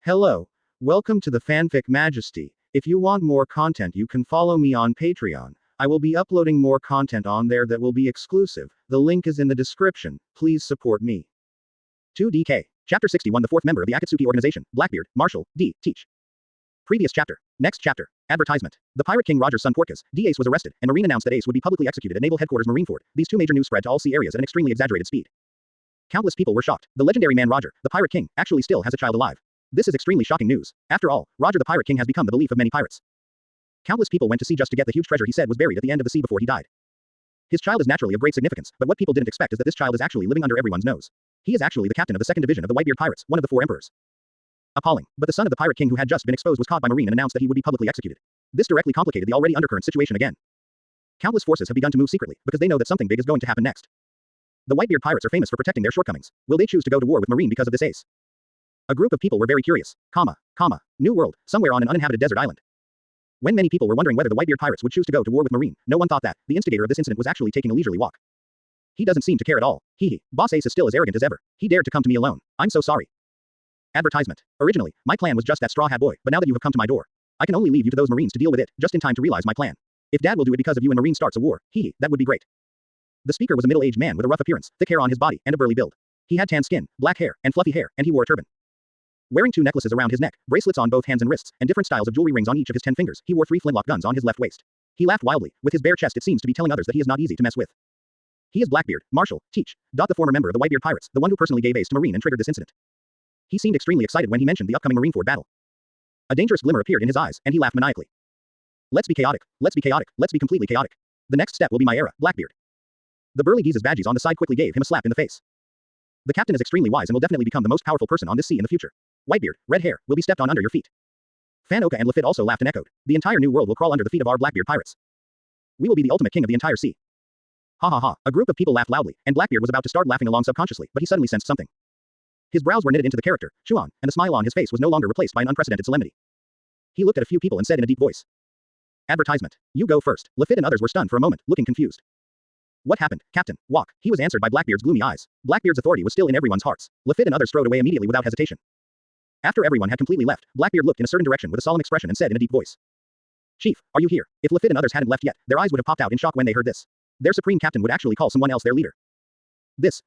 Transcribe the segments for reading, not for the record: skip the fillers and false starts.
Hello. Welcome to the Fanfic Majesty. If you want more content, you can follow me on Patreon. I will be uploading more content on there that will be exclusive. The link is in the description. Please support me. 2DK. Chapter 61. The fourth member of the Akatsuki organization, Blackbeard, Marshall, D. Teach. Previous chapter. Next chapter. Advertisement. The Pirate King Roger's son Porcas, D. Ace was arrested, and Marine announced that Ace would be publicly executed at Naval Headquarters Marineford. These two major news spread to all sea areas at an extremely exaggerated speed. Countless people were shocked. The legendary man Roger, the Pirate King, actually still has a child alive. This is extremely shocking news. After all, Roger the Pirate King has become the belief of many pirates. Countless people went to sea just to get the huge treasure he said was buried at the end of the sea before he died. His child is naturally of great significance, but what people didn't expect is that this child is actually living under everyone's nose. He is actually the captain of the second division of the Whitebeard Pirates, one of the four emperors. Appalling, but the son of the Pirate King who had just been exposed was caught by Marine and announced that he would be publicly executed. This directly complicated the already undercurrent situation again. Countless forces have begun to move secretly, because they know that something big is going to happen next. The Whitebeard Pirates are famous for protecting their shortcomings. Will they choose to go to war with Marine because of this ace? A group of people were very curious. New world, somewhere on an uninhabited desert island. When many people were wondering whether the Whitebeard Pirates would choose to go to war with Marine, no one thought that the instigator of this incident was actually taking a leisurely walk. He doesn't seem to care at all. Boss Ace is still as arrogant as ever. He dared to come to me alone. I'm so sorry. Advertisement. Originally, my plan was just that straw hat boy, but now that you have come to my door, I can only leave you to those Marines to deal with it, just in time to realize my plan. If Dad will do it because of you and Marine starts a war, that would be great. The speaker was a middle-aged man with a rough appearance, thick hair on his body, and a burly build. He had tan skin, black hair, and fluffy hair, and he wore a turban. Wearing two necklaces around his neck, bracelets on both hands and wrists, and different styles of jewelry rings on each of his 10 fingers, he wore 3 flintlock guns on his left waist. He laughed wildly. With his bare chest it seems to be telling others that he is not easy to mess with. He is Blackbeard, Marshall, Teach, the former member of the Whitebeard Pirates, the one who personally gave ace to Marine and triggered this incident. He seemed extremely excited when he mentioned the upcoming Marineford battle. A dangerous glimmer appeared in his eyes, and he laughed maniacally. Let's be chaotic. Let's be chaotic. Let's be completely chaotic. The next step will be my era, Blackbeard. The burly geese's badges on the side quickly gave him a slap in the face. The captain is extremely wise and will definitely become the most powerful person on this sea in the future. Whitebeard, red hair, will be stepped on under your feet. Fan Oka and Lafitte also laughed and echoed. The entire new world will crawl under the feet of our Blackbeard pirates. We will be the ultimate king of the entire sea. Ha ha ha. A group of people laughed loudly, and Blackbeard was about to start laughing along subconsciously, but he suddenly sensed something. His brows were knitted into the character, Chuan, and the smile on his face was no longer replaced by an unprecedented solemnity. He looked at a few people and said in a deep voice. Advertisement. You go first. Lafitte and others were stunned for a moment, looking confused. What happened, Captain? Walk. He was answered by Blackbeard's gloomy eyes. Blackbeard's authority was still in everyone's hearts. Lafitte and others strode away immediately without hesitation. After everyone had completely left, Blackbeard looked in a certain direction with a solemn expression and said in a deep voice. Chief, are you here? If Lafitte and others hadn't left yet, their eyes would have popped out in shock when they heard this. Their supreme captain would actually call someone else their leader.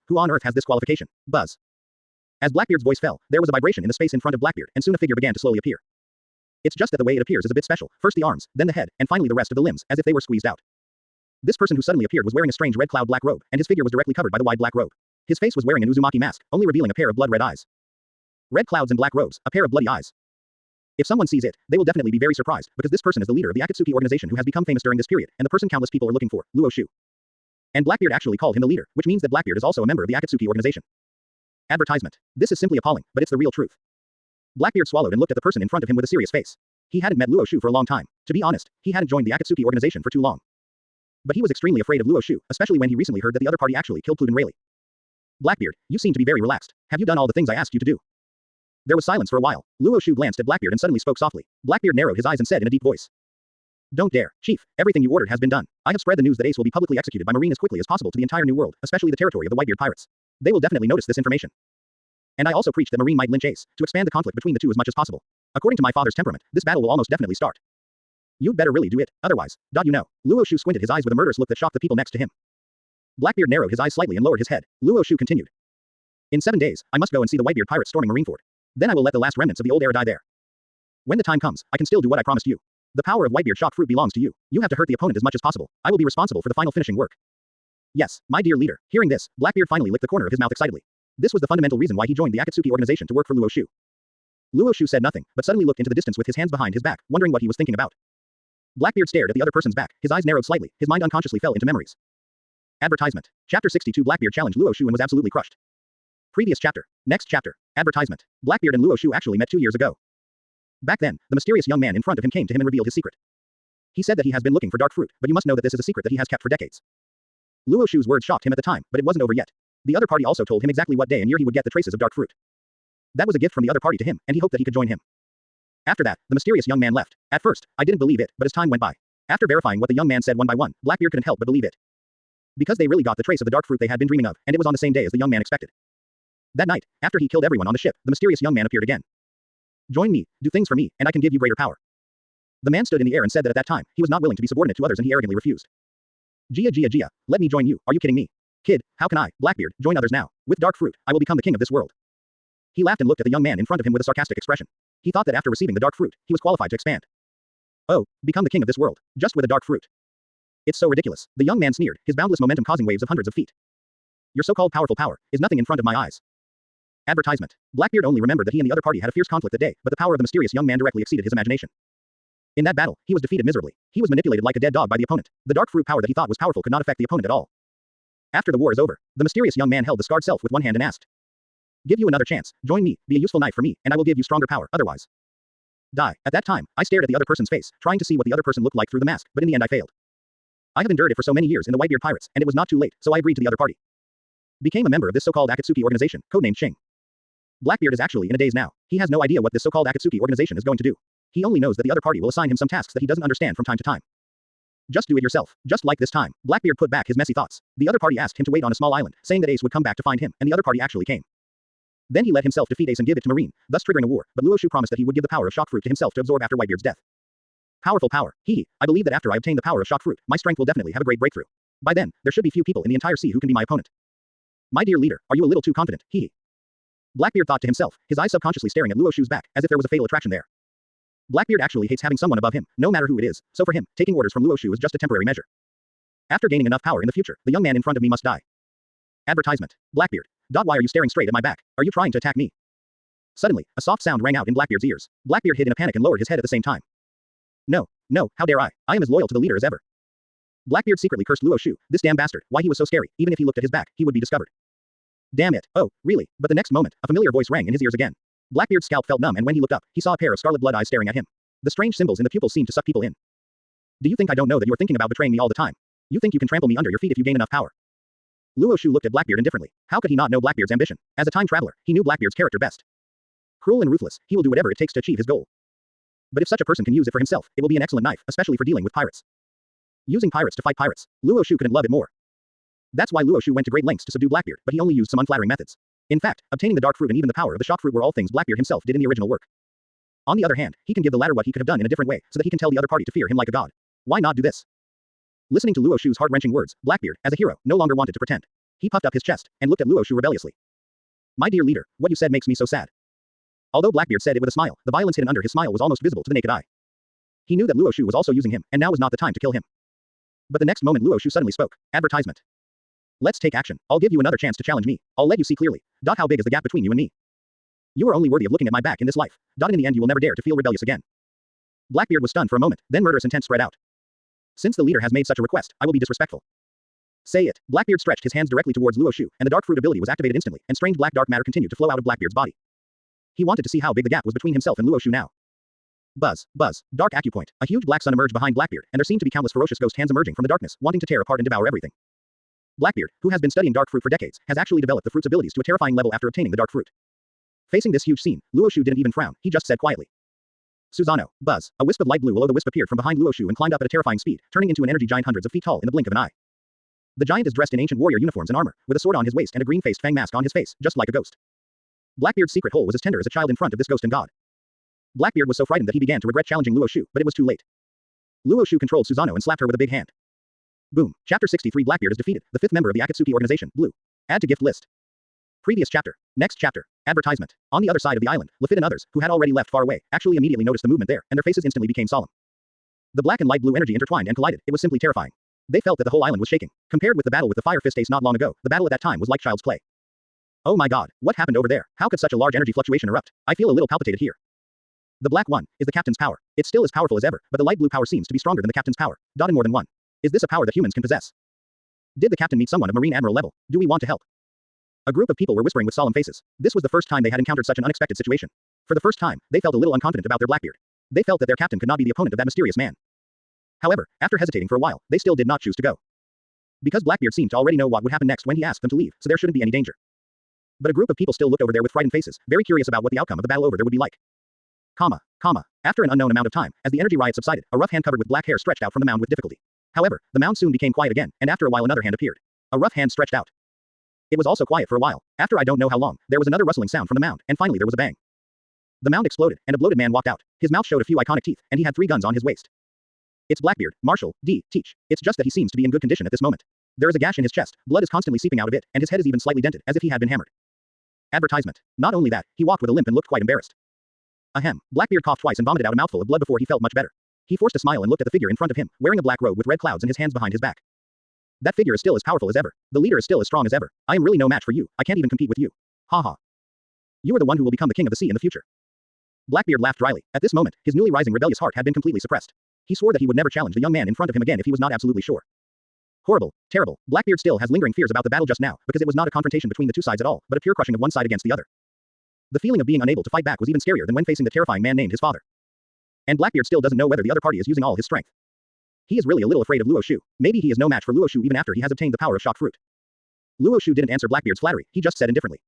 Who on earth has this qualification? Buzz. As Blackbeard's voice fell, there was a vibration in the space in front of Blackbeard, and soon a figure began to slowly appear. It's just that the way it appears is a bit special. First the arms, then the head, and finally the rest of the limbs, as if they were squeezed out. This person who suddenly appeared was wearing a strange red cloud black robe, and his figure was directly covered by the wide black robe. His face was wearing an Uzumaki mask, only revealing a pair of blood-red eyes. Red clouds and black robes, a pair of bloody eyes. If someone sees it, they will definitely be very surprised, because this person is the leader of the Akatsuki organization who has become famous during this period, and the person countless people are looking for, Luo Xiu. And Blackbeard actually called him the leader, which means that Blackbeard is also a member of the Akatsuki organization. Advertisement. This is simply appalling, but it's the real truth. Blackbeard swallowed and looked at the person in front of him with a serious face. He hadn't met Luo Xiu for a long time. To be honest, he hadn't joined the Akatsuki organization for too long. But he was extremely afraid of Luo Xiu, especially when he recently heard that the other party actually killed Pluton Rayleigh. Blackbeard, you seem to be very relaxed. Have you done all the things I asked you to do? There was silence for a while. Luo Xiu glanced at Blackbeard and suddenly spoke softly. Blackbeard narrowed his eyes and said in a deep voice. Don't dare, Chief. Everything you ordered has been done. I have spread the news that Ace will be publicly executed by Marine as quickly as possible to the entire new world, especially the territory of the Whitebeard Pirates. They will definitely notice this information. And I also preached that Marine might lynch Ace, to expand the conflict between the two as much as possible. According to my father's temperament, this battle will almost definitely start. You'd better really do it, otherwise, you know. Luo Xiu squinted his eyes with a murderous look that shocked the people next to him. Blackbeard narrowed his eyes slightly and lowered his head. Luo Xiu continued. In 7 days, I must go and see the Whitebeard Pirates storming Marineford. Then I will let the last remnants of the old era die there. When the time comes, I can still do what I promised you. The power of Whitebeard shock fruit belongs to you. You have to hurt the opponent as much as possible. I will be responsible for the final finishing work. Yes, my dear leader. Hearing this, Blackbeard finally licked the corner of his mouth excitedly. This was the fundamental reason why he joined the Akatsuki organization to work for Luo Xiu. Luo Xiu said nothing, but suddenly looked into the distance with his hands behind his back, wondering what he was thinking about. Blackbeard stared at the other person's back, his eyes narrowed slightly, his mind unconsciously fell into memories. Advertisement. Chapter 62. Blackbeard challenged Luo Xiu and was absolutely crushed. Previous chapter. Next chapter. Advertisement. Blackbeard and Luo Xiu actually met 2 years ago. Back then, the mysterious young man in front of him came to him and revealed his secret. He said that he has been looking for dark fruit, but you must know that this is a secret that he has kept for decades. Luo Xiu's words shocked him at the time, but it wasn't over yet. The other party also told him exactly what day and year he would get the traces of dark fruit. That was a gift from the other party to him, and he hoped that he could join him. After that, the mysterious young man left. At first, I didn't believe it, but as time went by, after verifying what the young man said one by one, Blackbeard couldn't help but believe it. Because they really got the trace of the dark fruit they had been dreaming of, and it was on the same day as the young man expected. That night, after he killed everyone on the ship, the mysterious young man appeared again. Join me, do things for me, and I can give you greater power. The man stood in the air and said that at that time, he was not willing to be subordinate to others and he arrogantly refused. Gia, let me join you, are you kidding me? Kid, how can I, Blackbeard, join others now? With dark fruit, I will become the king of this world. He laughed and looked at the young man in front of him with a sarcastic expression. He thought that after receiving the dark fruit, he was qualified to expand. Oh, become the king of this world, just with a dark fruit. It's so ridiculous, the young man sneered, his boundless momentum causing waves of hundreds of feet. Your so-called powerful power is nothing in front of my eyes. Advertisement. Blackbeard only remembered that he and the other party had a fierce conflict that day, but the power of the mysterious young man directly exceeded his imagination. In that battle, he was defeated miserably. He was manipulated like a dead dog by the opponent. The dark fruit power that he thought was powerful could not affect the opponent at all. After the war is over, the mysterious young man held the scarred self with one hand and asked, "Give you another chance. Join me, be a useful knight for me, and I will give you stronger power, otherwise die." At that time, I stared at the other person's face, trying to see what the other person looked like through the mask, but in the end I failed. I have endured it for so many years in the Whitebeard Pirates, and it was not too late, so I agreed to the other party. Became a member of this so-called Akatsuki organization, codenamed Shing. Blackbeard is actually in a daze now. He has no idea what this so-called Akatsuki organization is going to do. He only knows that the other party will assign him some tasks that he doesn't understand from time to time. Just do it yourself, just like this time. Blackbeard put back his messy thoughts. The other party asked him to wait on a small island, saying that Ace would come back to find him, and the other party actually came. Then he let himself defeat Ace and give it to Marine, thus triggering a war, but Luo Xiu promised that he would give the power of shock fruit to himself to absorb after Whitebeard's death. Powerful power. I believe that after I obtain the power of shock fruit, my strength will definitely have a great breakthrough. By then, there should be few people in the entire sea who can be my opponent. My dear leader, are you a little too confident? Blackbeard thought to himself, his eyes subconsciously staring at Luo Xiu's back, as if there was a fatal attraction there. Blackbeard actually hates having someone above him, no matter who it is, so for him, taking orders from Luo Xiu is just a temporary measure. After gaining enough power in the future, the young man in front of me must die. Advertisement. Blackbeard. Why are you staring straight at my back? Are you trying to attack me? Suddenly, a soft sound rang out in Blackbeard's ears. Blackbeard hid in a panic and lowered his head at the same time. No, how dare I? I am as loyal to the leader as ever. Blackbeard secretly cursed Luo Xiu, this damn bastard, why he was so scary, even if he looked at his back, he would be discovered. Damn it, oh, really, but the next moment, a familiar voice rang in his ears again. Blackbeard's scalp felt numb and when he looked up, he saw a pair of scarlet blood eyes staring at him. The strange symbols in the pupils seemed to suck people in. Do you think I don't know that you're thinking about betraying me all the time? You think you can trample me under your feet if you gain enough power? Luo Xiu looked at Blackbeard indifferently. How could he not know Blackbeard's ambition? As a time traveler, he knew Blackbeard's character best. Cruel and ruthless, he will do whatever it takes to achieve his goal. But if such a person can use it for himself, it will be an excellent knife, especially for dealing with pirates. Using pirates to fight pirates, Luo Xiu couldn't love it more. That's why Luo Xiu went to great lengths to subdue Blackbeard, but he only used some unflattering methods. In fact, obtaining the dark fruit and even the power of the shock fruit were all things Blackbeard himself did in the original work. On the other hand, he can give the latter what he could have done in a different way, so that he can tell the other party to fear him like a god. Why not do this? Listening to Luo Xiu's heart-wrenching words, Blackbeard, as a hero, no longer wanted to pretend. He puffed up his chest, and looked at Luo Xiu rebelliously. My dear leader, what you said makes me so sad. Although Blackbeard said it with a smile, the violence hidden under his smile was almost visible to the naked eye. He knew that Luo Xiu was also using him, and now was not the time to kill him. But the next moment Luo Xiu suddenly spoke. Advertisement. Let's take action. I'll give you another chance to challenge me. I'll let you see clearly. How big is the gap between you and me? You are only worthy of looking at my back in this life. In the end you will never dare to feel rebellious again. Blackbeard was stunned for a moment, then murderous intent spread out. Since the leader has made such a request, I will be disrespectful. Say it. Blackbeard stretched his hands directly towards Luo Xiu, and the dark fruit ability was activated instantly, and strange black dark matter continued to flow out of Blackbeard's body. He wanted to see how big the gap was between himself and Luo Xiu now. Buzz. Dark acupoint. A huge black sun emerged behind Blackbeard, and there seemed to be countless ferocious ghost hands emerging from the darkness, wanting to tear apart and devour everything. Blackbeard, who has been studying dark fruit for decades, has actually developed the fruit's abilities to a terrifying level after obtaining the dark fruit. Facing this huge scene, Luo Xiu didn't even frown, he just said quietly. Susano. Buzz. A wisp of light blue will-o'-the-wisp appeared from behind Luo Xiu and climbed up at a terrifying speed, turning into an energy giant hundreds of feet tall in the blink of an eye. The giant is dressed in ancient warrior uniforms and armor, with a sword on his waist and a green-faced fang mask on his face, just like a ghost. Blackbeard's secret hole was as tender as a child in front of this ghost and god. Blackbeard was so frightened that he began to regret challenging Luo Xiu, but it was too late. Luo Xiu controlled Susano and slapped her with a big hand. Boom. Chapter 63 Blackbeard is defeated, the fifth member of the Akatsuki organization, Blue. Add to gift list. Previous chapter. Next chapter. Advertisement. On the other side of the island, Lafitte and others, who had already left far away, actually immediately noticed the movement there, and their faces instantly became solemn. The black and light blue energy intertwined and collided, it was simply terrifying. They felt that the whole island was shaking. Compared with the battle with the Fire Fist Ace not long ago, the battle at that time was like child's play. Oh my god, what happened over there? How could such a large energy fluctuation erupt? I feel a little palpitated here. The black one is the captain's power. It's still as powerful as ever, but the light blue power seems to be stronger than the captain's power. In more than one. Is this a power that humans can possess? Did the captain meet someone of Marine Admiral level? Do we want to help? A group of people were whispering with solemn faces. This was the first time they had encountered such an unexpected situation. For the first time, they felt a little unconfident about their Blackbeard. They felt that their captain could not be the opponent of that mysterious man. However, after hesitating for a while, they still did not choose to go. Because Blackbeard seemed to already know what would happen next when he asked them to leave, so there shouldn't be any danger. But a group of people still looked over there with frightened faces, very curious about what the outcome of the battle over there would be like. After an unknown amount of time, as the energy riot subsided, a rough hand covered with black hair stretched out from the mound with difficulty. However, the mound soon became quiet again, and after a while another hand appeared. A rough hand stretched out. It was also quiet for a while. After I don't know how long, there was another rustling sound from the mound, and finally there was a bang. The mound exploded, and a bloated man walked out. His mouth showed a few iconic teeth, and he had 3 guns on his waist. It's Blackbeard, Marshall, D. Teach. It's just that he seems to be in good condition at this moment. There is a gash in his chest, blood is constantly seeping out of it, and his head is even slightly dented, as if he had been hammered. Advertisement. Not only that, he walked with a limp and looked quite embarrassed. Ahem. Blackbeard coughed twice and vomited out a mouthful of blood before he felt much better. He forced a smile and looked at the figure in front of him, wearing a black robe with red clouds and his hands behind his back. That figure is still as powerful as ever. The leader is still as strong as ever. I am really no match for you. I can't even compete with you. Haha. You are the one who will become the king of the sea in the future. Blackbeard laughed dryly. At this moment, his newly rising rebellious heart had been completely suppressed. He swore that he would never challenge the young man in front of him again if he was not absolutely sure. Horrible. Terrible. Blackbeard still has lingering fears about the battle just now, because it was not a confrontation between the two sides at all, but a pure crushing of one side against the other. The feeling of being unable to fight back was even scarier than when facing the terrifying man named his father. And Blackbeard still doesn't know whether the other party is using all his strength. He is really a little afraid of Luo Xiu. Maybe he is no match for Luo Xiu even after he has obtained the power of shock fruit. Luo Xiu didn't answer Blackbeard's flattery, he just said indifferently.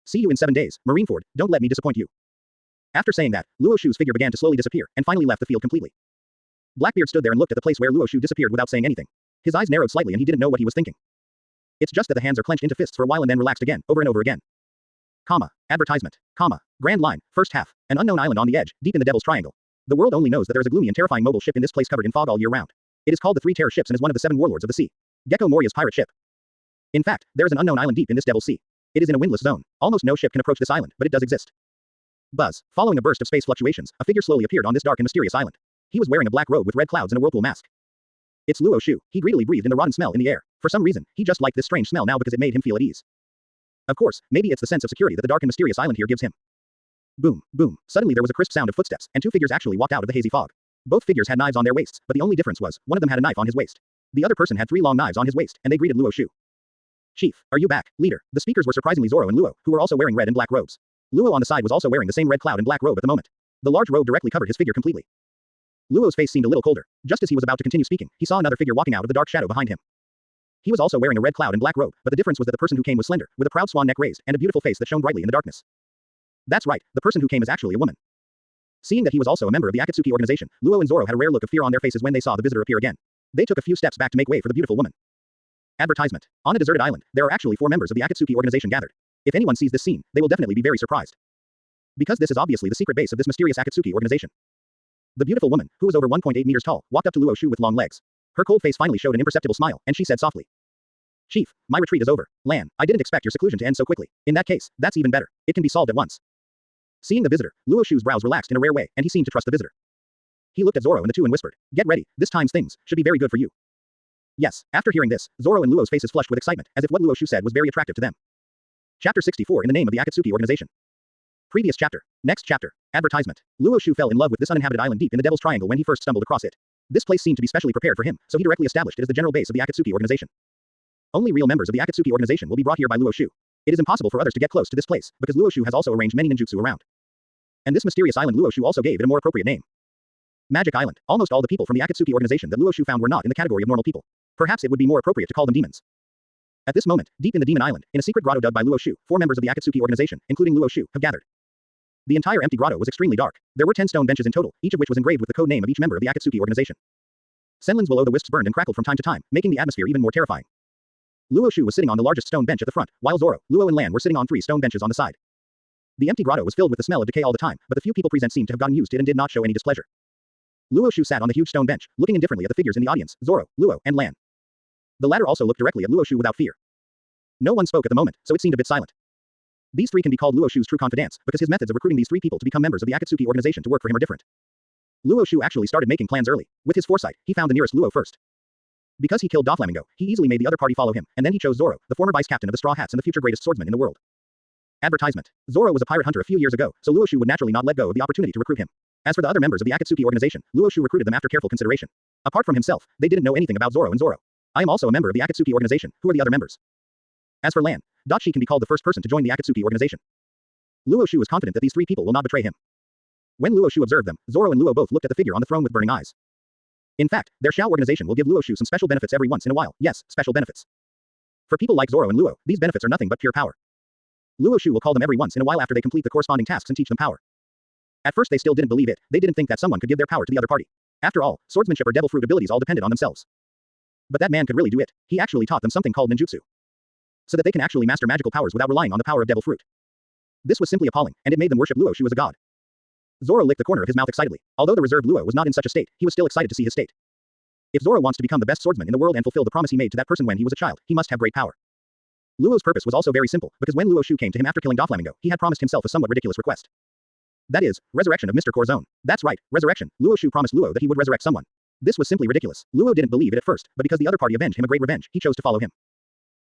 See you in 7 days, Marineford, don't let me disappoint you. After saying that, Luo Xiu's figure began to slowly disappear, and finally left the field completely. Blackbeard stood there and looked at the place where Luo Xiu disappeared without saying anything. His eyes narrowed slightly and he didn't know what he was thinking. It's just that the hands are clenched into fists for a while and then relaxed again, over and over again. Comma. Advertisement. Comma. Grand line. First half. An unknown island on the edge, deep in the Devil's Triangle. The world only knows that there is a gloomy and terrifying mobile ship in this place covered in fog all year round. It is called the Three Terror Ships and is one of the 7 warlords of the sea. Gecko Moria's pirate ship. In fact, there is an unknown island deep in this Devil's Sea. It is in a windless zone. Almost no ship can approach this island, but it does exist. Buzz. Following a burst of space fluctuations, a figure slowly appeared on this dark and mysterious island. He was wearing a black robe with red clouds and a whirlpool mask. It's Luo Xiu. He greedily breathed in the rotten smell in the air. For some reason, he just liked this strange smell now because it made him feel at ease. Of course, maybe it's the sense of security that the dark and mysterious island here gives him. Boom, boom. Suddenly there was a crisp sound of footsteps, and 2 figures actually walked out of the hazy fog. Both figures had knives on their waists, but the only difference was, one of them had a knife on his waist. The other person had 3 long knives on his waist, and they greeted Luo Xiu. Chief, are you back, leader? The speakers were surprisingly Zoro and Luo, who were also wearing red and black robes. Luo on the side was also wearing the same red cloud and black robe at the moment. The large robe directly covered his figure completely. Luo's face seemed a little colder. Just as he was about to continue speaking, he saw another figure walking out of the dark shadow behind him. He was also wearing a red cloud and black robe, but the difference was that the person who came was slender, with a proud swan neck raised, and a beautiful face that shone brightly in the darkness. That's right, the person who came is actually a woman. Seeing that he was also a member of the Akatsuki organization, Luo and Zoro had a rare look of fear on their faces when they saw the visitor appear again. They took a few steps back to make way for the beautiful woman. Advertisement. On a deserted island, there are actually 4 members of the Akatsuki organization gathered. If anyone sees this scene, they will definitely be very surprised. Because this is obviously the secret base of this mysterious Akatsuki organization. The beautiful woman, who was over 1.8 meters tall, walked up to Luo Xiu with long legs. Her cold face finally showed an imperceptible smile, and she said softly. Chief, my retreat is over. Lan, I didn't expect your seclusion to end so quickly. In that case, that's even better. It can be solved at once. Seeing the visitor, Luo Xiu's brows relaxed in a rare way, and he seemed to trust the visitor. He looked at Zoro and the two and whispered, get ready, this time's things should be very good for you. Yes, after hearing this, Zoro and Luo's faces flushed with excitement, as if what Luo Xiu said was very attractive to them. Chapter 64 in the name of the Akatsuki organization. Previous chapter. Next chapter. Advertisement. Luo Xiu fell in love with this uninhabited island deep in the Devil's Triangle when he first stumbled across it. This place seemed to be specially prepared for him, so he directly established it as the general base of the Akatsuki organization. Only real members of the Akatsuki organization will be brought here by Luo Xiu. It is impossible for others to get close to this place, because Luo Xiu has also arranged many ninjutsu around. And this mysterious island Luo Xiu also gave it a more appropriate name. Magic Island. Almost all the people from the Akatsuki organization that Luo Xiu found were not in the category of normal people. Perhaps it would be more appropriate to call them demons. At this moment, deep in the Demon Island, in a secret grotto dug by Luo Xiu, 4 members of the Akatsuki organization, including Luo Xiu, have gathered. The entire empty grotto was extremely dark. There were 10 stone benches in total, each of which was engraved with the code name of each member of the Akatsuki organization. Senlin's below the wisps burned and crackled from time to time, making the atmosphere even more terrifying. Luo Xiu was sitting on the largest stone bench at the front, while Zoro, Luo and Lan were sitting on 3 stone benches on the side. The empty grotto was filled with the smell of decay all the time, but the few people present seemed to have gotten used to it and did not show any displeasure. Luo Xiu sat on the huge stone bench, looking indifferently at the figures in the audience, Zoro, Luo, and Lan. The latter also looked directly at Luo Xiu without fear. No one spoke at the moment, so it seemed a bit silent. These 3 can be called Luo Xiu's true confidants, because his methods of recruiting these 3 people to become members of the Akatsuki organization to work for him are different. Luo Xiu actually started making plans early. With his foresight, he found the nearest Luo first. Because he killed Doflamingo, he easily made the other party follow him, and then he chose Zoro, the former vice captain of the Straw Hats and the future greatest swordsman in the world. Advertisement. Zoro was a pirate hunter a few years ago, so Luo Xiu would naturally not let go of the opportunity to recruit him. As for the other members of the Akatsuki organization, Luo Xiu recruited them after careful consideration. Apart from himself, they didn't know anything about Zoro and Zoro. I am also a member of the Akatsuki organization. Who are the other members? As for Lan, she can be called the first person to join the Akatsuki organization. Luo Xiu was confident that these 3 people will not betray him. When Luo Xiu observed them, Zoro and Luo both looked at the figure on the throne with burning eyes. In fact, their Xiao organization will give Luo Xiu some special benefits every once in a while. Yes, special benefits. For people like Zoro and Luo, these benefits are nothing but pure power. Luo Xiu will call them every once in a while after they complete the corresponding tasks and teach them power. At first they still didn't believe it. They didn't think that someone could give their power to the other party. After all, swordsmanship or devil fruit abilities all depended on themselves. But that man could really do it. He actually taught them something called ninjutsu, so that they can actually master magical powers without relying on the power of devil fruit. This was simply appalling, and it made them worship Luo Xiu as a god. Zoro licked the corner of his mouth excitedly. Although the reserved Luo was not in such a state, he was still excited to see his state. If Zoro wants to become the best swordsman in the world and fulfill the promise he made to that person when he was a child, he must have great power. Luo's purpose was also very simple, because when Luo Xiu came to him after killing Doflamingo, he had promised himself a somewhat ridiculous request. That is, resurrection of Mr. Corzone. That's right, resurrection. Luo Xiu promised Luo that he would resurrect someone. This was simply ridiculous. Luo didn't believe it at first, but because the other party avenged him a great revenge, he chose to follow him.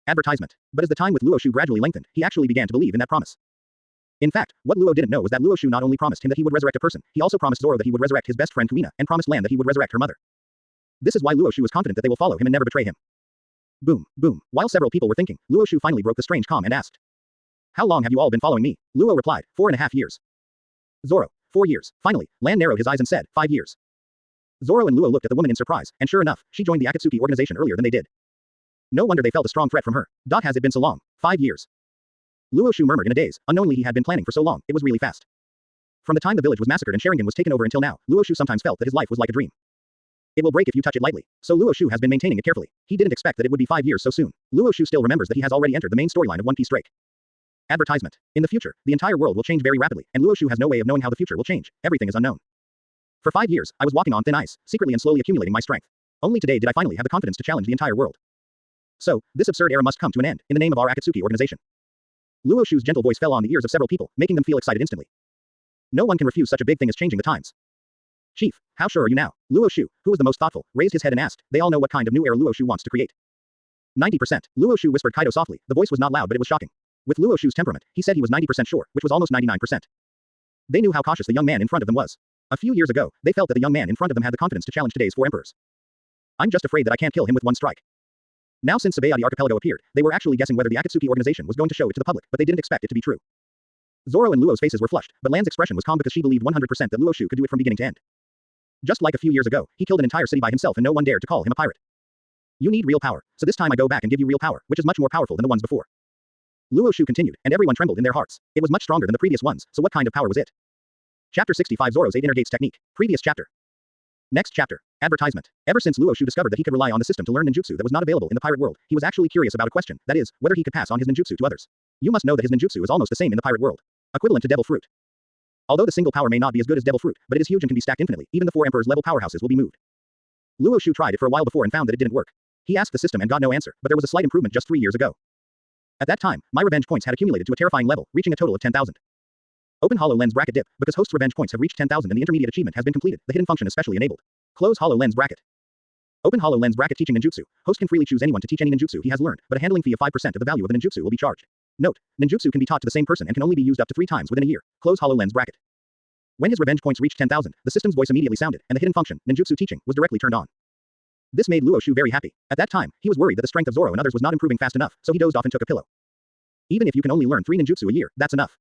Advertisement. But as the time with Luo Xiu gradually lengthened, he actually began to believe in that promise. In fact, what Luo didn't know was that Luo Xiu not only promised him that he would resurrect a person, he also promised Zoro that he would resurrect his best friend Kuina, and promised Lan that he would resurrect her mother. This is why Luo Xiu was confident that they will follow him and never betray him. Boom, boom. While several people were thinking, Luo Xiu finally broke the strange calm and asked, "How long have you all been following me?" Luo replied, 4.5 years. Zoro, 4 years. Finally, Lan narrowed his eyes and said, 5 years. Zoro and Luo looked at the woman in surprise, and sure enough, she joined the Akatsuki organization earlier than they did. No wonder they felt a strong threat from her. Has it been so long? 5 years. Luo Xiu murmured in a daze. Unknowingly he had been planning for so long, it was really fast. From the time the village was massacred and Sharingan was taken over until now, Luo Xiu sometimes felt that his life was like a dream. It will break if you touch it lightly. So Luo Xiu has been maintaining it carefully. He didn't expect that it would be 5 years so soon. Luo Xiu still remembers that he has already entered the main storyline of One Piece Drake. Advertisement. In the future, the entire world will change very rapidly, and Luo Xiu has no way of knowing how the future will change. Everything is unknown. For 5 years, I was walking on thin ice, secretly and slowly accumulating my strength. Only today did I finally have the confidence to challenge the entire world. So, this absurd era must come to an end, in the name of our Akatsuki organization. Luo Xiu's gentle voice fell on the ears of several people, making them feel excited instantly. No one can refuse such a big thing as changing the times. Chief, how sure are you now? Luo Xiu, who was the most thoughtful, raised his head and asked. They all know what kind of new era Luo Xiu wants to create. 90%. Luo Xiu whispered Kaido softly. The voice was not loud but it was shocking. With Luo Xiu's temperament, he said he was 90% sure, which was almost 99%. They knew how cautious the young man in front of them was. A few years ago, they felt that the young man in front of them had the confidence to challenge today's 4 emperors. I'm just afraid that I can't kill him with one strike. Now since Sabayati Archipelago appeared, they were actually guessing whether the Akatsuki organization was going to show it to the public, but they didn't expect it to be true. Zoro and Luo's faces were flushed, but Lan's expression was calm because she believed 100% that Luo Xiu could do it from beginning to end. Just like a few years ago, he killed an entire city by himself and no one dared to call him a pirate. You need real power, so this time I go back and give you real power, which is much more powerful than the ones before. Luo Xiu continued, and everyone trembled in their hearts. It was much stronger than the previous ones, so what kind of power was it? Chapter 65 Zoro's 8 Inner Gates Technique. Previous chapter. Next chapter. Advertisement. Ever since Luo Xiu discovered that he could rely on the system to learn ninjutsu that was not available in the pirate world, he was actually curious about a question, that is, whether he could pass on his ninjutsu to others. You must know that his ninjutsu is almost the same in the pirate world. Equivalent to devil fruit. Although the single power may not be as good as devil fruit, but it is huge and can be stacked infinitely, even the 4 emperors level powerhouses will be moved. Luo Xiu tried it for a while before and found that it didn't work. He asked the system and got no answer, but there was a slight improvement just 3 years ago. At that time, my revenge points had accumulated to a terrifying level, reaching a total of 10,000. Open hollow lens bracket dip, because host's revenge points have reached 10,000 and the intermediate achievement has been completed, the hidden function is specially enabled. Close hollow lens bracket. Open hollow lens bracket teaching ninjutsu. Host can freely choose anyone to teach any ninjutsu he has learned, but a handling fee of 5% of the value of the ninjutsu will be charged. Note, ninjutsu can be taught to the same person and can only be used up to 3 times within a year. Close hollow lens bracket. When his revenge points reached 10,000, the system's voice immediately sounded, and the hidden function, ninjutsu teaching, was directly turned on. This made Luo Xiu very happy. At that time, he was worried that the strength of Zoro and others was not improving fast enough, so he dozed off and took a pillow. Even if you can only learn 3 ninjutsu a year, that's enough.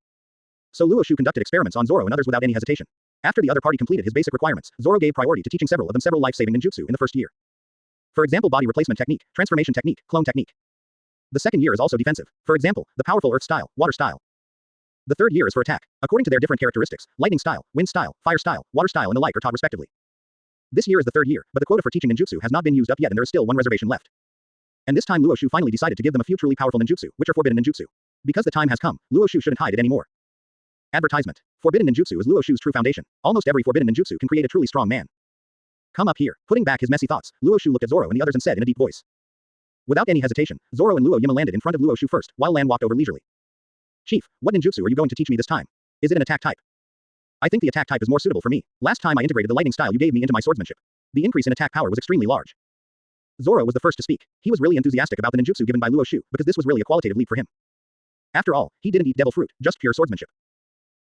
So Luo Xiu conducted experiments on Zoro and others without any hesitation. After the other party completed his basic requirements, Zoro gave priority to teaching several of them several life-saving ninjutsu in the first year. For example, body replacement technique, transformation technique, clone technique. The second year is also defensive. For example, the powerful earth style, water style. The third year is for attack. According to their different characteristics, lightning style, wind style, fire style, water style and the like are taught respectively. This year is the third year, but the quota for teaching ninjutsu has not been used up yet and there is still 1 reservation left. And this time Luo Xiu finally decided to give them a few truly powerful ninjutsu, which are forbidden ninjutsu. Because the time has come, Luo Xiu shouldn't hide it anymore. Advertisement. Forbidden ninjutsu is Luo Xiu's true foundation. Almost every forbidden ninjutsu can create a truly strong man. Come up here. Putting back his messy thoughts, Luo Xiu looked at Zoro and the others and said in a deep voice. Without any hesitation, Zoro and Luo Yima landed in front of Luo Xiu first, while Lan walked over leisurely. Chief, what ninjutsu are you going to teach me this time? Is it an attack type? I think the attack type is more suitable for me. Last time I integrated the lightning style you gave me into my swordsmanship. The increase in attack power was extremely large. Zoro was the first to speak. He was really enthusiastic about the ninjutsu given by Luo Xiu, because this was really a qualitative leap for him. After all, he didn't eat devil fruit, just pure swordsmanship.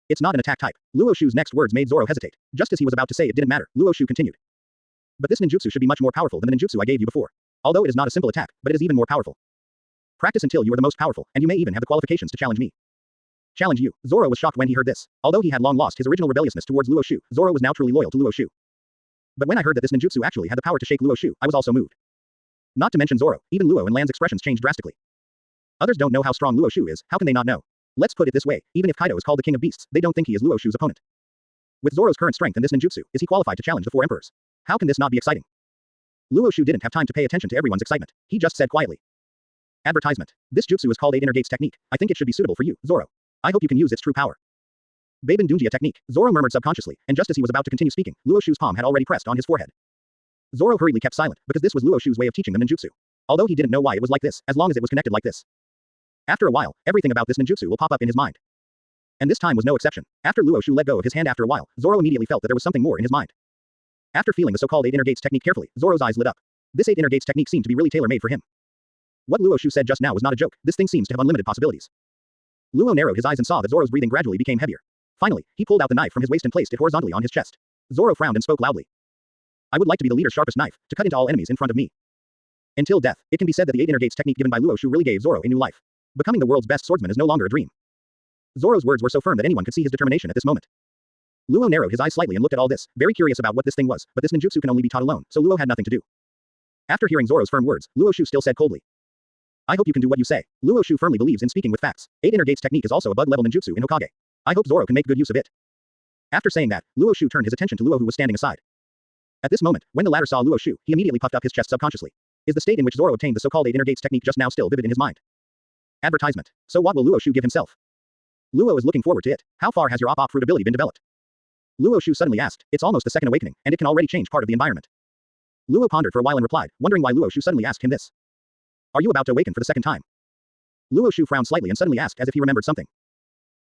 It's not an attack type. Luo Xiu's next words made Zoro hesitate. Just as he was about to say it didn't matter, Luo Xiu continued. But this ninjutsu should be much more powerful than the ninjutsu I gave you before. Although it is not a simple attack, but it is even more powerful. Practice until you are the most powerful, and you may even have the qualifications to challenge me. Challenge you. Zoro was shocked when he heard this. Although he had long lost his original rebelliousness towards Luo Xiu, Zoro was now truly loyal to Luo Xiu. But when I heard that this ninjutsu actually had the power to shake Luo Xiu, I was also moved. Not to mention Zoro, even Luo and Lan's expressions changed drastically. Others don't know how strong Luo Xiu is, how can they not know? Let's put it this way, even if Kaido is called the king of beasts, they don't think he is Luo Xiu's opponent. With Zoro's current strength and this ninjutsu, is he qualified to challenge the 4 emperors? How can this not be exciting? Luo Xiu didn't have time to pay attention to everyone's excitement. He just said quietly. Advertisement. This jutsu is called 8 Inner Gates Technique. I think it should be suitable for you, Zoro. I hope you can use its true power. Baben Dunjia technique, Zoro murmured subconsciously, and just as he was about to continue speaking, Luo Xiu's palm had already pressed on his forehead. Zoro hurriedly kept silent, because this was Luo Xiu's way of teaching them ninjutsu. Although he didn't know why it was like this, as long as it was connected like this. After a while, everything about this ninjutsu will pop up in his mind. And this time was no exception. After Luo Xiu let go of his hand after a while, Zoro immediately felt that there was something more in his mind. After feeling the so-called 8 inner gates technique carefully, Zoro's eyes lit up. This 8 inner gates technique seemed to be really tailor-made for him. What Luo Xiu said just now was not a joke, this thing seems to have unlimited possibilities. Luo narrowed his eyes and saw that Zoro's breathing gradually became heavier. Finally, he pulled out the knife from his waist and placed it horizontally on his chest. Zoro frowned and spoke loudly. I would like to be the leader's sharpest knife, to cut into all enemies in front of me. Until death, it can be said that the 8 inner gates technique given by Luo Xiu really gave Zoro a new life. Becoming the world's best swordsman is no longer a dream. Zoro's words were so firm that anyone could see his determination at this moment. Luo narrowed his eyes slightly and looked at all this, very curious about what this thing was, but this ninjutsu can only be taught alone, so Luo had nothing to do. After hearing Zoro's firm words, Luo Xiu still said coldly. I hope you can do what you say. Luo Xiu firmly believes in speaking with facts. 8 inner gates technique is also a bug-level ninjutsu in Hokage. I hope Zoro can make good use of it. After saying that, Luo Xiu turned his attention to Luo who was standing aside. At this moment, when the latter saw Luo Xiu, he immediately puffed up his chest subconsciously. Is the state in which Zoro obtained the so-called 8 inner gates technique just now still vivid in his mind? Advertisement. So what will Luo Xiu give himself? Luo is looking forward to it. How far has your op fruit ability been developed? Luo Xiu suddenly asked. It's almost the second awakening, and it can already change part of the environment. Luo pondered for a while and replied, wondering why Luo Xiu suddenly asked him this. Are you about to awaken for the second time? Luo Xiu frowned slightly and suddenly asked as if he remembered something.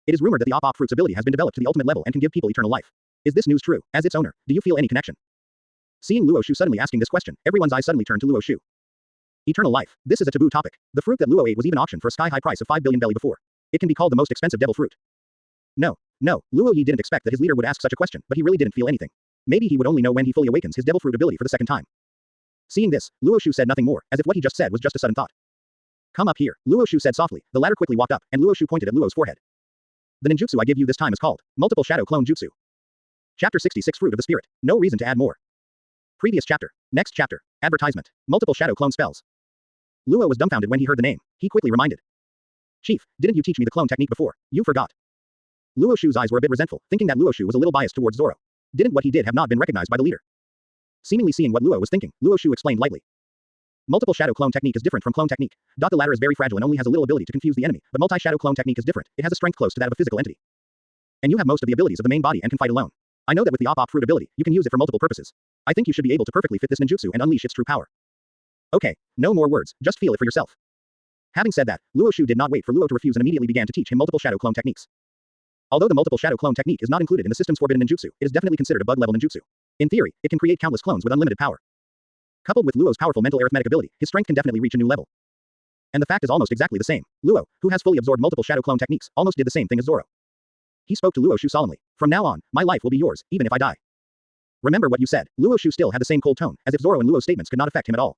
It is rumored that the op fruit's ability has been developed to the ultimate level and can give people eternal life. Is this news true? As its owner, do you feel any connection? Seeing Luo Xiu suddenly asking this question, everyone's eyes suddenly turned to Luo Xiu. Eternal life. This is a taboo topic. The fruit that Luo ate was even auctioned for a sky-high price of 5 billion belly before. It can be called the most expensive devil fruit. No, Luo Yi didn't expect that his leader would ask such a question, but he really didn't feel anything. Maybe he would only know when he fully awakens his devil fruit ability for the second time. Seeing this, Luo Xiu said nothing more, as if what he just said was just a sudden thought. Come up here, Luo Xiu said softly. The latter quickly walked up, and Luo Xiu pointed at Luo's forehead. The ninjutsu I give you this time is called Multiple Shadow Clone Jutsu. Chapter 66 Fruit of the Spirit. No reason to add more. Previous chapter. Next chapter. Advertisement. Multiple Shadow Clone Spells. Luo was dumbfounded when he heard the name. He quickly reminded. Chief, didn't you teach me the clone technique before? You forgot. Luo Xiu's eyes were a bit resentful, thinking that Luo Xiu was a little biased towards Zoro. Didn't what he did have not been recognized by the leader? Seemingly seeing what Luo was thinking, Luo Xiu explained lightly. Multiple shadow clone technique is different from clone technique. The latter is very fragile and only has a little ability to confuse the enemy, but multi-shadow clone technique is different. It has a strength close to that of a physical entity. And you have most of the abilities of the main body and can fight alone. I know that with the op fruit ability, you can use it for multiple purposes. I think you should be able to perfectly fit this ninjutsu and unleash its true power. Okay, no more words, just feel it for yourself. Having said that, Luo Xiu did not wait for Luo to refuse and immediately began to teach him multiple shadow clone techniques. Although the multiple shadow clone technique is not included in the system's forbidden ninjutsu, it is definitely considered a bug-level ninjutsu. In theory, it can create countless clones with unlimited power. Coupled with Luo's powerful mental arithmetic ability, his strength can definitely reach a new level. And the fact is almost exactly the same. Luo, who has fully absorbed multiple shadow clone techniques, almost did the same thing as Zoro. He spoke to Luo Xiu solemnly. From now on, my life will be yours, even if I die. Remember what you said. Luo Xiu still had the same cold tone, as if Zoro and Luo's statements could not affect him at all.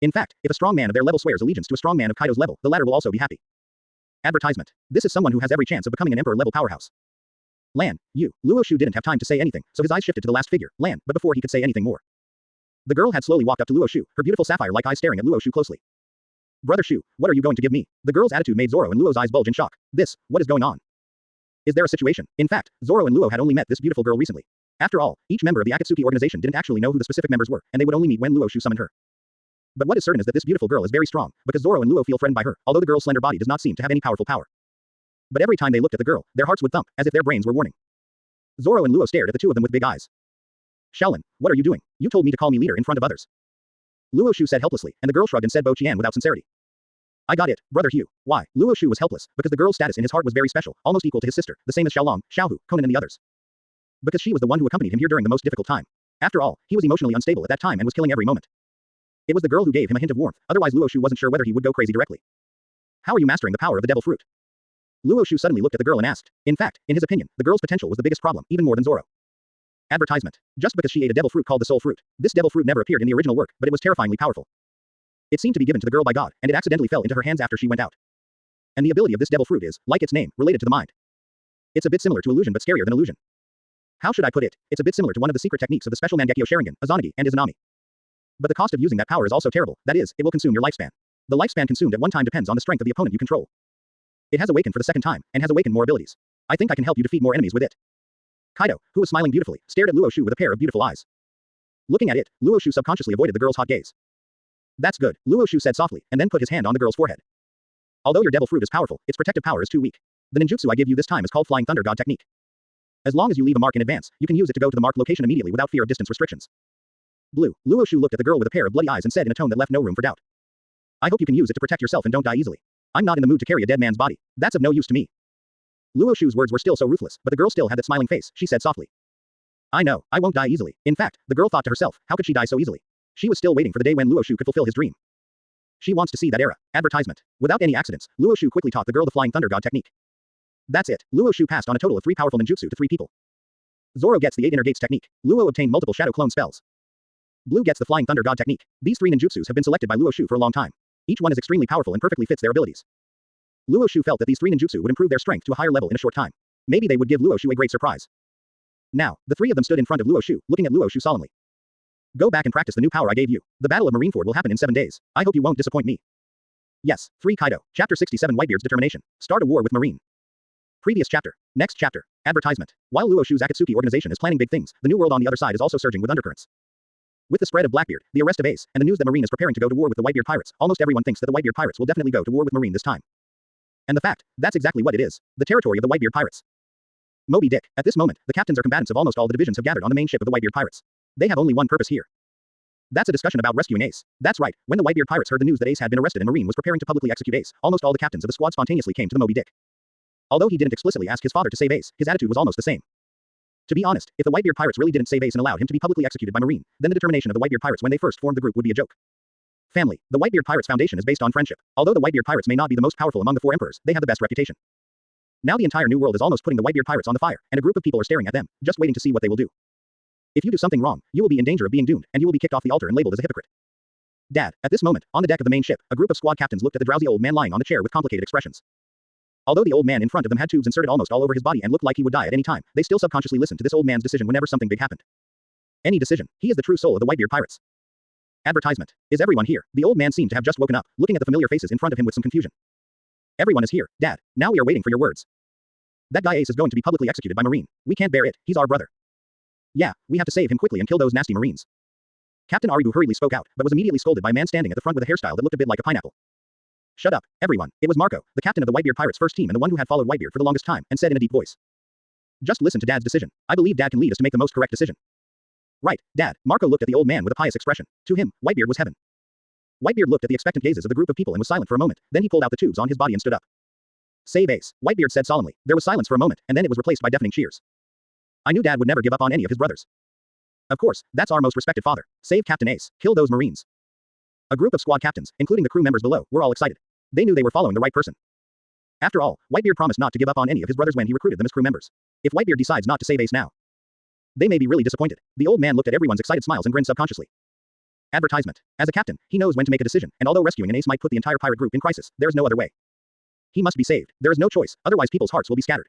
In fact, if a strong man of their level swears allegiance to a strong man of Kaido's level, the latter will also be happy. Advertisement. This is someone who has every chance of becoming an emperor-level powerhouse. Lan, you. Luo Xiu didn't have time to say anything, so his eyes shifted to the last figure, Lan, but before he could say anything more. The girl had slowly walked up to Luo Xiu, her beautiful sapphire-like eyes staring at Luo Xiu closely. Brother Xiu, what are you going to give me? The girl's attitude made Zoro and Luo's eyes bulge in shock. What is going on? Is there a situation? In fact, Zoro and Luo had only met this beautiful girl recently. After all, each member of the Akatsuki organization didn't actually know who the specific members were, and they would only meet when Luo Xiu summoned her. But what is certain is that this beautiful girl is very strong, because Zoro and Luo feel threatened by her, although the girl's slender body does not seem to have any powerful power. But every time they looked at the girl, their hearts would thump, as if their brains were warning. Zoro and Luo stared at the two of them with big eyes. Shaolin, what are you doing? You told me to call me leader in front of others. Luo Xiu said helplessly, and the girl shrugged and said Bo Qian without sincerity. I got it, Brother Hu. Why? Luo Xiu was helpless, because the girl's status in his heart was very special, almost equal to his sister, the same as Xiaolong, Xiaohu, Conan and the others. Because she was the one who accompanied him here during the most difficult time. After all, he was emotionally unstable at that time and was killing every moment. It was the girl who gave him a hint of warmth, otherwise Luo Xiu wasn't sure whether he would go crazy directly. How are you mastering the power of the devil fruit? Luo Xiu suddenly looked at the girl and asked. In fact, in his opinion, the girl's potential was the biggest problem, even more than Zoro. Advertisement. Just because she ate a devil fruit called the soul fruit. This devil fruit never appeared in the original work, but it was terrifyingly powerful. It seemed to be given to the girl by God, and it accidentally fell into her hands after she went out. And the ability of this devil fruit is, like its name, related to the mind. It's a bit similar to illusion but scarier than illusion. How should I put it? It's a bit similar to one of the secret techniques of the special Mangekyo Sharingan, Izanagi, and Izanami. But the cost of using that power is also terrible, that is, it will consume your lifespan. The lifespan consumed at one time depends on the strength of the opponent you control. It has awakened for the second time, and has awakened more abilities. I think I can help you defeat more enemies with it. Kaido, who was smiling beautifully, stared at Luo Xiu with a pair of beautiful eyes. Looking at it, Luo Xiu subconsciously avoided the girl's hot gaze. That's good, Luo Xiu said softly, and then put his hand on the girl's forehead. Although your devil fruit is powerful, its protective power is too weak. The ninjutsu I give you this time is called Flying Thunder God Technique. As long as you leave a mark in advance, you can use it to go to the marked location immediately without fear of distance restrictions. Blue. Luo Xiu looked at the girl with a pair of bloody eyes and said in a tone that left no room for doubt. I hope you can use it to protect yourself and don't die easily. I'm not in the mood to carry a dead man's body. That's of no use to me. Luo Xiu's words were still so ruthless, but the girl still had that smiling face. She said softly. I know, I won't die easily. In fact, the girl thought to herself, how could she die so easily? She was still waiting for the day when Luo Xiu could fulfill his dream. She wants to see that era. Advertisement. Without any accidents, Luo Xiu quickly taught the girl the Flying Thunder God technique. That's it. Luo Xiu passed on a total of 3 powerful ninjutsu to 3 people. Zoro gets the 8 inner gates technique. Luo obtained multiple shadow clone spells. Blue gets the Flying Thunder God technique. These 3 ninjutsus have been selected by Luo Xiu for a long time. Each one is extremely powerful and perfectly fits their abilities. Luo Xiu felt that these 3 ninjutsu would improve their strength to a higher level in a short time. Maybe they would give Luo Xiu a great surprise. Now, the 3 of them stood in front of Luo Xiu, looking at Luo Xiu solemnly. Go back and practice the new power I gave you. The Battle of Marineford will happen in 7 days. I hope you won't disappoint me. Yes, 3 Kaido. Chapter 67 Whitebeard's Determination. Start a war with Marine. Previous chapter. Next chapter. Advertisement. While Luo Xiu's Akatsuki organization is planning big things, the new world on the other side is also surging with undercurrents. With the spread of Blackbeard, the arrest of Ace, and the news that Marine is preparing to go to war with the Whitebeard pirates, almost everyone thinks that the Whitebeard pirates will definitely go to war with Marine this time. And the fact, that's exactly what it is. The territory of the Whitebeard pirates. Moby Dick. At this moment, the captains or combatants of almost all the divisions have gathered on the main ship of the Whitebeard pirates. They have only one purpose here. That's a discussion about rescuing Ace. That's right, when the Whitebeard pirates heard the news that Ace had been arrested and Marine was preparing to publicly execute Ace, almost all the captains of the squad spontaneously came to the Moby Dick. Although he didn't explicitly ask his father to save Ace, his attitude was almost the same. To be honest, if the Whitebeard pirates really didn't save Ace and allowed him to be publicly executed by Marine, then the determination of the Whitebeard pirates when they first formed the group would be a joke. Family. The Whitebeard pirates foundation is based on friendship. Although the Whitebeard pirates may not be the most powerful among the 4 emperors, they have the best reputation. Now the entire new world is almost putting the Whitebeard pirates on the fire, and a group of people are staring at them, just waiting to see what they will do. If you do something wrong, you will be in danger of being doomed, and you will be kicked off the altar and labeled as a hypocrite. Dad. At this moment, on the deck of the main ship, a group of squad captains looked at the drowsy old man lying on the chair with complicated expressions. Although the old man in front of them had tubes inserted almost all over his body and looked like he would die at any time, they still subconsciously listened to this old man's decision whenever something big happened. Any decision. He is the true soul of the Whitebeard pirates. Advertisement. Is everyone here? The old man seemed to have just woken up, looking at the familiar faces in front of him with some confusion. Everyone is here, Dad. Now we are waiting for your words. That guy Ace is going to be publicly executed by Marine. We can't bear it. He's our brother. Yeah, we have to save him quickly and kill those nasty Marines. Captain Aribu hurriedly spoke out, but was immediately scolded by a man standing at the front with a hairstyle that looked a bit like a pineapple. Shut up, everyone. It was Marco, the captain of the Whitebeard pirates' first team and the one who had followed Whitebeard for the longest time, and said in a deep voice. Just listen to Dad's decision. I believe Dad can lead us to make the most correct decision. Right, Dad. Marco looked at the old man with a pious expression. To him, Whitebeard was heaven. Whitebeard looked at the expectant gazes of the group of people and was silent for a moment, then he pulled out the tubes on his body and stood up. Save Ace, Whitebeard said solemnly. There was silence for a moment, and then it was replaced by deafening cheers. I knew Dad would never give up on any of his brothers. Of course, that's our most respected father. Save Captain Ace. Kill those Marines. A group of squad captains, including the crew members below, were all excited. They knew they were following the right person. After all, Whitebeard promised not to give up on any of his brothers when he recruited them as crew members. If Whitebeard decides not to save Ace now, they may be really disappointed. The old man looked at everyone's excited smiles and grinned subconsciously. Advertisement. As a captain, he knows when to make a decision, and although rescuing an Ace might put the entire pirate group in crisis, there is no other way. He must be saved. There is no choice, otherwise people's hearts will be scattered.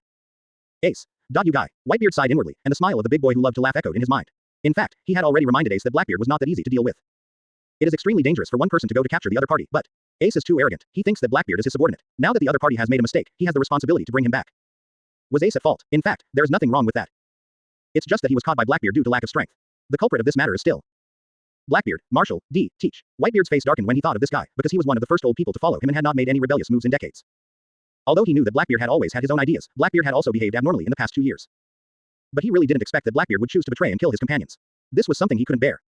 Ace. You guy. Whitebeard sighed inwardly, and the smile of the big boy who loved to laugh echoed in his mind. In fact, he had already reminded Ace that Blackbeard was not that easy to deal with. It is extremely dangerous for one person to go to capture the other party, but Ace is too arrogant. He thinks that Blackbeard is his subordinate. Now that the other party has made a mistake, he has the responsibility to bring him back. Was Ace at fault? In fact, there is nothing wrong with that. It's just that he was caught by Blackbeard due to lack of strength. The culprit of this matter is still Blackbeard. Marshall, teach. Whitebeard's face darkened when he thought of this guy, because he was one of the first old people to follow him and had not made any rebellious moves in decades. Although he knew that Blackbeard had always had his own ideas, Blackbeard had also behaved abnormally in the past 2 years. But he really didn't expect that Blackbeard would choose to betray and kill his companions. This was something he couldn't bear.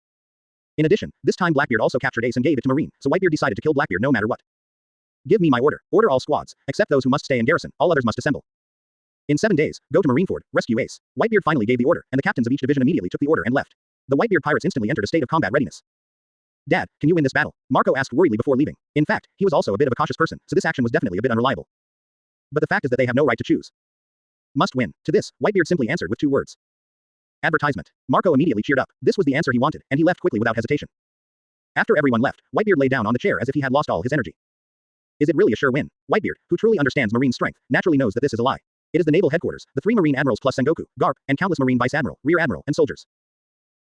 In addition, this time Blackbeard also captured Ace and gave it to Marine, so Whitebeard decided to kill Blackbeard no matter what. Give me my order. Order all squads, except those who must stay in garrison. All others must assemble. In 7 days, go to Marineford, rescue Ace. Whitebeard finally gave the order, and the captains of each division immediately took the order and left. The Whitebeard pirates instantly entered a state of combat readiness. Dad, can you win this battle? Marco asked worriedly before leaving. In fact, he was also a bit of a cautious person, so this action was definitely a bit unreliable. But the fact is that they have no right to choose. Must win. To this, Whitebeard simply answered with 2 words. Advertisement. Marco immediately cheered up. This was the answer he wanted, and he left quickly without hesitation. After everyone left, Whitebeard lay down on the chair as if he had lost all his energy. Is it really a sure win? Whitebeard, who truly understands Marine strength, naturally knows that this is a lie. It is the naval headquarters, the 3 Marine admirals plus Sengoku, Garp, and countless Marine vice admiral, rear admiral, and soldiers.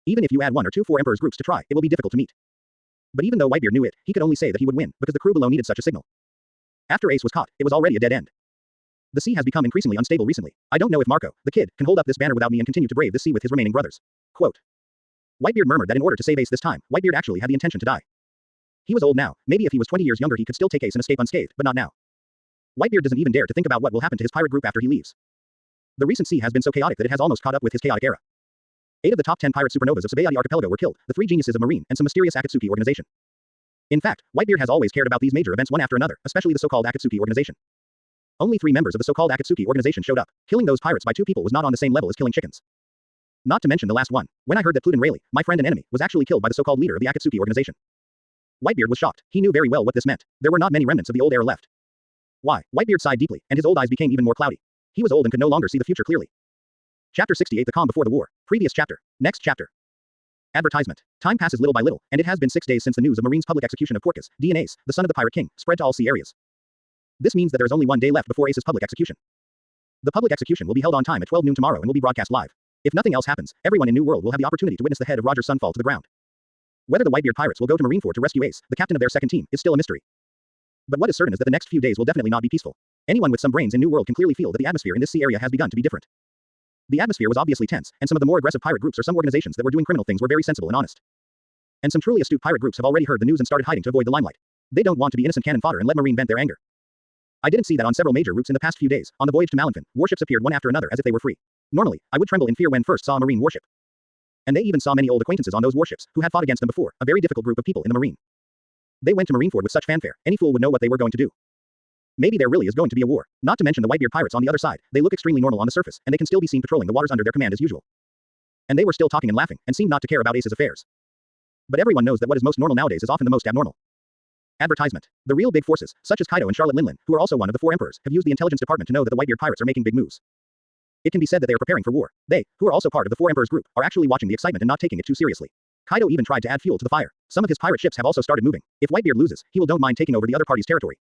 Even if you add 1 or 2 4 emperors groups to try, it will be difficult to meet. But even though Whitebeard knew it, he could only say that he would win, because the crew below needed such a signal. After Ace was caught, it was already a dead end. The sea has become increasingly unstable recently. I don't know if Marco, the kid, can hold up this banner without me and continue to brave this sea with his remaining brothers. Quote. Whitebeard murmured that in order to save Ace this time, Whitebeard actually had the intention to die. He was old now. Maybe if he was 20 years younger he could still take Ace and escape unscathed, but not now. Whitebeard doesn't even dare to think about what will happen to his pirate group after he leaves. The recent sea has been so chaotic that it has almost caught up with his chaotic era. 8 of the top 10 pirate supernovas of Symbiote Archipelago were killed, the 3 geniuses of Marine, and some mysterious Akatsuki organization. In fact, Whitebeard has always cared about these major events one after another, especially the so-called Akatsuki organization. Only 3 members of the so-called Akatsuki organization showed up. Killing those pirates by 2 people was not on the same level as killing chickens. Not to mention the last one. When I heard that Pluton Rayleigh, my friend and enemy, was actually killed by the so-called leader of the Akatsuki organization. Whitebeard was shocked. He knew very well what this meant. There were not many remnants of the old era left. Why? Whitebeard sighed deeply, and his old eyes became even more cloudy. He was old and could no longer see the future clearly. Chapter 68 The Calm Before the War. Previous chapter. Next chapter. Advertisement. Time passes little by little, and it has been 6 days since the news of Marine's public execution of Porcus, Ace, the son of the Pirate King, spread to all sea areas. This means that there is only 1 day left before Ace's public execution. The public execution will be held on time at 12 noon tomorrow and will be broadcast live. If nothing else happens, everyone in New World will have the opportunity to witness the head of Roger's son fall to the ground. Whether the Whitebeard pirates will go to Marineford to rescue Ace, the captain of their second team, is still a mystery. But what is certain is that the next few days will definitely not be peaceful. Anyone with some brains in New World can clearly feel that the atmosphere in this sea area has begun to be different. The atmosphere was obviously tense, and some of the more aggressive pirate groups or some organizations that were doing criminal things were very sensible and honest. And some truly astute pirate groups have already heard the news and started hiding to avoid the limelight. They don't want to be innocent cannon fodder and let Marine vent their anger. I didn't see that on several major routes in the past few days. On the voyage to Malinfin, warships appeared one after another as if they were free. Normally, I would tremble in fear when first saw a Marine warship. And they even saw many old acquaintances on those warships, who had fought against them before, a very difficult group of people in the Marine. They went to Marineford with such fanfare, any fool would know what they were going to do. Maybe there really is going to be a war. Not to mention the Whitebeard pirates on the other side, they look extremely normal on the surface, and they can still be seen patrolling the waters under their command as usual. And they were still talking and laughing, and seemed not to care about Ace's affairs. But everyone knows that what is most normal nowadays is often the most abnormal. Advertisement. The real big forces, such as Kaido and Charlotte Linlin, who are also one of the 4 emperors, have used the intelligence department to know that the Whitebeard pirates are making big moves. It can be said that they are preparing for war. They, who are also part of the 4 emperors group, are actually watching the excitement and not taking it too seriously. Kaido even tried to add fuel to the fire. Some of his pirate ships have also started moving. If Whitebeard loses, he will don't mind taking over the other party's territory.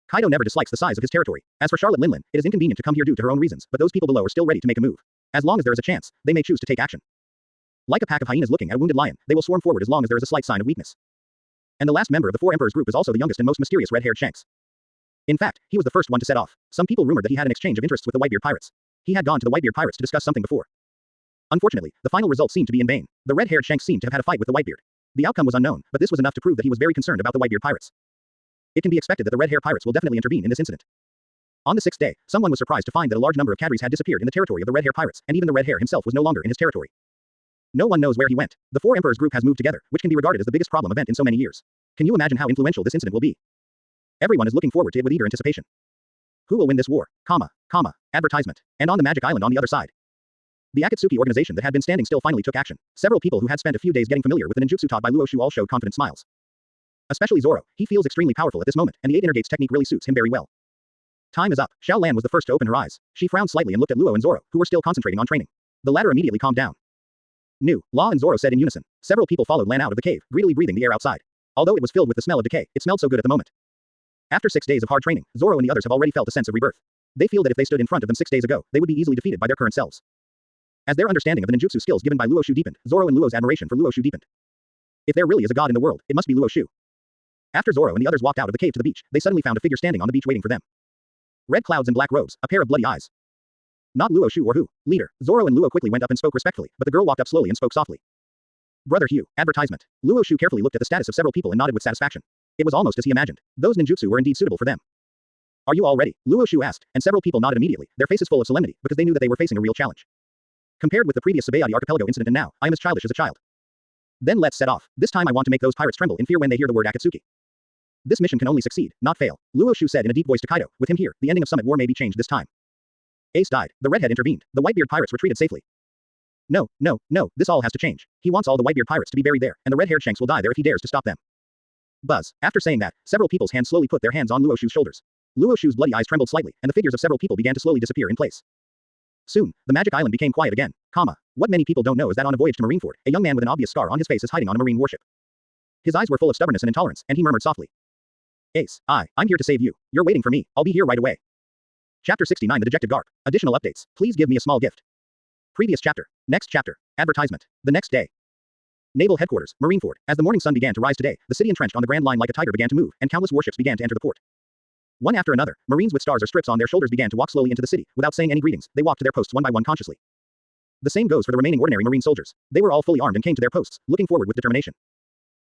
Kaido never dislikes the size of his territory. As for Charlotte Linlin, it is inconvenient to come here due to her own reasons, but those people below are still ready to make a move. As long as there is a chance, they may choose to take action. Like a pack of hyenas looking at a wounded lion, they will swarm forward as long as there is a slight sign of weakness. And the last member of the 4 emperors group is also the youngest and most mysterious red-haired Shanks. In fact, he was the first one to set off. Some people rumored that he had an exchange of interests with the Whitebeard pirates. He had gone to the Whitebeard pirates to discuss something before. Unfortunately, the final result seemed to be in vain. The red-haired Shanks seemed to have had a fight with the Whitebeard. The outcome was unknown, but this was enough to prove that he was very concerned about the Whitebeard pirates. It can be expected that the red-hair pirates will definitely intervene in this incident. On the 6th day, someone was surprised to find that a large number of cadres had disappeared in the territory of the red-hair pirates, and even the red-hair himself was no longer in his territory. No one knows where he went. The 4 emperors group has moved together, which can be regarded as the biggest problem event in so many years. Can you imagine how influential this incident will be? Everyone is looking forward to it with eager anticipation. Who will win this war? Advertisement. And on the Magic Island on the other side. The Akatsuki organization that had been standing still finally took action. Several people who had spent a few days getting familiar with the ninjutsu taught by Luo Xiu all showed confident smiles. Especially Zoro, he feels extremely powerful at this moment, and the 8 Inner-Gates technique really suits him very well. Time is up. Xiao Lan was the first to open her eyes. She frowned slightly and looked at Luo and Zoro, who were still concentrating on training. The latter immediately calmed down. Nu, La and Zoro said in unison. Several people followed Lan out of the cave, greedily breathing the air outside. Although it was filled with the smell of decay, it smelled so good at the moment. After 6 days of hard training, Zoro and the others have already felt a sense of rebirth. They feel that if they stood in front of them 6 days ago, they would be easily defeated by their current selves. As their understanding of the ninjutsu skills given by Luo Xiu deepened, Zoro and Luo's admiration for Luo Xiu deepened. If there really is a god in the world, it must be Luo Xiu. After Zoro and the others walked out of the cave to the beach, they suddenly found a figure standing on the beach waiting for them. Red clouds and black robes, a pair of bloody eyes. Not Luo Xiu or who? Leader. Zoro and Luo quickly went up and spoke respectfully, but the girl walked up slowly and spoke softly. Brother Hugh. Advertisement. Luo Xiu carefully looked at the status of several people and nodded with satisfaction. It was almost as he imagined. Those ninjutsu were indeed suitable for them. Are you all ready? Luo Xiu asked, and several people nodded immediately, their faces full of solemnity, because they knew that they were facing a real challenge. Compared with the previous Symbiote Archipelago incident and now, I am as childish as a child. Then let's set off. This time I want to make those pirates tremble in fear when they hear the word Akatsuki. This mission can only succeed, not fail. Luo Xiu said in a deep voice to Kaido, with him here, the ending of Summit War may be changed this time. Ace died. The redhead intervened. The Whitebeard pirates retreated safely. No, this all has to change. He wants all the Whitebeard pirates to be buried there, and the red-haired Shanks will die there if he dares to stop them. Buzz. After saying that, several people's hands slowly put their hands on Luo Xiu's shoulders. Luo Xiu's bloody eyes trembled slightly, and the figures of several people began to slowly disappear in place. Soon, the Magic Island became quiet again. What many people don't know is that on a voyage to Marineford, a young man with an obvious scar on his face is hiding on a marine warship. His eyes were full of stubbornness and intolerance, and he murmured softly. Ace, I'm here to save you. You're waiting for me. I'll be here right away. Chapter 69 The Dejected Garp. Additional updates. Please give me a small gift. Previous chapter. Next chapter. Advertisement. The next day. Naval Headquarters, Marineford. As the morning sun began to rise today, the city entrenched on the Grand Line like a tiger began to move, and countless warships began to enter the port. One after another, Marines with stars or strips on their shoulders began to walk slowly into the city, without saying any greetings. They walked to their posts one by one consciously. The same goes for the remaining ordinary Marine soldiers. They were all fully armed and came to their posts, looking forward with determination.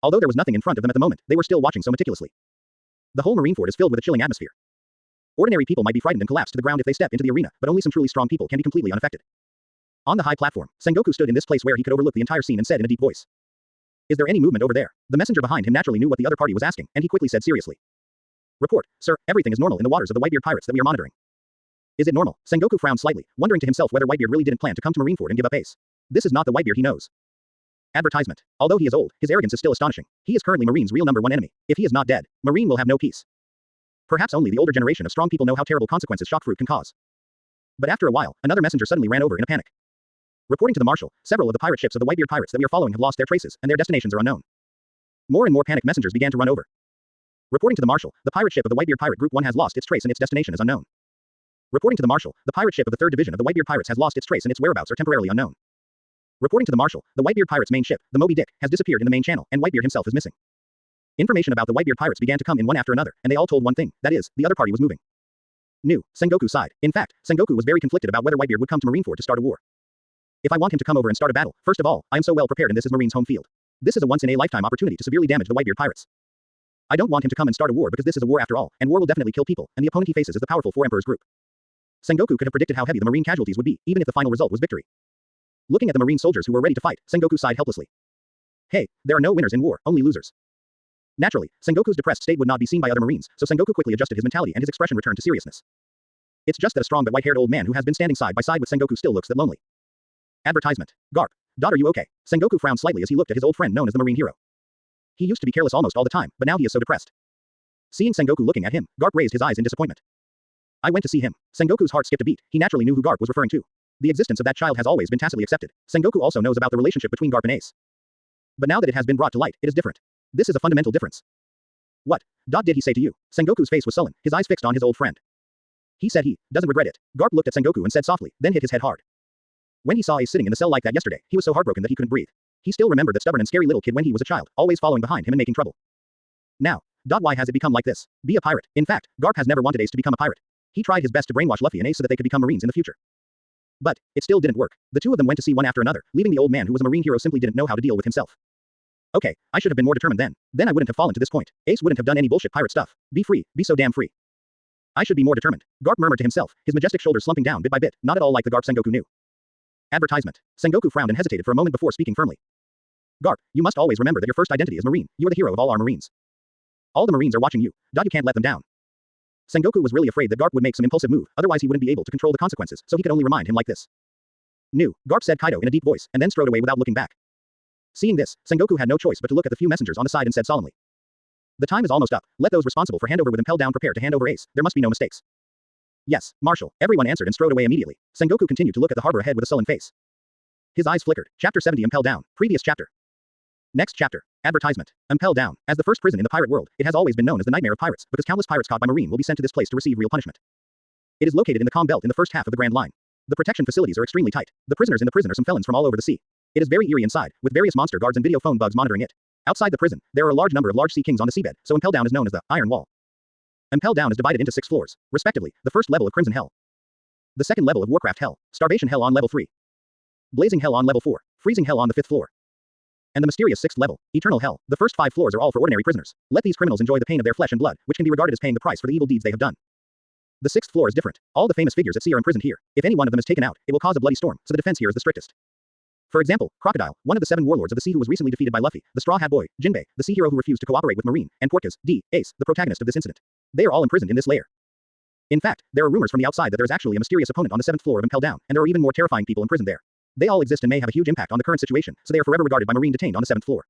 Although there was nothing in front of them at the moment, they were still watching so meticulously. The whole Marineford is filled with a chilling atmosphere. Ordinary people might be frightened and collapse to the ground if they step into the arena, but only some truly strong people can be completely unaffected. On the high platform, Sengoku stood in this place where he could overlook the entire scene and said in a deep voice, "Is there any movement over there?" The messenger behind him naturally knew what the other party was asking, and he quickly said seriously, "Report, sir, everything is normal in the waters of the Whitebeard pirates that we are monitoring." Is it normal? Sengoku frowned slightly, wondering to himself whether Whitebeard really didn't plan to come to Marineford and give up Ace. This is not the Whitebeard he knows. Advertisement. Although he is old, his arrogance is still astonishing. He is currently Marine's real number one enemy. If he is not dead, Marine will have no peace. Perhaps only the older generation of strong people know how terrible consequences shock fruit can cause. But after a while, another messenger suddenly ran over in a panic. Reporting to the marshal, several of the pirate ships of the Whitebeard pirates that we are following have lost their traces, and their destinations are unknown. More and more panicked messengers began to run over. Reporting to the marshal, the pirate ship of the Whitebeard Pirate Group 1 has lost its trace and its destination is unknown. Reporting to the marshal, the pirate ship of the 3rd Division of the Whitebeard Pirates has lost its trace and its whereabouts are temporarily unknown. Reporting to the marshal, the Whitebeard Pirates' main ship, the Moby Dick, has disappeared in the main channel, and Whitebeard himself is missing. Information about the Whitebeard Pirates began to come in one after another, and they all told one thing, that is, the other party was moving. New. Sengoku sighed. In fact, Sengoku was very conflicted about whether Whitebeard would come to Marineford to start a war. If I want him to come over and start a battle, first of all, I am so well prepared and this is Marine's home field. This is a once-in-a-lifetime opportunity to severely damage the Whitebeard Pirates. I don't want him to come and start a war because this is a war after all, and war will definitely kill people, and the opponent he faces is the powerful Four Emperors group. Sengoku could have predicted how heavy the Marine casualties would be, even if the final result was victory. Looking at the Marine soldiers who were ready to fight, Sengoku sighed helplessly. Hey, there are no winners in war, only losers. Naturally, Sengoku's depressed state would not be seen by other Marines, so Sengoku quickly adjusted his mentality and his expression returned to seriousness. It's just that a strong but white-haired old man who has been standing side by side with Sengoku still looks that lonely. Advertisement. Garp. Dot, are you okay? Sengoku frowned slightly as he looked at his old friend known as the Marine hero. He used to be careless almost all the time, but now he is so depressed. Seeing Sengoku looking at him, Garp raised his eyes in disappointment. I went to see him. Sengoku's heart skipped a beat. He naturally knew who Garp was referring to. The existence of that child has always been tacitly accepted. Sengoku also knows about the relationship between Garp and Ace. But now that it has been brought to light, it is different. This is a fundamental difference. What? Dot, did he say to you? Sengoku's face was sullen, his eyes fixed on his old friend. He said he doesn't regret it. Garp looked at Sengoku and said softly, then hit his head hard. When he saw Ace sitting in the cell like that yesterday, he was so heartbroken that he couldn't breathe. He still remembered that stubborn and scary little kid when he was a child, always following behind him and making trouble. Now, why has it become like this? Be a pirate. In fact, Garp has never wanted Ace to become a pirate. He tried his best to brainwash Luffy and Ace so that they could become Marines in the future. But it still didn't work. The two of them went to sea one after another, leaving the old man who was a Marine hero simply didn't know how to deal with himself. Okay, I should have been more determined then. Then I wouldn't have fallen to this point. Ace wouldn't have done any bullshit pirate stuff. Be free, be so damn free. I should be more determined. Garp murmured to himself, his majestic shoulders slumping down bit by bit, not at all like the Garp Sengoku knew. Advertisement. Sengoku frowned and hesitated for a moment before speaking firmly. Garp, you must always remember that your first identity is Marine. You're the hero of all our Marines. All the Marines are watching you. You can't let them down. Sengoku was really afraid that Garp would make some impulsive move, otherwise he wouldn't be able to control the consequences, so he could only remind him like this. New. Garp said Kaido in a deep voice, and then strode away without looking back. Seeing this, Sengoku had no choice but to look at the few messengers on the side and said solemnly. The time is almost up. Let those responsible for handover with impel down prepare to hand over Ace. There must be no mistakes. Yes, Marshal. Everyone answered and strode away immediately. Sengoku continued to look at the harbor ahead with a sullen face. His eyes flickered. Chapter 70 Impel Down. Previous chapter. Next chapter. Advertisement. Impel Down. As the first prison in the pirate world, it has always been known as the nightmare of pirates, because countless pirates caught by Marine will be sent to this place to receive real punishment. It is located in the calm belt in the first half of the Grand Line. The protection facilities are extremely tight. The prisoners in the prison are some felons from all over the sea. It is very eerie inside, with various monster guards and video phone bugs monitoring it. Outside the prison, there are a large number of large sea kings on the seabed, so Impel Down is known as the Iron Wall. Impel Down is divided into 6 floors, respectively, the first level of Crimson Hell, the second level of Warcraft Hell, Starvation Hell on level 3, Blazing Hell on level 4, Freezing Hell on the 5th floor, and the mysterious 6th level, Eternal Hell. The first 5 floors are all for ordinary prisoners. Let these criminals enjoy the pain of their flesh and blood, which can be regarded as paying the price for the evil deeds they have done. The 6th floor is different. All the famous figures at sea are imprisoned here. If any one of them is taken out, it will cause a bloody storm, so the defense here is the strictest. For example, Crocodile, one of the 7 warlords of the sea who was recently defeated by Luffy, the Straw Hat Boy, Jinbei, the sea hero who refused to cooperate with Marine, and Portkaz, Ace, the protagonist of this incident. They are all imprisoned in this lair. In fact, there are rumors from the outside that there is actually a mysterious opponent on the 7th floor of Impel Down, and there are even more terrifying people imprisoned there. They all exist and may have a huge impact on the current situation, so they are forever regarded by Marine detained on the 7th floor.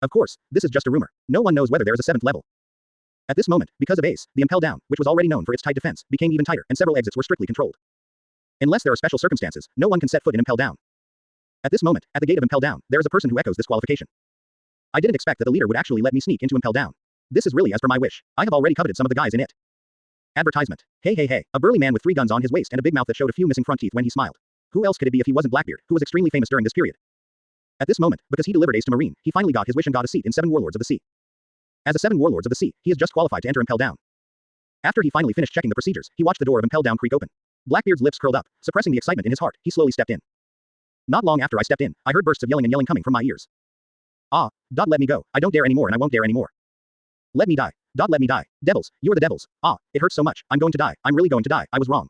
Of course, this is just a rumor. No one knows whether there is a 7th level. At this moment, because of Ace, the Impel Down, which was already known for its tight defense, became even tighter, and several exits were strictly controlled. Unless there are special circumstances, no one can set foot in Impel Down. At this moment, at the gate of Impel Down, there is a person who echoes this qualification. I didn't expect that the leader would actually let me sneak into Impel Down. This is really as per my wish. I have already coveted some of the guys in it. Advertisement. Hey. A burly man with 3 guns on his waist and a big mouth that showed a few missing front teeth when he smiled. Who else could it be if he wasn't Blackbeard, who was extremely famous during this period? At this moment, because he delivered Ace to Marine, he finally got his wish and got a seat in 7 Warlords of the Sea. As a 7 Warlords of the Sea, he is just qualified to enter Impel Down. After he finally finished checking the procedures, he watched the door of Impel Down creak open. Blackbeard's lips curled up, suppressing the excitement in his heart. He slowly stepped in. Not long after I stepped in, I heard bursts of yelling and yelling coming from my ears. Let me go. I don't dare anymore and I won't dare anymore. Let me die. Let me die. Devils, you're the devils. Ah, it hurts so much. I'm going to die. I'm really going to die. I was wrong.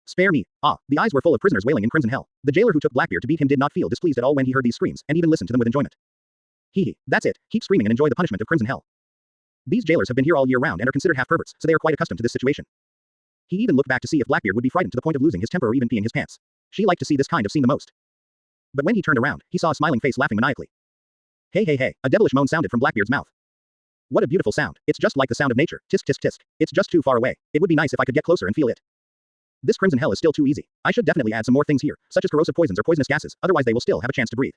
Spare me. Ah, the eyes were full of prisoners wailing in crimson hell. The jailer who took Blackbeard to beat him did not feel displeased at all when he heard these screams, and even listened to them with enjoyment. Hee, that's it. Keep screaming and enjoy the punishment of crimson hell. These jailers have been here all year round and are considered half perverts, so they are quite accustomed to this situation. He even looked back to see if Blackbeard would be frightened to the point of losing his temper or even peeing his pants. She liked to see this kind of scene the most. But when he turned around, he saw a smiling face laughing maniacally. Hey hey hey, a devilish moan sounded from Blackbeard's mouth. What a beautiful sound. It's just like the sound of nature. Tisk tisk tisk. It's just too far away. It would be nice if I could get closer and feel it. This crimson hell is still too easy. I should definitely add some more things here, such as corrosive poisons or poisonous gases, otherwise they will still have a chance to breathe.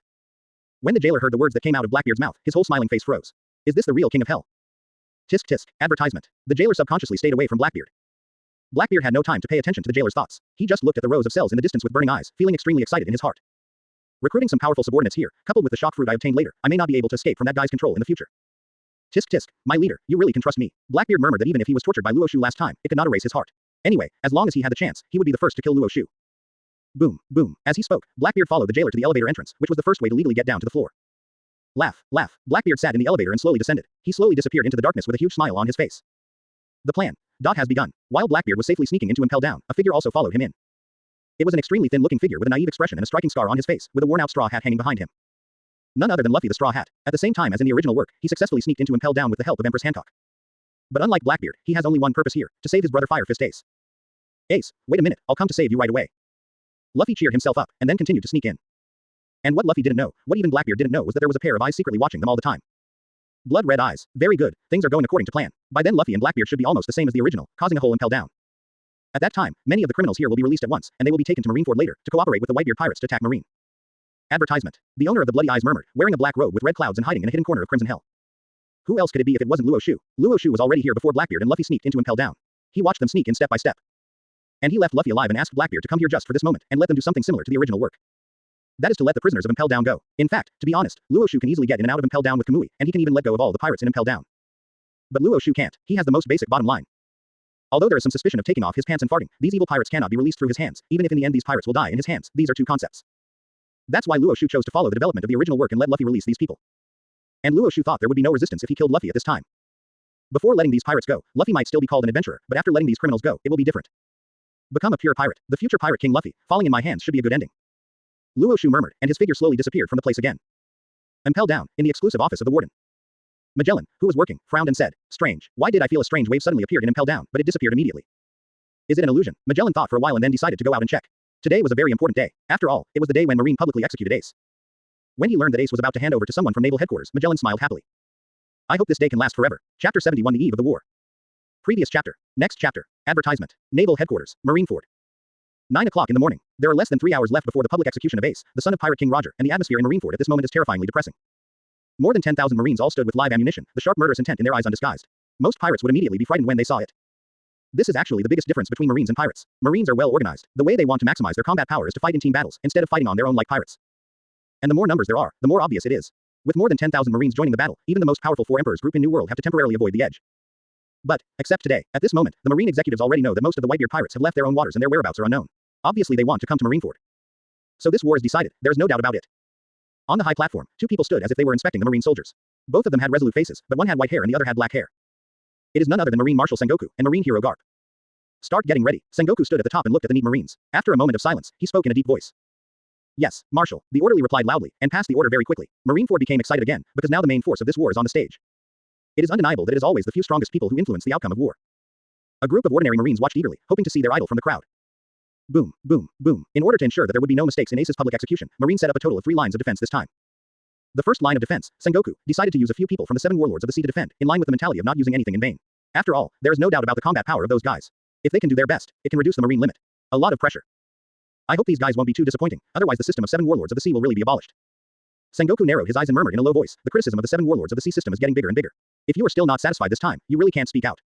When the jailer heard the words that came out of Blackbeard's mouth, his whole smiling face froze. Is this the real king of hell? Tisk tisk. Advertisement. The jailer subconsciously stayed away from Blackbeard. Blackbeard had no time to pay attention to the jailer's thoughts. He just looked at the rows of cells in the distance with burning eyes, feeling extremely excited in his heart. Recruiting some powerful subordinates here, coupled with the shock fruit I obtained later, I may not be able to escape from that guy's control in the future. Tisk tisk, my leader, you really can trust me. Blackbeard murmured that even if he was tortured by Luo Xiu last time, it could not erase his heart. Anyway, as long as he had the chance, he would be the first to kill Luo Xiu. Boom, boom. As he spoke, Blackbeard followed the jailer to the elevator entrance, which was the first way to legally get down to the floor. Laugh, laugh. Blackbeard sat in the elevator and slowly descended. He slowly disappeared into the darkness with a huge smile on his face. The plan. Has begun. While Blackbeard was safely sneaking into Impel Down, a figure also followed him in. It was an extremely thin-looking figure with a naive expression and a striking scar on his face, with a worn-out straw hat hanging behind him. None other than Luffy the Straw Hat. At the same time as in the original work, he successfully sneaked into Impel Down with the help of Empress Hancock. But unlike Blackbeard, he has only one purpose here, to save his brother Fire Fist Ace. Ace, wait a minute, I'll come to save you right away. Luffy cheered himself up, and then continued to sneak in. And what Luffy didn't know, what even Blackbeard didn't know was that there was a pair of eyes secretly watching them all the time. Blood-red eyes. Very good, things are going according to plan. By then Luffy and Blackbeard should be almost the same as the original, causing a whole Impel Down. At that time, many of the criminals here will be released at once, and they will be taken to Marineford later, to cooperate with the Whitebeard pirates to attack Marine. Advertisement. The owner of the bloody eyes murmured, wearing a black robe with red clouds and hiding in a hidden corner of Crimson Hell. Who else could it be if it wasn't Luo Xiu? Luo Xiu was already here before Blackbeard and Luffy sneaked into Impel Down. He watched them sneak in step by step. And he left Luffy alive and asked Blackbeard to come here just for this moment, and let them do something similar to the original work. That is to let the prisoners of Impel Down go. In fact, to be honest, Luo Xiu can easily get in and out of Impel Down with Kamui, and he can even let go of all the pirates in Impel Down. But Luo Xiu can't. He has the most basic bottom line. Although there is some suspicion of taking off his pants and farting, these evil pirates cannot be released through his hands, even if in the end these pirates will die in his hands. These are two concepts. That's why Luo Xiu chose to follow the development of the original work and let Luffy release these people. And Luo Xiu thought there would be no resistance if he killed Luffy at this time. Before letting these pirates go, Luffy might still be called an adventurer, but after letting these criminals go, it will be different. Become a pure pirate. The future pirate king Luffy, falling in my hands should be a good ending. Luo Xiu murmured, and his figure slowly disappeared from the place again. Impel Down, in the exclusive office of the warden. Magellan, who was working, frowned and said, strange, why did I feel a strange wave suddenly appeared in Impel Down, but it disappeared immediately? Is it an illusion? Magellan thought for a while and then decided to go out and check. Today was a very important day. After all, it was the day when Marine publicly executed Ace. When he learned that Ace was about to hand over to someone from Naval Headquarters, Magellan smiled happily. I hope this day can last forever. Chapter 71 The Eve of the War. Previous chapter. Next chapter. Advertisement. Naval Headquarters, Marineford. 9 o'clock in the morning. There are less than 3 hours left before the public execution of Ace, the son of Pirate King Roger, and the atmosphere in Marineford at this moment is terrifyingly depressing. More than 10,000 Marines all stood with live ammunition, the sharp murderous intent in their eyes undisguised. Most pirates would immediately be frightened when they saw it. This is actually the biggest difference between Marines and pirates. Marines are well organized. The way they want to maximize their combat power is to fight in team battles, instead of fighting on their own like pirates. And the more numbers there are, the more obvious it is. With more than 10,000 Marines joining the battle, even the most powerful 4 emperors group in New World have to temporarily avoid the edge. But, except today, at this moment, the Marine executives already know that most of the Whitebeard pirates have left their own waters and their whereabouts are unknown. Obviously they want to come to Marineford. So this war is decided, there is no doubt about it. On the high platform, 2 people stood as if they were inspecting the Marine soldiers. Both of them had resolute faces, but one had white hair and the other had black hair. It is none other than Marine Marshal Sengoku and Marine Hero Garp. Start getting ready. Sengoku stood at the top and looked at the neat Marines. After a moment of silence, he spoke in a deep voice. Yes, Marshal. The orderly replied loudly, and passed the order very quickly. Marineford became excited again, because now the main force of this war is on the stage. It is undeniable that it is always the few strongest people who influence the outcome of war. A group of ordinary Marines watched eagerly, hoping to see their idol from the crowd. Boom, boom, boom. In order to ensure that there would be no mistakes in Ace's public execution, Marine set up a total of 3 lines of defense this time. The first line of defense, Sengoku, decided to use a few people from the 7 warlords of the sea to defend, in line with the mentality of not using anything in vain. After all, there is no doubt about the combat power of those guys. If they can do their best, it can reduce the Marine limit. A lot of pressure. I hope these guys won't be too disappointing, otherwise the system of 7 warlords of the sea will really be abolished. Sengoku narrowed his eyes and murmured in a low voice, the criticism of the 7 warlords of the sea system is getting bigger and bigger. If you are still not satisfied this time, you really can't speak out.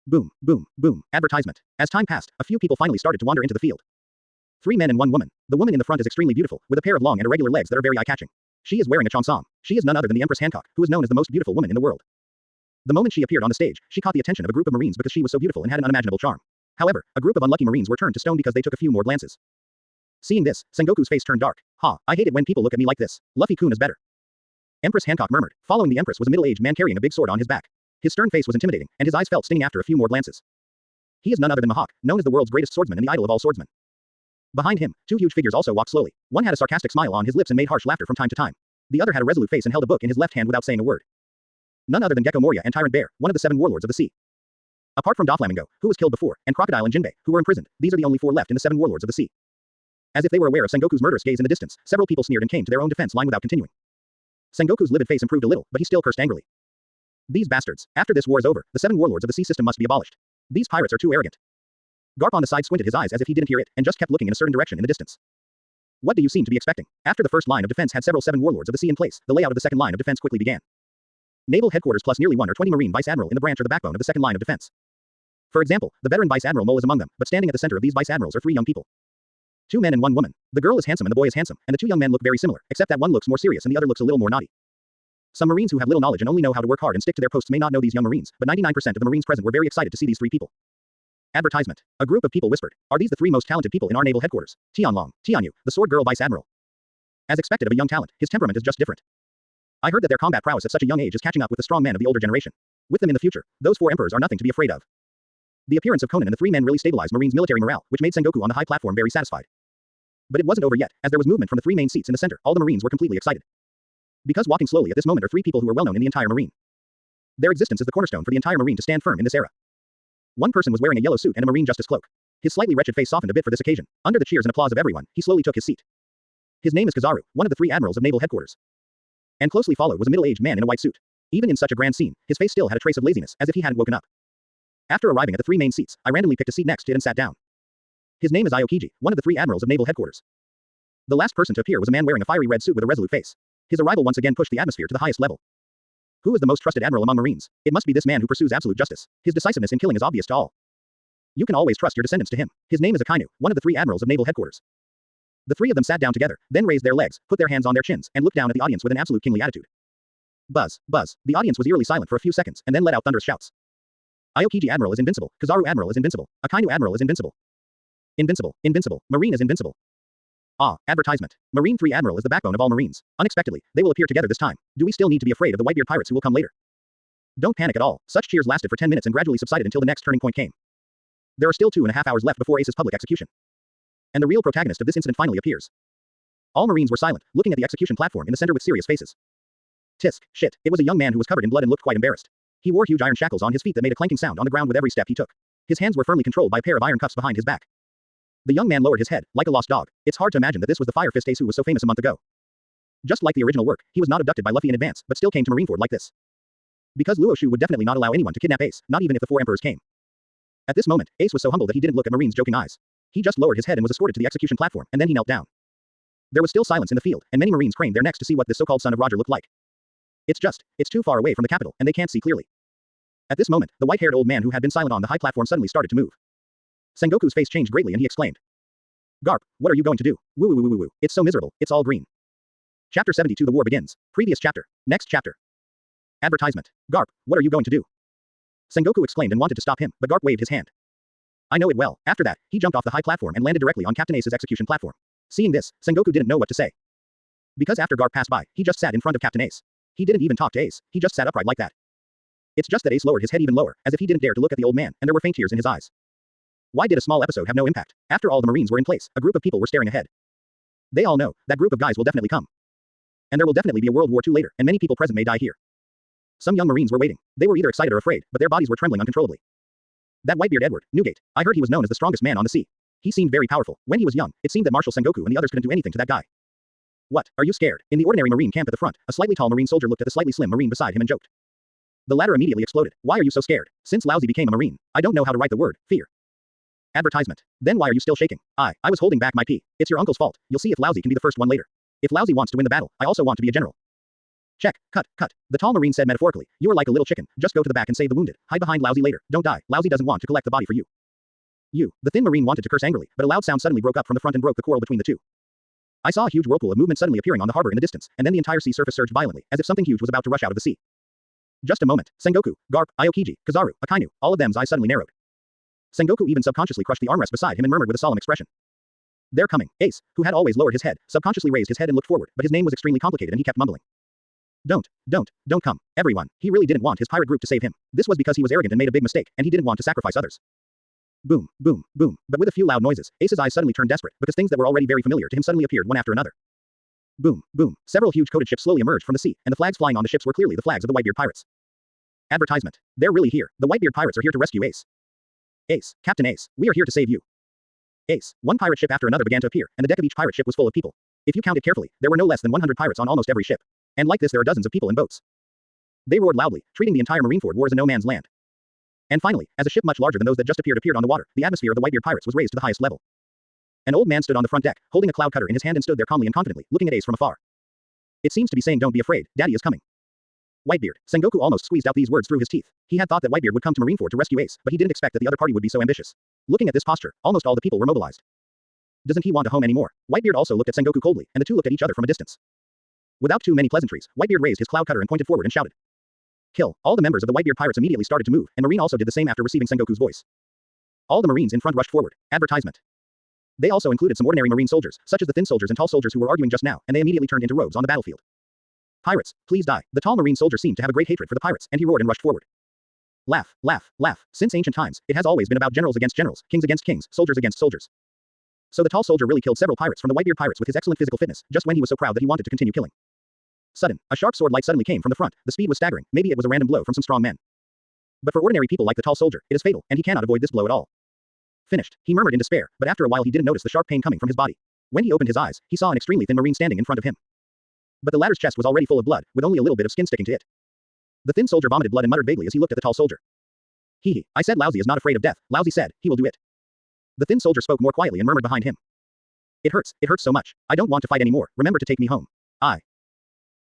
Boom, boom, boom. Advertisement. As time passed, a few people finally started to wander into the field. 3 men and 1 woman. The woman in the front is extremely beautiful, with a pair of long and irregular legs that are very eye-catching. She is wearing a cheongsam. She is none other than the Empress Hancock, who is known as the most beautiful woman in the world. The moment she appeared on the stage, she caught the attention of a group of Marines because she was so beautiful and had an unimaginable charm. However, a group of unlucky Marines were turned to stone because they took a few more glances. Seeing this, Sengoku's face turned dark. Ha, I hate it when people look at me like this. Luffy-kun is better. Empress Hancock murmured. Following the Empress was a middle-aged man carrying a big sword on his back. His stern face was intimidating, and his eyes felt stinging after a few more glances. He is none other than Mahawk, known as the world's greatest swordsman and the idol of all swordsmen. Behind him, two huge figures also walked slowly. One had a sarcastic smile on his lips and made harsh laughter from time to time. The other had a resolute face and held a book in his left hand without saying a word. None other than Gecko Moria and Tyrant Bear, one of the 7 warlords of the sea. Apart from Doflamingo, who was killed before, and Crocodile and Jinbei, who were imprisoned, these are the only 4 left in the 7 warlords of the sea. As if they were aware of Sengoku's murderous gaze in the distance, several people sneered and came to their own defense line without continuing. Sengoku's livid face improved a little, but he still cursed angrily. These bastards. After this war is over, the 7 warlords of the sea system must be abolished. These pirates are too arrogant. Garp on the side squinted his eyes as if he didn't hear it, and just kept looking in a certain direction in the distance. What do you seem to be expecting? After the first line of defense had several 7 warlords of the sea in place, the layout of the second line of defense quickly began. Naval headquarters plus nearly 1 or 20 Marine Vice Admiral in the branch are the backbone of the second line of defense. For example, the veteran Vice Admiral Mole is among them, but standing at the center of these Vice Admirals are 3 young people. 2 men and 1 woman. The girl is handsome and the boy is handsome, and the 2 young men look very similar, except that one looks more serious and the other looks a little more naughty. Some Marines who have little knowledge and only know how to work hard and stick to their posts may not know these young Marines, but 99% of the Marines present were very excited to see these 3 people. Advertisement. A group of people whispered, "Are these the 3 most talented people in our naval headquarters? Tianlong, Tianyu, the sword girl Vice Admiral." As expected of a young talent, his temperament is just different. I heard that their combat prowess at such a young age is catching up with the strong men of the older generation. With them in the future, those 4 emperors are nothing to be afraid of. The appearance of Conan and the 3 men really stabilized Marines' military morale, which made Sengoku on the high platform very satisfied. But it wasn't over yet, as there was movement from the 3 main seats in the center. All the Marines were completely excited. Because walking slowly at this moment are 3 people who were well known in the entire Marine. Their existence is the cornerstone for the entire Marine to stand firm in this era. One person was wearing a yellow suit and a Marine Justice cloak. His slightly wretched face softened a bit for this occasion. Under the cheers and applause of everyone, he slowly took his seat. His name is Kizaru, one of the 3 admirals of naval headquarters. And closely followed was a middle-aged man in a white suit. Even in such a grand scene, his face still had a trace of laziness, as if he hadn't woken up. After arriving at the 3 main seats, I randomly picked a seat next to it and sat down. His name is Aokiji, one of the 3 admirals of naval headquarters. The last person to appear was a man wearing a fiery red suit with a resolute face. His arrival once again pushed the atmosphere to the highest level. Who is the most trusted admiral among Marines? It must be this man who pursues absolute justice. His decisiveness in killing is obvious to all. You can always trust your descendants to him. His name is Akainu, one of the 3 admirals of naval headquarters. The 3 of them sat down together, then raised their legs, put their hands on their chins, and looked down at the audience with an absolute kingly attitude. Buzz, buzz. The audience was eerily silent for a few seconds, and then let out thunderous shouts. Aokiji Admiral is invincible. Kizaru Admiral is invincible. Akainu Admiral is invincible. Invincible, invincible. Marine is invincible. Ah, advertisement. Marine 3 Admiral is the backbone of all Marines. Unexpectedly, they will appear together this time. Do we still need to be afraid of the Whitebeard pirates who will come later? Don't panic at all. Such cheers lasted for 10 minutes and gradually subsided until the next turning point came. There are still 2.5 hours left before Ace's public execution. And the real protagonist of this incident finally appears. All Marines were silent, looking at the execution platform in the center with serious faces. Tisk, shit, it was a young man who was covered in blood and looked quite embarrassed. He wore huge iron shackles on his feet that made a clanking sound on the ground with every step he took. His hands were firmly controlled by a pair of iron cuffs behind his back. The young man lowered his head, like a lost dog. It's hard to imagine that this was the Fire Fist Ace who was so famous a month ago. Just like the original work, he was not abducted by Luffy in advance, but still came to Marineford like this. Because Luo Xiu would definitely not allow anyone to kidnap Ace, not even if the 4 emperors came. At this moment, Ace was so humble that he didn't look at Marine's joking eyes. He just lowered his head and was escorted to the execution platform, and then he knelt down. There was still silence in the field, and many Marines craned their necks to see what this so-called son of Roger looked like. It's too far away from the capital, and they can't see clearly. At this moment, the white-haired old man who had been silent on the high platform suddenly started to move. Sengoku's face changed greatly and he exclaimed. Garp, what are you going to do? Woo woo woo woo woo. It's so miserable, it's all green. Chapter 72 The war begins. Previous chapter. Next chapter. Advertisement. Garp, what are you going to do? Sengoku exclaimed and wanted to stop him, but Garp waved his hand. I know it well. After that, he jumped off the high platform and landed directly on Captain Ace's execution platform. Seeing this, Sengoku didn't know what to say. Because after Garp passed by, he just sat in front of Captain Ace. He didn't even talk to Ace, he just sat upright like that. It's just that Ace lowered his head even lower, as if he didn't dare to look at the old man, and there were faint tears in his eyes. Why did a small episode have no impact? After all the Marines were in place, a group of people were staring ahead. They all know, that group of guys will definitely come. And there will definitely be a World War II later, and many people present may die here. Some young Marines were waiting. They were either excited or afraid, but their bodies were trembling uncontrollably. That Whitebeard Edward, Newgate, I heard he was known as the strongest man on the sea. He seemed very powerful. When he was young, it seemed that Marshal Sengoku and the others couldn't do anything to that guy. What, are you scared? In the ordinary Marine camp at the front, a slightly tall Marine soldier looked at the slightly slim Marine beside him and joked. The latter immediately exploded. Why are you so scared? Since Lousy became a Marine, I don't know how to write the word, fear. Advertisement. Then why are you still shaking? I was holding back my pee. It's your uncle's fault. You'll see if Lousy can be the first one later. If Lousy wants to win the battle, I also want to be a general. Check, cut, cut. The tall Marine said metaphorically, you are like a little chicken, just go to the back and save the wounded, hide behind Lousy later, don't die, Lousy doesn't want to collect the body for you. The thin Marine wanted to curse angrily, but a loud sound suddenly broke up from the front and broke the quarrel between the two. I saw a huge whirlpool of movement suddenly appearing on the harbor in the distance, and then the entire sea surface surged violently, as if something huge was about to rush out of the sea. Just a moment, Sengoku, Garp, Aokiji, Kizaru, Akainu, all of them's eyes suddenly narrowed. Sengoku even subconsciously crushed the armrest beside him and murmured with a solemn expression. They're coming. Ace, who had always lowered his head, subconsciously raised his head and looked forward, but his name was extremely complicated and he kept mumbling. Don't come. Everyone. He really didn't want his pirate group to save him. This was because he was arrogant and made a big mistake, and he didn't want to sacrifice others. Boom, boom, boom. But with a few loud noises, Ace's eyes suddenly turned desperate, because things that were already very familiar to him suddenly appeared one after another. Boom, boom. Several huge coated ships slowly emerged from the sea, and the flags flying on the ships were clearly the flags of the Whitebeard pirates. Advertisement. They're really here. The Whitebeard pirates are here to rescue Ace. Ace, Captain Ace, we are here to save you. Ace. One pirate ship after another began to appear, and the deck of each pirate ship was full of people. If you counted carefully, there were no less than 100 pirates on almost every ship. And like this there are dozens of people in boats. They roared loudly, treating the entire Marineford war as a no-man's land. And finally, as a ship much larger than those that just appeared on the water, the atmosphere of the Whitebeard pirates was raised to the highest level. An old man stood on the front deck, holding a cloud cutter in his hand and stood there calmly and confidently, looking at Ace from afar. It seems to be saying don't be afraid, Daddy is coming. Whitebeard. Sengoku almost squeezed out these words through his teeth. He had thought that Whitebeard would come to Marineford to rescue Ace, but he didn't expect that the other party would be so ambitious. Looking at this posture, almost all the people were mobilized. Doesn't he want a home anymore? Whitebeard also looked at Sengoku coldly, and the two looked at each other from a distance. Without too many pleasantries, Whitebeard raised his cloud cutter and pointed forward and shouted. Kill. All the members of the Whitebeard pirates immediately started to move, and Marine also did the same after receiving Sengoku's voice. All the Marines in front rushed forward. Advertisement. They also included some ordinary Marine soldiers, such as the thin soldiers and tall soldiers who were arguing just now, and they immediately turned into rogues on the battlefield. Pirates, please die. The tall Marine soldier seemed to have a great hatred for the pirates, and he roared and rushed forward. Laugh, laugh, laugh. Since ancient times, it has always been about generals against generals, kings against kings, soldiers against soldiers. So the tall soldier really killed several pirates from the Whitebeard pirates with his excellent physical fitness, just when he was so proud that he wanted to continue killing. Sudden, a sharp sword light suddenly came from the front. The speed was staggering. Maybe it was a random blow from some strong men. But for ordinary people like the tall soldier, it is fatal, and he cannot avoid this blow at all. Finished, he murmured in despair, but after a while he didn't notice the sharp pain coming from his body. When he opened his eyes, he saw an extremely thin Marine standing in front of him. But the latter's chest was already full of blood, with only a little bit of skin sticking to it. The thin soldier vomited blood and muttered vaguely as he looked at the tall soldier. Hee, I said Lousy is not afraid of death. Lousy said, he will do it. The thin soldier spoke more quietly and murmured behind him. It hurts so much. I don't want to fight anymore. Remember to take me home.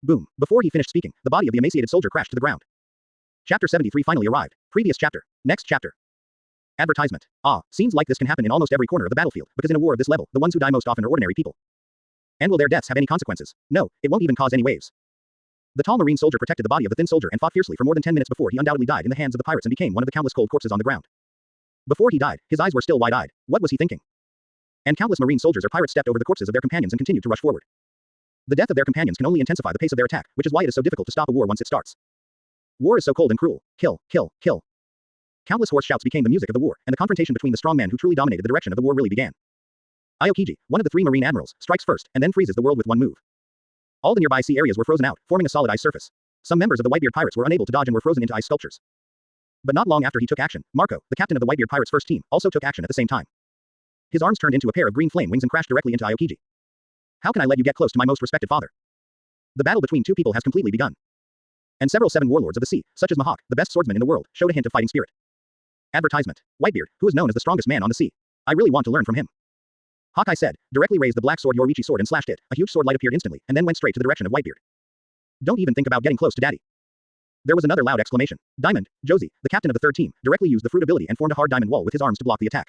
Boom. Before he finished speaking, the body of the emaciated soldier crashed to the ground. Chapter 73 finally arrived. Previous chapter. Next chapter. Advertisement. Scenes like this can happen in almost every corner of the battlefield, because in a war of this level, the ones who die most often are ordinary people. And will their deaths have any consequences? No, it won't even cause any waves. The tall Marine soldier protected the body of the thin soldier and fought fiercely for more than 10 minutes before he undoubtedly died in the hands of the pirates and became one of the countless cold corpses on the ground. Before he died, his eyes were still wide-eyed. What was he thinking? And countless Marine soldiers or pirates stepped over the corpses of their companions and continued to rush forward. The death of their companions can only intensify the pace of their attack, which is why it is so difficult to stop a war once it starts. War is so cold and cruel. Kill, kill, kill. Countless hoarse shouts became the music of the war, and the confrontation between the strong man who truly dominated the direction of the war really began. Aokiji, one of the 3 Marine admirals, strikes first, and then freezes the world with one move. All the nearby sea areas were frozen out, forming a solid ice surface. Some members of the Whitebeard pirates were unable to dodge and were frozen into ice sculptures. But not long after he took action, Marco, the captain of the Whitebeard pirates' first team, also took action at the same time. His arms turned into a pair of green flame wings and crashed directly into Aokiji. How can I let you get close to my most respected father? The battle between two people has completely begun. And several 7 warlords of the sea, such as Mahawk, the best swordsman in the world, showed a hint of fighting spirit. Advertisement. Whitebeard, who is known as the strongest man on the sea. I really want to learn from him. Hawkeye said, directly raised the black sword Yoruichi sword and slashed it. A huge sword light appeared instantly, and then went straight to the direction of Whitebeard. Don't even think about getting close to Daddy. There was another loud exclamation. Diamond, Josie, the captain of the 3rd team, directly used the fruit ability and formed a hard diamond wall with his arms to block the attack.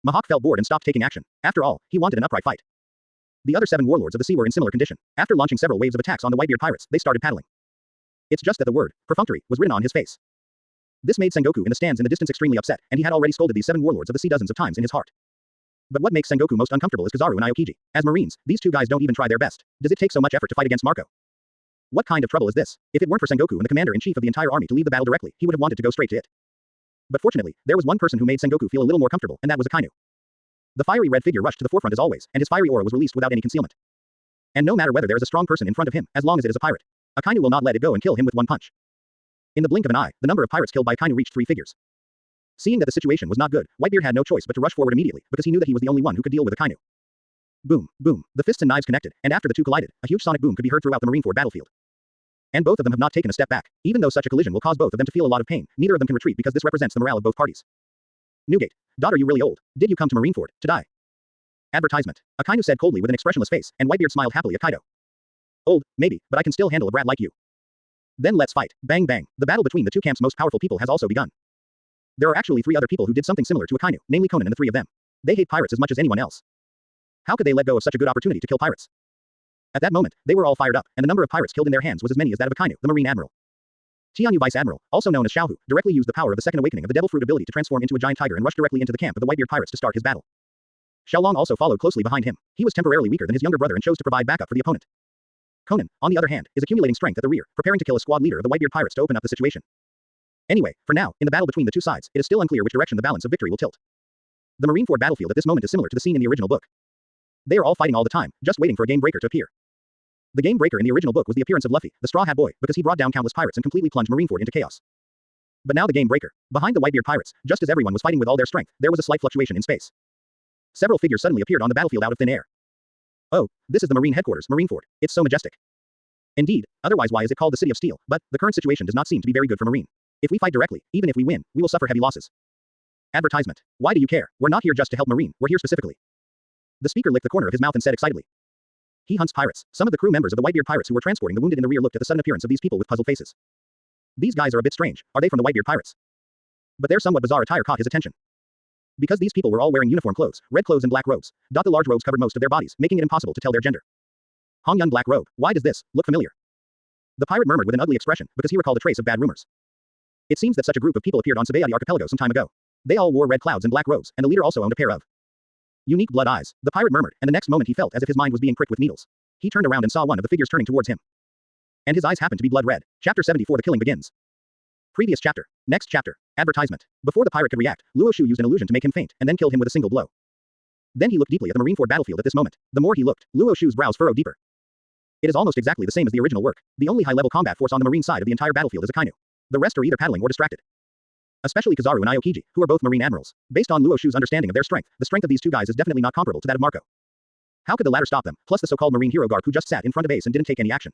Mahawk felt bored and stopped taking action. After all, he wanted an upright fight. The other 7 warlords of the sea were in similar condition. After launching several waves of attacks on the Whitebeard pirates, they started paddling. It's just that the word, perfunctory, was written on his face. This made Sengoku in the stands in the distance extremely upset, and he had already scolded these 7 warlords of the sea dozens of times in his heart. But what makes Sengoku most uncomfortable is Kizaru and Aokiji. As Marines, these 2 guys don't even try their best. Does it take so much effort to fight against Marco? What kind of trouble is this? If it weren't for Sengoku and the commander-in-chief of the entire army to leave the battle directly, he would have wanted to go straight to it. But fortunately, there was one person who made Sengoku feel a little more comfortable, and that was Akainu. The fiery red figure rushed to the forefront as always, and his fiery aura was released without any concealment. And no matter whether there is a strong person in front of him, as long as it is a pirate, Akainu will not let it go and kill him with one punch. In the blink of an eye, the number of pirates killed by Akainu reached 3 figures. Seeing that the situation was not good, Whitebeard had no choice but to rush forward immediately, because he knew that he was the only one who could deal with Akainu. Boom, boom, the fists and knives connected, and after the 2 collided, a huge sonic boom could be heard throughout the Marineford battlefield. And both of them have not taken a step back. Even though such a collision will cause both of them to feel a lot of pain, neither of them can retreat because this represents the morale of both parties. Newgate. Daughter, you really old. Did you come to Marineford to die? Advertisement. Akainu said coldly with an expressionless face, and Whitebeard smiled happily at Kaido. Old, maybe, but I can still handle a brat like you. Then let's fight. Bang bang. The battle between the 2 camps' most powerful people has also begun. There are actually 3 other people who did something similar to Akainu, namely Conan and the 3 of them. They hate pirates as much as anyone else. How could they let go of such a good opportunity to kill pirates? At that moment, they were all fired up, and the number of pirates killed in their hands was as many as that of Akainu, the Marine Admiral. Tianyu Vice Admiral, also known as Xiaohu, directly used the power of the second awakening of the Devil Fruit ability to transform into a giant tiger and rush directly into the camp of the Whitebeard pirates to start his battle. Xiaolong also followed closely behind him. He was temporarily weaker than his younger brother and chose to provide backup for the opponent. Conan, on the other hand, is accumulating strength at the rear, preparing to kill a squad leader of the Whitebeard pirates to open up the situation. Anyway, for now, in the battle between the two sides, it is still unclear which direction the balance of victory will tilt. The Marineford battlefield at this moment is similar to the scene in the original book. They are all fighting all the time, just waiting for a game breaker to appear. The game breaker in the original book was the appearance of Luffy, the Straw Hat Boy, because he brought down countless pirates and completely plunged Marineford into chaos. But now the game breaker. Behind the Whitebeard pirates, just as everyone was fighting with all their strength, there was a slight fluctuation in space. Several figures suddenly appeared on the battlefield out of thin air. Oh, this is the Marine headquarters, Marineford. It's so majestic. Indeed, otherwise why is it called the City of Steel? But the current situation does not seem to be very good for Marine. If we fight directly, even if we win, we will suffer heavy losses. Advertisement. Why do you care? We're not here just to help Marine, we're here specifically. The speaker licked the corner of his mouth and said excitedly. He hunts pirates. Some of the crew members of the Whitebeard pirates who were transporting the wounded in the rear looked at the sudden appearance of these people with puzzled faces. These guys are a bit strange. Are they from the Whitebeard pirates? But their somewhat bizarre attire caught his attention. Because these people were all wearing uniform clothes, red clothes and black robes. The large robes covered most of their bodies, making it impossible to tell their gender. Hong Yun black robe. Why does this look familiar? The pirate murmured with an ugly expression, because he recalled a trace of bad rumors. It seems that such a group of people appeared on Symbolize archipelago some time ago. They all wore red clouds and black robes, and the leader also owned a pair of unique blood eyes. The pirate murmured, and the next moment he felt as if his mind was being pricked with needles. He turned around and saw one of the figures turning towards him. And his eyes happened to be blood red. Chapter 74. The killing begins. Previous chapter. Next chapter. Advertisement. Before the pirate could react, Luo Xiu used an illusion to make him faint, and then killed him with a single blow. Then he looked deeply at the Marineford battlefield at this moment. The more he looked, Luo Xiu's brows furrowed deeper. It is almost exactly the same as the original work. The only high-level combat force on the Marine side of the entire battlefield is Akainu. The rest are either paddling or distracted. Especially Kizaru and Aokiji, who are both Marine admirals. Based on Luo Xiu's understanding of their strength, the strength of these two guys is definitely not comparable to that of Marco. How could the latter stop them, plus the so-called Marine hero Garp who just sat in front of Ace and didn't take any action?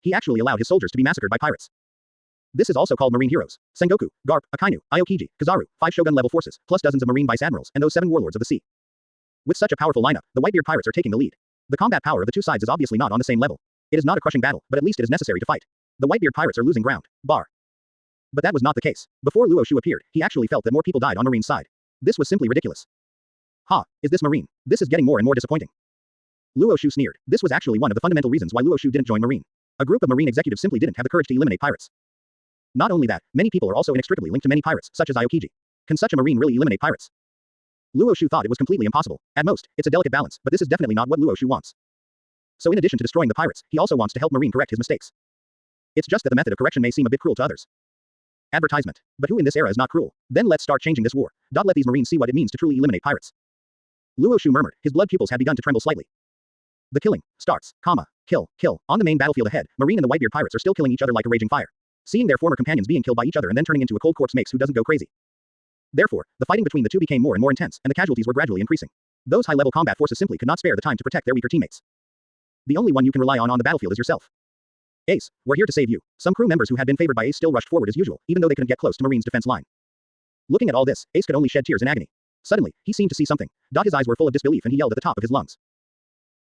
He actually allowed his soldiers to be massacred by pirates. This is also called Marine heroes. Sengoku, Garp, Akainu, Aokiji, Kizaru, 5 Shogun-level forces, plus dozens of Marine vice-admirals, and those 7 warlords of the sea. With such a powerful lineup, the Whitebeard pirates are taking the lead. The combat power of the two sides is obviously not on the same level. It is not a crushing battle, but at least it is necessary to fight. The Whitebeard pirates are losing ground. Bar. But that was not the case. Before Luo Xiu appeared, he actually felt that more people died on Marine's side. This was simply ridiculous. Ha, is this Marine? This is getting more and more disappointing. Luo Xiu sneered. This was actually one of the fundamental reasons why Luo Xiu didn't join Marine. A group of Marine executives simply didn't have the courage to eliminate pirates. Not only that, many people are also inextricably linked to many pirates, such as Aokiji. Can such a Marine really eliminate pirates? Luo Xiu thought it was completely impossible. At most, it's a delicate balance, but this is definitely not what Luo Xiu wants. So in addition to destroying the pirates, he also wants to help Marine correct his mistakes. It's just that the method of correction may seem a bit cruel to others. Advertisement. But who in this era is not cruel? Then let's start changing this war. Let these Marines see what it means to truly eliminate pirates. Luo Xiu murmured. His blood pupils had begun to tremble slightly. The killing starts. Kill. On the main battlefield ahead, Marine and the Whitebeard pirates are still killing each other like a raging fire. Seeing their former companions being killed by each other and then turning into a cold corpse makes who doesn't go crazy. Therefore, the fighting between the two became more and more intense, and the casualties were gradually increasing. Those high-level combat forces simply could not spare the time to protect their weaker teammates. The only one you can rely on the battlefield is yourself. Ace, we're here to save you. Some crew members who had been favored by Ace still rushed forward as usual, even though they couldn't get close to Marine's defense line. Looking at all this, Ace could only shed tears in agony. Suddenly, he seemed to see something. His eyes were full of disbelief and he yelled at the top of his lungs.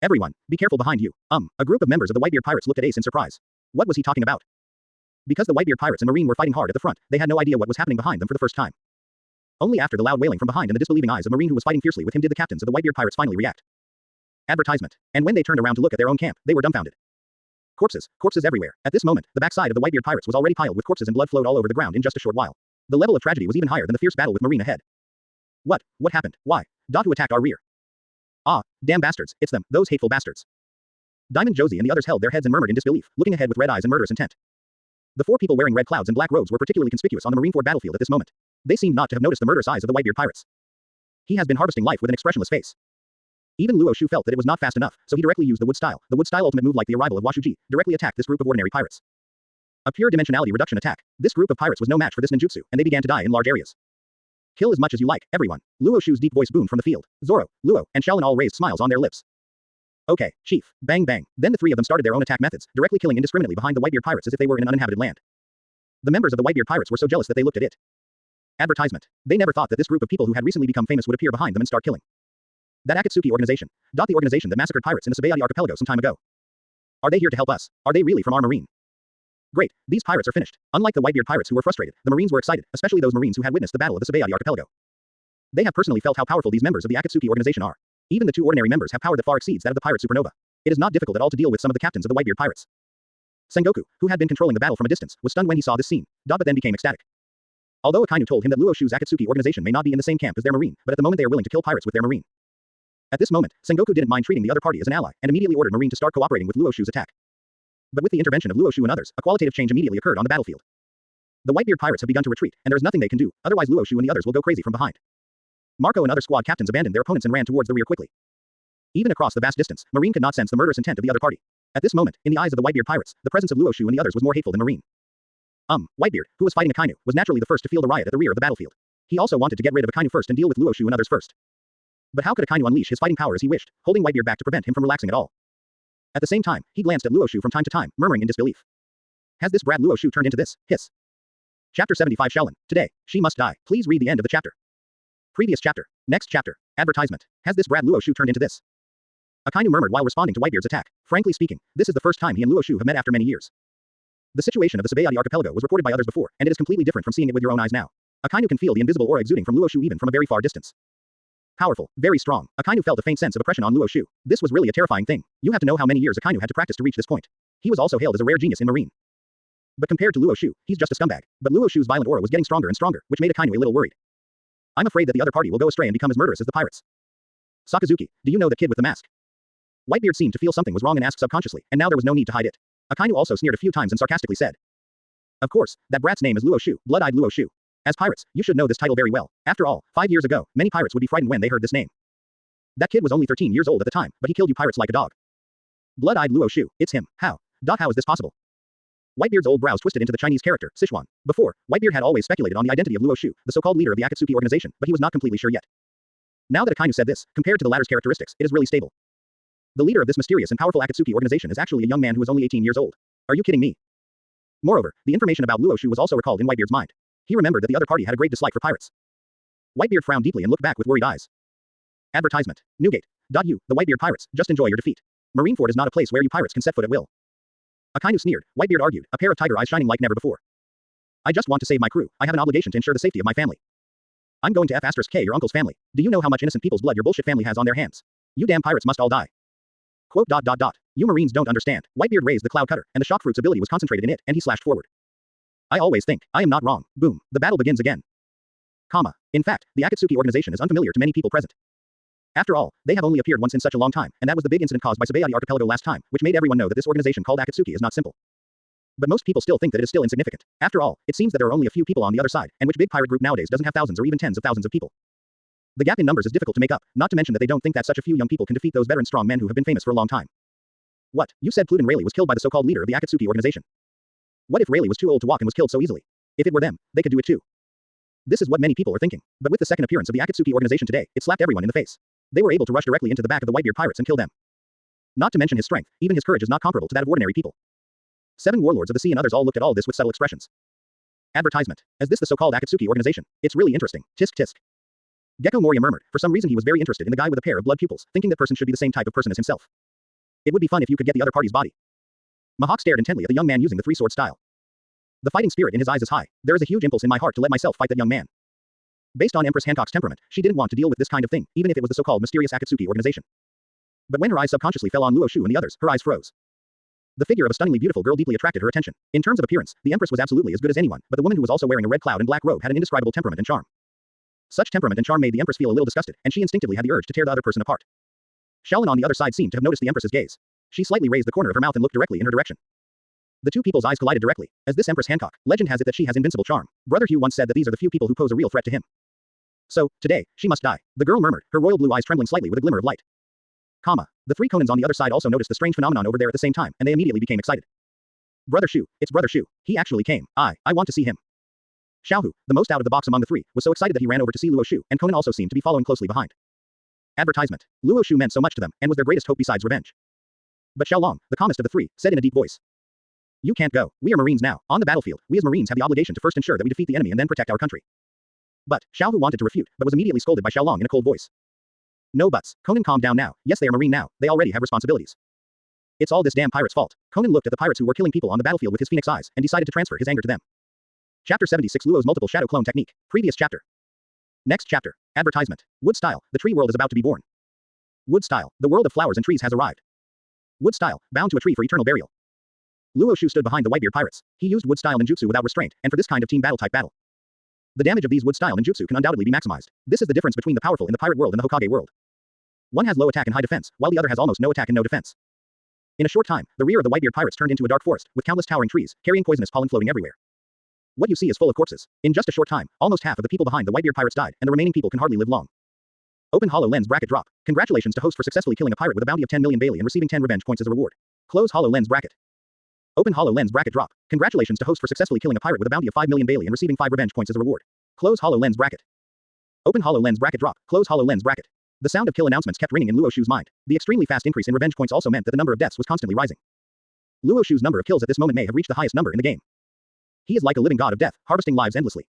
Everyone, be careful behind you. A group of members of the Whitebeard pirates looked at Ace in surprise. What was he talking about? Because the Whitebeard pirates and Marine were fighting hard at the front, they had no idea what was happening behind them for the first time. Only after the loud wailing from behind and the disbelieving eyes of Marine who was fighting fiercely with him did the captains of the Whitebeard pirates finally react. Advertisement. And when they turned around to look at their own camp, they were dumbfounded. Corpses everywhere. At this moment, the backside of the Whitebeard pirates was already piled with corpses and blood flowed all over the ground in just a short while. The level of tragedy was even higher than the fierce battle with Marine ahead. What happened? Why? Who attacked our rear? Ah, damn bastards, it's them, those hateful bastards. Diamond Josie and the others held their heads in murmured in disbelief, looking ahead with red eyes and murderous intent. The 4 people wearing red clouds and black robes were particularly conspicuous on the Marineford battlefield at this moment. They seemed not to have noticed the murderous eyes of the Whitebeard pirates. He has been harvesting life with an expressionless face. Even Luo Xiu felt that it was not fast enough, so he directly used the wood style. The wood style ultimate move like the arrival of Washuji, directly attacked this group of ordinary pirates. A pure dimensionality reduction attack. This group of pirates was no match for this ninjutsu, and they began to die in large areas. Kill as much as you like, everyone. Luo Xiu's deep voice boomed from the field. Zoro, Luo, and Shaolin all raised smiles on their lips. Okay, chief. Bang bang. Then the 3 of them started their own attack methods, directly killing indiscriminately behind the Whitebeard pirates as if they were in an uninhabited land. The members of the Whitebeard pirates were so jealous that they looked at it. Advertisement. They never thought that this group of people who had recently become famous would appear behind them and start killing. That Akatsuki organization. The organization that massacred pirates in the Symbolize archipelago some time ago. Are they here to help us? Are they really from our Marine? Great, these pirates are finished. Unlike the Whitebeard pirates who were frustrated, the Marines were excited, especially those Marines who had witnessed the battle of the Symbolize archipelago. They have personally felt how powerful these members of the Akatsuki organization are. Even the 2 ordinary members have power that far exceeds that of the pirate supernova. It is not difficult at all to deal with some of the captains of the Whitebeard pirates. Sengoku, who had been controlling the battle from a distance, was stunned when he saw this scene, but then became ecstatic. Although Akainu told him that Luo Xiu's Akatsuki organization may not be in the same camp as their Marine, but at the moment they are willing to kill pirates with their Marine. At this moment, Sengoku didn't mind treating the other party as an ally, and immediately ordered Marine to start cooperating with Luo Xiu's attack. But with the intervention of Luo Xiu and others, a qualitative change immediately occurred on the battlefield. The Whitebeard pirates have begun to retreat, and there is nothing they can do, otherwise Luo Xiu and the others will go crazy from behind. Marco and other squad captains abandoned their opponents and ran towards the rear quickly. Even across the vast distance, Marine could not sense the murderous intent of the other party. At this moment, in the eyes of the Whitebeard pirates, the presence of Luo Xiu and the others was more hateful than Marine. Whitebeard, who was fighting Akainu, was naturally the first to feel the riot at the rear of the battlefield. He also wanted to get rid of Akainu first and deal with Luo Xiu and others first. But how could Akainu unleash his fighting power as he wished, holding Whitebeard back to prevent him from relaxing at all? At the same time, he glanced at Luo Xiu from time to time, murmuring in disbelief. Has this brat Luo Xiu turned into this? Hiss. Chapter 75 Shaolin. Today, she must die. Please read the end of the chapter. Previous chapter. Next chapter. Advertisement. Has this brat Luo Xiu turned into this? Akainu murmured while responding to Whitebeard's attack. Frankly speaking, this is the first time he and Luo Xiu have met after many years. The situation of the Symbiote archipelago was reported by others before, and it is completely different from seeing it with your own eyes now. Akainu can feel the invisible aura exuding from Luo Xiu even from a very far distance. Powerful, very strong, Akainu felt a faint sense of oppression on Luo Xiu. This was really a terrifying thing. You have to know how many years Akainu had to practice to reach this point. He was also hailed as a rare genius in Marine. But compared to Luo Xiu, he's just a scumbag. But Luo Xiu's violent aura was getting stronger and stronger, which made Akainu a little worried. I'm afraid that the other party will go astray and become as murderous as the pirates. Sakazuki, do you know the kid with the mask? Whitebeard seemed to feel something was wrong and asked subconsciously, and now there was no need to hide it. Akainu also sneered a few times and sarcastically said. Of course, that brat's name is Luo Xiu, blood-eyed Luo Xiu. As pirates, you should know this title very well. After all, 5 years ago, many pirates would be frightened when they heard this name. That kid was only 13 years old at the time, but he killed you pirates like a dog. Blood-eyed Luo Xiu, it's him. How? How is this possible? Whitebeard's old brows twisted into the Chinese character, Sichuan. Before, Whitebeard had always speculated on the identity of Luo Xiu, the so-called leader of the Akatsuki organization, but he was not completely sure yet. Now that Akainu said this, compared to the latter's characteristics, it is really stable. The leader of this mysterious and powerful Akatsuki organization is actually a young man who is only 18 years old. Are you kidding me? Moreover, the information about Luo Xiu was also recalled in Whitebeard's mind. He remembered that the other party had a great dislike for pirates. Whitebeard frowned deeply and looked back with worried eyes. Advertisement. Newgate. You, the Whitebeard pirates, just enjoy your defeat. Marineford is not a place where you pirates can set foot at will. Akainu sneered. Whitebeard argued, a pair of tiger eyes shining like never before. I just want to save my crew. I have an obligation to ensure the safety of my family. I'm going to F***K your uncle's family. Do you know how much innocent people's blood your bullshit family has on their hands? You damn pirates must all die. Quote. You Marines don't understand. Whitebeard raised the cloud cutter, and the shock fruit's ability was concentrated in it, and he slashed forward. I always think, I am not wrong. Boom. The battle begins again. In fact, the Akatsuki organization is unfamiliar to many people present. After all, they have only appeared once in such a long time, and that was the big incident caused by Symbiote archipelago last time, which made everyone know that this organization called Akatsuki is not simple. But most people still think that it is still insignificant. After all, it seems that there are only a few people on the other side, and which big pirate group nowadays doesn't have thousands or even tens of thousands of people. The gap in numbers is difficult to make up, not to mention that they don't think that such a few young people can defeat those veteran strong men who have been famous for a long time. What? You said Pluton Rayleigh was killed by the so-called leader of the Akatsuki organization. What if Rayleigh was too old to walk and was killed so easily? If it were them, they could do it too. This is what many people are thinking. But with the second appearance of the Akatsuki organization today, it slapped everyone in the face. They were able to rush directly into the back of the Whitebeard pirates and kill them. Not to mention his strength, even his courage is not comparable to that of ordinary people. 7 warlords of the sea and others all looked at all this with subtle expressions. Advertisement. Is this the so-called Akatsuki organization? It's really interesting. Tisk tisk. Gecko Moria murmured. For some reason he was very interested in the guy with a pair of blood pupils, thinking that person should be the same type of person as himself. It would be fun if you could get the other party's body. Mahawk stared intently at the young man using the three-sword style. The fighting spirit in his eyes is high. There is a huge impulse in my heart to let myself fight that young man. Based on Empress Hancock's temperament, she didn't want to deal with this kind of thing, even if it was the so-called mysterious Akatsuki organization. But when her eyes subconsciously fell on Luo Xiu and the others, her eyes froze. The figure of a stunningly beautiful girl deeply attracted her attention. In terms of appearance, the Empress was absolutely as good as anyone, but the woman who was also wearing a red cloud and black robe had an indescribable temperament and charm. Such temperament and charm made the Empress feel a little disgusted, and she instinctively had the urge to tear the other person apart. Shaolin on the other side seemed to have noticed the Empress's gaze. She slightly raised the corner of her mouth and looked directly in her direction. The two people's eyes collided directly. As this Empress Hancock, legend has it that she has invincible charm. Brother Hugh once said that these are the few people who pose a real threat to him. So, today, she must die. The girl murmured, her royal blue eyes trembling slightly with a glimmer of light. The 3 Conans on the other side also noticed the strange phenomenon over there at the same time, and they immediately became excited. Brother Xiu, it's Brother Xiu. He actually came. I want to see him. Xiaohu, the most out of the box among the 3, was so excited that he ran over to see Luo Xiu, and Conan also seemed to be following closely behind. Advertisement. Luo Xiu meant so much to them, and was their greatest hope besides revenge. But Xiaolong, the calmest of the 3, said in a deep voice. You can't go. We are Marines now. On the battlefield, we as Marines have the obligation to first ensure that we defeat the enemy and then protect our country. But, Xiaohu wanted to refute, but was immediately scolded by Xiaolong in a cold voice. No buts. Conan calmed down now. Yes, they are Marine now. They already have responsibilities. It's all this damn pirate's fault. Conan looked at the pirates who were killing people on the battlefield with his phoenix eyes, and decided to transfer his anger to them. Chapter 76 Luo's multiple shadow clone technique. Previous chapter. Next chapter. Advertisement. Wood style. The tree world is about to be born. Wood style. The world of flowers and trees has arrived. Wood style. Bound to a tree for eternal burial. Luo Xiu stood behind the Whitebeard pirates. He used wood style ninjutsu without restraint, and for this kind of team battle type battle. The damage of these wood style ninjutsu can undoubtedly be maximized. This is the difference between the powerful in the pirate world and the Hokage world. One has low attack and high defense, while the other has almost no attack and no defense. In a short time, the rear of the Whitebeard pirates turned into a dark forest, with countless towering trees, carrying poisonous pollen floating everywhere. What you see is full of corpses. In just a short time, almost half of the people behind the Whitebeard pirates died, and the remaining people can hardly live long. Open hollow lens bracket drop. Congratulations to host for successfully killing a pirate with a bounty of 10 million Bailey and receiving 10 revenge points as a reward. Close hollow lens bracket. Open hollow lens bracket drop. Congratulations to host for successfully killing a pirate with a bounty of 5 million Bailey and receiving 5 revenge points as a reward. Close hollow lens bracket. Open hollow lens bracket drop. Close hollow lens bracket. The sound of kill announcements kept ringing in Luo Xiu's mind. The extremely fast increase in revenge points also meant that the number of deaths was constantly rising. Luo Xiu's number of kills at this moment may have reached the highest number in the game. He is like a living god of death, harvesting lives endlessly.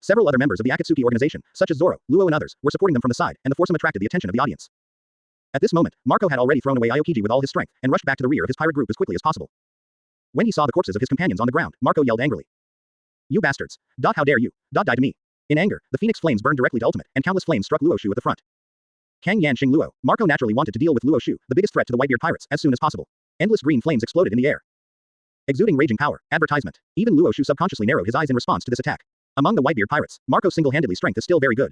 Several other members of the Akatsuki organization, such as Zoro, Luo and others, were supporting them from the side, and the foursome attracted the attention of the audience. At this moment, Marco had already thrown away Aokiji with all his strength, and rushed back to the rear of his pirate group as quickly as possible. When he saw the corpses of his companions on the ground, Marco yelled angrily. You bastards! How dare you! Die to me! In anger, the phoenix flames burned directly to ultimate, and countless flames struck Luo Xiu at the front. Kang Yan Xing Luo, Marco naturally wanted to deal with Luo Xiu, the biggest threat to the Whitebeard pirates, as soon as possible. Endless green flames exploded in the air. Exuding raging power, advertisement. Even Luo Xiu subconsciously narrowed his eyes in response to this attack. Among the Whitebeard pirates, Marco's single-handedly strength is still very good.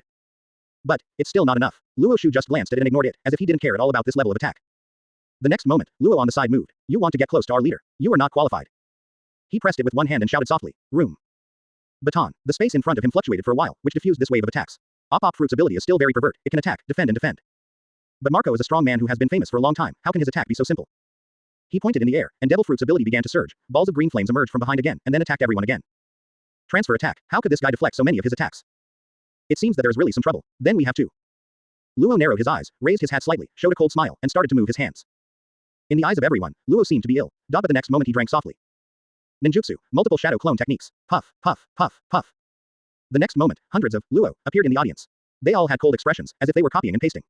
But, it's still not enough. Luo Xiu just glanced at it and ignored it, as if he didn't care at all about this level of attack. The next moment, Luo on the side moved. You want to get close to our leader. You are not qualified. He pressed it with one hand and shouted softly, room. Baton. The space in front of him fluctuated for a while, which diffused this wave of attacks. Op Fruit's ability is still very pervert. It can attack, defend and defend. But Marco is a strong man who has been famous for a long time. How can his attack be so simple? He pointed in the air, and Devil Fruit's ability began to surge. Balls of green flames emerged from behind again, and then attacked everyone again. Transfer attack. How could this guy deflect so many of his attacks? It seems that there is really some trouble. Then we have to. Luo narrowed his eyes, raised his hat slightly, showed a cold smile, and started to move his hands. In the eyes of everyone, Luo seemed to be ill. But the next moment he drank softly. Ninjutsu. Multiple shadow clone techniques. Puff, puff, puff, puff. The next moment, hundreds of Luo appeared in the audience. They all had cold expressions, as if they were copying and pasting.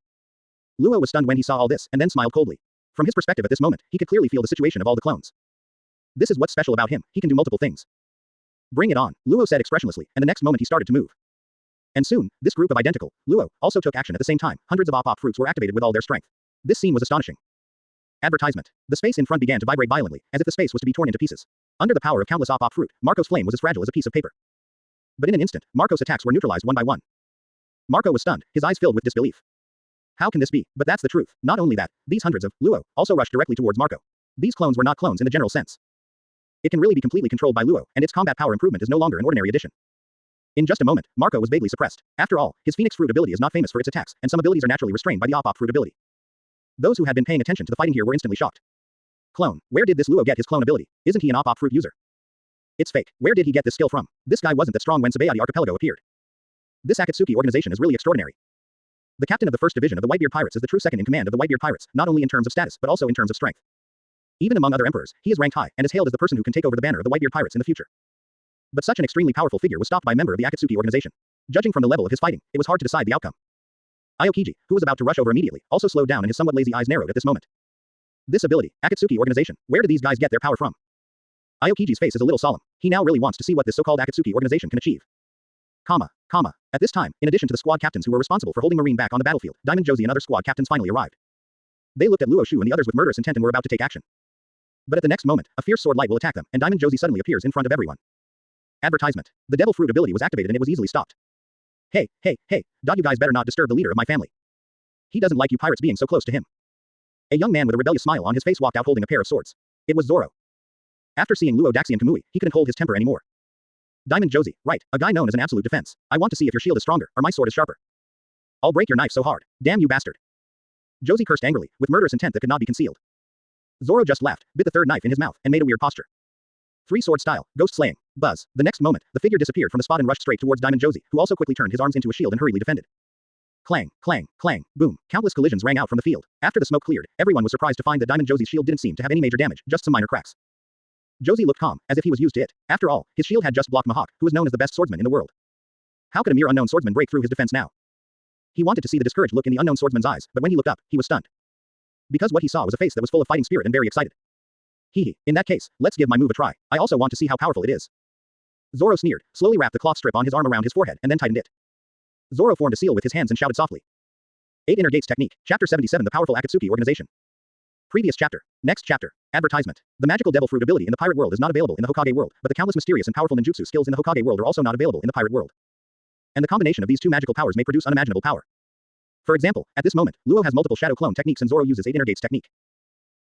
Luo was stunned when he saw all this, and then smiled coldly. From his perspective at this moment, he could clearly feel the situation of all the clones. This is what's special about him, he can do multiple things. Bring it on, Luo said expressionlessly, and the next moment he started to move. And soon, this group of identical Luo also took action at the same time. Hundreds of op fruits were activated with all their strength. This scene was astonishing. Advertisement. The space in front began to vibrate violently, as if the space was to be torn into pieces. Under the power of countless op fruit, Marco's flame was as fragile as a piece of paper. But in an instant, Marco's attacks were neutralized one by one. Marco was stunned, his eyes filled with disbelief. How can this be? But that's the truth. Not only that, these hundreds of Luo also rushed directly towards Marco. These clones were not clones in the general sense. It can really be completely controlled by Luo, and its combat power improvement is no longer an ordinary addition. In just a moment, Marco was vaguely suppressed. After all, his Phoenix Fruit ability is not famous for its attacks, and some abilities are naturally restrained by the op Fruit ability. Those who had been paying attention to the fighting here were instantly shocked. Clone. Where did this Luo get his clone ability? Isn't he an op Fruit user? It's fake. Where did he get this skill from? This guy wasn't that strong when Sabayati Archipelago appeared. This Akatsuki organization is really extraordinary. The captain of the first division of the Whitebeard Pirates is the true second in command of the Whitebeard Pirates, not only in terms of status but also in terms of strength. Even among other emperors, he is ranked high, and is hailed as the person who can take over the banner of the Whitebeard Pirates in the future. But such an extremely powerful figure was stopped by a member of the Akatsuki organization. Judging from the level of his fighting, it was hard to decide the outcome. Aokiji, who was about to rush over immediately, also slowed down and his somewhat lazy eyes narrowed at this moment. This ability, Akatsuki organization, where do these guys get their power from? Aokiji's face is a little solemn. He now really wants to see what this so-called Akatsuki organization can achieve. At this time, in addition to the squad captains who were responsible for holding Marine back on the battlefield, Diamond Josie and other squad captains finally arrived. They looked at Luo Xiu and the others with murderous intent and were about to take action. But at the next moment, a fierce sword light will attack them, and Diamond Josie suddenly appears in front of everyone. Advertisement. The Devil Fruit ability was activated and it was easily stopped. Hey, you guys better not disturb the leader of my family. He doesn't like you pirates being so close to him. A young man with a rebellious smile on his face walked out holding a pair of swords. It was Zoro. After seeing Luo Daxian Kamui, he couldn't hold his temper anymore. Diamond Josie, right, a guy known as an absolute defense. I want to see if your shield is stronger, or my sword is sharper. I'll break your knife so hard. Damn you bastard. Josie cursed angrily, with murderous intent that could not be concealed. Zoro just laughed, bit the third knife in his mouth, and made a weird posture. Three-sword style, ghost slaying, buzz. The next moment, the figure disappeared from the spot and rushed straight towards Diamond Josie, who also quickly turned his arms into a shield and hurriedly defended. Clang, clang, clang, boom. Countless collisions rang out from the field. After the smoke cleared, everyone was surprised to find that Diamond Josie's shield didn't seem to have any major damage, just some minor cracks. Josie looked calm, as if he was used to it. After all, his shield had just blocked Mahawk, who was known as the best swordsman in the world. How could a mere unknown swordsman break through his defense now? He wanted to see the discouraged look in the unknown swordsman's eyes, but when he looked up, he was stunned. Because what he saw was a face that was full of fighting spirit and very excited. In that case, let's give my move a try. I also want to see how powerful it is. Zoro sneered, slowly wrapped the cloth strip on his arm around his forehead, and then tightened it. Zoro formed a seal with his hands and shouted softly. 8 Inner Gates Technique, Chapter 77 The Powerful Akatsuki Organization. Previous chapter. Next chapter. Advertisement. The magical devil fruit ability in the pirate world is not available in the Hokage world, but the countless mysterious and powerful ninjutsu skills in the Hokage world are also not available in the pirate world. And the combination of these two magical powers may produce unimaginable power. For example, at this moment, Luo has multiple shadow clone techniques and Zoro uses 8 Inner Gates Technique.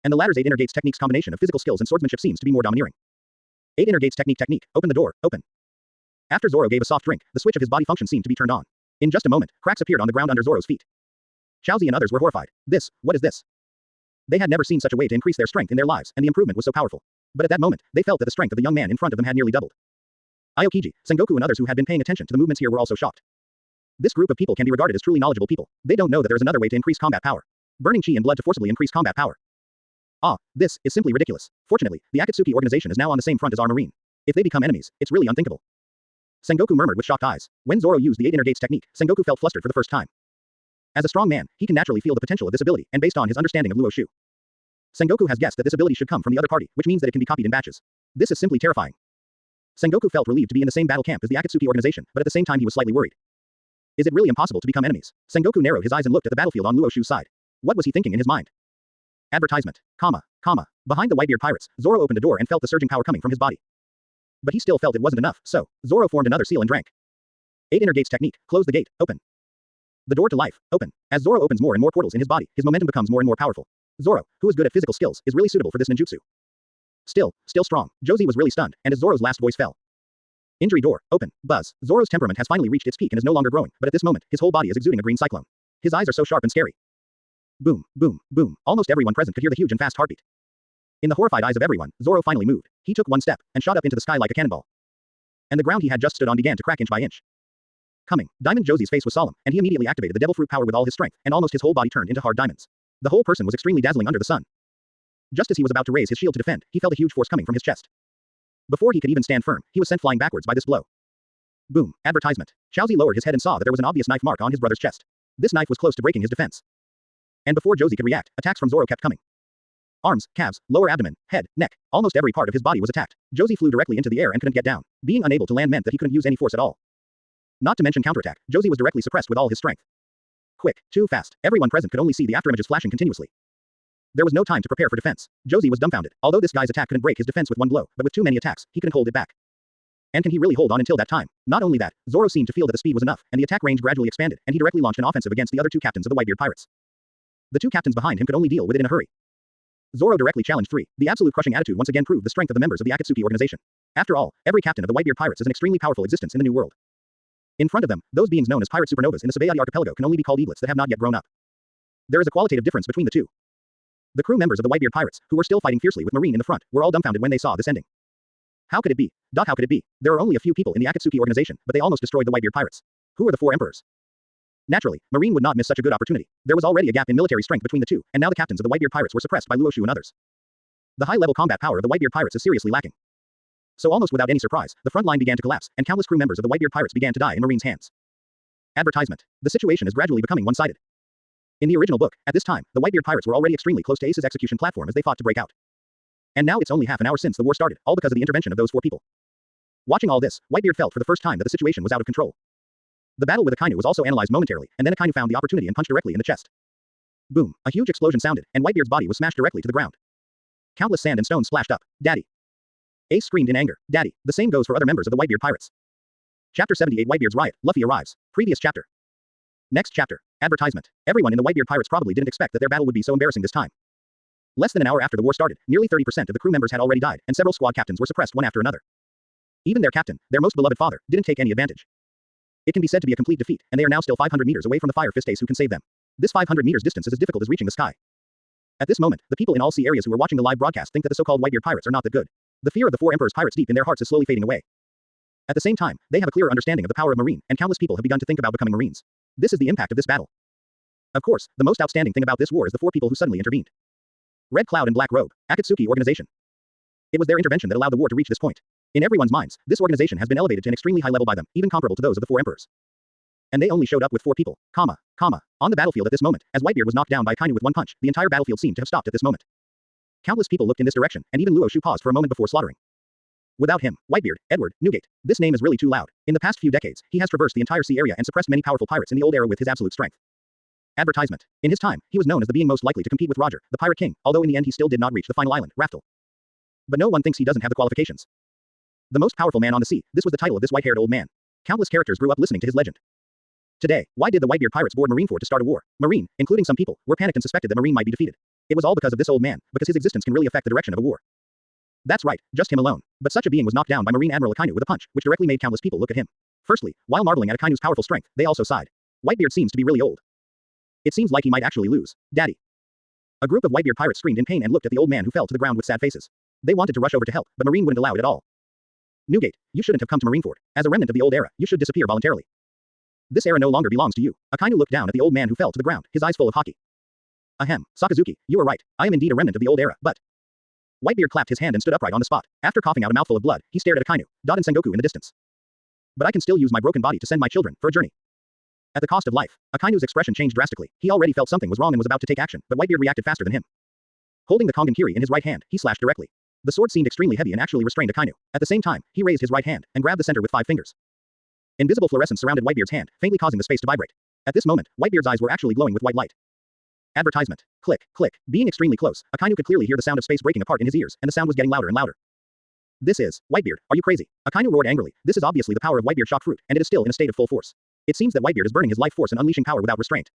And the latter's 8 inner gates techniques combination of physical skills and swordsmanship seems to be more domineering. 8 inner gates technique. Open the door, open. After Zoro gave a soft drink, the switch of his body function seemed to be turned on. In just a moment, cracks appeared on the ground under Zoro's feet. Xiaozi and others were horrified. What is this? They had never seen such a way to increase their strength in their lives, and the improvement was so powerful. But at that moment, they felt that the strength of the young man in front of them had nearly doubled. Aokiji, Sengoku and others who had been paying attention to the movements here were also shocked. This group of people can be regarded as truly knowledgeable people. They don't know that there is another way to increase combat power. Burning chi and blood to forcibly increase combat power. This is simply ridiculous. Fortunately, the Akatsuki organization is now on the same front as our marine. If they become enemies, it's really unthinkable. Sengoku murmured with shocked eyes. When Zoro used the 8 inner gates technique, Sengoku felt flustered for the first time. As a strong man, he can naturally feel the potential of this ability, and based on his understanding of Luo Xiu, Sengoku has guessed that this ability should come from the other party, which means that it can be copied in batches. This is simply terrifying. Sengoku felt relieved to be in the same battle camp as the Akatsuki organization, but at the same time he was slightly worried. Is it really impossible to become enemies? Sengoku narrowed his eyes and looked at the battlefield on Luo Xiu's side. What was he thinking in his mind? Advertisement. Behind the Whitebeard pirates, Zoro opened a door and felt the surging power coming from his body. But he still felt it wasn't enough, so Zoro formed another seal and drank. 8 inner gates technique. Close the gate, open. The door to life, open. As Zoro opens more and more portals in his body, his momentum becomes more and more powerful. Zoro, who is good at physical skills, is really suitable for this ninjutsu. Still strong. Josie was really stunned, and as Zoro's last voice fell. Injury door, open. Buzz. Zoro's temperament has finally reached its peak and is no longer growing, but at this moment, his whole body is exuding a green cyclone. His eyes are so sharp and scary. Boom, boom, boom. Almost everyone present could hear the huge and fast heartbeat. In the horrified eyes of everyone, Zoro finally moved. He took one step, and shot up into the sky like a cannonball. And the ground he had just stood on began to crack inch by inch. Coming. Diamond Josie's face was solemn, and he immediately activated the devil fruit power with all his strength, and almost his whole body turned into hard diamonds. The whole person was extremely dazzling under the sun. Just as he was about to raise his shield to defend, he felt a huge force coming from his chest. Before he could even stand firm, he was sent flying backwards by this blow. Boom. Advertisement. Xiaozi lowered his head and saw that there was an obvious knife mark on his brother's chest. This knife was close to breaking his defense. And before Josie could react, attacks from Zoro kept coming. Arms, calves, lower abdomen, head, neck, almost every part of his body was attacked. Josie flew directly into the air and couldn't get down. Being unable to land meant that he couldn't use any force at all. Not to mention counterattack, Josie was directly suppressed with all his strength. Quick, too fast, everyone present could only see the afterimages flashing continuously. There was no time to prepare for defense. Josie was dumbfounded. Although this guy's attack couldn't break his defense with one blow, but with too many attacks, he couldn't hold it back. And can he really hold on until that time? Not only that, Zoro seemed to feel that the speed was enough, and the attack range gradually expanded, and he directly launched an offensive against the other two captains of the Whitebeard pirates. The two captains behind him could only deal with it in a hurry. Zoro directly challenged 3. The absolute crushing attitude once again proved the strength of the members of the Akatsuki organization. After all, every captain of the Whitebeard pirates is an extremely powerful existence in the New World. In front of them, those beings known as pirate supernovas in the Sabayati archipelago can only be called eaglets that have not yet grown up. There is a qualitative difference between the two. The crew members of the Whitebeard pirates, who were still fighting fiercely with Marine in the front, were all dumbfounded when they saw this ending. How could it be? How could it be? There are only a few people in the Akatsuki organization, but they almost destroyed the Whitebeard pirates. Who were the 4 emperors? Naturally, Marine would not miss such a good opportunity. There was already a gap in military strength between the two, and now the captains of the Whitebeard pirates were suppressed by Luo Xiu and others. The high-level combat power of the Whitebeard pirates is seriously lacking. So almost without any surprise, the front line began to collapse, and countless crew members of the Whitebeard pirates began to die in Marine's hands. Advertisement. The situation is gradually becoming one-sided. In the original book, at this time, the Whitebeard pirates were already extremely close to Ace's execution platform as they fought to break out. And now it's only half an hour since the war started, all because of the intervention of those 4 people. Watching all this, Whitebeard felt for the first time that the situation was out of control. The battle with Akainu was also analyzed momentarily, and then Akainu found the opportunity and punched directly in the chest. Boom! A huge explosion sounded, and Whitebeard's body was smashed directly to the ground. Countless sand and stones splashed up. Daddy! Ace screamed in anger. Daddy! The same goes for other members of the Whitebeard pirates. Chapter 78 Whitebeard's Riot. Luffy arrives. Previous chapter. Next chapter. Advertisement. Everyone in the Whitebeard pirates probably didn't expect that their battle would be so embarrassing this time. Less than an hour after the war started, nearly 30% of the crew members had already died, and several squad captains were suppressed one after another. Even their captain, their most beloved father, didn't take any advantage. It can be said to be a complete defeat, and they are now still 500 meters away from the Fire Fist Ace who can save them. This 500 meters distance is as difficult as reaching the sky. At this moment, the people in all sea areas who are watching the live broadcast think that the so-called Whitebeard pirates are not that good. The fear of the 4 emperors pirates deep in their hearts is slowly fading away. At the same time, they have a clearer understanding of the power of Marine, and countless people have begun to think about becoming Marines. This is the impact of this battle. Of course, the most outstanding thing about this war is the 4 people who suddenly intervened. Red Cloud and Black Robe, Akatsuki organization. It was their intervention that allowed the war to reach this point. In everyone's minds, this organization has been elevated to an extremely high level by them, even comparable to those of the 4 emperors. And they only showed up with 4 people, on the battlefield at this moment, as Whitebeard was knocked down by Akainu with one punch, the entire battlefield seemed to have stopped at this moment. Countless people looked in this direction, and even Luo Xiu paused for a moment before slaughtering. Without him, Whitebeard, Edward, Newgate, this name is really too loud. In the past few decades, he has traversed the entire sea area and suppressed many powerful pirates in the old era with his absolute strength. Advertisement. In his time, he was known as the being most likely to compete with Roger, the Pirate King, although in the end he still did not reach the final island, Raftel. But no one thinks he doesn't have the qualifications. The most powerful man on the sea, this was the title of this white-haired old man. Countless characters grew up listening to his legend. Today, why did the Whitebeard pirates board Marine for to start a war? Marine, including some people, were panicked and suspected that Marine might be defeated. It was all because of this old man, because his existence can really affect the direction of a war. That's right, just him alone. But such a being was knocked down by Marine Admiral Akainu with a punch, which directly made countless people look at him. Firstly, while marveling at Akainu's powerful strength, they also sighed. Whitebeard seems to be really old. It seems like he might actually lose. Daddy. A group of Whitebeard pirates screamed in pain and looked at the old man who fell to the ground with sad faces. They wanted to rush over to help, but Marine wouldn't allow it at all. Newgate, you shouldn't have come to Marineford. As a remnant of the old era, you should disappear voluntarily. This era no longer belongs to you. Akainu looked down at the old man who fell to the ground, his eyes full of haki. Ahem, Sakazuki, you are right. I am indeed a remnant of the old era, but... Whitebeard clapped his hand and stood upright on the spot. After coughing out a mouthful of blood, he stared at Akainu, Dot and Sengoku in the distance. But I can still use my broken body to send my children for a journey. At the cost of life, Akainu's expression changed drastically. He already felt something was wrong and was about to take action, but Whitebeard reacted faster than him. Holding the Kongan Kiri in his right hand, he slashed directly. The sword seemed extremely heavy and actually restrained Akainu. At the same time, he raised his right hand and grabbed the center with 5 fingers. Invisible fluorescence surrounded Whitebeard's hand, faintly causing the space to vibrate. At this moment, Whitebeard's eyes were actually glowing with white light. Advertisement. Click, click. Being extremely close, Akainu could clearly hear the sound of space breaking apart in his ears, and the sound was getting louder and louder. This is, Whitebeard, are you crazy? Akainu roared angrily. This is obviously the power of Whitebeard shock fruit, and it is still in a state of full force. It seems that Whitebeard is burning his life force and unleashing power without restraint.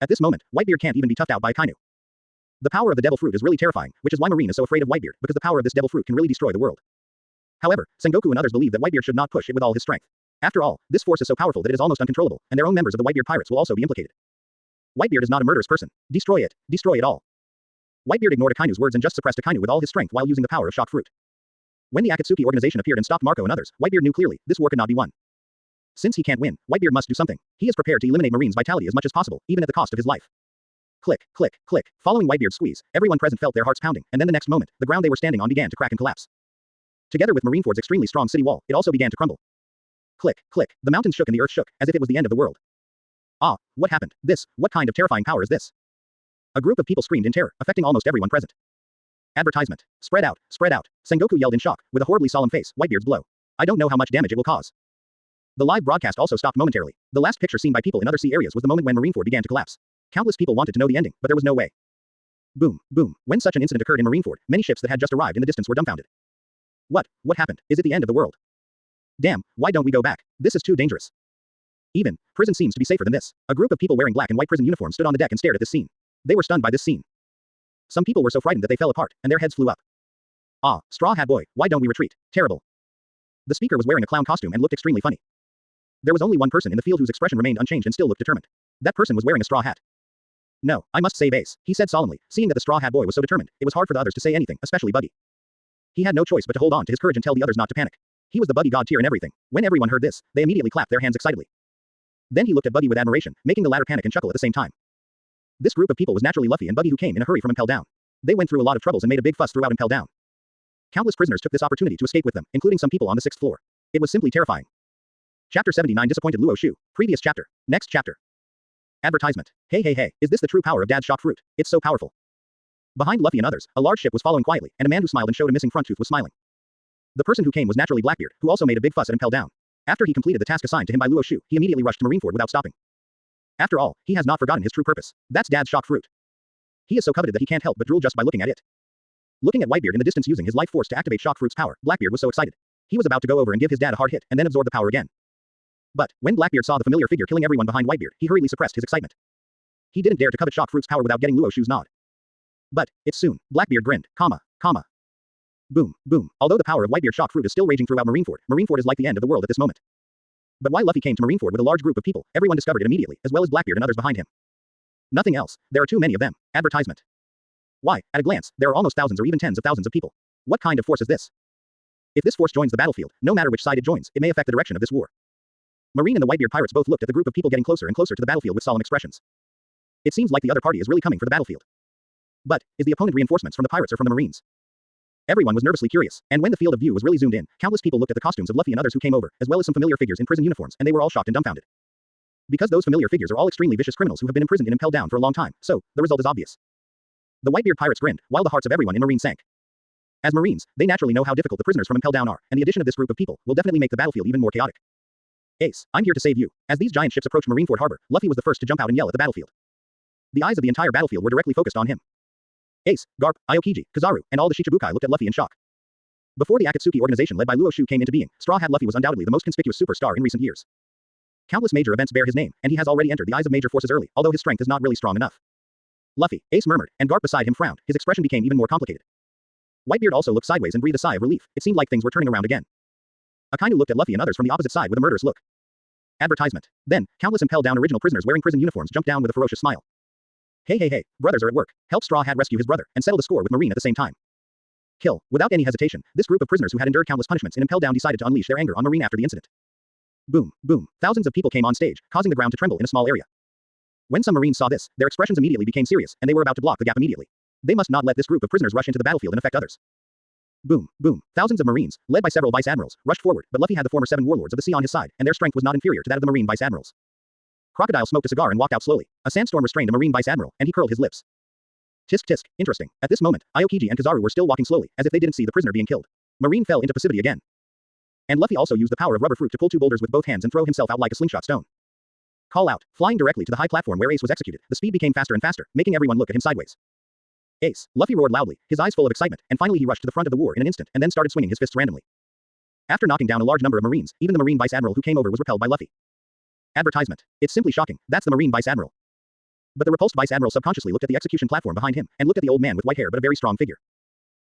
At this moment, Whitebeard can't even be toughed out by Akainu. The power of the devil fruit is really terrifying, which is why Marine is so afraid of Whitebeard, because the power of this devil fruit can really destroy the world. However, Sengoku and others believe that Whitebeard should not push it with all his strength. After all, this force is so powerful that it is almost uncontrollable, and their own members of the Whitebeard pirates will also be implicated. Whitebeard is not a murderous person. Destroy it. Destroy it all. Whitebeard ignored Akainu's words and just suppressed Akainu with all his strength while using the power of shock fruit. When the Akatsuki organization appeared and stopped Marco and others, Whitebeard knew clearly, this war could not be won. Since he can't win, Whitebeard must do something. He is prepared to eliminate Marine's vitality as much as possible, even at the cost of his life. Click, click, click. Following Whitebeard's squeeze, everyone present felt their hearts pounding, and then the next moment, the ground they were standing on began to crack and collapse. Together with Marineford's extremely strong city wall, it also began to crumble. Click, click. The mountains shook and the earth shook, as if it was the end of the world. Ah, what happened? What kind of terrifying power is this? A group of people screamed in terror, affecting almost everyone present. Advertisement. Spread out, spread out. Sengoku yelled in shock, with a horribly solemn face. Whitebeard's blow. I don't know how much damage it will cause. The live broadcast also stopped momentarily. The last picture seen by people in other sea areas was the moment when Marineford began to collapse. Countless people wanted to know the ending, but there was no way. Boom, boom. When such an incident occurred in Marineford, many ships that had just arrived in the distance were dumbfounded. What happened? Is it the end of the world? Damn, why don't we go back? This is too dangerous. Even, prison seems to be safer than this. A group of people wearing black and white prison uniforms stood on the deck and stared at this scene. They were stunned by this scene. Some people were so frightened that they fell apart, and their heads flew up. Ah, Straw Hat Boy, why don't we retreat? Terrible. The speaker was wearing a clown costume and looked extremely funny. There was only one person in the field whose expression remained unchanged and still looked determined. That person was wearing a straw hat. No, I must save Ace, he said solemnly. Seeing that the Straw Hat Boy was so determined, it was hard for the others to say anything, especially Buggy. He had no choice but to hold on to his courage and tell the others not to panic. He was the Buggy god tier and everything. When everyone heard this, they immediately clapped their hands excitedly. Then he looked at Buggy with admiration, making the latter panic and chuckle at the same time. This group of people was naturally Luffy and Buggy, who came in a hurry from Impel Down. They went through a lot of troubles and made a big fuss throughout Impel Down. Countless prisoners took this opportunity to escape with them, including some people on the 6th floor. It was simply terrifying. Chapter 79 Disappointed Luo Xiu. Previous chapter. Next chapter. Advertisement. Hey hey hey, is this the true power of Dad's shock fruit? It's so powerful. Behind Luffy and others, a large ship was following quietly, and a man who smiled and showed a missing front tooth was smiling. The person who came was naturally Blackbeard, who also made a big fuss at Impel Down. After he completed the task assigned to him by Luo Xiu, he immediately rushed to Marineford without stopping. After all, he has not forgotten his true purpose. That's Dad's shock fruit. He is so coveted that he can't help but drool just by looking at it. Looking at Whitebeard in the distance using his life force to activate shock fruit's power, Blackbeard was so excited. He was about to go over and give his dad a hard hit and then absorb the power again. But, when Blackbeard saw the familiar figure killing everyone behind Whitebeard, he hurriedly suppressed his excitement. He didn't dare to covet shock fruit's power without getting Luo Xiu's nod. But, it's soon. Blackbeard grinned, comma. Boom, boom. Although the power of Whitebeard shock fruit is still raging throughout Marineford, Marineford is like the end of the world at this moment. But why Luffy came to Marineford with a large group of people, everyone discovered it immediately, as well as Blackbeard and others behind him. Nothing else. There are too many of them. Advertisement. Why, at a glance, there are almost thousands or even tens of thousands of people. What kind of force is this? If this force joins the battlefield, no matter which side it joins, it may affect the direction of this war. Marine and the Whitebeard pirates both looked at the group of people getting closer and closer to the battlefield with solemn expressions. It seems like the other party is really coming for the battlefield. But, is the opponent reinforcements from the pirates or from the Marines? Everyone was nervously curious, and when the field of view was really zoomed in, countless people looked at the costumes of Luffy and others who came over, as well as some familiar figures in prison uniforms, and they were all shocked and dumbfounded. Because those familiar figures are all extremely vicious criminals who have been imprisoned in Impel Down for a long time, so, the result is obvious. The Whitebeard pirates grinned, while the hearts of everyone in Marine sank. As Marines, they naturally know how difficult the prisoners from Impel Down are, and the addition of this group of people will definitely make the battlefield even more chaotic. Ace, I'm here to save you. As these giant ships approached Marineford Harbor, Luffy was the first to jump out and yell at the battlefield. The eyes of the entire battlefield were directly focused on him. Ace, Garp, Aokiji, Kizaru, and all the Shichibukai looked at Luffy in shock. Before the Akatsuki organization led by Luo Xiu came into being, Straw Hat Luffy was undoubtedly the most conspicuous superstar in recent years. Countless major events bear his name, and he has already entered the eyes of major forces early, although his strength is not really strong enough. Luffy, Ace murmured, and Garp beside him frowned. His expression became even more complicated. Whitebeard also looked sideways and breathed a sigh of relief. It seemed like things were turning around again. Akainu looked at Luffy and others from the opposite side with a murderous look. Advertisement. Then, countless impelled-down original prisoners wearing prison uniforms jumped down with a ferocious smile. Hey, brothers are at work. Help Straw Hat rescue his brother, and settle the score with Marine at the same time. Kill. Without any hesitation, this group of prisoners who had endured countless punishments in Impel Down decided to unleash their anger on Marine after the incident. Boom, boom. Thousands of people came on stage, causing the ground to tremble in a small area. When some Marines saw this, their expressions immediately became serious, and they were about to block the gap immediately. They must not let this group of prisoners rush into the battlefield and affect others. Boom, boom. Thousands of Marines, led by several Vice Admirals, rushed forward, but Luffy had the former 7 warlords of the sea on his side, and their strength was not inferior to that of the Marine Vice Admirals. Crocodile smoked a cigar and walked out slowly. A sandstorm restrained a Marine Vice Admiral, and he curled his lips. Tisk tisk, interesting. At this moment, Aokiji and Kizaru were still walking slowly, as if they didn't see the prisoner being killed. Marine fell into passivity again. And Luffy also used the power of rubber fruit to pull 2 boulders with both hands and throw himself out like a slingshot stone. Call out. Flying directly to the high platform where Ace was executed, the speed became faster and faster, making everyone look at him sideways. Ace. Luffy roared loudly, his eyes full of excitement, and finally he rushed to the front of the war in an instant and then started swinging his fists randomly. After knocking down a large number of Marines, even the Marine Vice Admiral who came over was repelled by Luffy. Advertisement. It's simply shocking. That's the Marine Vice Admiral. But the repulsed Vice Admiral subconsciously looked at the execution platform behind him, and looked at the old man with white hair but a very strong figure.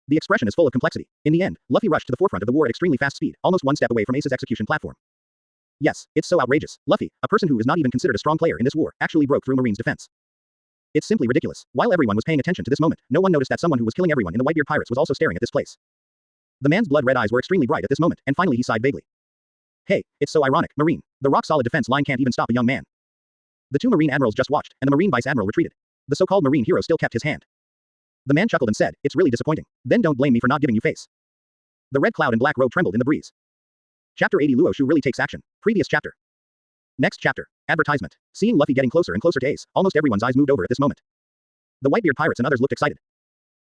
The expression is full of complexity. In the end, Luffy rushed to the forefront of the war at extremely fast speed, almost 1 step away from Ace's execution platform. Yes, it's so outrageous. Luffy, a person who is not even considered a strong player in this war, actually broke through Marine's defense. It's simply ridiculous. While everyone was paying attention to this moment, no one noticed that someone who was killing everyone in the Whitebeard Pirates was also staring at this place. The man's blood-red eyes were extremely bright at this moment, and finally he sighed vaguely. Hey, it's so ironic, Marine. The rock-solid defense line can't even stop a young man. The 2 Marine Admirals just watched, and the Marine Vice Admiral retreated. The so-called Marine hero still kept his hand. The man chuckled and said, it's really disappointing. Then don't blame me for not giving you face. The red cloud and black robe trembled in the breeze. Chapter 80 Luo Xiu really takes action. Previous chapter. Next chapter. Advertisement. Seeing Luffy getting closer and closer to Ace, almost everyone's eyes moved over at this moment. The Whitebeard Pirates and others looked excited.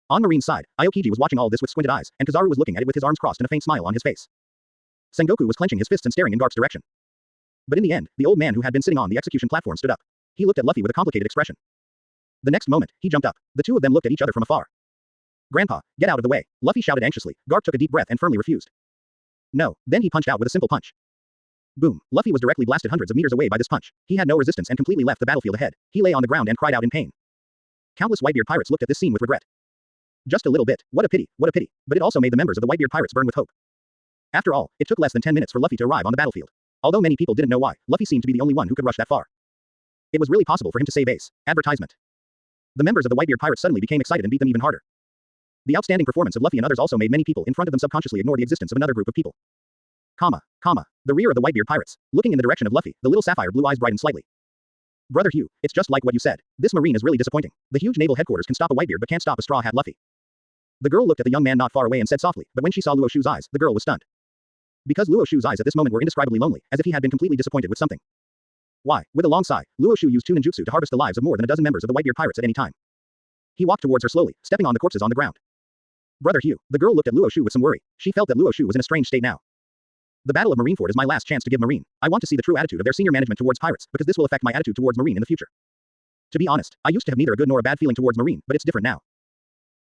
On Marine's side, Aokiji was watching all this with squinted eyes, and Kizaru was looking at it with his arms crossed and a faint smile on his face. Sengoku was clenching his fists and staring in Garp's direction. But in the end, the old man who had been sitting on the execution platform stood up. He looked at Luffy with a complicated expression. The next moment, he jumped up. The 2 of them looked at each other from afar. Grandpa, get out of the way. Luffy shouted anxiously. Garp took a deep breath and firmly refused. No, then he punched out with a simple punch. Boom. Luffy was directly blasted hundreds of meters away by this punch. He had no resistance and completely left the battlefield ahead. He lay on the ground and cried out in pain. Countless Whitebeard pirates looked at this scene with regret. Just a little bit. What a pity, what a pity. But it also made the members of the Whitebeard pirates burn with hope. After all, it took less than 10 minutes for Luffy to arrive on the battlefield. Although many people didn't know why, Luffy seemed to be the only one who could rush that far. It was really possible for him to save Ace. Advertisement. The members of the Whitebeard pirates suddenly became excited and beat them even harder. The outstanding performance of Luffy and others also made many people in front of them subconsciously ignore the existence of another group of people. The rear of the Whitebeard pirates. Looking in the direction of Luffy, the little sapphire blue eyes brightened slightly. Brother Hugh, it's just like what you said. This Marine is really disappointing. The huge naval headquarters can stop a Whitebeard but can't stop a Straw Hat Luffy. The girl looked at the young man not far away and said softly, but when she saw Luo Xiu's eyes, the girl was stunned. Because Luo Xiu's eyes at this moment were indescribably lonely, as if he had been completely disappointed with something. Why? With a long sigh, Luo Xiu used ninjutsu to harvest the lives of more than a dozen members of the Whitebeard pirates at any time. He walked towards her slowly, stepping on the corpses on the ground. Brother Hugh, the girl looked at Luo Xiu with some worry. She felt that Luo Xiu was in a strange state now. The Battle of Marineford is my last chance to give Marine. I want to see the true attitude of their senior management towards pirates, because this will affect my attitude towards Marine in the future. To be honest, I used to have neither a good nor a bad feeling towards Marine, but it's different now.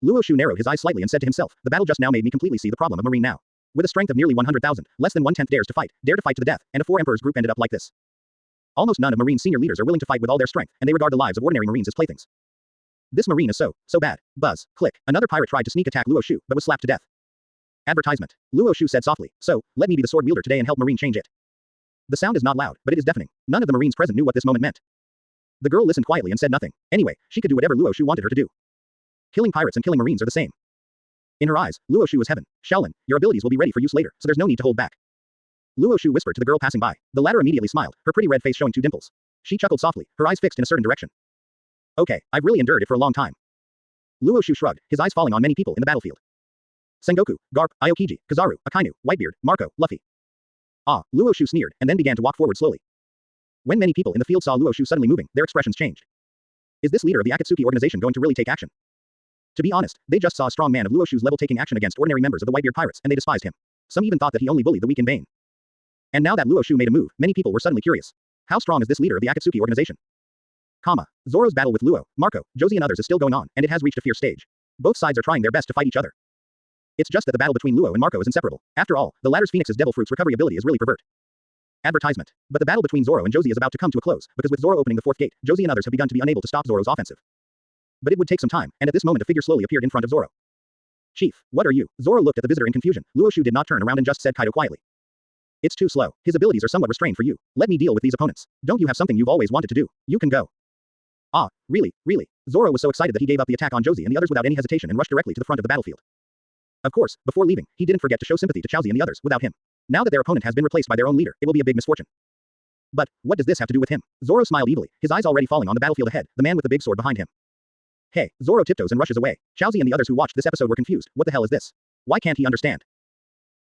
Luo Xiu narrowed his eyes slightly and said to himself, the battle just now made me completely see the problem of Marine now. With a strength of nearly 100,000, less than 1/10 dare to fight to the death, and a 4 emperors group ended up like this. Almost none of Marine's senior leaders are willing to fight with all their strength, and they regard the lives of ordinary Marines as playthings. This Marine is so bad. Buzz, click. Another pirate tried to sneak attack Luo Xiu, but was slapped to death. Advertisement. Luo Xiu said softly, so, let me be the sword wielder today and help Marine change it. The sound is not loud, but it is deafening. None of the Marines present knew what this moment meant. The girl listened quietly and said nothing. Anyway, she could do whatever Luo Xiu wanted her to do. Killing pirates and killing Marines are the same. In her eyes, Luo Xiu was heaven. Shaolin, your abilities will be ready for use later, so there's no need to hold back. Luo Xiu whispered to the girl passing by. The latter immediately smiled, her pretty red face showing 2 dimples. She chuckled softly, her eyes fixed in a certain direction. Okay, I've really endured it for a long time. Luo Xiu shrugged, his eyes falling on many people in the battlefield. Sengoku, Garp, Aokiji, Kizaru, Akainu, Whitebeard, Marco, Luffy. Luo Xiu sneered, and then began to walk forward slowly. When many people in the field saw Luo Xiu suddenly moving, their expressions changed. Is this leader of the Akatsuki organization going to really take action? To be honest, they just saw a strong man of Luo Xiu's level taking action against ordinary members of the Whitebeard pirates, and they despised him. Some even thought that he only bullied the weak in vain. And now that Luo Xiu made a move, many people were suddenly curious. How strong is this leader of the Akatsuki organization? Zoro's battle with Luo, Marco, Josie and others is still going on, and it has reached a fierce stage. Both sides are trying their best to fight each other. It's just that the battle between Luo and Marco is inseparable. After all, the latter's Phoenix's Devil Fruit's recovery ability is really pervert. Advertisement. But the battle between Zoro and Josie is about to come to a close, because with Zoro opening the 4th gate, Josie and others have begun to be unable to stop Zoro's offensive. But it would take some time, and at this moment a figure slowly appeared in front of Zoro. Chief, what are you? Zoro looked at the visitor in confusion. Luo Xiu did not turn around and just said Kaido quietly. It's too slow. His abilities are somewhat restrained for you. Let me deal with these opponents. Don't you have something you've always wanted to do? You can go. Ah, really, really. Zoro was so excited that he gave up the attack on Josie and the others without any hesitation and rushed directly to the front of the battlefield. Of course, before leaving, he didn't forget to show sympathy to Chaozi and the others. Without him, now that their opponent has been replaced by their own leader, it will be a big misfortune. But what does this have to do with him? Zoro smiled evilly, his eyes already falling on the battlefield ahead, the man with the big sword behind him. Hey, Zoro tiptoes and rushes away. Chaozi and the others who watched this episode were confused. What the hell is this? Why can't he understand?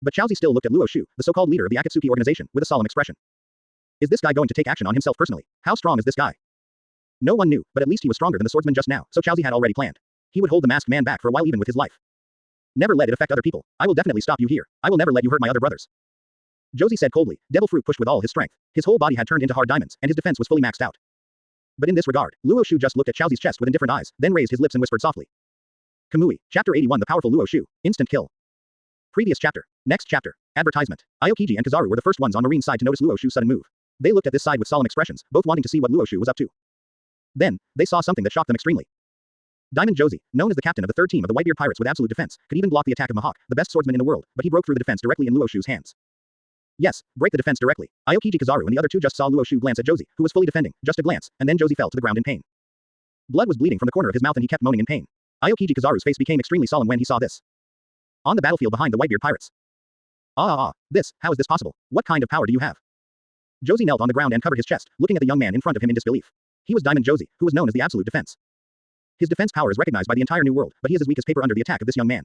But Chaozi still looked at Luo Xiu, the so-called leader of the Akatsuki organization, with a solemn expression. Is this guy going to take action on himself personally? How strong is this guy? No one knew, but at least he was stronger than the swordsman just now, so Chaozi had already planned. He would hold the masked man back for a while even with his life. Never let it affect other people. I will definitely stop you here. I will never let you hurt my other brothers. Josie said coldly. Devil Fruit pushed with all his strength. His whole body had turned into hard diamonds, and his defense was fully maxed out. But in this regard, Luo Xiu just looked at Chaozi's chest with indifferent eyes, then raised his lips and whispered softly. Kamui, Chapter 81. The powerful Luo Xiu. Instant kill. Previous chapter. Next chapter. Advertisement. Aokiji and Kizaru were the first ones on Marine's side to notice Luo Xiu's sudden move. They looked at this side with solemn expressions, both wanting to see what Luo Xiu was up to. Then, they saw something that shocked them extremely. Diamond Josie, known as the captain of the third team of the Whitebeard Pirates with absolute defense, could even block the attack of Mahawk, the best swordsman in the world, but he broke through the defense directly in Luo Xiu's hands. Yes, break the defense directly. Aokiji Kizaru and the other two just saw Luo Xiu glance at Josie, who was fully defending, just a glance, and then Josie fell to the ground in pain. Blood was bleeding from the corner of his mouth and he kept moaning in pain. Aokiji Kizaru's face became extremely solemn when he saw this. On the battlefield behind the Whitebeard Pirates. How is this possible? What kind of power do you have? Josie knelt on the ground and covered his chest, looking at the young man in front of him in disbelief. He was Diamond Josie, who was known as the absolute defense. His defense power is recognized by the entire New World, but he is as weak as paper under the attack of this young man.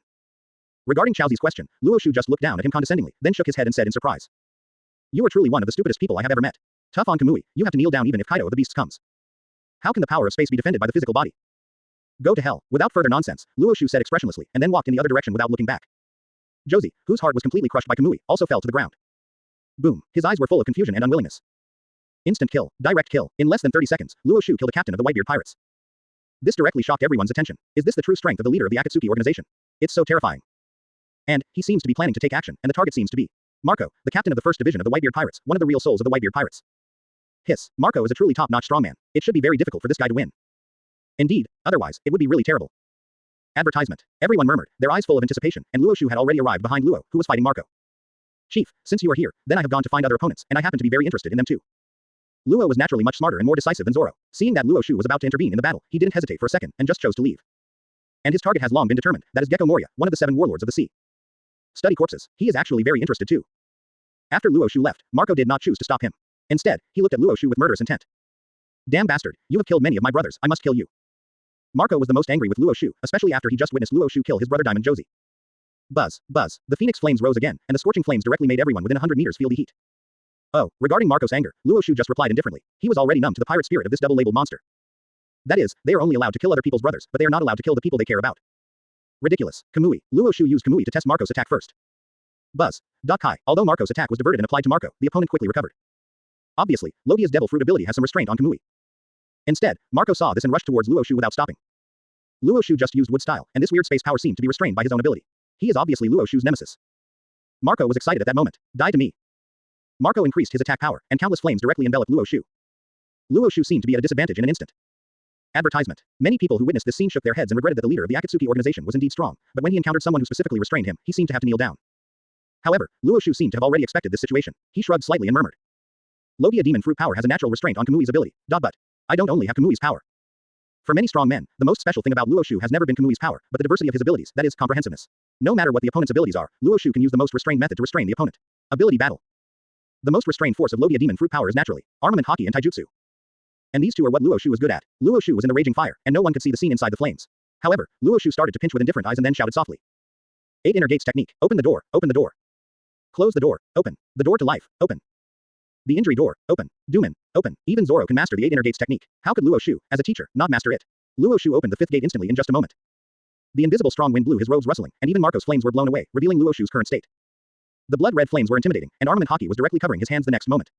Regarding Chaozi's question, Luo Xiu just looked down at him condescendingly, then shook his head and said in surprise. You are truly one of the stupidest people I have ever met. Tough on Kamui, you have to kneel down even if Kaido of the Beasts comes. How can the power of space be defended by the physical body? Go to hell. Without further nonsense, Luo Xiu said expressionlessly, and then walked in the other direction without looking back. Josie, whose heart was completely crushed by Kamui, also fell to the ground. Boom. His eyes were full of confusion and unwillingness. Instant kill. Direct kill. In less than 30 seconds, Luo Xiu killed the captain of the Whitebeard Pirates. This directly shocked everyone's attention. Is this the true strength of the leader of the Akatsuki organization? It's so terrifying. And, he seems to be planning to take action, and the target seems to be Marco, the captain of the first division of the Whitebeard Pirates, one of the real souls of the Whitebeard Pirates. Hiss. Marco is a truly top-notch strongman. It should be very difficult for this guy to win. Indeed, otherwise, it would be really terrible. Advertisement. Everyone murmured, their eyes full of anticipation, and Luo Xiu had already arrived behind Luo, who was fighting Marco. Chief, since you are here, then I have gone to find other opponents, and I happen to be very interested in them too. Luo was naturally much smarter and more decisive than Zoro. Seeing that Luo Xiu was about to intervene in the battle, he didn't hesitate for a second, and just chose to leave. And his target has long been determined, that is Gecko Moria, one of the 7 warlords of the sea. Study corpses. He is actually very interested too. After Luo Xiu left, Marco did not choose to stop him. Instead, he looked at Luo Xiu with murderous intent. Damn bastard, you have killed many of my brothers, I must kill you. Marco was the most angry with Luo Xiu, especially after he just witnessed Luo Xiu kill his brother Diamond Josie. Buzz, buzz, the phoenix flames rose again, and the scorching flames directly made everyone within 100 meters feel the heat. Oh, regarding Marco's anger, Luo Xiu just replied indifferently. He was already numb to the pirate spirit of this double-labeled monster. That is, they are only allowed to kill other people's brothers, but they are not allowed to kill the people they care about. Ridiculous. Kamui. Luo Xiu used Kamui to test Marco's attack first. Buzz. Kai. Although Marco's attack was diverted and applied to Marco, the opponent quickly recovered. Obviously, Logia's Devil Fruit ability has some restraint on Kamui. Instead, Marco saw this and rushed towards Luo Xiu without stopping. Luo Xiu just used wood style, and this weird space power seemed to be restrained by his own ability. He is obviously Luo Xiu's nemesis. Marco was excited at that moment. Die to me. Marco increased his attack power, and countless flames directly enveloped Luo Xiu. Luo Xiu seemed to be at a disadvantage in an instant. Advertisement. Many people who witnessed this scene shook their heads and regretted that the leader of the Akatsuki organization was indeed strong, but when he encountered someone who specifically restrained him, he seemed to have to kneel down. However, Luo Xiu seemed to have already expected this situation. He shrugged slightly and murmured. Logia Demon Fruit power has a natural restraint on Kamui's ability. But I don't only have Kamui's power. For many strong men, the most special thing about Luo Xiu has never been Kamui's power, but the diversity of his abilities, that is, comprehensiveness. No matter what the opponent's abilities are, Luo Xiu can use the most restrained method to restrain the opponent. Ability battle. The most restrained force of Logia Demon Fruit power is naturally armament haki and taijutsu. And these two are what Luo Xiu was good at. Luo Xiu was in the raging fire, and no one could see the scene inside the flames. However, Luo Xiu started to pinch with indifferent eyes and then shouted softly. 8 inner gates technique. Open the door, open the door. Close the door, open. The door to life, open. The injury door, open. Doomin, open. Even Zoro can master the 8 inner gates technique. How could Luo Xiu, as a teacher, not master it? Luo Xiu opened the 5th gate instantly in just a moment. The invisible strong wind blew his robes rustling, and even Marco's flames were blown away, revealing Luo Xiu's current state. The blood-red flames were intimidating, and armament haki was directly covering his hands the next moment.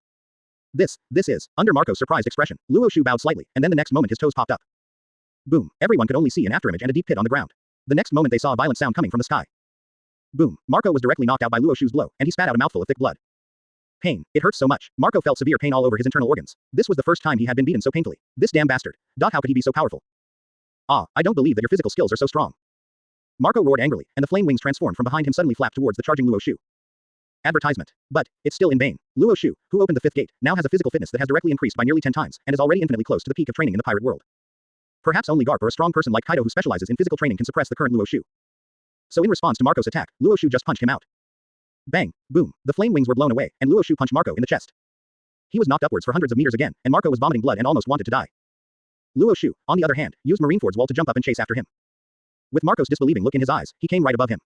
This is, under Marco's surprised expression, Luo Xiu bowed slightly, and then the next moment his toes popped up. Boom, everyone could only see an afterimage and a deep pit on the ground. The next moment they saw a violent sound coming from the sky. Boom, Marco was directly knocked out by Luo Xiu's blow, and he spat out a mouthful of thick blood. Pain, it hurts so much. Marco felt severe pain all over his internal organs. This was the first time he had been beaten so painfully. This damn bastard. How could he be so powerful? Ah, I don't believe that your physical skills are so strong. Marco roared angrily, and the flame wings transformed from behind him suddenly flapped towards the charging Luo Xiu. Advertisement. But, it's still in vain. Luo Xiu, who opened the fifth gate, now has a physical fitness that has directly increased by nearly 10 times, and is already infinitely close to the peak of training in the pirate world. Perhaps only Garp or a strong person like Kaido who specializes in physical training can suppress the current Luo Xiu. So in response to Marco's attack, Luo Xiu just punched him out. Bang, boom, the flame wings were blown away, and Luo Xiu punched Marco in the chest. He was knocked upwards for hundreds of meters again, and Marco was vomiting blood and almost wanted to die. Luo Xiu, on the other hand, used Marineford's wall to jump up and chase after him. With Marco's disbelieving look in his eyes, he came right above him.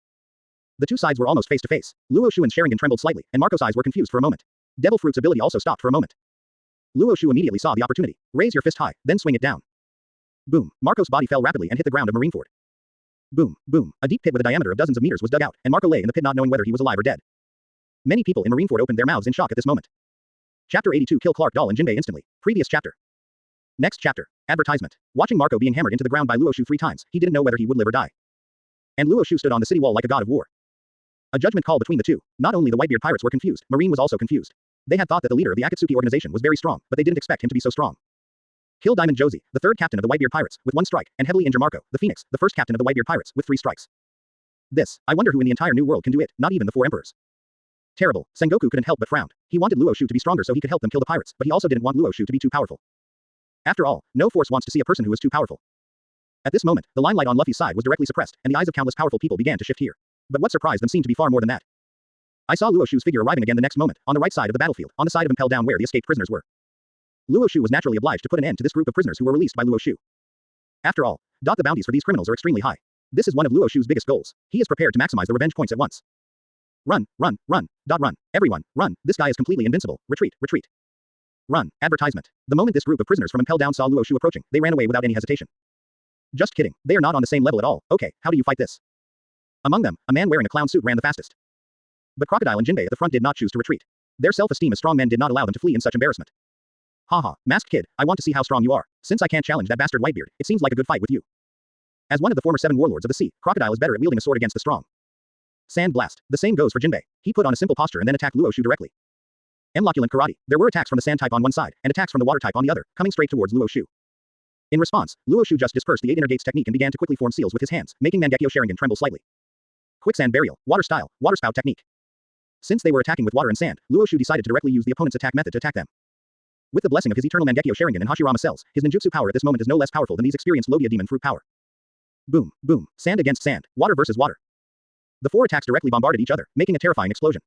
The two sides were almost face to face. Luo Xiu and Sharingan trembled slightly, and Marco's eyes were confused for a moment. Devil Fruit's ability also stopped for a moment. Luo Xiu immediately saw the opportunity. Raise your fist high, then swing it down. Boom, Marco's body fell rapidly and hit the ground of Marineford. Boom, boom, a deep pit with a diameter of dozens of meters was dug out, and Marco lay in the pit not knowing whether he was alive or dead. Many people in Marineford opened their mouths in shock at this moment. Chapter 82 Kill Clark Doll and Jinbei instantly. Previous chapter. Next chapter. Advertisement. Watching Marco being hammered into the ground by Luo Xiu 3 times, he didn't know whether he would live or die. And Luo Xiu stood on the city wall like a god of war. A judgment call between the two. Not only the Whitebeard pirates were confused, Marine was also confused. They had thought that the leader of the Akatsuki organization was very strong, but they didn't expect him to be so strong. Kill Diamond Josie, the third captain of the Whitebeard pirates, with 1 strike, and heavily injure Marco, the Phoenix, the first captain of the Whitebeard pirates, with 3 strikes. This, I wonder who in the entire new world can do it, not even the 4 emperors. Terrible, Sengoku couldn't help but frown. He wanted Luo Xiu to be stronger so he could help them kill the pirates, but he also didn't want Luo Xiu to be too powerful. After all, no force wants to see a person who is too powerful. At this moment, the limelight on Luffy's side was directly suppressed, and the eyes of countless powerful people began to shift here. But what surprised them seemed to be far more than that. I saw Luo Xiu's figure arriving again the next moment, on the right side of the battlefield, on the side of Impel Down where the escaped prisoners were. Luo Xiu was naturally obliged to put an end to this group of prisoners who were released by Luo Xiu. After all, the bounties for these criminals are extremely high. This is one of Luo Xiu's biggest goals. He is prepared to maximize the revenge points at once. Run, run, run, run. Everyone, run, this guy is completely invincible. Retreat, retreat. Run. Advertisement. The moment this group of prisoners from Impel Down saw Luo Xiu approaching, they ran away without any hesitation. Just kidding, they are not on the same level at all. Okay, how do you fight this? Among them, a man wearing a clown suit ran the fastest. But Crocodile and Jinbei at the front did not choose to retreat. Their self-esteem as strong men did not allow them to flee in such embarrassment. Haha, masked kid, I want to see how strong you are. Since I can't challenge that bastard Whitebeard, it seems like a good fight with you. As one of the former 7 warlords of the sea, Crocodile is better at wielding a sword against the strong. Sand Blast. The same goes for Jinbei. He put on a simple posture and then attacked Luo Xiu directly. Enloculent Karate. There were attacks from the sand type on one side, and attacks from the water type on the other, coming straight towards Luo Xiu. In response, Luo Xiu just dispersed the 8 inner gates technique and began to quickly form seals with his hands, making Mangekyo Sharingan tremble slightly. Quicksand Burial. Water Style. Water Spout Technique. Since they were attacking with water and sand, Luo Xiu decided to directly use the opponent's attack method to attack them. With the blessing of his eternal Mangekyo Sharingan and Hashirama cells, his ninjutsu power at this moment is no less powerful than these experienced Logia demon fruit power. Boom, boom, sand against sand, water versus water. The 4 attacks directly bombarded each other, making a terrifying explosion.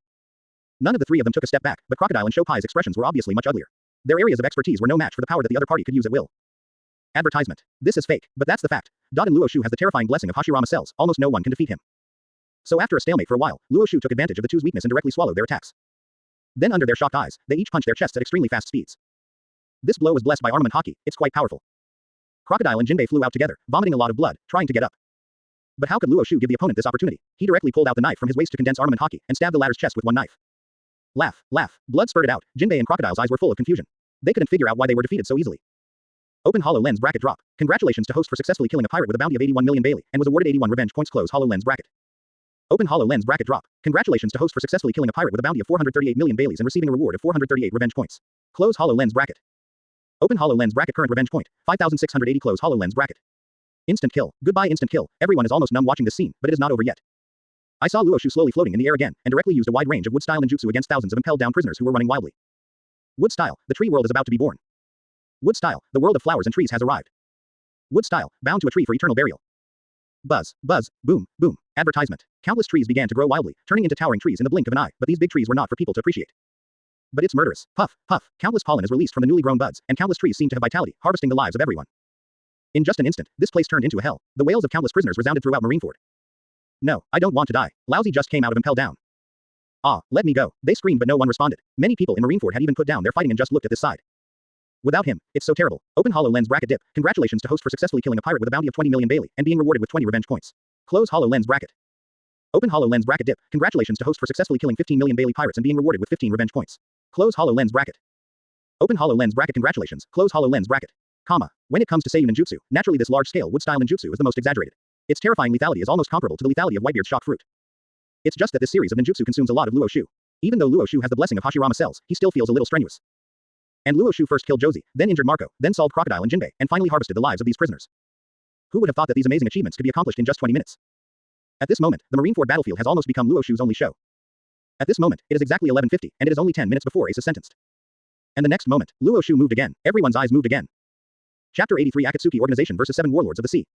None of the 3 of them took a step back, but Crocodile and Shopai's expressions were obviously much uglier. Their areas of expertise were no match for the power that the other party could use at will. Advertisement. This is fake, but that's the fact. And Luo Xiu has the terrifying blessing of Hashirama cells, almost no one can defeat him. So after a stalemate for a while, Luo Xiu took advantage of the two's weakness and directly swallowed their attacks. Then under their shocked eyes, they each punched their chests at extremely fast speeds. This blow was blessed by armament haki, it's quite powerful. Crocodile and Jinbei flew out together, vomiting a lot of blood, trying to get up. But how could Luo Xiu give the opponent this opportunity? He directly pulled out the knife from his waist to condense armament haki, and stabbed the latter's chest with one knife. Laugh, laugh, blood spurted out, Jinbei and Crocodile's eyes were full of confusion. They couldn't figure out why they were defeated so easily. Open Hollow Lens bracket drop. Congratulations to host for successfully killing a pirate with a bounty of 81 million Bailey, and was awarded 81 revenge points. Close Hollow Lens bracket. Open Hollow Lens bracket drop. Congratulations to host for successfully killing a pirate with a bounty of 438 million Baileys and receiving a reward of 438 revenge points. Close Hollow Lens bracket. Open Hollow Lens bracket current revenge point, 5,680. Close Hollow Lens bracket. Instant kill. Goodbye instant kill. Everyone is almost numb watching this scene, but it is not over yet. I saw Luo Xiu slowly floating in the air again, and directly used a wide range of wood style ninjutsu against thousands of impelled down prisoners who were running wildly. Wood style, the tree world is about to be born. Wood style, the world of flowers and trees has arrived. Wood style, bound to a tree for eternal burial. Buzz, buzz, boom, boom. Advertisement. Countless trees began to grow wildly, turning into towering trees in the blink of an eye, but these big trees were not for people to appreciate. But it's murderous. Puff, puff. Countless pollen is released from the newly grown buds, and countless trees seem to have vitality, harvesting the lives of everyone. In just an instant, this place turned into a hell. The wails of countless prisoners resounded throughout Marineford. No, I don't want to die. Lousy just came out of Impel Down. Ah, let me go. They screamed but no one responded. Many people in Marineford had even put down their fighting and just looked at this side. Without him, it's so terrible. Open Hollow Lens bracket dip. Congratulations to host for successfully killing a pirate with a bounty of 20 million Bailey, and being rewarded with 20 revenge points. Close Hollow Lens bracket. Open Hollow Lens bracket dip. Congratulations to host for successfully killing 15 million Bailey pirates and being rewarded with 15 revenge points. Close Hollow Lens bracket. Open Hollow Lens bracket. Congratulations. Close Hollow Lens bracket. Comma. When it comes to Seiyu ninjutsu, naturally this large-scale wood-style ninjutsu is the most exaggerated. Its terrifying lethality is almost comparable to the lethality of Whitebeard's shock fruit. It's just that this series of ninjutsu consumes a lot of Luo Xiu. Even though Luo Xiu has the blessing of Hashirama cells, he still feels a little strenuous. And Luo Xiu first killed Josie, then injured Marco, then solved Crocodile and Jinbei, and finally harvested the lives of these prisoners. Who would have thought that these amazing achievements could be accomplished in just 20 minutes? At this moment, the Marineford battlefield has almost become Luo Xiu's only show. At this moment, it is exactly 11:50, and it is only 10 minutes before Ace is sentenced. And the next moment, Luo Xiu moved again. Everyone's eyes moved again. Chapter 83 Akatsuki Organization vs. 7 Warlords of the Sea.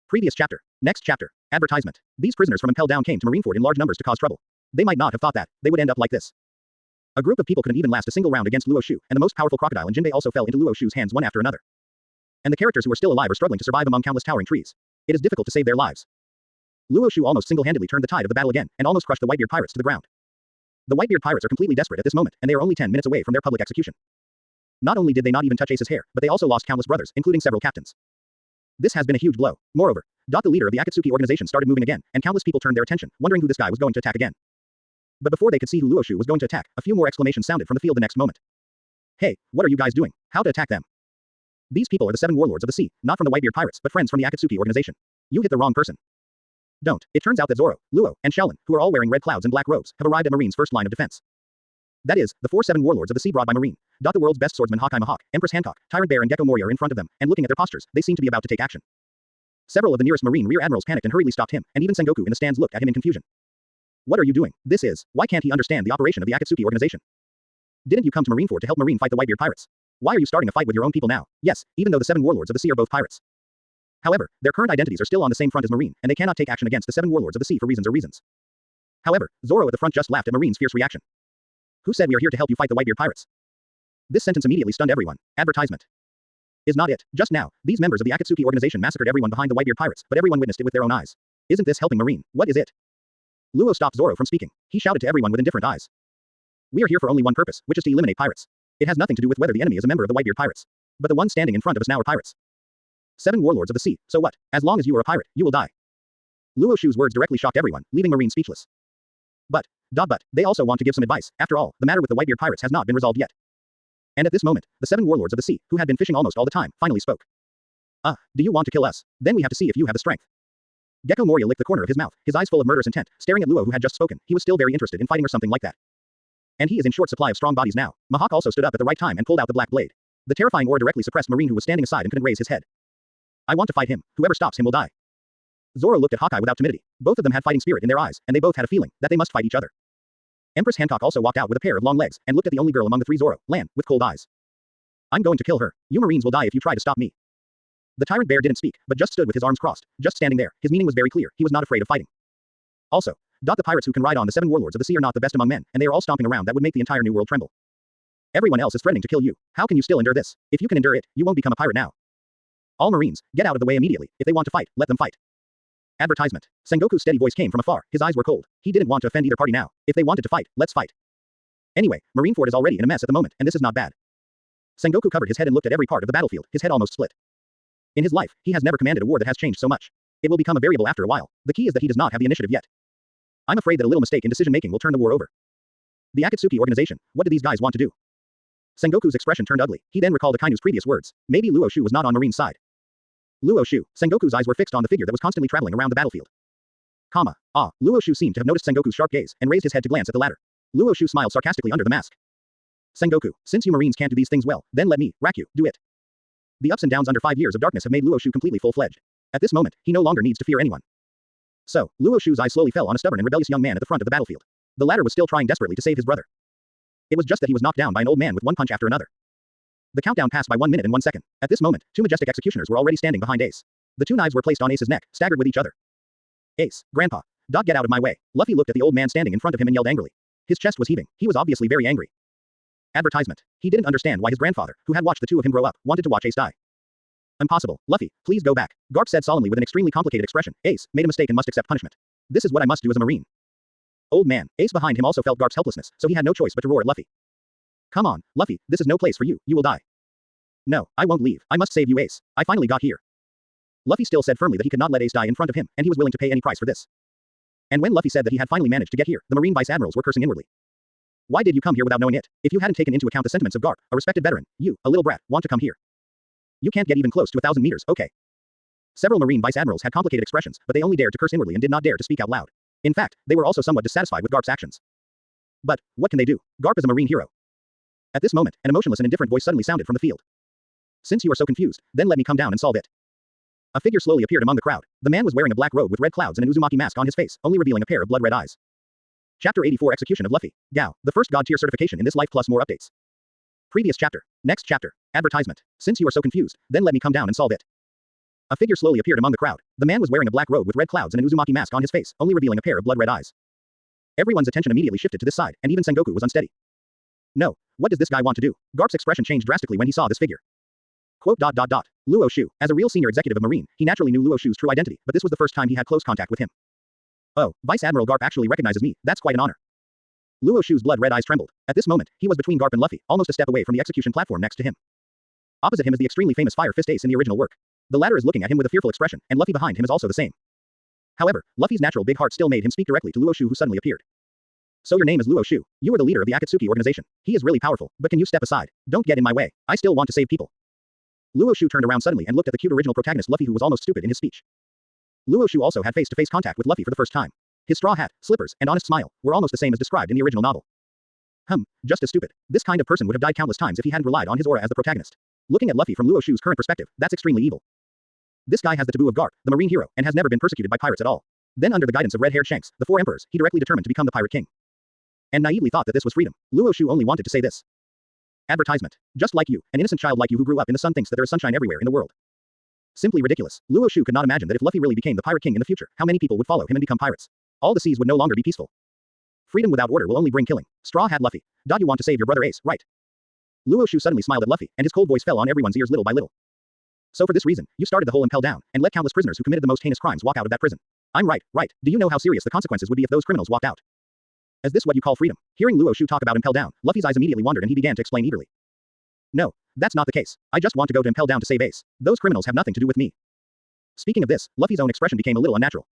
Previous chapter. Next chapter. Advertisement. These prisoners from Impel Down came to Marineford in large numbers to cause trouble. They might not have thought that they would end up like this. A group of people couldn't even last a single round against Luo Xiu, and the most powerful crocodile in Jinbei also fell into Luo Xiu's hands one after another. And the characters who are still alive are struggling to survive among countless towering trees. It is difficult to save their lives. Luo Xiu almost single-handedly turned the tide of the battle again, and almost crushed the Whitebeard pirates to the ground. The Whitebeard pirates are completely desperate at this moment, and they are only 10 minutes away from their public execution. Not only did they not even touch Ace's hair, but they also lost countless brothers, including several captains. This has been a huge blow. Moreover, the leader of the Akatsuki organization started moving again, and countless people turned their attention, wondering who this guy was going to attack again. But before they could see who Luo Xiu was going to attack, a few more exclamations sounded from the field the next moment. Hey, what are you guys doing? How to attack them? These people are the 7 warlords of the sea, not from the Whitebeard pirates, but friends from the Akatsuki organization. You hit the wrong person. Don't. It turns out that Zoro, Luo, and Shaolin, who are all wearing red clouds and black robes, have arrived at Marine's first line of defense. That is, the 7 warlords of the sea brought by Marine. The world's best swordsman Hokage Mahawk, Empress Hancock, Tyrant Bear and Gecko Mori are in front of them, and looking at their postures, they seem to be about to take action. Several of the nearest Marine rear admirals panicked and hurriedly stopped him, and even Sengoku in the stands looked at him in confusion. What are you doing? Why can't he understand the operation of the Akatsuki organization? Didn't you come to Marineford to help Marine fight the Whitebeard pirates? Why are you starting a fight with your own people now? Yes, even though the 7 warlords of the sea are both pirates. However, their current identities are still on the same front as Marine, and they cannot take action against the 7 warlords of the sea for reasons. However, Zoro at the front just laughed at Marine's fierce reaction. Who said we are here to help you fight the Whitebeard pirates? This sentence immediately stunned everyone. Advertisement. Is not it. Just now, these members of the Akatsuki organization massacred everyone behind the Whitebeard pirates, but everyone witnessed it with their own eyes. Isn't this helping Marine? What is it? Luo stopped Zoro from speaking. He shouted to everyone with indifferent eyes. We are here for only one purpose, which is to eliminate pirates. It has nothing to do with whether the enemy is a member of the Whitebeard pirates. But the ones standing in front of us now are pirates. 7 warlords of the sea, so what? As long as you are a pirate, you will die. Luo Xiu's words directly shocked everyone, leaving Marine speechless. But they also want to give some advice. After all, the matter with the Whitebeard pirates has not been resolved yet. And at this moment, the 7 warlords of the sea, who had been fishing almost all the time, finally spoke. Do you want to kill us? Then we have to see if you have the strength. Gecko Moria licked the corner of his mouth, his eyes full of murderous intent, staring at Luo who had just spoken. He was still very interested in fighting or something like that. And he is in short supply of strong bodies now. Mahawk also stood up at the right time and pulled out the black blade. The terrifying aura directly suppressed Marine who was standing aside and couldn't raise his head. I want to fight him. Whoever stops him will die. Zoro looked at Hawkeye without timidity. Both of them had fighting spirit in their eyes, and they both had a feeling that they must fight each other. Empress Hancock also walked out with a pair of long legs, and looked at the only girl among the 3 Zoro, Lan, with cold eyes. I'm going to kill her. You Marines will die if you try to stop me. The Tyrant Bear didn't speak, but just stood with his arms crossed, just standing there. His meaning was very clear. He was not afraid of fighting. Also, the pirates who can ride on the 7 warlords of the sea are not the best among men, and they are all stomping around that would make the entire new world tremble. Everyone else is threatening to kill you. How can you still endure this? If you can endure it, you won't become a pirate now. All Marines, get out of the way immediately. If they want to fight, let them fight. Advertisement. Sengoku's steady voice came from afar. His eyes were cold. He didn't want to offend either party now. If they wanted to fight, let's fight. Anyway, Marineford is already in a mess at the moment, and this is not bad. Sengoku covered his head and looked at every part of the battlefield. His head almost split. In his life, he has never commanded a war that has changed so much. It will become a variable after a while. The key is that he does not have the initiative yet. I'm afraid that a little mistake in decision-making will turn the war over. The Akatsuki organization, what do these guys want to do? Sengoku's expression turned ugly. He then recalled Akainu's previous words. Maybe Luo Xiu was not on Marine's side. Luo Xiu. Sengoku's eyes were fixed on the figure that was constantly traveling around the battlefield. Luo Xiu seemed to have noticed Sengoku's sharp gaze, and raised his head to glance at the latter. Luo Xiu smiled sarcastically under the mask. Sengoku, since you Marines can't do these things well, then let me, Raku, do it. The ups and downs under 5 years of darkness have made Luo Xiu completely full-fledged. At this moment, he no longer needs to fear anyone. So, Luo Xiu's eyes slowly fell on a stubborn and rebellious young man at the front of the battlefield. The latter was still trying desperately to save his brother. It was just that he was knocked down by an old man with one punch after another. The countdown passed by 1 minute and 1 second. At this moment, 2 majestic executioners were already standing behind Ace. The 2 knives were placed on Ace's neck, staggered with each other. Ace, Grandpa. Get out of my way. Luffy looked at the old man standing in front of him and yelled angrily. His chest was heaving. He was obviously very angry. Advertisement. He didn't understand why his grandfather, who had watched the 2 of him grow up, wanted to watch Ace die. Impossible. Luffy, please go back. Garp said solemnly with an extremely complicated expression. Ace made a mistake and must accept punishment. This is what I must do as a Marine. Old man, Ace behind him also felt Garp's helplessness, so he had no choice but to roar at Luffy. Come on, Luffy, this is no place for you. You will die. No, I won't leave. I must save you, Ace. I finally got here. Luffy still said firmly that he could not let Ace die in front of him, and he was willing to pay any price for this. And when Luffy said that he had finally managed to get here, the Marine Vice Admirals were cursing inwardly. Why did you come here without knowing it? If you hadn't taken into account the sentiments of Garp, a respected veteran, you, a little brat, want to come here. You can't get even close to 1,000 meters, okay. Several Marine Vice Admirals had complicated expressions, but they only dared to curse inwardly and did not dare to speak out loud. In fact, they were also somewhat dissatisfied with Garp's actions. But, what can they do? Garp is a Marine hero. At this moment, an emotionless and indifferent voice suddenly sounded from the field. Since you are so confused, then let me come down and solve it. A figure slowly appeared among the crowd. The man was wearing a black robe with red clouds and an Uzumaki mask on his face, only revealing a pair of blood-red eyes. Chapter 84 Execution of Luffy. Gao, the first god tier certification in this life plus more updates. Previous chapter. Next chapter. Advertisement. Since you are so confused, then let me come down and solve it. A figure slowly appeared among the crowd. The man was wearing a black robe with red clouds and an Uzumaki mask on his face, only revealing a pair of blood-red eyes. Everyone's attention immediately shifted to this side, and even Sengoku was unsteady. No, what does this guy want to do? Garp's expression changed drastically when he saw this figure. Quote. Luo Xiu. As a real senior executive of Marine, he naturally knew Luo Xiu's true identity, but this was the first time he had close contact with him. Oh, Vice Admiral Garp actually recognizes me, that's quite an honor. Luo Xiu's blood-red eyes trembled. At this moment, he was between Garp and Luffy, almost a step away from the execution platform next to him. Opposite him is the extremely famous Fire Fist Ace in the original work. The latter is looking at him with a fearful expression, and Luffy behind him is also the same. However, Luffy's natural big heart still made him speak directly to Luo Xiu, who suddenly appeared. So your name is Luo Xiu. You are the leader of the Akatsuki organization. He is really powerful, but can you step aside? Don't get in my way. I still want to save people. Luo Xiu turned around suddenly and looked at the cute original protagonist Luffy, who was almost stupid in his speech. Luo Xiu also had face-to-face contact with Luffy for the first time. His straw hat, slippers, and honest smile were almost the same as described in the original novel. Just as stupid. This kind of person would have died countless times if he hadn't relied on his aura as the protagonist. Looking at Luffy from Luo Xiu's current perspective, that's extremely evil. This guy has the taboo of Garp, the marine hero, and has never been persecuted by pirates at all. Then under the guidance of red-haired Shanks, the four emperors, he directly determined to become the pirate king. And naively thought that this was freedom. Luo Xiu only wanted to say this. Advertisement. Just like you, an innocent child like you who grew up in the sun thinks that there is sunshine everywhere in the world. Simply ridiculous. Luo Xiu could not imagine that if Luffy really became the pirate king in the future, how many people would follow him and become pirates. All the seas would no longer be peaceful. Freedom without order will only bring killing. Straw Hat Luffy. You want to save your brother Ace, right? Luo Xiu suddenly smiled at Luffy, and his cold voice fell on everyone's ears little by little. So for this reason, you started the whole Impel Down, and let countless prisoners who committed the most heinous crimes walk out of that prison. I'm right. Do you know how serious the consequences would be if those criminals walked out? Is this what you call freedom? Hearing Luo Xiu talk about Impel Down, Luffy's eyes immediately wandered and he began to explain eagerly. No, that's not the case. I just want to go to Impel Down to save Ace. Those criminals have nothing to do with me. Speaking of this, Luffy's own expression became a little unnatural.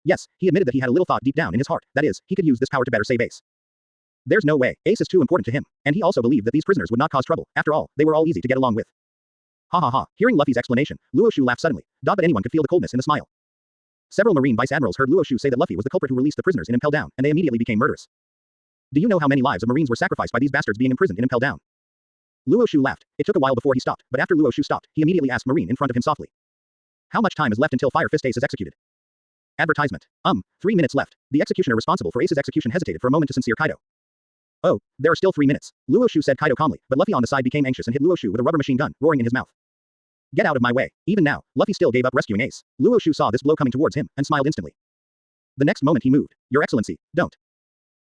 Yes, he admitted that he had a little thought deep down in his heart, that is, he could use this power to better save Ace. There's no way, Ace is too important to him, and he also believed that these prisoners would not cause trouble. After all, they were all easy to get along with. Ha ha ha. Hearing Luffy's explanation, Luo Xiu laughed suddenly. But anyone could feel the coldness in the smile. Several Marine Vice Admirals heard Luo Xiu say that Luffy was the culprit who released the prisoners in Impel Down, and they immediately became murderous. Do you know how many lives of Marines were sacrificed by these bastards being imprisoned in Impel Down? Luo Xiu laughed. It took a while before he stopped, but after Luo Xiu stopped, he immediately asked Marine in front of him softly. How much time is left until Fire Fist Ace is executed? Advertisement. 3 minutes left. The executioner responsible for Ace's execution hesitated for a moment to sincere Kaido. Oh, there are still 3 minutes. Luo Xiu said Kaido calmly, but Luffy on the side became anxious and hit Luo Xiu with a rubber machine gun, roaring in his mouth. Get out of my way. Even now, Luffy still gave up rescuing Ace. Luo Xiu saw this blow coming towards him, and smiled instantly. The next moment he moved. Your Excellency, don't.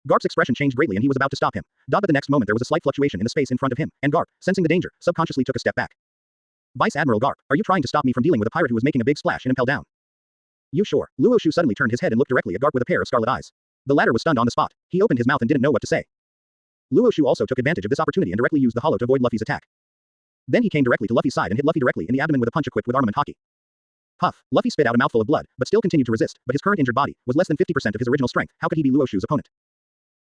Garp's expression changed greatly and he was about to stop him. But the next moment there was a slight fluctuation in the space in front of him, and Garp, sensing the danger, subconsciously took a step back. Vice Admiral Garp, are you trying to stop me from dealing with a pirate who was making a big splash in Impel Down? You sure? Luo Xiu suddenly turned his head and looked directly at Garp with a pair of scarlet eyes. The latter was stunned on the spot. He opened his mouth and didn't know what to say. Luo Xiu also took advantage of this opportunity and directly used the hollow to avoid Luffy's attack. Then he came directly to Luffy's side and hit Luffy directly in the abdomen with a punch equipped with armament hockey. Puff. Luffy spit out a mouthful of blood, but still continued to resist, but his current injured body was less than 50% of his original strength. How could he be Luo Xiu's opponent?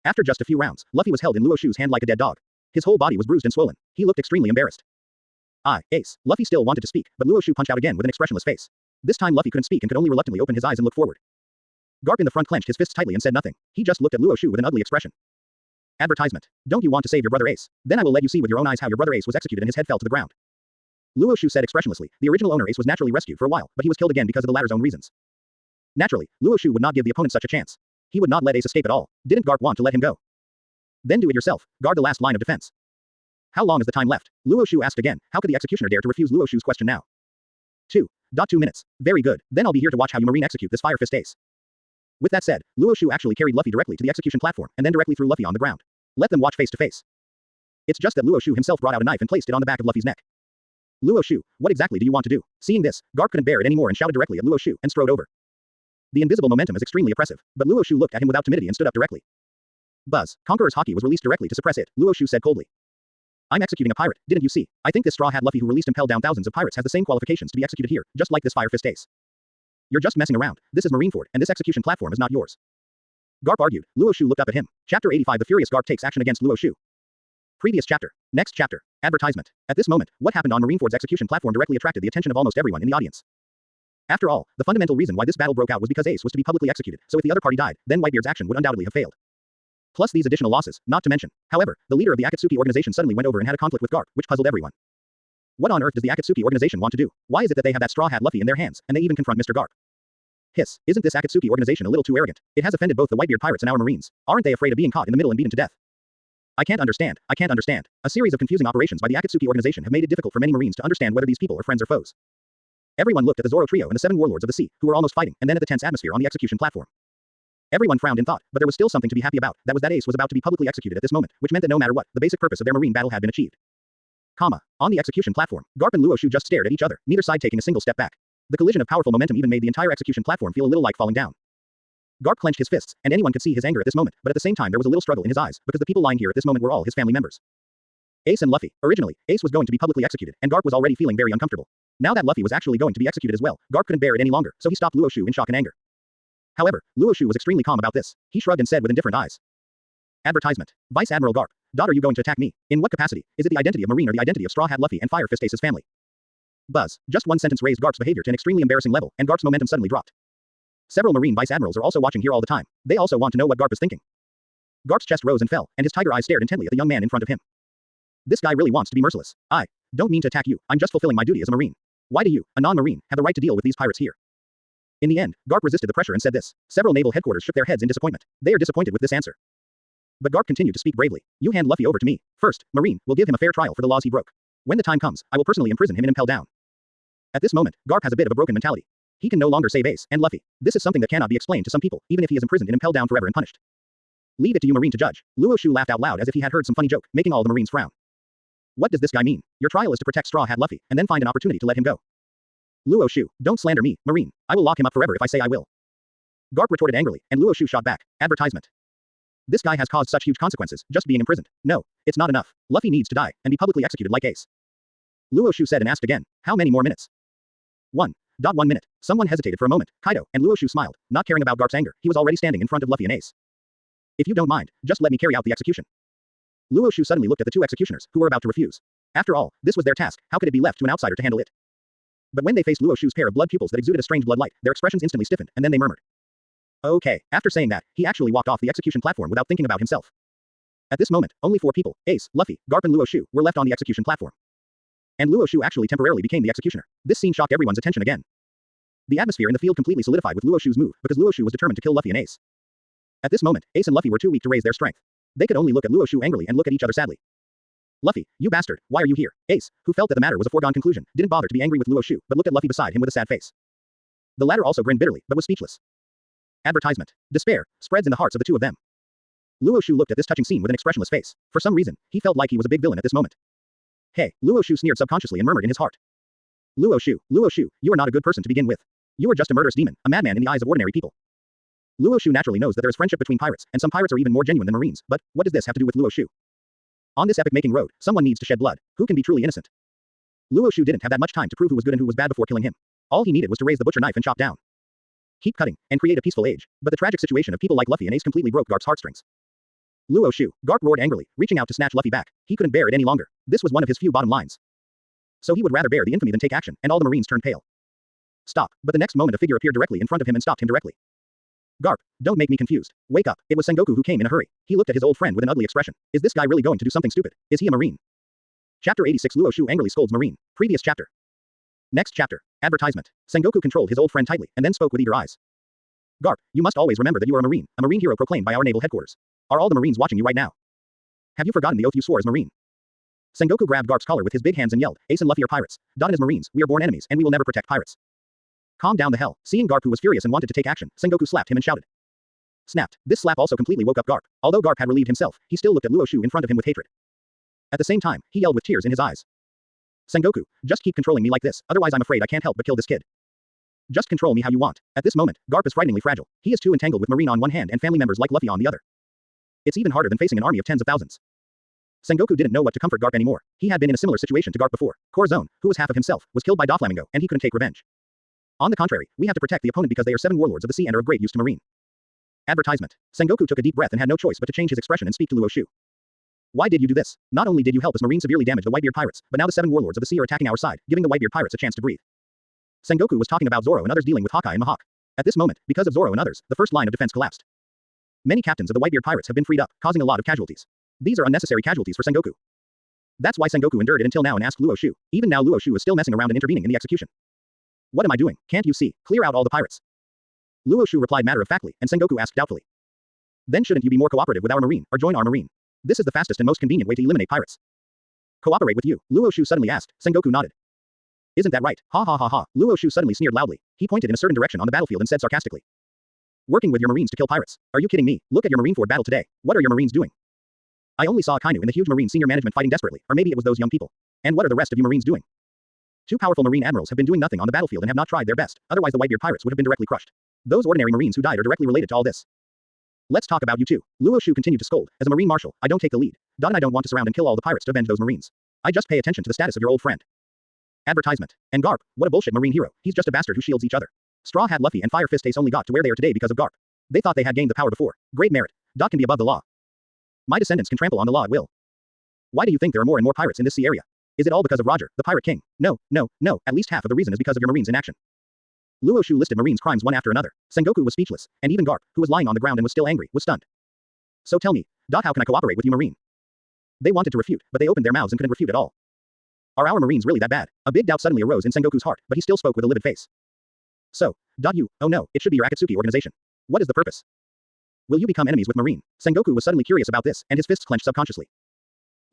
After just a few rounds, Luffy was held in Luo Xiu's hand like a dead dog. His whole body was bruised and swollen. He looked extremely embarrassed. Ace. Luffy still wanted to speak, but Luo Xiu punched out again with an expressionless face. This time Luffy couldn't speak and could only reluctantly open his eyes and look forward. Garp in the front clenched his fists tightly and said nothing. He just looked at Luo Xiu with an ugly expression. Advertisement. Don't you want to save your brother Ace? Then I will let you see with your own eyes how your brother Ace was executed and his head fell to the ground. Luo Xiu said expressionlessly. The original owner Ace was naturally rescued for a while, but he was killed again because of the latter's own reasons. Naturally, Luo Xiu would not give the opponent such a chance. He would not let Ace escape at all. Didn't Garp want to let him go? Then do it yourself. Guard the last line of defense. How long is the time left? Luo Xiu asked again. How could the executioner dare to refuse Luo Xiu's question now? 2 minutes. Very good. Then I'll be here to watch how you Marine execute this Fire Fist Ace. With that said, Luo Xiu actually carried Luffy directly to the execution platform, and then directly threw Luffy on the ground. Let them watch face to face. It's just that Luo Xiu himself brought out a knife and placed it on the back of Luffy's neck. Luo Xiu, what exactly do you want to do? Seeing this, Garp couldn't bear it anymore and shouted directly at Luo Xiu and strode over. The invisible momentum is extremely oppressive, but Luo Xiu looked at him without timidity and stood up directly. Buzz. Conqueror's Haki was released directly to suppress it, Luo Xiu said coldly. I'm executing a pirate, didn't you see? I think this Straw Hat Luffy who released Impel Down thousands of pirates has the same qualifications to be executed here, just like this Fire Fist Ace. You're just messing around. This is Marineford, and this execution platform is not yours. Garp argued. Luo Xiu looked up at him. Chapter 85 The Furious Garp takes action against Luo Xiu. Previous chapter. Next chapter. Advertisement. At this moment, what happened on Marineford's execution platform directly attracted the attention of almost everyone in the audience. After all, the fundamental reason why this battle broke out was because Ace was to be publicly executed, so if the other party died, then Whitebeard's action would undoubtedly have failed. Plus these additional losses, not to mention. However, the leader of the Akatsuki organization suddenly went over and had a conflict with Garp, which puzzled everyone. What on earth does the Akatsuki organization want to do? Why is it that they have that straw hat Luffy in their hands, and they even confront Mr. Garp? Hiss, isn't this Akatsuki organization a little too arrogant? It has offended both the Whitebeard pirates and our marines. Aren't they afraid of being caught in the middle and beaten to death? I can't understand. A series of confusing operations by the Akatsuki organization have made it difficult for many marines to understand whether these people are friends or foes. Everyone looked at the Zoro trio and the 7 warlords of the sea, who were almost fighting, and then at the tense atmosphere on the execution platform. Everyone frowned in thought, but there was still something to be happy about. That was that Ace was about to be publicly executed at this moment, which meant that no matter what, the basic purpose of their marine battle had been achieved. On the execution platform, Garp and Luo Xiu just stared at each other, neither side taking a single step back. The collision of powerful momentum even made the entire execution platform feel a little like falling down. Garp clenched his fists, and anyone could see his anger at this moment, but at the same time there was a little struggle in his eyes, because the people lying here at this moment were all his family members. Ace and Luffy. Originally, Ace was going to be publicly executed, and Garp was already feeling very uncomfortable. Now that Luffy was actually going to be executed as well, Garp couldn't bear it any longer, so he stopped Luo Xiu in shock and anger. However, Luo Xiu was extremely calm about this. He shrugged and said with indifferent eyes. Advertisement. Vice Admiral Garp. Are you going to attack me? In what capacity? Is it the identity of Marine or the identity of Straw Hat Luffy and Fire Fist Ace's family? Buzz. Just one sentence raised Garp's behavior to an extremely embarrassing level, and Garp's momentum suddenly dropped. Several Marine Vice Admirals are also watching here all the time. They also want to know what Garp is thinking. Garp's chest rose and fell, and his tiger eyes stared intently at the young man in front of him. This guy really wants to be merciless. I don't mean to attack you, I'm just fulfilling my duty as a Marine. Why do you, a non-Marine, have the right to deal with these pirates here? In the end, Garp resisted the pressure and said this. Several naval headquarters shook their heads in disappointment. They are disappointed with this answer. But Garp continued to speak bravely. You hand Luffy over to me. First, Marine, we'll give him a fair trial for the laws he broke. When the time comes, I will personally imprison him and impel down. At this moment, Garp has a bit of a broken mentality. He can no longer save Ace and Luffy. This is something that cannot be explained to some people, even if he is imprisoned and impelled down forever and punished. Leave it to you Marine to judge. Luo Xiu laughed out loud as if he had heard some funny joke, making all the Marines frown. What does this guy mean? Your trial is to protect Straw Hat Luffy, and then find an opportunity to let him go. Luo Xiu, don't slander me, Marine. I will lock him up forever if I say I will. Garp retorted angrily, and Luo Xiu shot back. Advertisement. This guy has caused such huge consequences, just being imprisoned. No, it's not enough. Luffy needs to die, and be publicly executed like Ace. Luo Xiu said and asked again, how many more minutes? 1 minute. Someone hesitated for a moment, Kaido, and Luo Xiu smiled, not caring about Garp's anger. He was already standing in front of Luffy and Ace. If you don't mind, just let me carry out the execution. Luo Xiu suddenly looked at the 2 executioners, who were about to refuse. After all, this was their task, how could it be left to an outsider to handle it? But when they faced Luo Xiu's pair of blood pupils that exuded a strange blood light, their expressions instantly stiffened, and then they murmured. Okay. After saying that, he actually walked off the execution platform without thinking about himself. At this moment, only 4 people, Ace, Luffy, Garp and Luo Xiu, were left on the execution platform. And Luo Xiu actually temporarily became the executioner. This scene shocked everyone's attention again. The atmosphere in the field completely solidified with Luo Xiu's move, because Luo Xiu was determined to kill Luffy and Ace. At this moment, Ace and Luffy were too weak to raise their strength. They could only look at Luo Xiu angrily and look at each other sadly. Luffy, you bastard, why are you here? Ace, who felt that the matter was a foregone conclusion, didn't bother to be angry with Luo Xiu, but looked at Luffy beside him with a sad face. The latter also grinned bitterly, but was speechless. Advertisement. Despair spreads in the hearts of the 2 of them. Luo Xiu looked at this touching scene with an expressionless face. For some reason, he felt like he was a big villain at this moment. Hey, Luo Xiu sneered subconsciously and murmured in his heart. Luo Xiu, you are not a good person to begin with. You are just a murderous demon, a madman in the eyes of ordinary people. Luo Xiu naturally knows that there is friendship between pirates, and some pirates are even more genuine than Marines, but what does this have to do with Luo Xiu? On this epic-making road, someone needs to shed blood. Who can be truly innocent? Luo Xiu didn't have that much time to prove who was good and who was bad before killing him. All he needed was to raise the butcher knife and chop down. Keep cutting, and create a peaceful age. But the tragic situation of people like Luffy and Ace completely broke Garp's heartstrings. Luo Xiu, Garp roared angrily, reaching out to snatch Luffy back. He couldn't bear it any longer. This was one of his few bottom lines. So he would rather bear the infamy than take action, and all the Marines turned pale. Stop, but the next moment a figure appeared directly in front of him and stopped him directly. Garp, don't make me confused. Wake up. It was Sengoku who came in a hurry. He looked at his old friend with an ugly expression. Is this guy really going to do something stupid? Is he a Marine? Chapter 86 Luo Xiu angrily scolds Marine. Previous chapter. Next chapter. Advertisement. Sengoku controlled his old friend tightly, and then spoke with eager eyes. Garp, you must always remember that you are a Marine hero proclaimed by our naval headquarters. Are all the Marines watching you right now? Have you forgotten the oath you swore as Marine? Sengoku grabbed Garp's collar with his big hands and yelled, Ace and Luffy are pirates. Dotted as Marines, we are born enemies, and we will never protect pirates. Calm down the hell. Seeing Garp who was furious and wanted to take action, Sengoku slapped him and shouted. Snapped. This slap also completely woke up Garp. Although Garp had relieved himself, he still looked at Luo Xiu in front of him with hatred. At the same time, he yelled with tears in his eyes. Sengoku, just keep controlling me like this, otherwise I'm afraid I can't help but kill this kid. Just control me how you want. At this moment, Garp is frighteningly fragile. He is too entangled with Marine on one hand and family members like Luffy on the other. It's even harder than facing an army of tens of thousands. Sengoku didn't know what to comfort Garp anymore. He had been in a similar situation to Garp before. Corazon, who was half of himself, was killed by Doflamingo, and he couldn't take revenge. On the contrary, we have to protect the opponent because they are 7 warlords of the sea and are of great use to Marine. Advertisement. Sengoku took a deep breath and had no choice but to change his expression and speak to Luo Xiu. Why did you do this? Not only did you help us Marine severely damage the Whitebeard pirates, but now the 7 warlords of the sea are attacking our side, giving the Whitebeard pirates a chance to breathe. Sengoku was talking about Zoro and others dealing with Hawkeye and Mihawk. At this moment, because of Zoro and others, the first line of defense collapsed. Many captains of the Whitebeard pirates have been freed up, causing a lot of casualties. These are unnecessary casualties for Sengoku. That's why Sengoku endured it until now and asked Luo Xiu. Even now Luo Xiu is still messing around and intervening in the execution. What am I doing? Can't you see? Clear out all the pirates. Luo Xiu replied matter-of-factly, and Sengoku asked doubtfully. Then shouldn't you be more cooperative with our marine, or join our marine? This is the fastest and most convenient way to eliminate pirates. Cooperate with you, Luo Xiu suddenly asked. Sengoku nodded. Isn't that right? Ha ha ha ha. Luo Xiu suddenly sneered loudly. He pointed in a certain direction on the battlefield and said sarcastically. Working with your marines to kill pirates. Are you kidding me? Look at your Marineford battle today. What are your marines doing? I only saw Akainu and the huge marine senior management fighting desperately, or maybe it was those young people. And what are the rest of you marines doing? Two powerful marine admirals have been doing nothing on the battlefield and have not tried their best, otherwise the Whitebeard pirates would have been directly crushed. Those ordinary marines who died are directly related to all this. Let's talk about you two. Luo Xiu continued to scold. As a marine marshal, I don't take the lead. And I don't want to surround and kill all the pirates to avenge those marines. I just pay attention to the status of your old friend. Advertisement. And Garp, what a bullshit marine hero. He's just a bastard who shields each other. Straw Hat Luffy and Fire Fist Ace only got to where they are today because of Garp. They thought they had gained the power before. Great merit. Can be above the law. My descendants can trample on the law at will. Why do you think there are more and more pirates in this sea area? Is it all because of Roger, the pirate king? No. At least half of the reason is because of your marines in action. Luo Xiu listed marines' crimes one after another. Sengoku was speechless, and even Garp, who was lying on the ground and was still angry, was stunned. So tell me, how can I cooperate with you marine? They wanted to refute, but they opened their mouths and couldn't refute at all. Are our marines really that bad? A big doubt suddenly arose in Sengoku's heart, but he still spoke with a livid face. So, you, oh no, it should be your Akatsuki organization. What is the purpose? Will you become enemies with marine? Sengoku was suddenly curious about this, and his fists clenched subconsciously.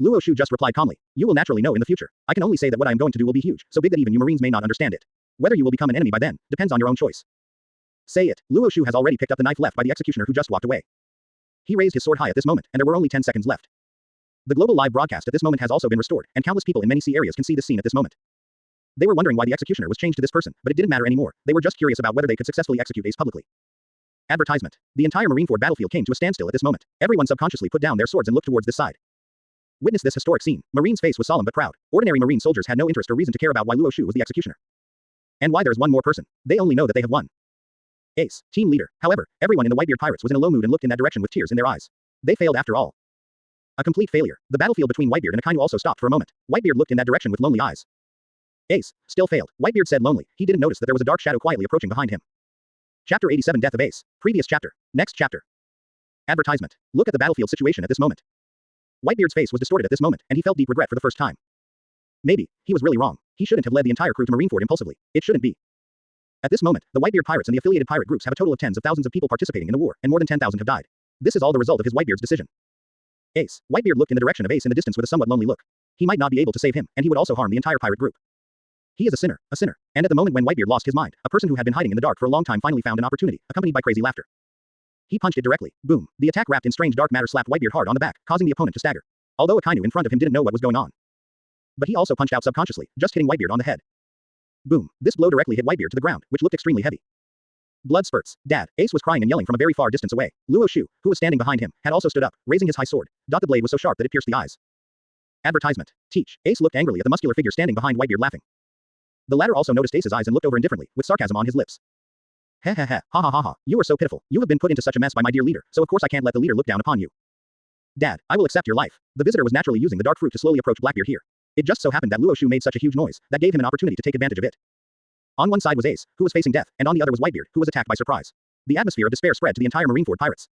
Luo Xiu just replied calmly. You will naturally know in the future. I can only say that what I am going to do will be huge, so big that even you marines may not understand it. Whether you will become an enemy by then, depends on your own choice. Say it. Luo Xiu has already picked up the knife left by the executioner who just walked away. He raised his sword high at this moment, and there were only 10 seconds left. The global live broadcast at this moment has also been restored, and countless people in many sea areas can see this scene at this moment. They were wondering why the executioner was changed to this person, but it didn't matter anymore. They were just curious about whether they could successfully execute Ace publicly. Advertisement. The entire Marineford battlefield came to a standstill at this moment. Everyone subconsciously put down their swords and looked towards this side. Witness this historic scene. Marine's face was solemn but proud. Ordinary marine soldiers had no interest or reason to care about why Luo Xiu was the executioner. And why there's one more person. They only know that they have won. Ace, team leader. However, everyone in the Whitebeard pirates was in a low mood and looked in that direction with tears in their eyes. They failed after all. A complete failure. The battlefield between Whitebeard and Akainu also stopped for a moment. Whitebeard looked in that direction with lonely eyes. Ace, still failed. Whitebeard said lonely. He didn't notice that there was a dark shadow quietly approaching behind him. Chapter 87 Death of Ace. Previous chapter. Next chapter. Advertisement. Look at the battlefield situation at this moment. Whitebeard's face was distorted at this moment, and he felt deep regret for the first time. Maybe, he was really wrong. He shouldn't have led the entire crew to Marineford impulsively. It shouldn't be. At this moment, the Whitebeard pirates and the affiliated pirate groups have a total of tens of thousands of people participating in the war, and more than 10,000 have died. This is all the result of his Whitebeard's decision. Ace. Whitebeard looked in the direction of Ace in the distance with a somewhat lonely look. He might not be able to save him, and he would also harm the entire pirate group. He is a sinner. And at the moment when Whitebeard lost his mind, a person who had been hiding in the dark for a long time finally found an opportunity, accompanied by crazy laughter. He punched it directly. Boom. The attack wrapped in strange dark matter slapped Whitebeard hard on the back, causing the opponent to stagger. Although Akainu in front of him didn't know what was going on. But he also punched out subconsciously, just hitting Whitebeard on the head. Boom. This blow directly hit Whitebeard to the ground, which looked extremely heavy. Blood spurts. Dad. Ace was crying and yelling from a very far distance away. Luo Xiu, who was standing behind him, had also stood up, raising his high sword. The blade was so sharp that it pierced the eyes. Advertisement. Teach. Ace looked angrily at the muscular figure standing behind Whitebeard laughing. The latter also noticed Ace's eyes and looked over indifferently, with sarcasm on his lips. Ha ha ha. You are so pitiful. You have been put into such a mess by my dear leader, so of course I can't let the leader look down upon you. Dad, I will accept your life. The visitor was naturally using the dark fruit to slowly approach Blackbeard here. It just so happened that Luo Xiu made such a huge noise, that gave him an opportunity to take advantage of it. On one side was Ace, who was facing death, and on the other was Whitebeard, who was attacked by surprise. The atmosphere of despair spread to the entire Marineford pirates.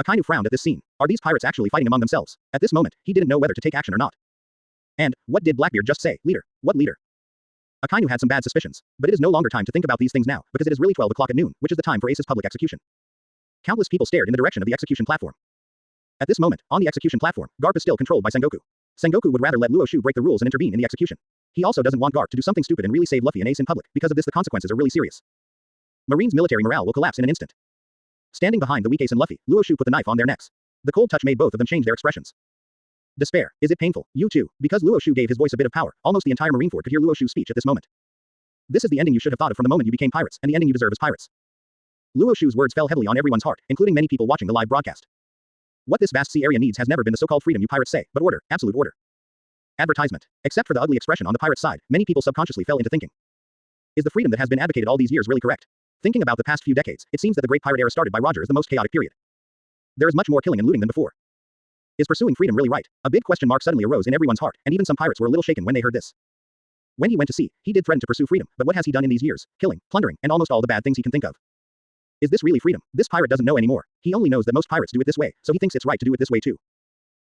Akainu frowned at this scene. Are these pirates actually fighting among themselves? At this moment, he didn't know whether to take action or not. And, what did Blackbeard just say? Leader. What leader? Akainu had some bad suspicions, but it is no longer time to think about these things now, because it is really 12 o'clock at noon, which is the time for Ace's public execution. Countless people stared in the direction of the execution platform. At this moment, on the execution platform, Garp is still controlled by Sengoku. Sengoku would rather let Luo Xiu break the rules and intervene in the execution. He also doesn't want Garp to do something stupid and really save Luffy and Ace in public, because of this the consequences are really serious. Marine's military morale will collapse in an instant. Standing behind the weak Ace and Luffy, Luo Xiu put the knife on their necks. The cold touch made both of them change their expressions. Despair. Is it painful? You too. Because Luo Xiu gave his voice a bit of power, almost the entire Marineford could hear Luo Xiu's speech at this moment. This is the ending you should have thought of from the moment you became pirates, and the ending you deserve as pirates. Luo Xiu's words fell heavily on everyone's heart, including many people watching the live broadcast. What this vast sea area needs has never been the so-called freedom you pirates say, but order, absolute order. Advertisement. Except for the ugly expression on the pirate's side, many people subconsciously fell into thinking. Is the freedom that has been advocated all these years really correct? Thinking about the past few decades, it seems that the great pirate era started by Roger is the most chaotic period. There is much more killing and looting than before. Is pursuing freedom really right? A big question mark suddenly arose in everyone's heart, and even some pirates were a little shaken when they heard this. When he went to sea, he did threaten to pursue freedom, but what has he done in these years? Killing, plundering, and almost all the bad things he can think of. Is this really freedom? This pirate doesn't know anymore. He only knows that most pirates do it this way, so he thinks it's right to do it this way too.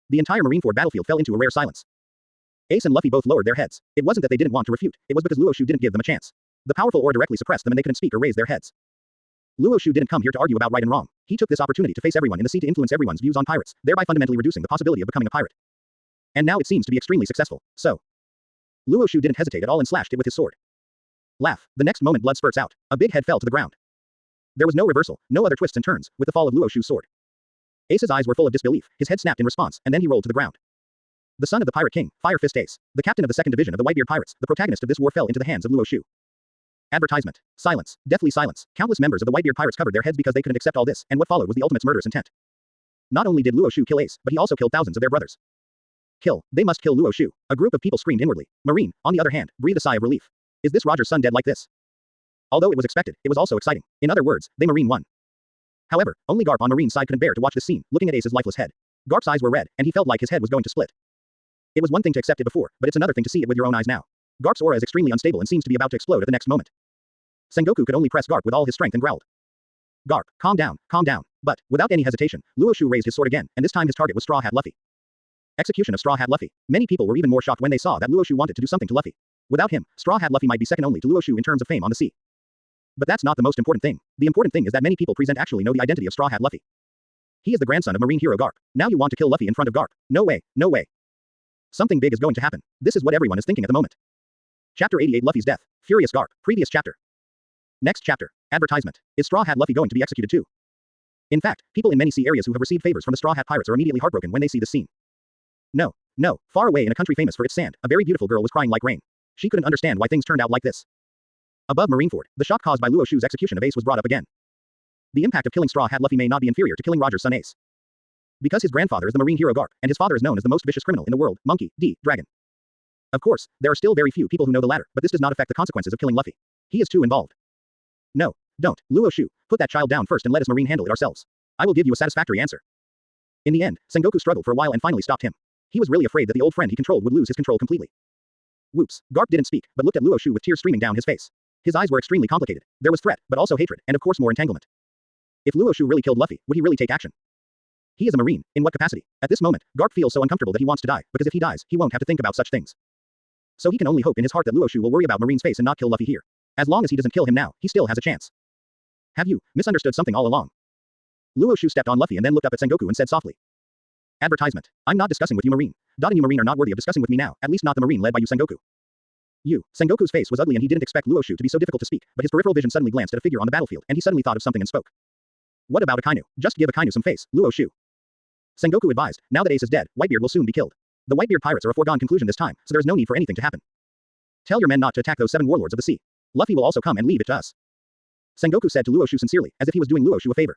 The entire Marineford battlefield fell into a rare silence. Ace and Luffy both lowered their heads. It wasn't that they didn't want to refute, it was because Luo Xiu didn't give them a chance. The powerful aura directly suppressed them and they couldn't speak or raise their heads. Luo Xiu didn't come here to argue about right and wrong. He took this opportunity to face everyone in the sea to influence everyone's views on pirates, thereby fundamentally reducing the possibility of becoming a pirate. And now it seems to be extremely successful. So, Luo Xiu didn't hesitate at all and slashed it with his sword. Laugh. The next moment blood spurts out. A big head fell to the ground. There was no reversal, no other twists and turns, with the fall of Luo Xiu's sword. Ace's eyes were full of disbelief, his head snapped in response, and then he rolled to the ground. The son of the Pirate King, Fire Fist Ace, the captain of the second division of the Whitebeard Pirates, the protagonist of this war fell into the hands of Luo Xiu. Advertisement. Silence. Deathly silence. Countless members of the Whitebeard Pirates covered their heads because they couldn't accept all this, and what followed was the ultimate murderous intent. Not only did Luo Xiu kill Ace, but he also killed thousands of their brothers. Kill. They must kill Luo Xiu. A group of people screamed inwardly. Marine, on the other hand, breathed a sigh of relief. Is this Roger's son dead like this? Although it was expected, it was also exciting. In other words, they Marine won. However, only Garp on Marine's side couldn't bear to watch this scene, looking at Ace's lifeless head. Garp's eyes were red, and he felt like his head was going to split. It was one thing to accept it before, but it's another thing to see it with your own eyes now. Garp's aura is extremely unstable and seems to be about to explode at the next moment. Sengoku could only press Garp with all his strength and growled. Garp, calm down, calm down. But, without any hesitation, Luo Xiu raised his sword again, and this time his target was Straw Hat Luffy. Execution of Straw Hat Luffy. Many people were even more shocked when they saw that Luo Xiu wanted to do something to Luffy. Without him, Straw Hat Luffy might be second only to Luo Xiu in terms of fame on the sea. But that's not the most important thing. The important thing is that many people present actually know the identity of Straw Hat Luffy. He is the grandson of marine hero Garp. Now you want to kill Luffy in front of Garp. No way, no way. Something big is going to happen. This is what everyone is thinking at the moment. Chapter 88 Luffy's Death. Furious Garp. Previous chapter. Next chapter. Advertisement. Is Straw Hat Luffy going to be executed too? In fact, people in many sea areas who have received favors from the Straw Hat Pirates are immediately heartbroken when they see this scene. No, no, far away in a country famous for its sand, a very beautiful girl was crying like rain. She couldn't understand why things turned out like this. Above Marineford, the shock caused by Luo Xiu's execution of Ace was brought up again. The impact of killing Straw Hat Luffy may not be inferior to killing Roger's son Ace. Because his grandfather is the marine hero Garp, and his father is known as the most vicious criminal in the world, Monkey D. Dragon. Of course, there are still very few people who know the latter, but this does not affect the consequences of killing Luffy. He is too involved. No, don't, Luo Xiu, put that child down first and let us Marine handle it ourselves. I will give you a satisfactory answer. In the end, Sengoku struggled for a while and finally stopped him. He was really afraid that the old friend he controlled would lose his control completely. Whoops, Garp didn't speak, but looked at Luo Xiu with tears streaming down his face. His eyes were extremely complicated. There was threat, but also hatred, and of course more entanglement. If Luo Xiu really killed Luffy, would he really take action? He is a marine. In what capacity? At this moment, Garp feels so uncomfortable that he wants to die, because if he dies, he won't have to think about such things. So he can only hope in his heart that Luo Xiu will worry about Marine's face and not kill Luffy here. As long as he doesn't kill him now, he still has a chance. Have you misunderstood something all along? Luo Xiu stepped on Luffy and then looked up at Sengoku and said softly. Advertisement. I'm not discussing with you Marine. And you Marine are not worthy of discussing with me now, at least not the Marine led by you Sengoku. Sengoku's face was ugly and he didn't expect Luo Xiu to be so difficult to speak, but his peripheral vision suddenly glanced at a figure on the battlefield and he suddenly thought of something and spoke. What about Akainu? Just give Akainu some face, Luo Xiu. Sengoku advised, now that Ace is dead, Whitebeard will soon be killed. The Whitebeard pirates are a foregone conclusion this time, so there is no need for anything to happen. Tell your men not to attack those 7 warlords of the sea. Luffy will also come and leave it to us. Sengoku said to Luo Xiu sincerely, as if he was doing Luo Xiu a favor.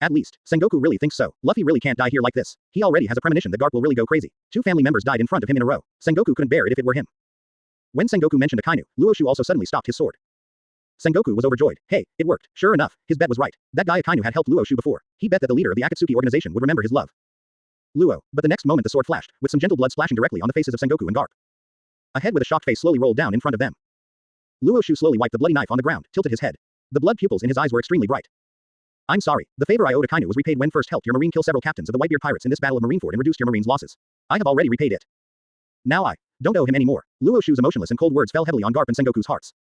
At least, Sengoku really thinks so. Luffy really can't die here like this. He already has a premonition that Garp will really go crazy. 2 family members died in front of him in a row. Sengoku couldn't bear it if it were him. When Sengoku mentioned Akainu, Luo Xiu also suddenly stopped his sword. Sengoku was overjoyed. Hey, it worked. Sure enough, his bet was right. That guy Akainu had helped Luo Xiu before. He bet that the leader of the Akatsuki organization would remember his love. Luo, but the next moment the sword flashed, with some gentle blood splashing directly on the faces of Sengoku and Garp. A head with a shocked face slowly rolled down in front of them. Luo Xiu slowly wiped the bloody knife on the ground, tilted his head. The blood pupils in his eyes were extremely bright. I'm sorry, the favor I owed Akainu was repaid when first helped your marine kill several captains of the Whitebeard pirates in this battle of Marineford and reduced your marine's losses. I have already repaid it. Now I don't owe him any more. Luo Xiu's emotionless and cold words fell heavily on Garp and Sengoku's hearts.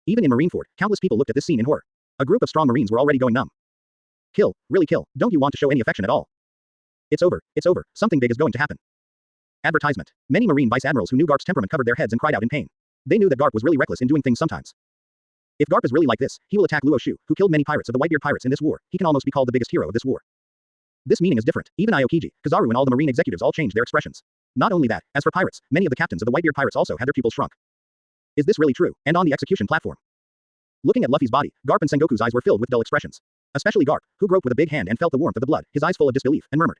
Even in Marineford, countless people looked at this scene in horror. A group of strong marines were already going numb. Kill, really kill, don't you want to show any affection at all? It's over, something big is going to happen. Advertisement. Many marine vice admirals who knew Garp's temperament covered their heads and cried out in pain. They knew that Garp was really reckless in doing things sometimes. If Garp is really like this, he will attack Luo Xiu, who killed many pirates of the Whitebeard pirates in this war. He can almost be called the biggest hero of this war. This meaning is different. Even Aokiji, Kizaru and all the marine executives all changed their expressions. Not only that, as for pirates, many of the captains of the Whitebeard pirates also had their pupils shrunk. Is this really true? And on the execution platform? Looking at Luffy's body, Garp and Sengoku's eyes were filled with dull expressions. Especially Garp, who groped with a big hand and felt the warmth of the blood, his eyes full of disbelief, and murmured.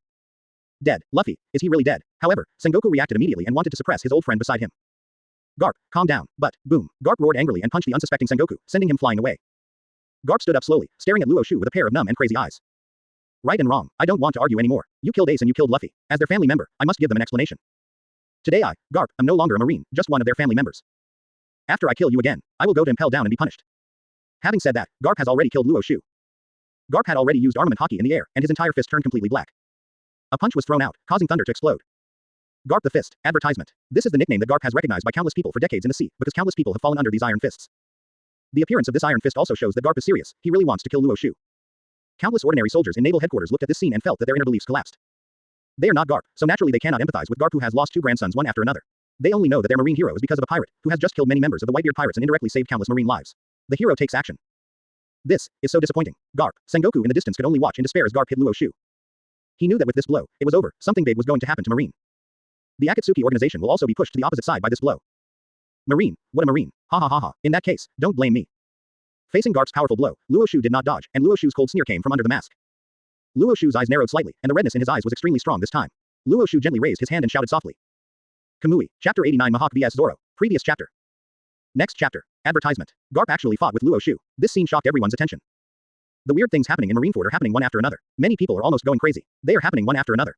Dead. Luffy, is he really dead? However, Sengoku reacted immediately and wanted to suppress his old friend beside him. Garp, calm down, but, boom, Garp roared angrily and punched the unsuspecting Sengoku, sending him flying away. Garp stood up slowly, staring at Luo Xiu with a pair of numb and crazy eyes. Right and wrong, I don't want to argue anymore. You killed Ace and you killed Luffy. As their family member, I must give them an explanation. Today Garp, am no longer a marine, just one of their family members. After I kill you again, I will go to impel down and be punished. Having said that, Garp has already killed Luo Xiu. Garp had already used armament hockey in the air, and his entire fist turned completely black. A punch was thrown out, causing thunder to explode. Garp the Fist. Advertisement. This is the nickname that Garp has recognized by countless people for decades in the sea, because countless people have fallen under these iron fists. The appearance of this iron fist also shows that Garp is serious. He really wants to kill Luo Xiu. Countless ordinary soldiers in naval headquarters looked at this scene and felt that their inner beliefs collapsed. They are not Garp, so naturally they cannot empathize with Garp, who has lost 2 grandsons one after another. They only know that their marine hero is because of a pirate, who has just killed many members of the Whitebeard pirates and indirectly saved countless marine lives. The hero takes action. This is so disappointing. Garp. Sengoku in the distance could only watch in despair as Garp hit Luo Xiu. He knew that with this blow, it was over. Something big was going to happen to Marine. The Akatsuki organization will also be pushed to the opposite side by this blow. Marine. What a Marine. Ha ha ha ha. In that case, don't blame me. Facing Garp's powerful blow, Luo Xiu did not dodge, and Luo Xiu's cold sneer came from under the mask. Luo Xiu's eyes narrowed slightly, and the redness in his eyes was extremely strong this time. Luo Xiu gently raised his hand and shouted softly. Kamui. Chapter 89 Mihawk vs Zoro. Previous chapter. Next chapter. Advertisement. Garp actually fought with Luo Xiu. This scene shocked everyone's attention. The weird things happening in Marineford are happening one after another. Many people are almost going crazy. They are happening one after another.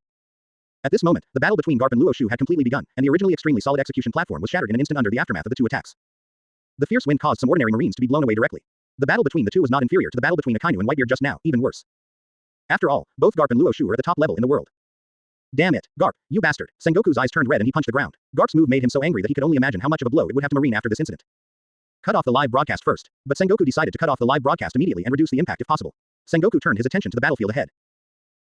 At this moment, the battle between Garp and Luo Xiu had completely begun, and the originally extremely solid execution platform was shattered in an instant under the aftermath of the 2 attacks. The fierce wind caused some ordinary marines to be blown away directly. The battle between the 2 was not inferior to the battle between Akainu and Whitebeard just now, even worse. After all, both Garp and Luo Xiu are at the top level in the world. Damn it, Garp, you bastard. Sengoku's eyes turned red and he punched the ground. Garp's move made him so angry that he could only imagine how much of a blow it would have to Marine after this incident. Cut off the live broadcast first, but Sengoku decided to cut off the live broadcast immediately and reduce the impact if possible. Sengoku turned his attention to the battlefield ahead.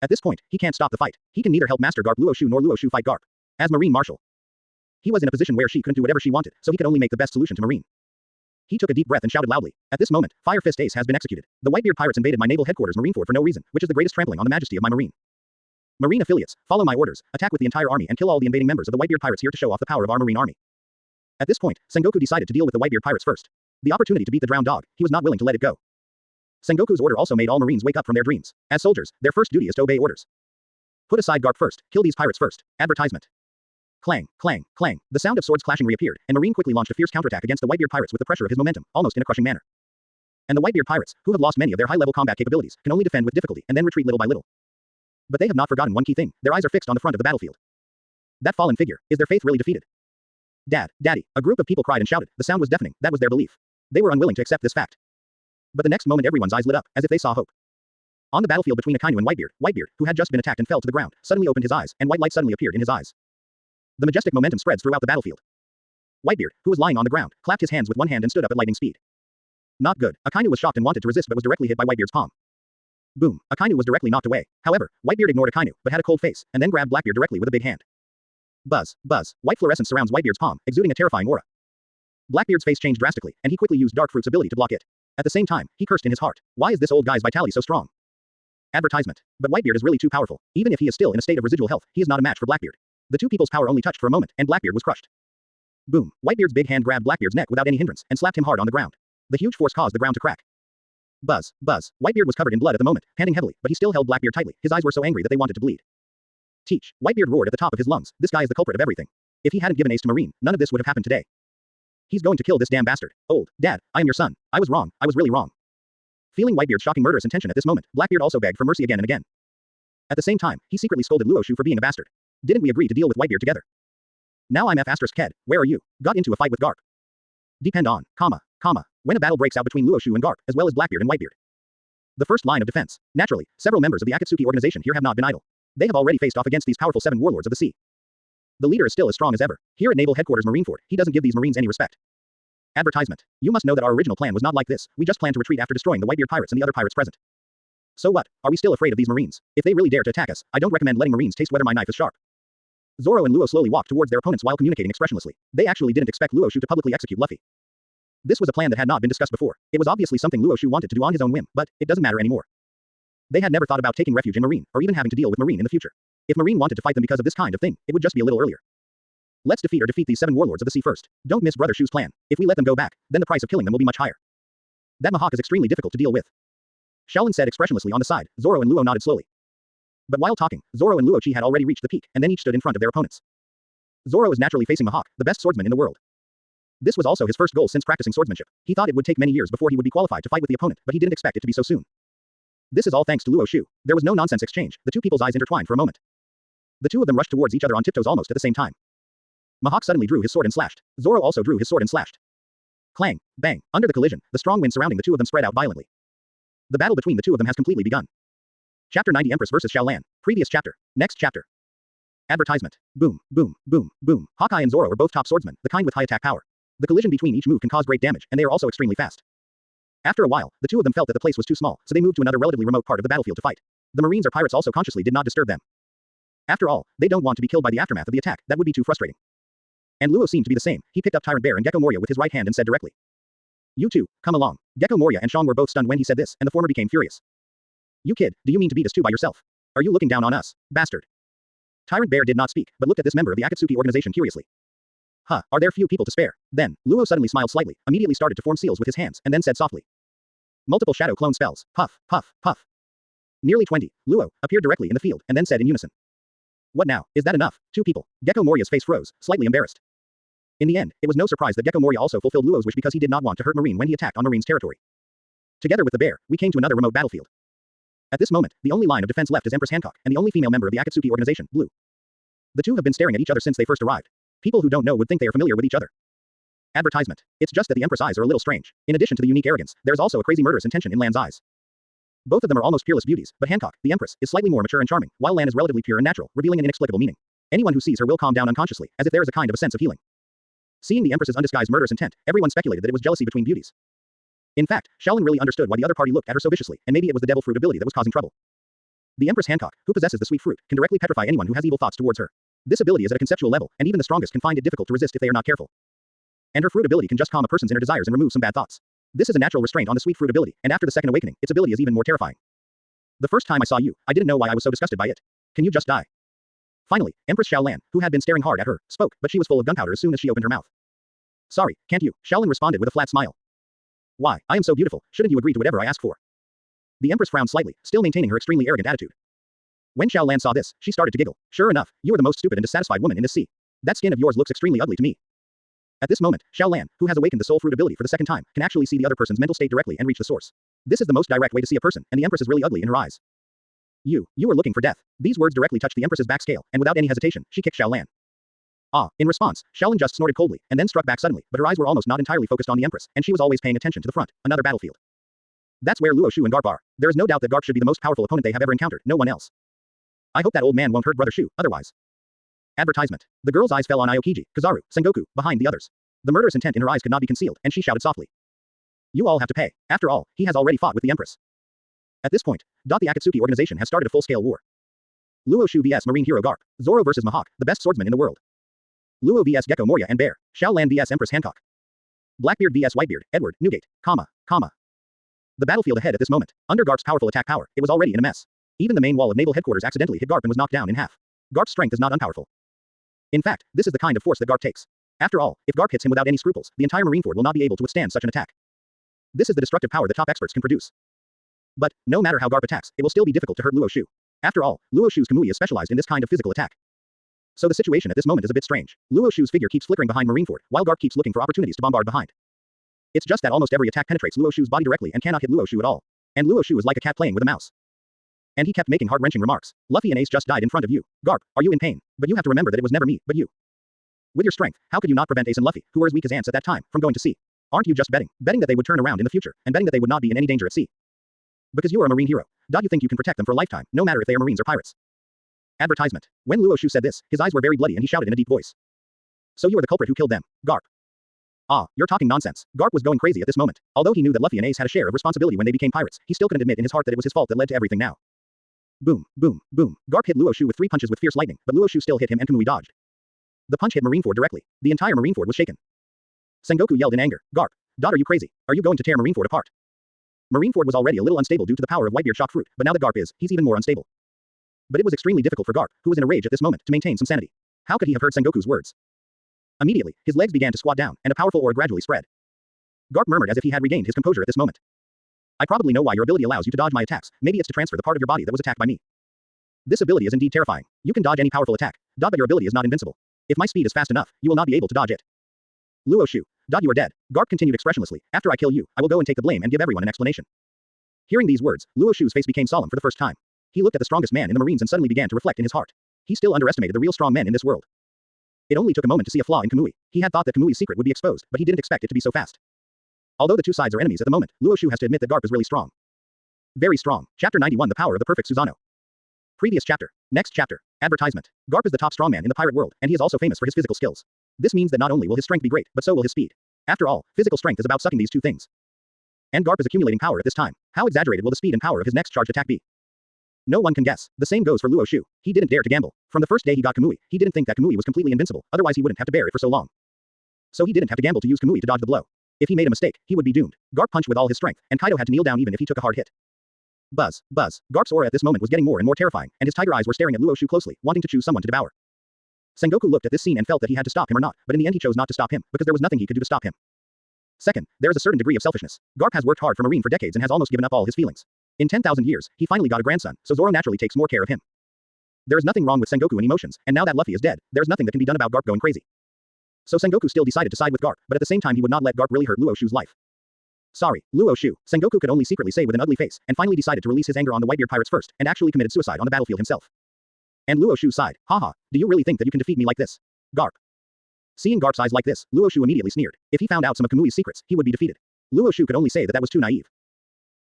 At this point, he can't stop the fight. He can neither help Master Garp Luo Xiu nor Luo Xiu fight Garp. As Marine Marshal, he was in a position where she couldn't do whatever she wanted, so he could only make the best solution to Marine. He took a deep breath and shouted loudly. At this moment, Fire Fist Ace has been executed. The Whitebeard pirates invaded my naval headquarters Marineford for no reason, which is the greatest trampling on the majesty of my Marine. Marine affiliates, follow my orders, attack with the entire army and kill all the invading members of the Whitebeard pirates here to show off the power of our Marine army. At this point, Sengoku decided to deal with the Whitebeard pirates first. The opportunity to beat the drowned dog, he was not willing to let it go. Sengoku's order also made all Marines wake up from their dreams. As soldiers, their first duty is to obey orders. Put aside Garp first, kill these pirates first. Advertisement. Clang, clang, clang. The sound of swords clashing reappeared, and Marine quickly launched a fierce counterattack against the Whitebeard pirates with the pressure of his momentum, almost in a crushing manner. And the Whitebeard pirates, who have lost many of their high-level combat capabilities, can only defend with difficulty and then retreat little by little. But they have not forgotten one key thing. Their eyes are fixed on the front of the battlefield. That fallen figure, is their faith really defeated? Dad, Daddy, a group of people cried and shouted. The sound was deafening. That was their belief. They were unwilling to accept this fact. But the next moment everyone's eyes lit up, as if they saw hope. On the battlefield between Akainu and Whitebeard, who had just been attacked and fell to the ground, suddenly opened his eyes, and white light suddenly appeared in his eyes. The majestic momentum spreads throughout the battlefield. Whitebeard, who was lying on the ground, clapped his hands with one hand and stood up at lightning speed. Not good. Akainu was shocked and wanted to resist but was directly hit by Whitebeard's palm. Boom. Akainu was directly knocked away. However, Whitebeard ignored Akainu, but had a cold face, and then grabbed Blackbeard directly with a big hand. Buzz, buzz. White fluorescence surrounds Whitebeard's palm, exuding a terrifying aura. Blackbeard's face changed drastically, and he quickly used Dark Fruit's ability to block it. At the same time, he cursed in his heart. Why is this old guy's vitality so strong? Advertisement. But Whitebeard is really too powerful. Even if he is still in a state of residual health, he is not a match for Blackbeard. The two people's power only touched for a moment, and Blackbeard was crushed. Boom. Whitebeard's big hand grabbed Blackbeard's neck without any hindrance, and slapped him hard on the ground. The huge force caused the ground to crack. Buzz, buzz. Whitebeard was covered in blood at the moment, panting heavily, but he still held Blackbeard tightly. His eyes were so angry that they wanted to bleed. Teach. Whitebeard roared at the top of his lungs. This guy is the culprit of everything. If he hadn't given Ace to Marine, none of this would have happened today. He's going to kill this damn bastard. Old Dad, I am your son. I was wrong. I was really wrong. Feeling Whitebeard's shocking murderous intention at this moment, Blackbeard also begged for mercy again and again. At the same time, he secretly scolded Luo Xiu for being a bastard. Didn't we agree to deal with Whitebeard together? Now I'm F***Ked, where are you? Got into a fight with Garp. Depend on, when a battle breaks out between Luo Xiu and Garp, as well as Blackbeard and Whitebeard. The first line of defense. Naturally, several members of the Akatsuki organization here have not been idle. They have already faced off against these powerful 7 warlords of the sea. The leader is still as strong as ever. Here at Naval Headquarters Marineford, he doesn't give these Marines any respect. Advertisement. You must know that our original plan was not like this. We just planned to retreat after destroying the Whitebeard pirates and the other pirates present. So what? Are we still afraid of these Marines? If they really dare to attack us, I don't recommend letting Marines taste whether my knife is sharp. Zoro and Luo slowly walked towards their opponents while communicating expressionlessly. They actually didn't expect Luo Xiu to publicly execute Luffy. This was a plan that had not been discussed before. It was obviously something Luo Xiu wanted to do on his own whim, but it doesn't matter anymore. They had never thought about taking refuge in Marine, or even having to deal with Marine in the future. If Marine wanted to fight them because of this kind of thing, it would just be a little earlier. Let's defeat these 7 warlords of the sea first. Don't miss Brother Shu's plan. If we let them go back, then the price of killing them will be much higher. That Mihawk is extremely difficult to deal with. Shaolin said expressionlessly on the side. Zoro and Luo nodded slowly. But while talking, Zoro and Luo Chi had already reached the peak, and then each stood in front of their opponents. Zoro is naturally facing Mihawk, the best swordsman in the world. This was also his first goal since practicing swordsmanship. He thought it would take many years before he would be qualified to fight with the opponent, but he didn't expect it to be so soon. This is all thanks to Luo Xiu. There was no nonsense exchange. The two people's eyes intertwined for a moment. The two of them rushed towards each other on tiptoes almost at the same time. Mihawk suddenly drew his sword and slashed. Zoro also drew his sword and slashed. Clang, bang. Under the collision, the strong wind surrounding the two of them spread out violently. The battle between the two of them has completely begun. Chapter 90 Empress vs Xiao Lan. Previous chapter. Next chapter. Advertisement. Boom, boom, boom, boom. Hawkeye and Zoro are both top swordsmen, the kind with high attack power. The collision between each move can cause great damage, and they are also extremely fast. After a while, the two of them felt that the place was too small, so they moved to another relatively remote part of the battlefield to fight. The Marines or pirates also consciously did not disturb them. After all, they don't want to be killed by the aftermath of the attack, that would be too frustrating. And Luo seemed to be the same. He picked up Tyrant Bear and Gecko Moria with his right hand and said directly, "You two, come along." Gecko Moria and Shang were both stunned when he said this, and the former became furious. "You kid, do you mean to beat us two by yourself? Are you looking down on us, bastard?" Tyrant Bear did not speak, but looked at this member of the Akatsuki organization curiously. Huh, are there few people to spare? Then, Luo suddenly smiled slightly, immediately started to form seals with his hands, and then said softly, "Multiple shadow clone spells, puff, puff, puff." Nearly 20, Luo, appeared directly in the field, and then said in unison, "What now, is that enough? Two people." Gecko Moria's face froze, slightly embarrassed. In the end, it was no surprise that Gecko Moria also fulfilled Luo's wish because he did not want to hurt Marine when he attacked on Marine's territory. Together with the bear, we came to another remote battlefield. At this moment, the only line of defense left is Empress Hancock, and the only female member of the Akatsuki organization, Blue. The two have been staring at each other since they first arrived. People who don't know would think they are familiar with each other. Advertisement. It's just that the Empress' eyes are a little strange. In addition to the unique arrogance, there is also a crazy murderous intention in Lan's eyes. Both of them are almost peerless beauties, but Hancock, the Empress, is slightly more mature and charming, while Lan is relatively pure and natural, revealing an inexplicable meaning. Anyone who sees her will calm down unconsciously, as if there is a kind of a sense of healing. Seeing the Empress's undisguised murderous intent, everyone speculated that it was jealousy between beauties. In fact, Shaolin really understood why the other party looked at her so viciously, and maybe it was the devil fruit ability that was causing trouble. The Empress Hancock, who possesses the sweet fruit, can directly petrify anyone who has evil thoughts towards her. This ability is at a conceptual level, and even the strongest can find it difficult to resist if they are not careful. And her fruit ability can just calm a person's inner desires and remove some bad thoughts. This is a natural restraint on the sweet fruit ability, and after the second awakening, its ability is even more terrifying. The first time I saw you, I didn't know why I was so disgusted by it. Can you just die? Finally, Empress Xiaolan, who had been staring hard at her, spoke, but she was full of gunpowder as soon as she opened her mouth. Sorry, can't you? Shaolin responded with a flat smile. Why, I am so beautiful, shouldn't you agree to whatever I ask for? The Empress frowned slightly, still maintaining her extremely arrogant attitude. When Xiaolan saw this, she started to giggle. Sure enough, you are the most stupid and dissatisfied woman in this sea. That skin of yours looks extremely ugly to me. At this moment, Xiaolan, who has awakened the soul fruit ability for the second time, can actually see the other person's mental state directly and reach the source. This is the most direct way to see a person, and the Empress is really ugly in her eyes. You are looking for death. These words directly touched the Empress's back scale, and without any hesitation, she kicked Xiaolan. In response, Shaolin just snorted coldly, and then struck back suddenly, but her eyes were almost not entirely focused on the Empress, and she was always paying attention to the front, another battlefield. That's where Luo Xiu and Garp are. There is no doubt that Garp should be the most powerful opponent they have ever encountered, no one else. I hope that old man won't hurt Brother Xiu, otherwise. Advertisement. The girl's eyes fell on Aokiji, Kizaru, Sengoku, behind the others. The murderous intent in her eyes could not be concealed, and she shouted softly. You all have to pay. After all, he has already fought with the Empress. At this point, the Akatsuki organization has started a full-scale war. Luo Xiu vs Marine Hero Garp. Zoro vs Mihawk, the best swordsman in the world. Luo vs Gecko Moria and Bear. Xiaolan vs Empress Hancock. Blackbeard vs Whitebeard, Edward, Newgate, comma. The battlefield ahead at this moment. Under Garp's powerful attack power, it was already in a mess. Even the main wall of naval headquarters accidentally hit Garp and was knocked down in half. Garp's strength is not unpowerful. In fact, this is the kind of force that Garp takes. After all, if Garp hits him without any scruples, the entire Marineford will not be able to withstand such an attack. This is the destructive power that top experts can produce. But, no matter how Garp attacks, it will still be difficult to hurt Luo Xiu. After all, Luo Xiu's Kamui is specialized in this kind of physical attack. So the situation at this moment is a bit strange. Luo Xiu's figure keeps flickering behind Marineford, while Garp keeps looking for opportunities to bombard behind. It's just that almost every attack penetrates Luo Xiu's body directly and cannot hit Luo Xiu at all. And Luo Xiu is like a cat playing with a mouse. And he kept making heart-wrenching remarks. Luffy and Ace just died in front of you. Garp, are you in pain? But you have to remember that it was never me, but you. With your strength, how could you not prevent Ace and Luffy, who were as weak as ants at that time, from going to sea? Aren't you just betting? Betting that they would turn around in the future, and betting that they would not be in any danger at sea. Because you are a marine hero. You think you can protect them for a lifetime, no matter if they are marines or pirates. Advertisement. When Luo Xiu said this, his eyes were very bloody and he shouted in a deep voice. So you are the culprit who killed them, Garp. You're talking nonsense. Garp was going crazy at this moment. Although he knew that Luffy and Ace had a share of responsibility when they became pirates, he still couldn't admit in his heart that it was his fault that led to everything now. Boom, boom, boom. Garp hit Luo Xiu with 3 punches with fierce lightning, but Luo Xiu still hit him and Kamui dodged. The punch hit Marineford directly. The entire Marineford was shaken. Sengoku yelled in anger. Garp, are you crazy? Are you going to tear Marineford apart? Marineford was already a little unstable due to the power of Whitebeard shock fruit, but now that Garp is, he's even more unstable. But it was extremely difficult for Garp, who was in a rage at this moment, to maintain some sanity. How could he have heard Sengoku's words? Immediately, his legs began to squat down, and a powerful aura gradually spread. Garp murmured as if he had regained his composure at this moment. I probably know why your ability allows you to dodge my attacks. Maybe it's to transfer the part of your body that was attacked by me. This ability is indeed terrifying. You can dodge any powerful attack, but your ability is not invincible. If my speed is fast enough, you will not be able to dodge it. Luo Xiu, you are dead. Garp continued expressionlessly. After I kill you, I will go and take the blame and give everyone an explanation. Hearing these words, Luo Xiu's face became solemn for the first time. He looked at the strongest man in the Marines and suddenly began to reflect in his heart. He still underestimated the real strong men in this world. It only took a moment to see a flaw in Kamui. He had thought that Kamui's secret would be exposed, but he didn't expect it to be so fast. Although the two sides are enemies at the moment, Luo Xiu has to admit that Garp is really strong. Very strong. Chapter 91 The Power of the Perfect Susanoo. Previous chapter. Next chapter. Advertisement. Garp is the top strongman in the pirate world, and he is also famous for his physical skills. This means that not only will his strength be great, but so will his speed. After all, physical strength is about sucking these two things. And Garp is accumulating power at this time. How exaggerated will the speed and power of his next charged attack be? No one can guess. The same goes for Luo Xiu. He didn't dare to gamble. From the first day he got Kamui, he didn't think that Kamui was completely invincible, otherwise he wouldn't have to bear it for so long. So he didn't have to gamble to use Kamui to dodge the blow. If he made a mistake, he would be doomed. Garp punched with all his strength, and Kaido had to kneel down even if he took a hard hit. Buzz, buzz. Garp's aura at this moment was getting more and more terrifying, and his tiger eyes were staring at Luo Xiu closely, wanting to choose someone to devour. Sengoku looked at this scene and felt that he had to stop him or not, but in the end he chose not to stop him, because there was nothing he could do to stop him. Second, there is a certain degree of selfishness. Garp has worked hard for Marine for decades and has almost given up all his feelings. In 10,000 years, he finally got a grandson, so Zoro naturally takes more care of him. There is nothing wrong with Sengoku and emotions, and now that Luffy is dead, there is nothing that can be done about Garp going crazy. So Sengoku still decided to side with Garp, but at the same time he would not let Garp really hurt Luo Xiu's life. Sorry, Luo Xiu, Sengoku could only secretly say with an ugly face, and finally decided to release his anger on the Whitebeard pirates first, and actually committed suicide on the battlefield himself. And Luo Xiu sighed, haha, do you really think that you can defeat me like this? Garp. Seeing Garp's eyes like this, Luo Xiu immediately sneered. If he found out some of Kamui's secrets, he would be defeated. Luo Xiu could only say that that was too naive.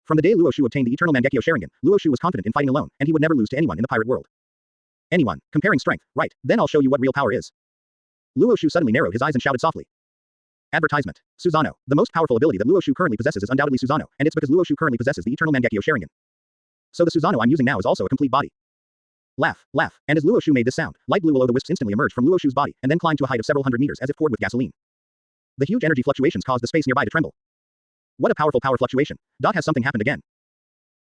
From the day Luo Xiu obtained the Eternal Mangekyo Sharingan, Luo Xiu was confident in fighting alone, and he would never lose to anyone in the pirate world. Anyone, comparing strength, right, then I'll show you what real power is. Luo Xiu suddenly narrowed his eyes and shouted softly. Advertisement. Susanoo. The most powerful ability that Luo Xiu currently possesses is undoubtedly Susanoo, and it's because Luo Xiu currently possesses the Eternal Mangekyo Sharingan. So the Susanoo I'm using now is also a complete body. Laugh, laugh, and as Luo Xiu made this sound, light blue will-o'-the-wisps instantly emerged from Luo Xiu's body, and then climbed to a height of several hundred meters as if poured with gasoline. The huge energy fluctuations caused the space nearby to tremble. What a powerful power fluctuation. Has something happened again?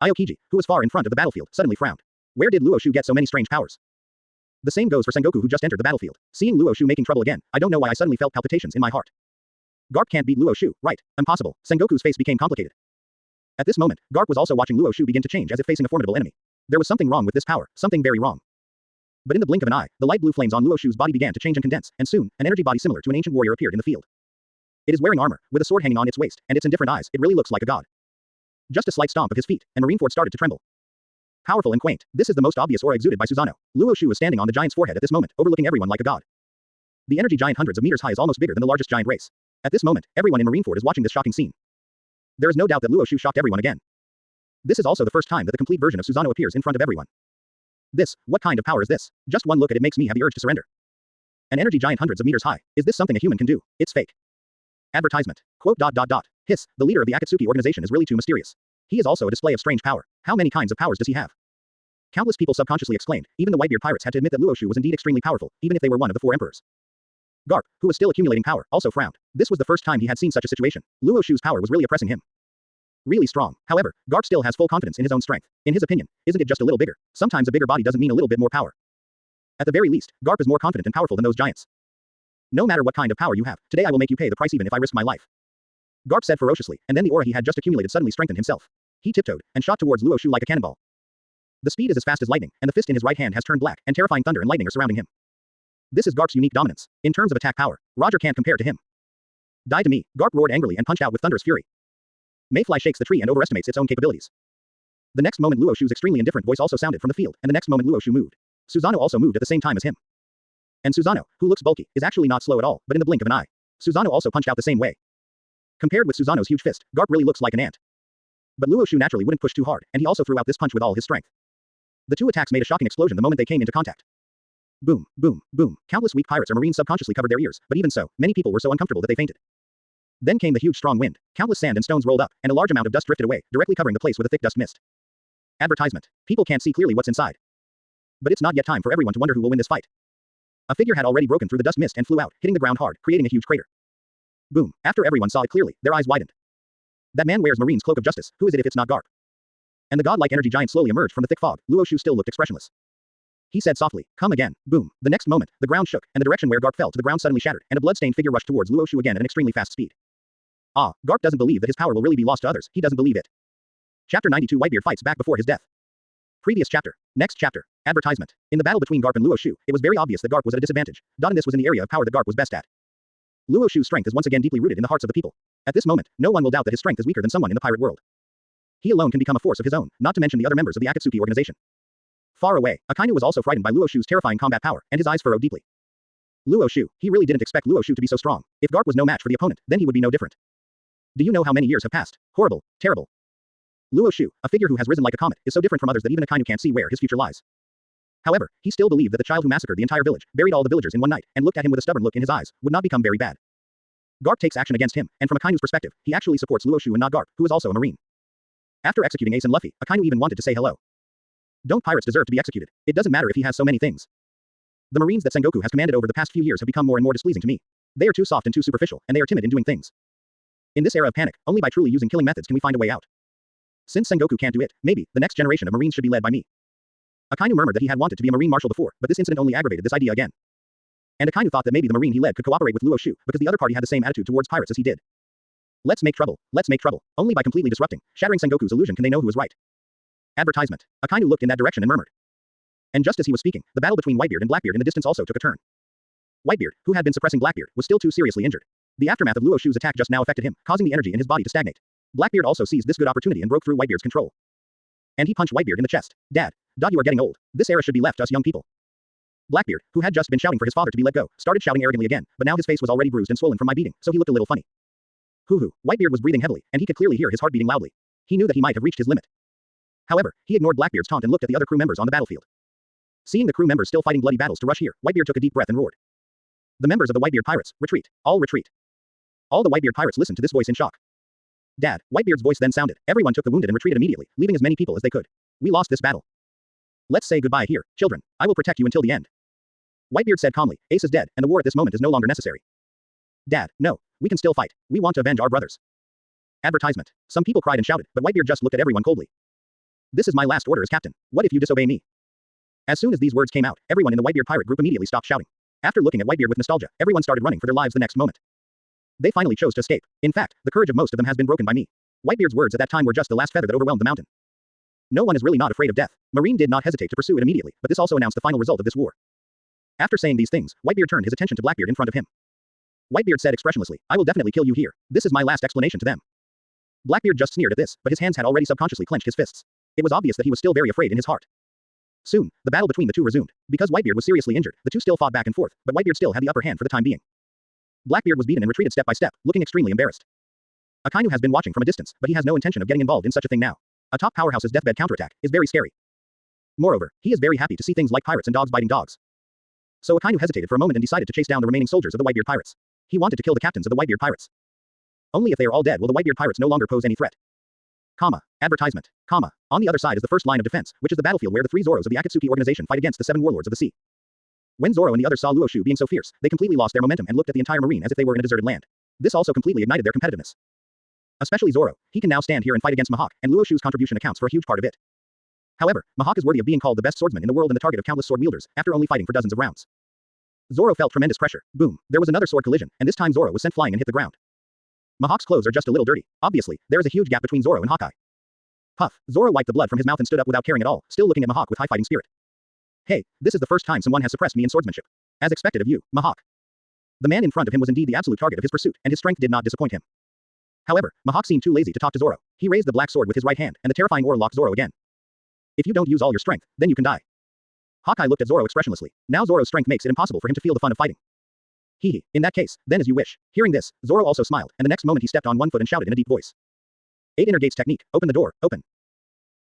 Aokiji, who was far in front of the battlefield, suddenly frowned. Where did Luo Xiu get so many strange powers? The same goes for Sengoku who just entered the battlefield. Seeing Luo Xiu making trouble again, I don't know why I suddenly felt palpitations in my heart. Garp can't beat Luo Xiu, right? Impossible. Sengoku's face became complicated. At this moment, Garp was also watching Luo Xiu begin to change as if facing a formidable enemy. There was something wrong with this power, something very wrong. But in the blink of an eye, the light blue flames on Luo Xiu's body began to change and condense, and soon, an energy body similar to an ancient warrior appeared in the field. It is wearing armor, with a sword hanging on its waist, and its indifferent eyes, it really looks like a god. Just a slight stomp of his feet, and Marineford started to tremble. Powerful and quaint, this is the most obvious aura exuded by Susanoo. Luo Xiu is standing on the giant's forehead at this moment, overlooking everyone like a god. The energy giant hundreds of meters high is almost bigger than the largest giant race. At this moment, everyone in Marineford is watching this shocking scene. There is no doubt that Luo Xiu shocked everyone again. This is also the first time that the complete version of Susanoo appears in front of everyone. What kind of power is this? Just one look at it makes me have the urge to surrender. An energy giant hundreds of meters high. Is this something a human can do? It's fake. Advertisement. Quote. Hiss, the leader of the Akatsuki organization is really too mysterious. He is also a display of strange power. How many kinds of powers does he have? Countless people subconsciously exclaimed. Even the Whitebeard pirates had to admit that Luo Xiu was indeed extremely powerful, even if they were one of the four emperors. Garp, who was still accumulating power, also frowned. This was the first time he had seen such a situation. Luo Xiu's power was really oppressing him. Really strong. However, Garp still has full confidence in his own strength. In his opinion, isn't it just a little bigger? Sometimes a bigger body doesn't mean a little bit more power. At the very least, Garp is more confident and powerful than those giants. No matter what kind of power you have, today I will make you pay the price even if I risk my life. Garp said ferociously, and then the aura he had just accumulated suddenly strengthened himself. He tiptoed, and shot towards Luo Xiu like a cannonball. The speed is as fast as lightning, and the fist in his right hand has turned black, and terrifying thunder and lightning are surrounding him. This is Garp's unique dominance. In terms of attack power, Roger can't compare to him. Die to me, Garp roared angrily and punched out with thunderous fury. Mayfly shakes the tree and overestimates its own capabilities. The next moment Luo Xiu's extremely indifferent voice also sounded from the field, and the next moment Luo Xiu moved. Susanoo also moved at the same time as him. And Susanoo, who looks bulky, is actually not slow at all, but in the blink of an eye. Susanoo also punched out the same way. Compared with Susanoo's huge fist, Garp really looks like an ant. But Luo Xiu naturally wouldn't push too hard, and he also threw out this punch with all his strength. The two attacks made a shocking explosion the moment they came into contact. Boom, boom, boom. Countless weak pirates or marines subconsciously covered their ears, but even so, many people were so uncomfortable that they fainted. Then came the huge strong wind. Countless sand and stones rolled up, and a large amount of dust drifted away, directly covering the place with a thick dust mist. Advertisement. People can't see clearly what's inside. But it's not yet time for everyone to wonder who will win this fight. A figure had already broken through the dust mist and flew out, hitting the ground hard, creating a huge crater. Boom. After everyone saw it clearly, their eyes widened. That man wears Marine's cloak of justice. Who is it if it's not Garp? And the godlike energy giant slowly emerged from the thick fog. Luo Xiu still looked expressionless. He said softly, "Come again." Boom. The next moment, the ground shook, and the direction where Garp fell to the ground suddenly shattered, and a blood-stained figure rushed towards Luo Xiu again at an extremely fast speed. Garp doesn't believe that his power will really be lost to others. He doesn't believe it. Chapter 92 Whitebeard fights back before his death. Previous chapter. Next chapter. Advertisement. In the battle between Garp and Luo Xiu, it was very obvious that Garp was at a disadvantage. And this was in the area of power that Garp was best at. Luo Xiu's strength is once again deeply rooted in the hearts of the people. At this moment, no one will doubt that his strength is weaker than someone in the pirate world. He alone can become a force of his own, not to mention the other members of the Akatsuki organization. Far away, Akainu was also frightened by Luo Xiu's terrifying combat power, and his eyes furrowed deeply. Luo Xiu, he really didn't expect Luo Xiu to be so strong. If Garp was no match for the opponent, then he would be no different. Do you know how many years have passed? Horrible, terrible. Luo Xiu, a figure who has risen like a comet, is so different from others that even Akainu can't see where his future lies. However, he still believed that the child who massacred the entire village, buried all the villagers in one night, and looked at him with a stubborn look in his eyes, would not become very bad. Garp takes action against him, and from Akainu's perspective, he actually supports Luo Xiu and not Garp, who is also a marine. After executing Ace and Luffy, Akainu even wanted to say hello. Don't pirates deserve to be executed? It doesn't matter if he has so many things. The marines that Sengoku has commanded over the past few years have become more and more displeasing to me. They are too soft and too superficial, and they are timid in doing things. In this era of panic, only by truly using killing methods can we find a way out. Since Sengoku can't do it, maybe, the next generation of marines should be led by me. Akainu murmured that he had wanted to be a marine marshal before, but this incident only aggravated this idea again. And Akainu thought that maybe the marine he led could cooperate with Luo Xiu, because the other party had the same attitude towards pirates as he did. Let's make trouble. Let's make trouble. Only by completely disrupting, shattering Sengoku's illusion can they know who is right. Advertisement. Akainu looked in that direction and murmured. And just as he was speaking, the battle between Whitebeard and Blackbeard in the distance also took a turn. Whitebeard, who had been suppressing Blackbeard, was still too seriously injured. The aftermath of Luo Xiu's attack just now affected him, causing the energy in his body to stagnate. Blackbeard also seized this good opportunity and broke through Whitebeard's control. And he punched Whitebeard in the chest. Dad, you are getting old. This era should be left us young people. Blackbeard, who had just been shouting for his father to be let go, started shouting arrogantly again, but now his face was already bruised and swollen from my beating, so he looked a little funny. Hoo-hoo, Whitebeard was breathing heavily, and he could clearly hear his heart beating loudly. He knew that he might have reached his limit. However, he ignored Blackbeard's taunt and looked at the other crew members on the battlefield. Seeing the crew members still fighting bloody battles to rush here, Whitebeard took a deep breath and roared. The members of the Whitebeard pirates, retreat. All retreat. All the Whitebeard pirates listened to this voice in shock. Dad, Whitebeard's voice then sounded. Everyone took the wounded and retreated immediately, leaving as many people as they could. We lost this battle. Let's say goodbye here, children. I will protect you until the end. Whitebeard said calmly, Ace is dead, and the war at this moment is no longer necessary. Dad, no. We can still fight. We want to avenge our brothers. Advertisement. Some people cried and shouted, but Whitebeard just looked at everyone coldly. This is my last order as captain. What if you disobey me? As soon as these words came out, everyone in the Whitebeard pirate group immediately stopped shouting. After looking at Whitebeard with nostalgia, everyone started running for their lives the next moment. They finally chose to escape. In fact, the courage of most of them has been broken by me. Whitebeard's words at that time were just the last feather that overwhelmed the mountain. No one is really not afraid of death. Marine did not hesitate to pursue it immediately, but this also announced the final result of this war. After saying these things, Whitebeard turned his attention to Blackbeard in front of him. Whitebeard said expressionlessly, I will definitely kill you here. This is my last explanation to them. Blackbeard just sneered at this, but his hands had already subconsciously clenched his fists. It was obvious that he was still very afraid in his heart. Soon, the battle between the two resumed. Because Whitebeard was seriously injured, the two still fought back and forth, but Whitebeard still had the upper hand for the time being. Blackbeard was beaten and retreated step by step, looking extremely embarrassed. Akainu has been watching from a distance, but he has no intention of getting involved in such a thing now. A top powerhouse's deathbed counterattack is very scary. Moreover, he is very happy to see things like pirates and dogs biting dogs. So Akainu hesitated for a moment and decided to chase down the remaining soldiers of the Whitebeard pirates. He wanted to kill the captains of the Whitebeard pirates. Only if they are all dead will the Whitebeard pirates no longer pose any threat. Advertisement. On the other side is the first line of defense, which is the battlefield where the three Zoros of the Akatsuki organization fight against the 7 warlords of the sea. When Zoro and the others saw Luo Xiu being so fierce, they completely lost their momentum and looked at the entire marine as if they were in a deserted land. This also completely ignited their competitiveness. Especially Zoro. He can now stand here and fight against Mihawk, and Luo Xiu's contribution accounts for a huge part of it. However, Mihawk is worthy of being called the best swordsman in the world and the target of countless sword wielders, after only fighting for dozens of rounds. Zoro felt tremendous pressure. Boom. There was another sword collision, and this time Zoro was sent flying and hit the ground. Mihawk's clothes are just a little dirty. Obviously, there is a huge gap between Zoro and Hawkeye. Puff. Zoro wiped the blood from his mouth and stood up without caring at all, still looking at Mihawk with high fighting spirit. Hey, this is the first time someone has suppressed me in swordsmanship. As expected of you, Mihawk. The man in front of him was indeed the absolute target of his pursuit, and his strength did not disappoint him. However, Mihawk seemed too lazy to talk to Zoro. He raised the black sword with his right hand, and the terrifying aura locked Zoro again. If you don't use all your strength, then you can die. Hawkeye looked at Zoro expressionlessly. Now Zoro's strength makes it impossible for him to feel the fun of fighting. Hee. In that case, then as you wish. Hearing this, Zoro also smiled, and the next moment he stepped on one foot and shouted in a deep voice. 8 Inner Gates Technique. Open the door. Open.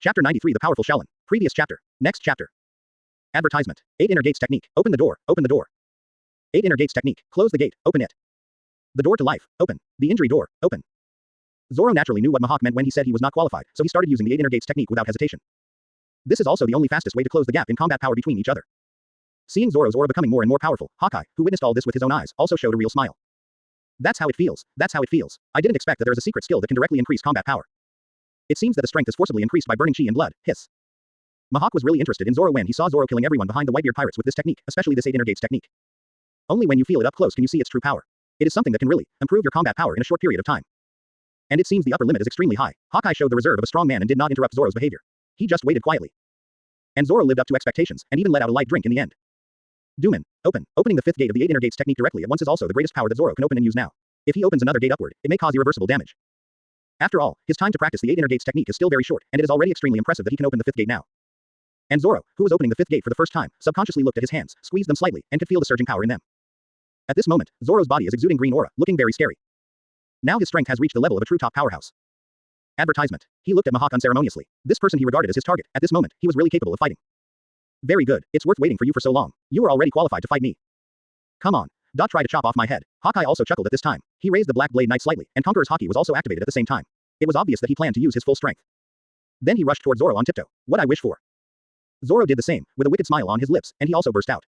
Chapter 93 The Powerful Shaolin. Previous chapter. Next chapter. Advertisement. 8 Inner Gates Technique. Open the door. Open the door. 8 Inner Gates Technique. Close the gate. Open it. The door to life. Open. The injury door. Open. Zoro naturally knew what Mihawk meant when he said he was not qualified, so he started using the 8 Inner Gates Technique without hesitation. This is also the only fastest way to close the gap in combat power between each other. Seeing Zoro's aura becoming more and more powerful, Hawkeye, who witnessed all this with his own eyes, also showed a real smile. That's how it feels. That's how it feels. I didn't expect that there is a secret skill that can directly increase combat power. It seems that the strength is forcibly increased by burning chi and blood. Hiss. Mihawk was really interested in Zoro when he saw Zoro killing everyone behind the Whitebeard pirates with this technique, especially this 8 Inner Gates technique. Only when you feel it up close can you see its true power. It is something that can really improve your combat power in a short period of time. And it seems the upper limit is extremely high. Hawkeye showed the reserve of a strong man and did not interrupt Zoro's behavior. He just waited quietly. And Zoro lived up to expectations, and even let out a light drink in the end. Doomin. Open. Opening the 5th gate of the 8 Inner Gates technique directly at once is also the greatest power that Zoro can open and use now. If he opens another gate upward, it may cause irreversible damage. After all, his time to practice the 8 Inner Gates technique is still very short, and it is already extremely impressive that he can open the 5th gate now. And Zoro, who was opening the 5th gate for the first time, subconsciously looked at his hands, squeezed them slightly, and could feel the surging power in them. At this moment, Zoro's body is exuding green aura, looking very scary. Now his strength has reached the level of a true top powerhouse. Advertisement. He looked at Mihawk unceremoniously. This person he regarded as his target. At this moment, he was really capable of fighting. Very good, it's worth waiting for you for so long. You are already qualified to fight me. Come on. Dot tried to chop off my head. Hawkeye also chuckled at this time. He raised the Black Blade Knight slightly, and Conqueror's Haki was also activated at the same time. It was obvious that he planned to use his full strength. Then he rushed toward Zoro on tiptoe. What I wish for. Zoro did the same, with a wicked smile on his lips, and he also burst out.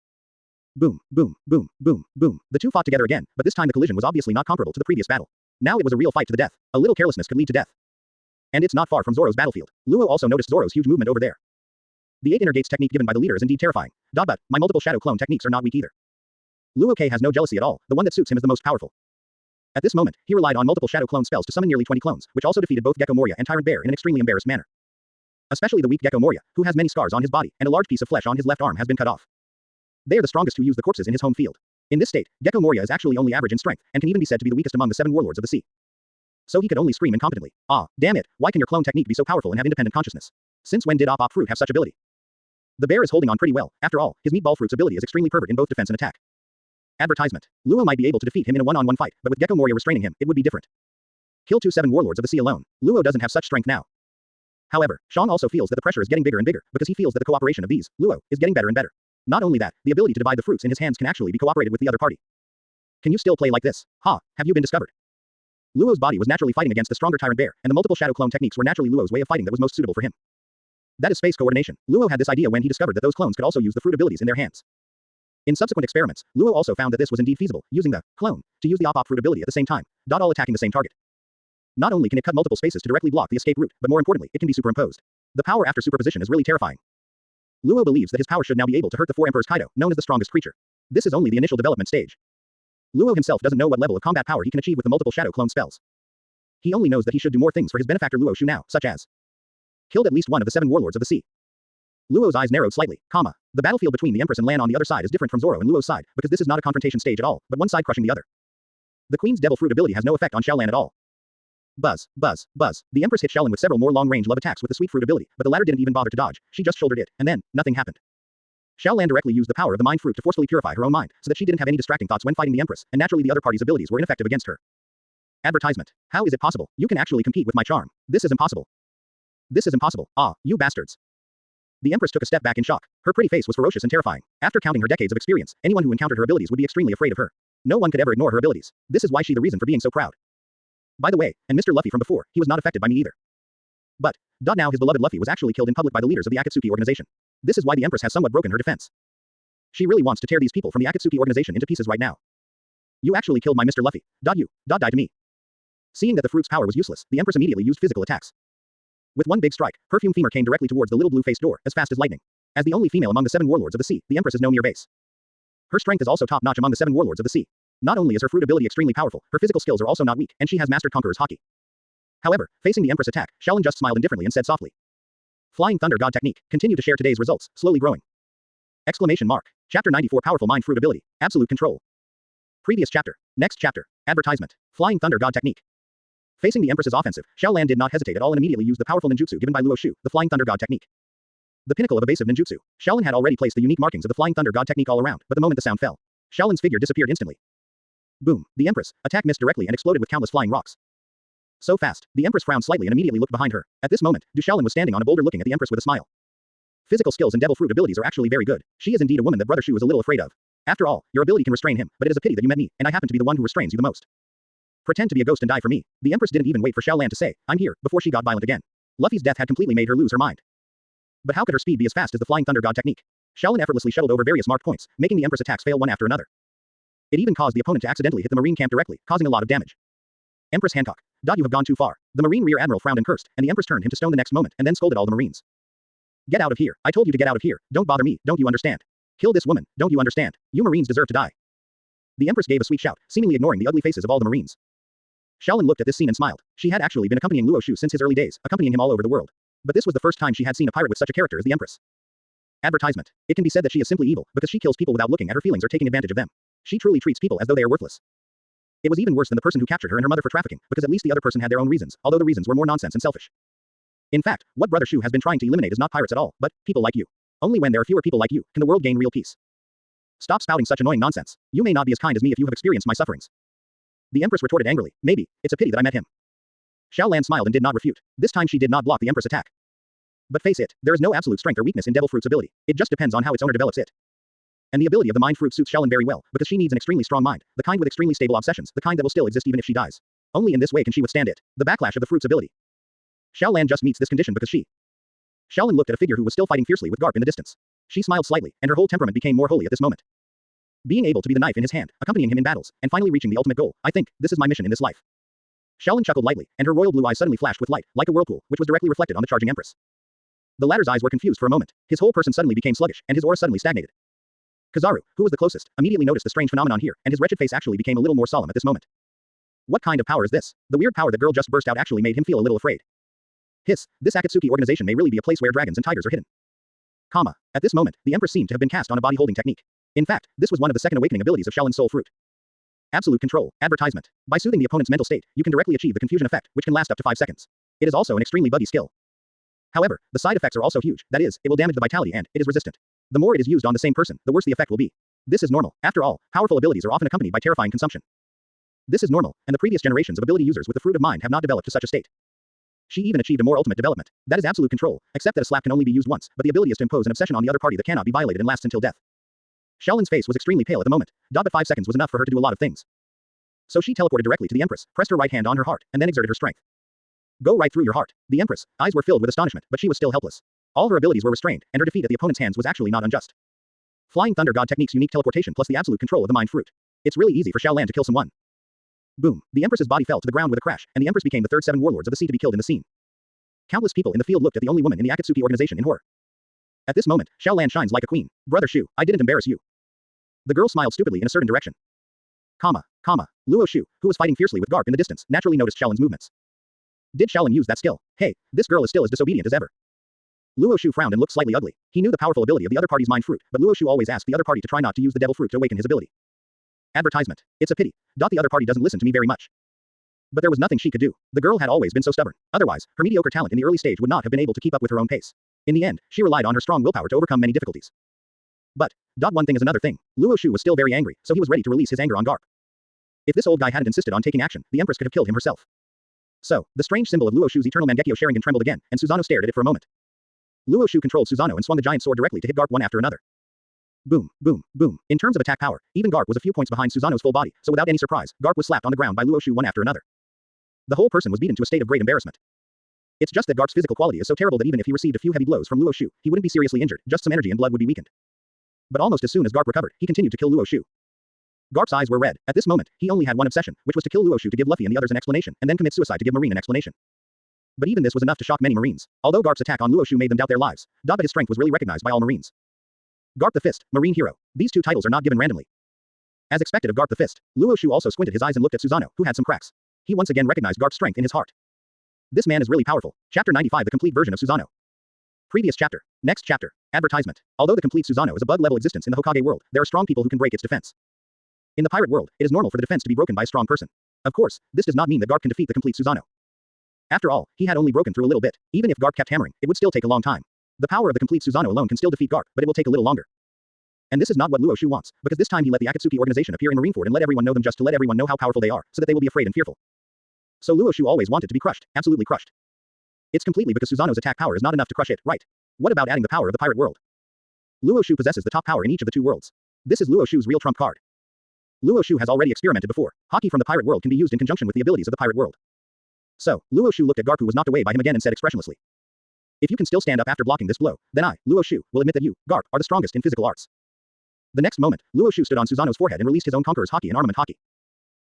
Boom, boom, boom, boom, boom. The two fought together again, but this time the collision was obviously not comparable to the previous battle. Now it was a real fight to the death. A little carelessness could lead to death. And it's not far from Zoro's battlefield. Luo also noticed Zoro's huge movement over there. The 8 inner gates technique given by the leader is indeed terrifying. But my multiple shadow clone techniques are not weak either. Luo K has no jealousy at all, the one that suits him is the most powerful. At this moment, he relied on multiple shadow clone spells to summon nearly 20 clones, which also defeated both Gecko Moria and Tyrant Bear in an extremely embarrassed manner. Especially the weak Gecko Moria, who has many scars on his body, and a large piece of flesh on his left arm has been cut off. They are the strongest who use the corpses in his home field. In this state, Gecko Moria is actually only average in strength, and can even be said to be the weakest among the 7 warlords of the sea. So he could only scream incompetently. Ah, damn it, why can your clone technique be so powerful and have independent consciousness? Since when did Op Fruit have such ability? The bear is holding on pretty well, after all, his meatball fruit's ability is extremely pervert in both defense and attack. Advertisement. Luo might be able to defeat him in a one-on-one fight, but with Gecko Moria restraining him, it would be different. Kill 2 7 warlords of the sea alone. Luo doesn't have such strength now. However, Shang also feels that the pressure is getting bigger and bigger, because he feels that the cooperation of these, Luo, is getting better and better. Not only that, the ability to divide the fruits in his hands can actually be cooperated with the other party. Can you still play like this? Ha, have you been discovered? Luo's body was naturally fighting against the stronger Tyrant Bear, and the multiple shadow clone techniques were naturally Luo's way of fighting that was most suitable for him. That is space coordination. Luo had this idea when he discovered that those clones could also use the fruit abilities in their hands. In subsequent experiments, Luo also found that this was indeed feasible, using the clone to use the op fruit ability at the same time, all attacking the same target. Not only can it cut multiple spaces to directly block the escape route, but more importantly, it can be superimposed. The power after superposition is really terrifying. Luo believes that his power should now be able to hurt the 4 Emperors Kaido, known as the strongest creature. This is only the initial development stage. Luo himself doesn't know what level of combat power he can achieve with the multiple shadow clone spells. He only knows that he should do more things for his benefactor Luo Xiu now, such as killed at least one of the 7 warlords of the sea. Luo's eyes narrowed slightly, The battlefield between the Empress and Lan on the other side is different from Zoro and Luo's side, because this is not a confrontation stage at all, but one side crushing the other. The Queen's Devil Fruit ability has no effect on Xiaolan at all. Buzz, buzz, buzz. The Empress hit Xiaolan with several more long-range love attacks with the Sweet Fruit ability, but the latter didn't even bother to dodge. She just shouldered it, and then, nothing happened. Xiaolan directly used the power of the Mind Fruit to forcefully purify her own mind, so that she didn't have any distracting thoughts when fighting the Empress, and naturally the other party's abilities were ineffective against her. Advertisement. How is it possible? You can actually compete with my charm. This is impossible. This is impossible. Ah, you bastards. The Empress took a step back in shock. Her pretty face was ferocious and terrifying. After counting her decades of experience, anyone who encountered her abilities would be extremely afraid of her. No one could ever ignore her abilities. This is why she the reason for being so proud. By the way, and Mr. Luffy from before, he was not affected by me either. But, now his beloved Luffy was actually killed in public by the leaders of the Akatsuki organization. This is why the Empress has somewhat broken her defense. She really wants to tear these people from the Akatsuki organization into pieces right now. You actually killed my Mr. Luffy. You. Die to me. Seeing that the fruit's power was useless, the Empress immediately used physical attacks. With one big strike, Perfume Femur came directly towards the little blue-faced door, as fast as lightning. As the only female among the 7 warlords of the sea, the Empress is no mere base. Her strength is also top-notch among the 7 warlords of the sea. Not only is her fruit ability extremely powerful, her physical skills are also not weak, and she has mastered Conqueror's Haki. However, facing the Empress attack, Xiaolan just smiled indifferently and said softly. Flying Thunder God Technique. Continue to share today's results, slowly growing. Exclamation mark. Chapter 94 Powerful Mind Fruit Ability. Absolute Control. Previous chapter. Next chapter. Advertisement. Flying Thunder God Technique. Facing the Empress's offensive, Xiaolan did not hesitate at all and immediately used the powerful ninjutsu given by Luo Xiu, the Flying Thunder God Technique. The pinnacle of evasive ninjutsu. Xiaolan had already placed the unique markings of the Flying Thunder God Technique all around, but the moment the sound fell, Xiaolan's figure disappeared instantly. Boom. The Empress attack missed directly and exploded with countless flying rocks. So fast, the Empress frowned slightly and immediately looked behind her. At this moment, Du Xiaolan was standing on a boulder looking at the Empress with a smile. Physical skills and devil fruit abilities are actually very good. She is indeed a woman that Brother Shu is a little afraid of. After all, your ability can restrain him, but it is a pity that you met me, and I happen to be the one who restrains you the most. Pretend to be a ghost and die for me. The Empress didn't even wait for Xiaolan to say, I'm here, before she got violent again. Luffy's death had completely made her lose her mind. But how could her speed be as fast as the Flying Thunder God Technique? Xiaolan effortlessly shuttled over various marked points, making the Empress attacks fail one after another. It even caused the opponent to accidentally hit the Marine camp directly, causing a lot of damage. Empress Hancock. You have gone too far. The Marine Rear Admiral frowned and cursed, and the Empress turned him to stone the next moment, and then scolded all the Marines. Get out of here. I told you to get out of here. Don't bother me, don't you understand? Kill this woman, don't you understand? You Marines deserve to die. The Empress gave a sweet shout, seemingly ignoring the ugly faces of all the Marines. Xiaolan looked at this scene and smiled. She had actually been accompanying Luo Xiu since his early days, accompanying him all over the world. But this was the first time she had seen a pirate with such a character as the Empress. Advertisement. It can be said that she is simply evil, because she kills people without looking at her feelings or taking advantage of them. She truly treats people as though they are worthless. It was even worse than the person who captured her and her mother for trafficking, because at least the other person had their own reasons, although the reasons were more nonsense and selfish. In fact, what Brother Shu has been trying to eliminate is not pirates at all, but people like you. Only when there are fewer people like you, can the world gain real peace. Stop spouting such annoying nonsense. You may not be as kind as me if you have experienced my sufferings. The Empress retorted angrily, maybe, it's a pity that I met him. Xiaolan smiled and did not refute. This time she did not block the Empress attack. But face it, there is no absolute strength or weakness in Devil Fruit's ability. It just depends on how its owner develops it. And the ability of the Mind Fruit suits Xiaolin very well, because she needs an extremely strong mind, the kind with extremely stable obsessions, the kind that will still exist even if she dies. Only in this way can she withstand it. The backlash of the fruit's ability. Xiaolan just meets this condition because she. Xiaolin looked at a figure who was still fighting fiercely with Garp in the distance. She smiled slightly, and her whole temperament became more holy at this moment. Being able to be the knife in his hand, accompanying him in battles, and finally reaching the ultimate goal, I think, this is my mission in this life. Xiaolin chuckled lightly, and her royal blue eyes suddenly flashed with light, like a whirlpool, which was directly reflected on the charging empress. The latter's eyes were confused for a moment. His whole person suddenly became sluggish, and his aura suddenly stagnated. Kizaru, who was the closest, immediately noticed the strange phenomenon here, and his wretched face actually became a little more solemn at this moment. What kind of power is this? The weird power that girl just burst out actually made him feel a little afraid. Hiss, this Akatsuki organization may really be a place where dragons and tigers are hidden. At this moment, the Empress seemed to have been cast on a body-holding technique. In fact, this was one of the second awakening abilities of Xiaolin's soul fruit. Absolute control, advertisement. By soothing the opponent's mental state, you can directly achieve the confusion effect, which can last up to 5 seconds. It is also an extremely buggy skill. However, the side effects are also huge, that is, it will damage the vitality and, it is resistant. The more it is used on the same person, the worse the effect will be. This is normal. After all, powerful abilities are often accompanied by terrifying consumption. This is normal, and the previous generations of ability users with the fruit of mind have not developed to such a state. She even achieved a more ultimate development. That is absolute control, except that a slap can only be used once, but the ability is to impose an obsession on the other party that cannot be violated and lasts until death. Xiaolin's face was extremely pale at the moment. But 5 seconds was enough for her to do a lot of things. So she teleported directly to the Empress, pressed her right hand on her heart, and then exerted her strength. Go right through your heart. The Empress' eyes were filled with astonishment, but she was still helpless. All her abilities were restrained, and her defeat at the opponent's hands was actually not unjust. Flying Thunder God Technique's unique teleportation plus the absolute control of the Mind Fruit. It's really easy for Xiaolan to kill someone. Boom. The Empress's body fell to the ground with a crash, and the Empress became the third 7 warlords of the sea to be killed in the scene. Countless people in the field looked at the only woman in the Akatsuki organization in horror. At this moment, Xiaolan shines like a queen. Brother Xiu, I didn't embarrass you. The girl smiled stupidly in a certain direction. Luo Xiu, who was fighting fiercely with Garp in the distance, naturally noticed Xiaolan's movements. Did Xiaolan use that skill? Hey, this girl is still as disobedient as ever. Luo Xiu frowned and looked slightly ugly. He knew the powerful ability of the other party's mind fruit, but Luo Xiu always asked the other party to try not to use the devil fruit to awaken his ability. Advertisement. It's a pity. The other party doesn't listen to me very much. But there was nothing she could do. The girl had always been so stubborn. Otherwise, her mediocre talent in the early stage would not have been able to keep up with her own pace. In the end, she relied on her strong willpower to overcome many difficulties. But, one thing is another thing. Luo Xiu was still very angry, so he was ready to release his anger on Garp. If this old guy hadn't insisted on taking action, the Empress could have killed him herself. So, the strange symbol of Luo Xiu's eternal Mangekyo Sharingan trembled again, and Susanoo stared at it for a moment. Luo Xiu controlled Susanoo and swung the giant sword directly to hit Garp one after another. Boom, boom, boom. In terms of attack power, even Garp was a few points behind Susanoo's full body, so without any surprise, Garp was slapped on the ground by Luo Xiu one after another. The whole person was beaten to a state of great embarrassment. It's just that Garp's physical quality is so terrible that even if he received a few heavy blows from Luo Xiu, he wouldn't be seriously injured, just some energy and blood would be weakened. But almost as soon as Garp recovered, he continued to kill Luo Xiu. Garp's eyes were red. At this moment, he only had one obsession, which was to kill Luo Xiu to give Luffy and the others an explanation, and then commit suicide to give Marine an explanation. But even this was enough to shock many Marines. Although Garp's attack on Luo Xiu made them doubt their lives, but his strength was really recognized by all Marines. Garp the Fist, Marine Hero. These two titles are not given randomly. As expected of Garp the Fist, Luo Xiu also squinted his eyes and looked at Susanoo, who had some cracks. He once again recognized Garp's strength in his heart. This man is really powerful. Chapter 95, the complete version of Susanoo. Previous chapter. Next chapter. Advertisement. Although the complete Susanoo is a bug-level existence in the Hokage world, there are strong people who can break its defense. In the pirate world, it is normal for the defense to be broken by a strong person. Of course, this does not mean that Garp can defeat the complete Susanoo. After all, he had only broken through a little bit. Even if Garp kept hammering, it would still take a long time. The power of the complete Susanoo alone can still defeat Garp, but it will take a little longer. And this is not what Luo Xiu wants, because this time he let the Akatsuki organization appear in Marineford and let everyone know them just to let everyone know how powerful they are, so that they will be afraid and fearful. So Luo Xiu always wanted to be crushed, absolutely crushed. It's completely because Susanoo's attack power is not enough to crush it, right? What about adding the power of the pirate world? Luo Xiu possesses the top power in each of the two worlds. This is Luo Xiu's real trump card. Luo Xiu has already experimented before. Haki from the pirate world can be used in conjunction with the abilities of the pirate world. So, Luo Xiu looked at Garp, who was knocked away by him again, and said expressionlessly, "If you can still stand up after blocking this blow, then I, Luo Xiu, will admit that you, Garp, are the strongest in physical arts." The next moment, Luo Xiu stood on Susanoo's forehead and released his own Conqueror's Haki and Armament Haki.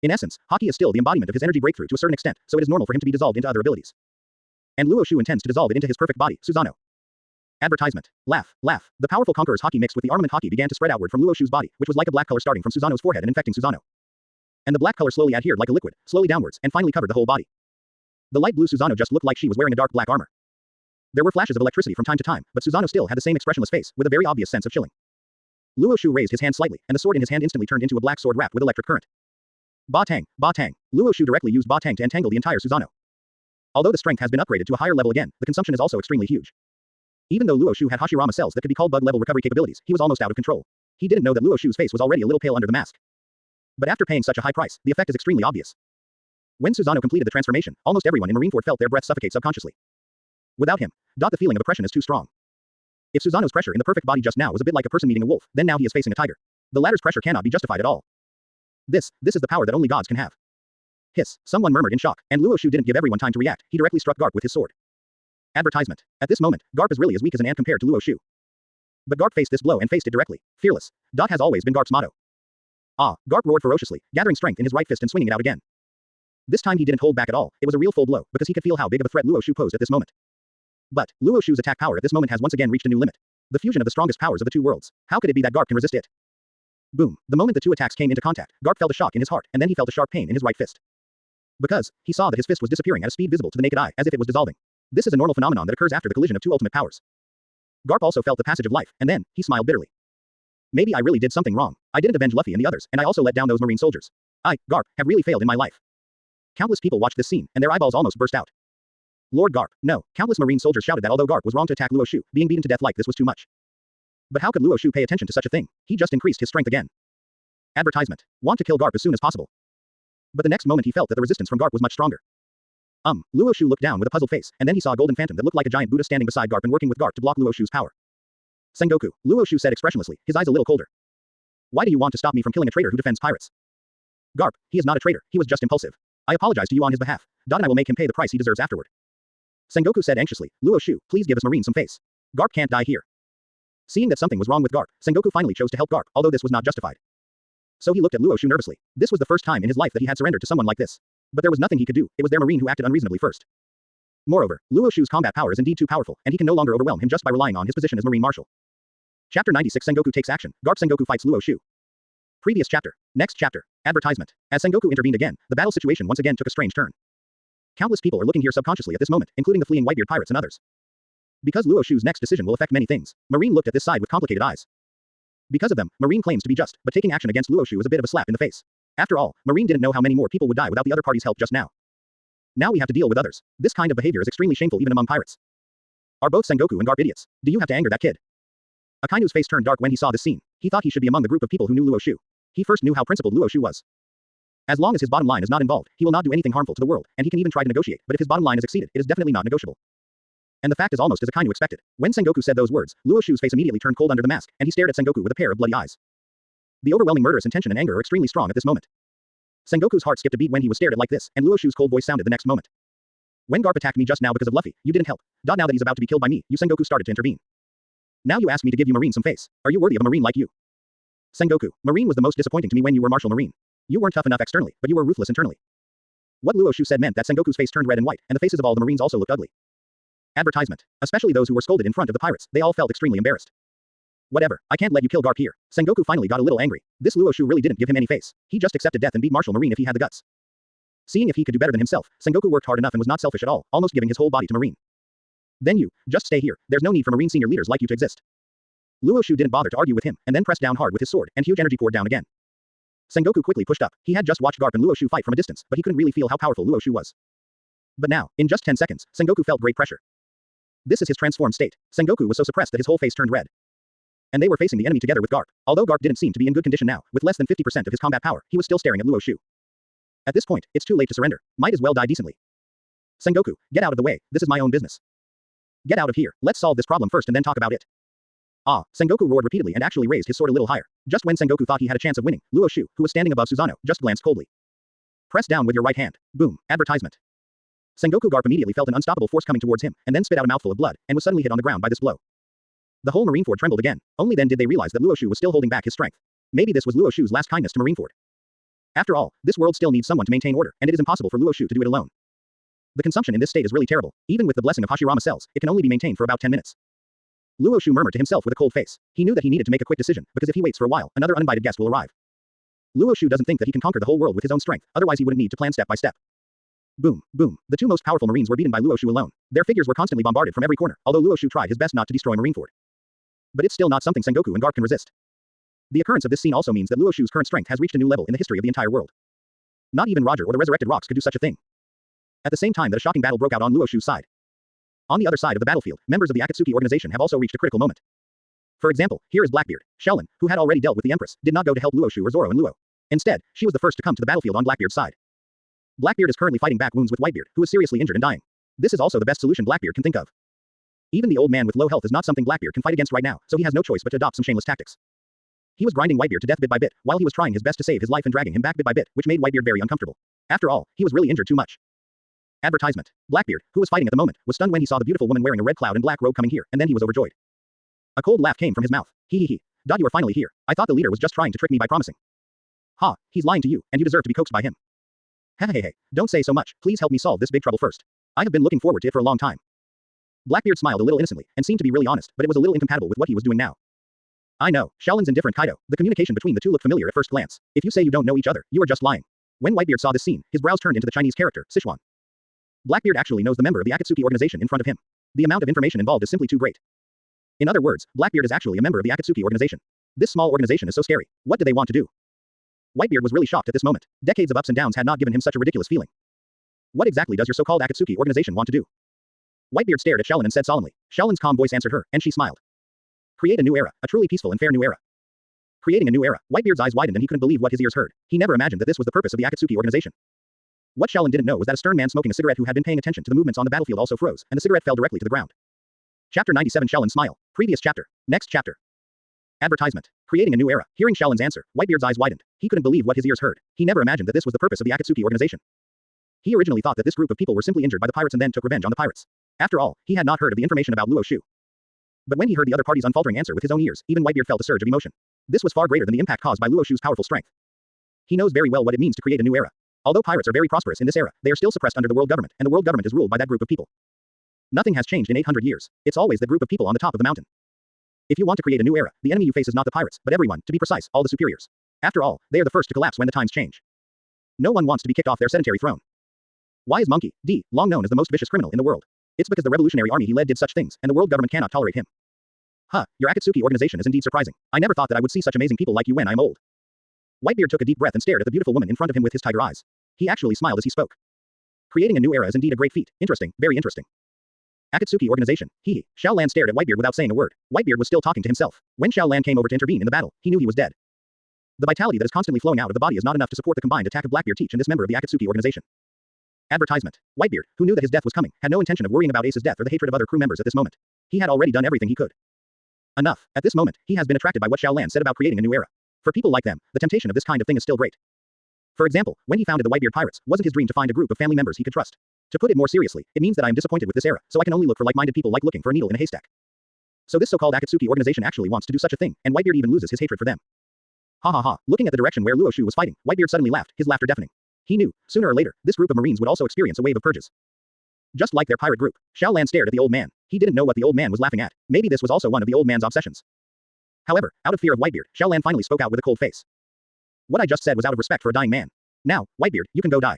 In essence, Haki is still the embodiment of his energy breakthrough to a certain extent, so it is normal for him to be dissolved into other abilities. And Luo Xiu intends to dissolve it into his perfect body, Susanoo. Advertisement. Laugh, laugh. The powerful Conqueror's Haki mixed with the Armament Haki began to spread outward from Luo Xiu's body, which was like a black color starting from Susanoo's forehead and infecting Susanoo. And the black color slowly adhered like a liquid, slowly downwards, and finally covered the whole body. The light blue Susanoo just looked like she was wearing a dark black armor. There were flashes of electricity from time to time, but Susanoo still had the same expressionless face, with a very obvious sense of chilling. Luo Xiu raised his hand slightly, and the sword in his hand instantly turned into a black sword wrapped with electric current. Ba Tang, Ba Tang. Luo Xiu directly used Ba Tang to entangle the entire Susanoo. Although the strength has been upgraded to a higher level again, the consumption is also extremely huge. Even though Luo Xiu had Hashirama cells that could be called bug-level recovery capabilities, he was almost out of control. He didn't know that Luo Xiu's face was already a little pale under the mask. But after paying such a high price, the effect is extremely obvious. When Susanoo completed the transformation, almost everyone in Marineford felt their breath suffocate subconsciously. Without him, the feeling of oppression is too strong. If Susanoo's pressure in the perfect body just now was a bit like a person meeting a wolf, then now he is facing a tiger. The latter's pressure cannot be justified at all. This is the power that only gods can have. Hiss, someone murmured in shock, and Luo Xiu didn't give everyone time to react. He directly struck Garp with his sword. Advertisement. At this moment, Garp is really as weak as an ant compared to Luo Xiu. But Garp faced this blow and faced it directly. Fearless. Dot has always been Garp's motto. Ah, Garp roared ferociously, gathering strength in his right fist and swinging it out again. This time he didn't hold back at all. It was a real full blow, because he could feel how big of a threat Luo Xiu posed at this moment. But Luo Xiu's attack power at this moment has once again reached a new limit. The fusion of the strongest powers of the two worlds. How could it be that Garp can resist it? Boom. The moment the two attacks came into contact, Garp felt a shock in his heart, and then he felt a sharp pain in his right fist. Because he saw that his fist was disappearing at a speed visible to the naked eye, as if it was dissolving. This is a normal phenomenon that occurs after the collision of two ultimate powers. Garp also felt the passage of life, and then he smiled bitterly. Maybe I really did something wrong. I didn't avenge Luffy and the others, and I also let down those marine soldiers. I, Garp, have really failed in my life. Countless people watched this scene, and their eyeballs almost burst out. Lord Garp, no. Countless marine soldiers shouted that although Garp was wrong to attack Luo Xiu, being beaten to death like this was too much. But how could Luo Xiu pay attention to such a thing? He just increased his strength again. Advertisement. Want to kill Garp as soon as possible. But the next moment he felt that the resistance from Garp was much stronger. Luo Xiu looked down with a puzzled face, and then he saw a golden phantom that looked like a giant Buddha standing beside Garp and working with Garp to block Luo Xiu's power. Sengoku, Luo Xiu said expressionlessly, his eyes a little colder. Why do you want to stop me from killing a traitor who defends pirates? Garp, he is not a traitor, he was just impulsive. I apologize to you on his behalf. And I will make him pay the price he deserves afterward. Sengoku said anxiously, Luo Xiu, please give us marine some face. Garp can't die here. Seeing that something was wrong with Garp, Sengoku finally chose to help Garp, although this was not justified. So he looked at Luo Xiu nervously. This was the first time in his life that he had surrendered to someone like this. But there was nothing he could do, it was their marine who acted unreasonably first. Moreover, Luo Xiu's combat power is indeed too powerful, and he can no longer overwhelm him just by relying on his position as marine marshal. Chapter 96 Sengoku takes action. Garp Sengoku fights Luo Xiu. Previous chapter. Next chapter. Advertisement. As Sengoku intervened again, the battle situation once again took a strange turn. Countless people are looking here subconsciously at this moment, including the fleeing Whitebeard pirates and others. Because Luo Xiu's next decision will affect many things, Marine looked at this side with complicated eyes. Because of them, Marine claims to be just, but taking action against Luo Xiu is a bit of a slap in the face. After all, Marine didn't know how many more people would die without the other party's help just now. Now we have to deal with others. This kind of behavior is extremely shameful even among pirates. Are both Sengoku and Garp idiots? Do you have to anger that kid? Akainu's face turned dark when he saw this scene. He thought he should be among the group of people who knew Luo Xiu. He first knew how principled Luo Xiu was. As long as his bottom line is not involved, he will not do anything harmful to the world, and he can even try to negotiate, but if his bottom line is exceeded, it is definitely not negotiable. And the fact is almost as Akainu expected. When Sengoku said those words, Luo Xiu's face immediately turned cold under the mask, and he stared at Sengoku with a pair of bloody eyes. The overwhelming murderous intention and anger are extremely strong at this moment. Sengoku's heart skipped a beat when he was stared at like this, and Luo Xiu's cold voice sounded the next moment. When Garp attacked me just now because of Luffy, you didn't help. Now that he's about to be killed by me, you Sengoku started to intervene. Now you ask me to give you Marine some face. Are you worthy of a Marine like you? Sengoku, Marine was the most disappointing to me when you were Martial Marine. You weren't tough enough externally, but you were ruthless internally. What Luo Xiu said meant that Sengoku's face turned red and white, and the faces of all the Marines also looked ugly. Advertisement. Especially those who were scolded in front of the pirates, they all felt extremely embarrassed. Whatever, I can't let you kill Garp here. Sengoku finally got a little angry. This Luo Xiu really didn't give him any face. He just accepted death and beat Martial Marine if he had the guts. Seeing if he could do better than himself, Sengoku worked hard enough and was not selfish at all, almost giving his whole body to Marine. Then you, just stay here, there's no need for Marine senior leaders like you to exist. Luo Xiu didn't bother to argue with him, and then pressed down hard with his sword, and huge energy poured down again. Sengoku quickly pushed up. He had just watched Garp and Luo Xiu fight from a distance, but he couldn't really feel how powerful Luo Xiu was. But now, in just 10 seconds, Sengoku felt great pressure. This is his transformed state. Sengoku was so suppressed that his whole face turned red. And they were facing the enemy together with Garp. Although Garp didn't seem to be in good condition now, with less than 50% of his combat power, he was still staring at Luo Xiu. At this point, it's too late to surrender. Might as well die decently. Sengoku, get out of the way, this is my own business. Get out of here, let's solve this problem first and then talk about it. Ah, Sengoku roared repeatedly and actually raised his sword a little higher. Just when Sengoku thought he had a chance of winning, Luo Xiu, who was standing above Susanoo, just glanced coldly. Press down with your right hand. Boom. Advertisement. Sengoku Garp immediately felt an unstoppable force coming towards him, and then spit out a mouthful of blood, and was suddenly hit on the ground by this blow. The whole Marineford trembled again. Only then did they realize that Luo Xiu was still holding back his strength. Maybe this was Luo Xiu's last kindness to Marineford. After all, this world still needs someone to maintain order, and it is impossible for Luo Xiu to do it alone. The consumption in this state is really terrible. Even with the blessing of Hashirama cells, it can only be maintained for about 10 minutes. Luo Xiu murmured to himself with a cold face. He knew that he needed to make a quick decision, because if he waits for a while, another uninvited guest will arrive. Luo Xiu doesn't think that he can conquer the whole world with his own strength, otherwise he wouldn't need to plan step by step. Boom, boom. The two most powerful Marines were beaten by Luo Xiu alone. Their figures were constantly bombarded from every corner, although Luo Xiu tried his best not to destroy Marineford. But it's still not something Sengoku and Garp can resist. The occurrence of this scene also means that Luo Xiu's current strength has reached a new level in the history of the entire world. Not even Roger or the Resurrected Rocks could do such a thing. At the same time that a shocking battle broke out on Luo Xiu's side. On the other side of the battlefield, members of the Akatsuki organization have also reached a critical moment. For example, here is Blackbeard. Shaolin, who had already dealt with the Empress, did not go to help Luo Xiu or Zoro and Luo. Instead, she was the first to come to the battlefield on Blackbeard's side. Blackbeard is currently fighting back wounds with Whitebeard, who is seriously injured and dying. This is also the best solution Blackbeard can think of. Even the old man with low health is not something Blackbeard can fight against right now, so he has no choice but to adopt some shameless tactics. He was grinding Whitebeard to death bit by bit, while he was trying his best to save his life and dragging him back bit by bit, which made Whitebeard very uncomfortable. After all, he was really injured too much. Advertisement. Blackbeard, who was fighting at the moment, was stunned when he saw the beautiful woman wearing a red cloud and black robe coming here, and then he was overjoyed. A cold laugh came from his mouth. He. You are finally here. I thought the leader was just trying to trick me by promising. Ha, he's lying to you, and you deserve to be coaxed by him. Hey, don't say so much, please help me solve this big trouble first. I have been looking forward to it for a long time. Blackbeard smiled a little innocently, and seemed to be really honest, but it was a little incompatible with what he was doing now. I know, Shaolin's indifferent Kaido. The communication between the two looked familiar at first glance. If you say you don't know each other, you are just lying. When Whitebeard saw this scene, his brows turned into the Chinese character, Sichuan. Blackbeard actually knows the member of the Akatsuki organization in front of him. The amount of information involved is simply too great. In other words, Blackbeard is actually a member of the Akatsuki organization. This small organization is so scary. What do they want to do? Whitebeard was really shocked at this moment. Decades of ups and downs had not given him such a ridiculous feeling. What exactly does your so-called Akatsuki organization want to do? Whitebeard stared at Shaolin and said solemnly. Shaolin's calm voice answered her, and she smiled. Create a new era, a truly peaceful and fair new era. Creating a new era. Whitebeard's eyes widened and he couldn't believe what his ears heard. He never imagined that this was the purpose of the Akatsuki organization. What Shaolin didn't know was that a stern man smoking a cigarette who had been paying attention to the movements on the battlefield also froze, and the cigarette fell directly to the ground. Chapter 97 Shaolin smile. Previous chapter. Next chapter. Advertisement. Creating a new era. Hearing Shaolin's answer, Whitebeard's eyes widened. He couldn't believe what his ears heard. He never imagined that this was the purpose of the Akatsuki organization. He originally thought that this group of people were simply injured by the pirates and then took revenge on the pirates. After all, he had not heard of the information about Luo Xiu. But when he heard the other party's unfaltering answer with his own ears, even Whitebeard felt a surge of emotion. This was far greater than the impact caused by Luo Xiu's powerful strength. He knows very well what it means to create a new era. Although pirates are very prosperous in this era, they are still suppressed under the world government, and the world government is ruled by that group of people. Nothing has changed in 800 years. It's always that group of people on the top of the mountain. If you want to create a new era, the enemy you face is not the pirates, but everyone, to be precise, all the superiors. After all, they are the first to collapse when the times change. No one wants to be kicked off their sedentary throne. Why is Monkey D, long known as the most vicious criminal in the world? It's because the revolutionary army he led did such things, and the world government cannot tolerate him. Your Akatsuki organization is indeed surprising. I never thought that I would see such amazing people like you when I'm old. Whitebeard took a deep breath and stared at the beautiful woman in front of him with his tiger eyes. He actually smiled as he spoke. Creating a new era is indeed a great feat. Interesting, very interesting. Akatsuki organization. Xiao Lan stared at Whitebeard without saying a word. Whitebeard was still talking to himself. When Xiao Lan came over to intervene in the battle, he knew he was dead. The vitality that is constantly flowing out of the body is not enough to support the combined attack of Blackbeard Teach and this member of the Akatsuki organization. Advertisement. Whitebeard, who knew that his death was coming, had no intention of worrying about Ace's death or the hatred of other crew members at this moment. He had already done everything he could. Enough. At this moment, he has been attracted by what Xiao Lan said about creating a new era. For people like them, the temptation of this kind of thing is still great. For example, when he founded the Whitebeard Pirates, wasn't his dream to find a group of family members he could trust? To put it more seriously, it means that I am disappointed with this era, so I can only look for like-minded people like looking for a needle in a haystack. So this so-called Akatsuki organization actually wants to do such a thing, and Whitebeard even loses his hatred for them. Ha. Looking at the direction where Luo Xiu was fighting, Whitebeard suddenly laughed, his laughter deafening. He knew, sooner or later, this group of Marines would also experience a wave of purges. Just like their pirate group, Xiao Lan stared at the old man. He didn't know what the old man was laughing at. Maybe this was also one of the old man's obsessions. However, out of fear of Whitebeard, Xiao Lan finally spoke out with a cold face. What I just said was out of respect for a dying man. Now, Whitebeard, you can go die.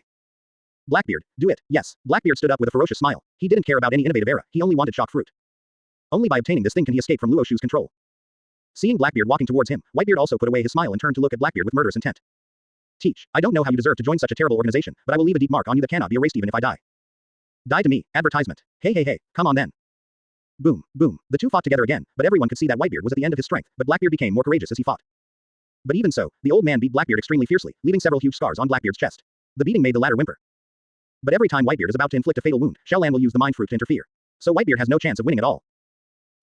Blackbeard, do it. Yes. Blackbeard stood up with a ferocious smile. He didn't care about any innovative era, he only wanted shock fruit. Only by obtaining this thing can he escape from Luo Xiu's control. Seeing Blackbeard walking towards him, Whitebeard also put away his smile and turned to look at Blackbeard with murderous intent. Teach, I don't know how you deserve to join such a terrible organization, but I will leave a deep mark on you that cannot be erased even if I die. Die to me. Advertisement. Hey, come on then. Boom. The two fought together again, but everyone could see that Whitebeard was at the end of his strength, but Blackbeard became more courageous as he fought. But even so, the old man beat Blackbeard extremely fiercely, leaving several huge scars on Blackbeard's chest. The beating made the latter whimper. But every time Whitebeard is about to inflict a fatal wound, Xiao Lan will use the mind fruit to interfere. So Whitebeard has no chance of winning at all.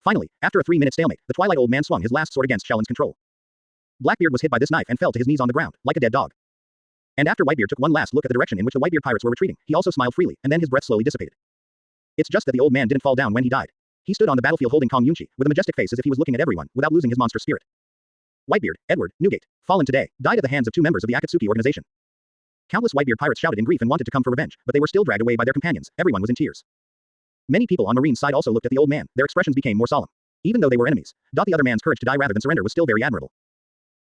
Finally, after a 3-minute stalemate, the Twilight old man swung his last sword against Xiaolin's control. Blackbeard was hit by this knife and fell to his knees on the ground, like a dead dog. And after Whitebeard took one last look at the direction in which the Whitebeard pirates were retreating, he also smiled freely, and then his breath slowly dissipated. It's just that the old man didn't fall down when he died. He stood on the battlefield holding Kong Yunchi, with a majestic face as if he was looking at everyone, without losing his monstrous spirit. Whitebeard, Edward, Newgate, fallen today, died at the hands of 2 members of the Akatsuki organization. Countless Whitebeard pirates shouted in grief and wanted to come for revenge, but they were still dragged away by their companions. Everyone was in tears. Many people on Marine's side also looked at the old man, their expressions became more solemn. Even though they were enemies, the other man's courage to die rather than surrender was still very admirable.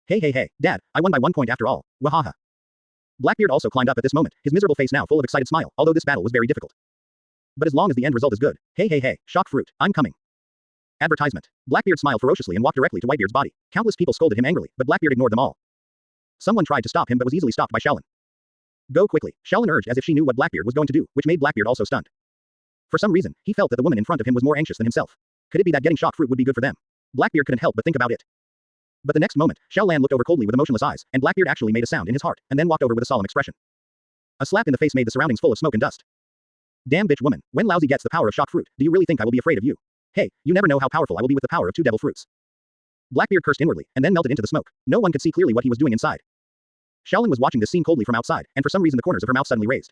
Hey, Dad, I won by 1 point after all. Wahaha. Blackbeard also climbed up at this moment, his miserable face now full of excited smile, although this battle was very difficult. But as long as the end result is good. Hey, shock fruit, I'm coming. Advertisement. Blackbeard smiled ferociously and walked directly to Whitebeard's body. Countless people scolded him angrily, but Blackbeard ignored them all. Someone tried to stop him but was easily stopped by Shaolin. Go quickly, Shaolin urged as if she knew what Blackbeard was going to do, which made Blackbeard also stunned. For some reason, he felt that the woman in front of him was more anxious than himself. Could it be that getting shock fruit would be good for them? Blackbeard couldn't help but think about it. But the next moment, Xiao Lan looked over coldly with emotionless eyes, and Blackbeard actually made a sound in his heart, and then walked over with a solemn expression. A slap in the face made the surroundings full of smoke and dust. Damn bitch woman, when Lousy gets the power of shock fruit, do you really think I will be afraid of you? Hey, you never know how powerful I will be with the power of 2 devil fruits. Blackbeard cursed inwardly, and then melted into the smoke. No one could see clearly what he was doing inside. Xiaolin was watching this scene coldly from outside, and for some reason the corners of her mouth suddenly raised.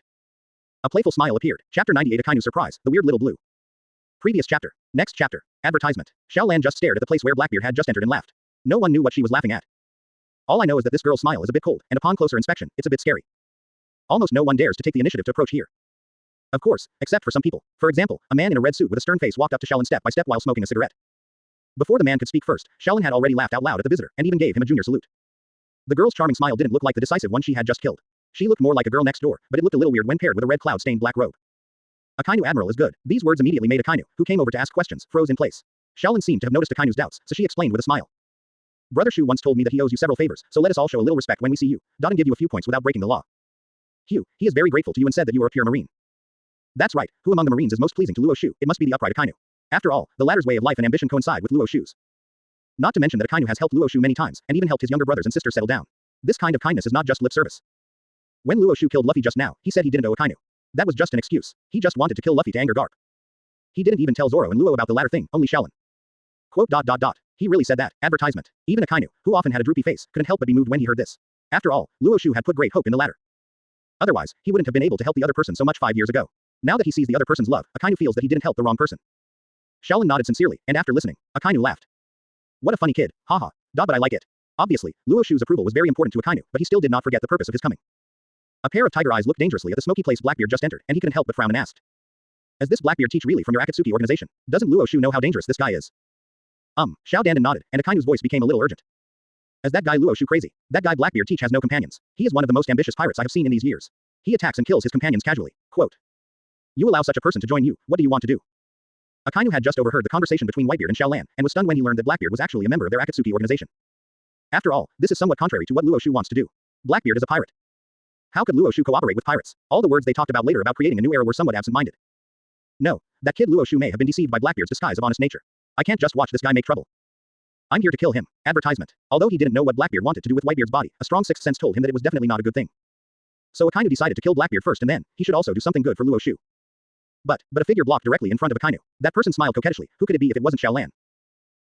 A playful smile appeared. Chapter 98 Akainu's Surprise, the Weird Little Blue. Previous chapter. Next chapter. Advertisement. Xiaolan just stared at the place where Blackbeard had just entered and laughed. No one knew what she was laughing at. All I know is that this girl's smile is a bit cold, and upon closer inspection, it's a bit scary. Almost no one dares to take the initiative to approach here. Of course, except for some people. For example, a man in a red suit with a stern face walked up to Xiaolin step by step while smoking a cigarette. Before the man could speak first, Xiaolin had already laughed out loud at the visitor, and even gave him a junior salute. The girl's charming smile didn't look like the decisive one she had just killed. She looked more like a girl next door, but it looked a little weird when paired with a red cloud-stained black robe. Akainu Admiral is good. These words immediately made Akainu, who came over to ask questions, froze in place. Xiaolin seemed to have noticed Akainu's doubts, so she explained with a smile. Brother Xiu once told me that he owes you several favors, so let us all show a little respect when we see you. And give you a few points without breaking the law. Xiu, he is very grateful to you and said that you are a pure marine. That's right. Who among the marines is most pleasing to Luo Xiu? It must be the upright Akainu. After all, the latter's way of life and ambition coincide with Luo Xiu's. Not to mention that Akainu has helped Luo Xiu many times, and even helped his younger brothers and sisters settle down. This kind of kindness is not just lip service. When Luo Xiu killed Luffy just now, he said he didn't owe Akainu. That was just an excuse. He just wanted to kill Luffy to anger Garp. He didn't even tell Zoro and Luo about the latter thing, only Xiaolin. Quote. He really said that. Advertisement. Even Akainu, who often had a droopy face, couldn't help but be moved when he heard this. After all, Luo Xiu had put great hope in the latter. Otherwise, he wouldn't have been able to help the other person so much 5 years ago. Now that he sees the other person's love, Akainu feels that he didn't help the wrong person. Xiaolin nodded sincerely, and after listening, Akainu laughed. What a funny kid, haha. But I like it. Obviously, Luo Xiu's approval was very important to Akainu, but he still did not forget the purpose of his coming. A pair of tiger eyes looked dangerously at the smoky place Blackbeard just entered, and he couldn't help but frown and asked. Is this Blackbeard teach really from your Akatsuki organization? Doesn't Luo Xiu know how dangerous this guy is? Xiao Dandan nodded, and Akainu's voice became a little urgent. Is that guy Luo Xiu crazy? That guy Blackbeard teach has no companions. He is one of the most ambitious pirates I have seen in these years. He attacks and kills his companions casually. Quote. You allow such a person to join you, what do you want to do? Akainu had just overheard the conversation between Whitebeard and Xiaolan, and was stunned when he learned that Blackbeard was actually a member of their Akatsuki organization. After all, this is somewhat contrary to what Luo Xiu wants to do. Blackbeard is a pirate. How could Luo Xiu cooperate with pirates? All the words they talked about later about creating a new era were somewhat absent-minded. No, that kid Luo Xiu may have been deceived by Blackbeard's disguise of honest nature. I can't just watch this guy make trouble. I'm here to kill him. Advertisement. Although he didn't know what Blackbeard wanted to do with Whitebeard's body, a strong sixth sense told him that it was definitely not a good thing. So Akainu decided to kill Blackbeard first, and then he should also do something good for Luo Xiu. But a figure blocked directly in front of Akainu. That person smiled coquettishly. Who could it be if it wasn't Xiaolan?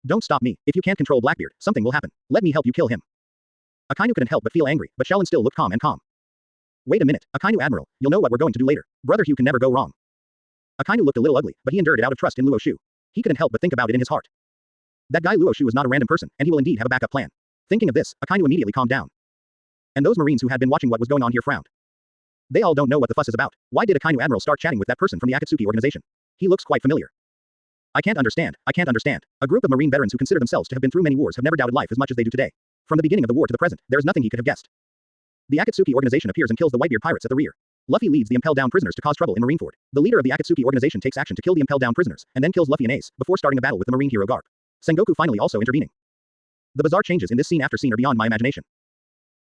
Don't stop me. If you can't control Blackbeard, something will happen. Let me help you kill him. Akainu couldn't help but feel angry, but Xiaolin still looked calm. Wait a minute, Akainu Admiral, you'll know what we're going to do later. Brother Hugh can never go wrong. Akainu looked a little ugly, but he endured it out of trust in Luo Xiu. He couldn't help but think about it in his heart. That guy Luo Xiu is not a random person, and he will indeed have a backup plan. Thinking of this, Akainu immediately calmed down. And those Marines who had been watching what was going on here frowned. They all don't know what the fuss is about. Why did Akainu Admiral start chatting with that person from the Akatsuki organization? He looks quite familiar. I can't understand. A group of Marine veterans who consider themselves to have been through many wars have never doubted life as much as they do today. From the beginning of the war to the present, there is nothing he could have guessed. The Akatsuki organization appears and kills the Whitebeard pirates at the rear. Luffy leads the impelled down prisoners to cause trouble in Marineford. The leader of the Akatsuki organization takes action to kill the impelled down prisoners, and then kills Luffy and Ace, before starting a battle with the Marine hero Garp. Sengoku finally also intervening. The bizarre changes in this scene after scene are beyond my imagination.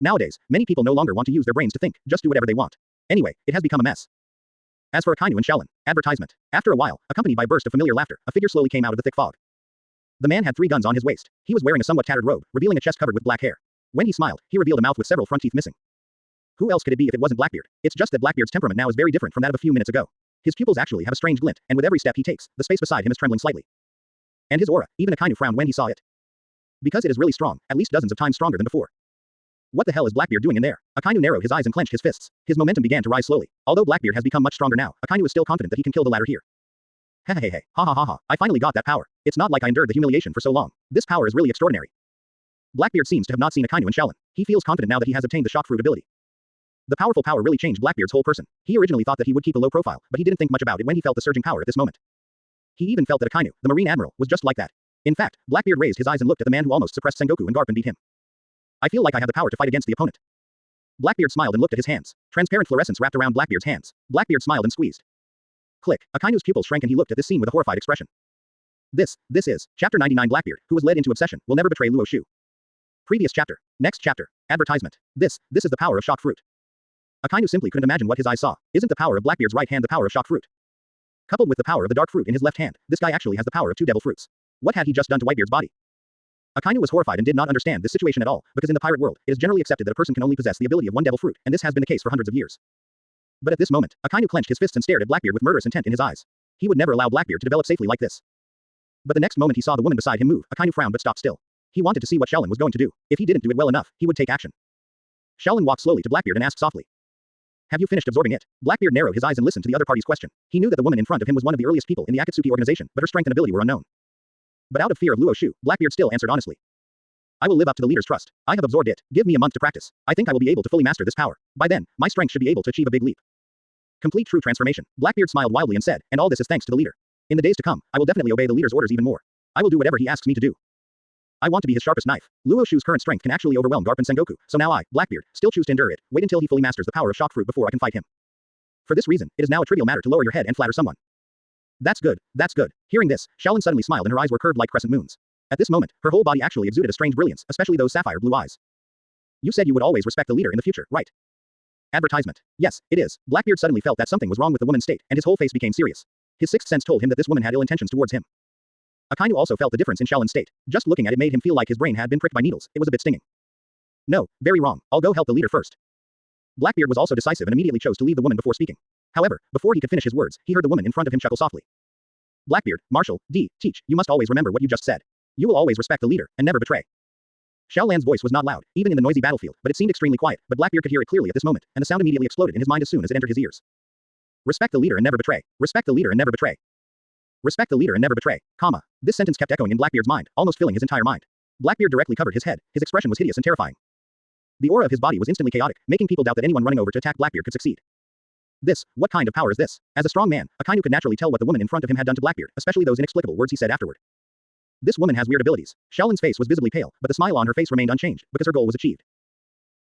Nowadays, many people no longer want to use their brains to think, just do whatever they want. Anyway, it has become a mess. As for Akainu and Xiaolin, advertisement. After a while, accompanied by a burst of familiar laughter, a figure slowly came out of the thick fog. The man had 3 guns on his waist. He was wearing a somewhat tattered robe, revealing a chest covered with black hair. When he smiled, he revealed a mouth with several front teeth missing. Who else could it be if it wasn't Blackbeard? It's just that Blackbeard's temperament now is very different from that of a few minutes ago. His pupils actually have a strange glint, and with every step he takes, the space beside him is trembling slightly. And his aura, even Akainu frowned when he saw it. Because it is really strong, at least dozens of times stronger than before. What the hell is Blackbeard doing in there? Akainu narrowed his eyes and clenched his fists. His momentum began to rise slowly. Although Blackbeard has become much stronger now, Akainu is still confident that he can kill the latter here. Hey, ha, I finally got that power. It's not like I endured the humiliation for so long. This power is really extraordinary. Blackbeard seems to have not seen Akainu and Xiaolin. He feels confident now that he has obtained the shock fruit ability. The powerful power really changed Blackbeard's whole person. He originally thought that he would keep a low profile, but he didn't think much about it when he felt the surging power at this moment. He even felt that Akainu, the Marine Admiral, was just like that. In fact, Blackbeard raised his eyes and looked at the man who almost suppressed Sengoku and Garp and beat him. I feel like I have the power to fight against the opponent. Blackbeard smiled and looked at his hands. Transparent fluorescence wrapped around Blackbeard's hands. Blackbeard smiled and squeezed. Click. Akainu's pupils shrank and he looked at this scene with a horrified expression. This is Chapter 99. Blackbeard, who was led into obsession, will never betray Luo Xiu. Previous chapter. Next chapter. Advertisement. This is the power of shock fruit. Akainu simply couldn't imagine what his eyes saw. Isn't the power of Blackbeard's right hand the power of shock fruit? Coupled with the power of the dark fruit in his left hand, this guy actually has the power of 2 devil fruits. What had he just done to Whitebeard's body? Akainu was horrified and did not understand this situation at all, because in the pirate world, it is generally accepted that a person can only possess the ability of 1 devil fruit, and this has been the case for hundreds of years. But at this moment, Akainu clenched his fists and stared at Blackbeard with murderous intent in his eyes. He would never allow Blackbeard to develop safely like this. But the next moment he saw the woman beside him move, Akainu frowned but stopped still. He wanted to see what Shaolin was going to do. If he didn't do it well enough, he would take action. Shaolin walked slowly to Blackbeard and asked softly. Have you finished absorbing it? Blackbeard narrowed his eyes and listened to the other party's question. He knew that the woman in front of him was one of the earliest people in the Akatsuki organization, but her strength and ability were unknown. But out of fear of Luo Xiu, Blackbeard still answered honestly. I will live up to the leader's trust. I have absorbed it. Give me a month to practice. I think I will be able to fully master this power. By then, my strength should be able to achieve a big leap. Complete true transformation. Blackbeard smiled wildly and said, and all this is thanks to the leader. In the days to come, I will definitely obey the leader's orders even more. I will do whatever he asks me to do. I want to be his sharpest knife. Luo Xiu's current strength can actually overwhelm Garp and Sengoku, so now I, Blackbeard, still choose to endure it. Wait until he fully masters the power of shock fruit before I can fight him. For this reason, it is now a trivial matter to lower your head and flatter someone. That's good, that's good. Hearing this, Shaolin suddenly smiled and her eyes were curved like crescent moons. At this moment, her whole body actually exuded a strange brilliance, especially those sapphire blue eyes. You said you would always respect the leader in the future, right? Advertisement. Yes, it is. Blackbeard suddenly felt that something was wrong with the woman's state, and his whole face became serious. His sixth sense told him that this woman had ill intentions towards him. Akainu also felt the difference in Shaolin's state. Just looking at it made him feel like his brain had been pricked by needles. It was a bit stinging. No, very wrong. I'll go help the leader first. Blackbeard was also decisive and immediately chose to leave the woman before speaking. However, before he could finish his words, he heard the woman in front of him chuckle softly. Blackbeard, Marshall, teach, you must always remember what you just said. You will always respect the leader, and never betray. Xiaolan's voice was not loud, even in the noisy battlefield, but it seemed extremely quiet, but Blackbeard could hear it clearly at this moment, and the sound immediately exploded in his mind as soon as it entered his ears. Respect the leader and never betray. Respect the leader and never betray. Respect the leader and never betray, comma. This sentence kept echoing in Blackbeard's mind, almost filling his entire mind. Blackbeard directly covered his head, his expression was hideous and terrifying. The aura of his body was instantly chaotic, making people doubt that anyone running over to attack Blackbeard could succeed. What kind of power is this? As a strong man, Akainu could naturally tell what the woman in front of him had done to Blackbeard, especially those inexplicable words he said afterward. This woman has weird abilities. Shaolin's face was visibly pale, but the smile on her face remained unchanged, because her goal was achieved.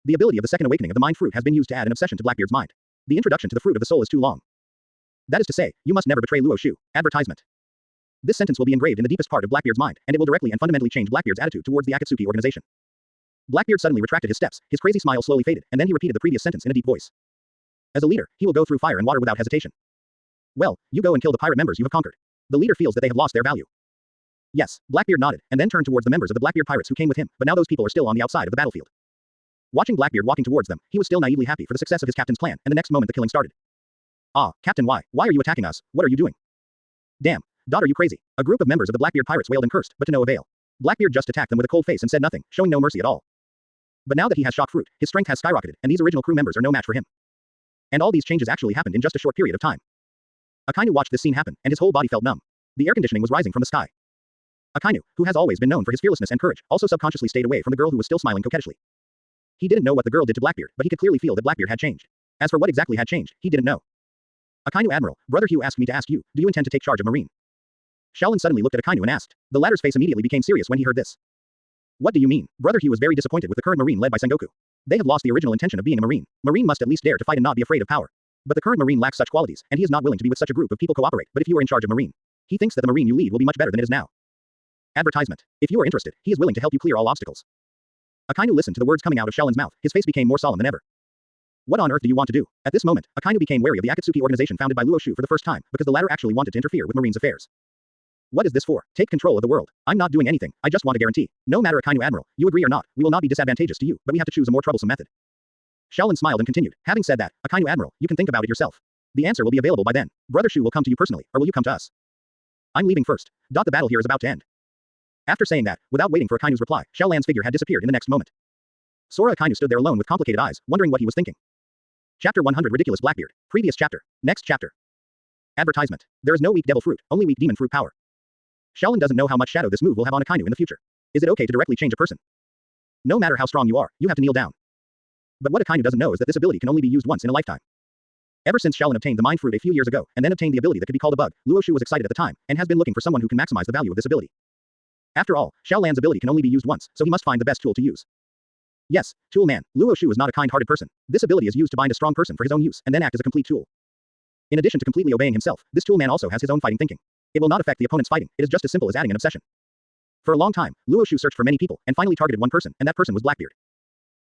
The ability of the second awakening of the mind fruit has been used to add an obsession to Blackbeard's mind. The introduction to the fruit of the soul is too long. That is to say, you must never betray Luo Xiu. Advertisement. This sentence will be engraved in the deepest part of Blackbeard's mind, and it will directly and fundamentally change Blackbeard's attitude towards the Akatsuki organization. Blackbeard suddenly retracted his steps, his crazy smile slowly faded, and then he repeated the previous sentence in a deep voice. As a leader, he will go through fire and water without hesitation. Well, you go and kill the pirate members you have conquered. The leader feels that they have lost their value. Yes, Blackbeard nodded, and then turned towards the members of the Blackbeard pirates who came with him, but now those people are still on the outside of the battlefield. Watching Blackbeard walking towards them, he was still naively happy for the success of his captain's plan, and the next moment the killing started. Ah, Captain, why are you attacking us? What are you doing? Damn, are you crazy? A group of members of the Blackbeard pirates wailed and cursed, but to no avail. Blackbeard just attacked them with a cold face and said nothing, showing no mercy at all. But now that he has shock fruit, his strength has skyrocketed, and these original crew members are no match for him. And all these changes actually happened in just a short period of time. Akainu watched this scene happen, and his whole body felt numb. The air conditioning was rising from the sky. Akainu, who has always been known for his fearlessness and courage, also subconsciously stayed away from the girl who was still smiling coquettishly. He didn't know what the girl did to Blackbeard, but he could clearly feel that Blackbeard had changed. As for what exactly had changed, he didn't know. Akainu Admiral, Brother Hugh asked me to ask you, do you intend to take charge of Marine? Shaolin suddenly looked at Akainu and asked. The latter's face immediately became serious when he heard this. What do you mean? Brother Hugh was very disappointed with the current Marine led by Sengoku. They have lost the original intention of being a Marine. Marine must at least dare to fight and not be afraid of power. But the current Marine lacks such qualities, and he is not willing to be with such a group of people cooperate, but if you are in charge of Marine, he thinks that the Marine you lead will be much better than it is now. Advertisement. If you are interested, he is willing to help you clear all obstacles. Akainu listened to the words coming out of Shaolin's mouth, his face became more solemn than ever. What on earth do you want to do? At this moment, Akainu became wary of the Akatsuki organization founded by Luo Xiu for the first time, because the latter actually wanted to interfere with Marine's affairs. What is this for? Take control of the world. I'm not doing anything, I just want a guarantee. No matter Akainu Admiral, you agree or not, we will not be disadvantageous to you, but we have to choose a more troublesome method. Shaolin smiled and continued, having said that, Akainu Admiral, you can think about it yourself. The answer will be available by then. Brother Xiu will come to you personally, or will you come to us? I'm leaving first. The battle here is about to end. After saying that, without waiting for Akainu's reply, Xiaolan's figure had disappeared in the next moment. Sora Akainu stood there alone with complicated eyes, wondering what he was thinking. Chapter 100 Ridiculous Blackbeard. Previous chapter. Next chapter. Advertisement. There is no weak devil fruit, only weak demon fruit power. Shaolin doesn't know how much shadow this move will have on Akainu in the future. Is it okay to directly change a person? No matter how strong you are, you have to kneel down. But what Akainu doesn't know is that this ability can only be used once in a lifetime. Ever since Shaolin obtained the mind fruit a few years ago, and then obtained the ability that could be called a bug, Luo Xiu was excited at the time, and has been looking for someone who can maximize the value of this ability. After all, Xiaolan's ability can only be used once, so he must find the best tool to use. Yes, tool man, Luo Xiu is not a kind-hearted person. This ability is used to bind a strong person for his own use, and then act as a complete tool. In addition to completely obeying himself, this tool man also has his own fighting thinking. It will not affect the opponent's fighting, it is just as simple as adding an obsession. For a long time, Luo Xiu searched for many people, and finally targeted one person, and that person was Blackbeard.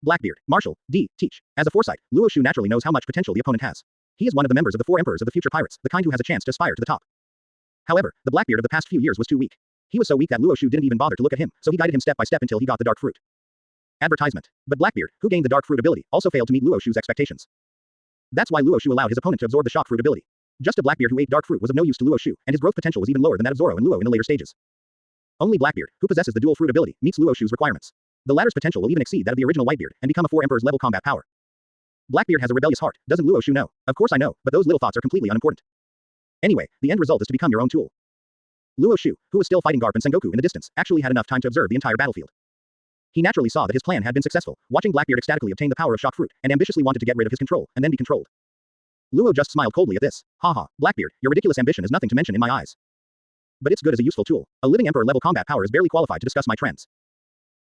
Blackbeard, Marshall, teach. As a foresight, Luo Xiu naturally knows how much potential the opponent has. He is one of the members of the 4 emperors of the future pirates, the kind who has a chance to aspire to the top. However, the Blackbeard of the past few years was too weak. He was so weak that Luo Xiu didn't even bother to look at him, so he guided him step by step until he got the dark fruit. Advertisement. But Blackbeard, who gained the dark fruit ability, also failed to meet Luo Xiu's expectations. That's why Luo Xiu allowed his opponent to absorb the shock fruit ability. Just a Blackbeard who ate dark fruit was of no use to Luo Xiu, and his growth potential was even lower than that of Zoro and Luo in the later stages. Only Blackbeard, who possesses the dual fruit ability, meets Luo Xiu's requirements. The latter's potential will even exceed that of the original Whitebeard, and become a 4 Emperor's level combat power. Blackbeard has a rebellious heart, doesn't Luo Xiu know? Of course I know, but those little thoughts are completely unimportant. Anyway, the end result is to become your own tool. Luo Xiu, who was still fighting Garp and Sengoku in the distance, actually had enough time to observe the entire battlefield. He naturally saw that his plan had been successful, watching Blackbeard ecstatically obtain the power of shock fruit, and ambitiously wanted to get rid of his control, and then be controlled. Luo just smiled coldly at this. Haha, Blackbeard, your ridiculous ambition is nothing to mention in my eyes. But it's good as a useful tool. A living Emperor-level combat power is barely qualified to discuss my trends.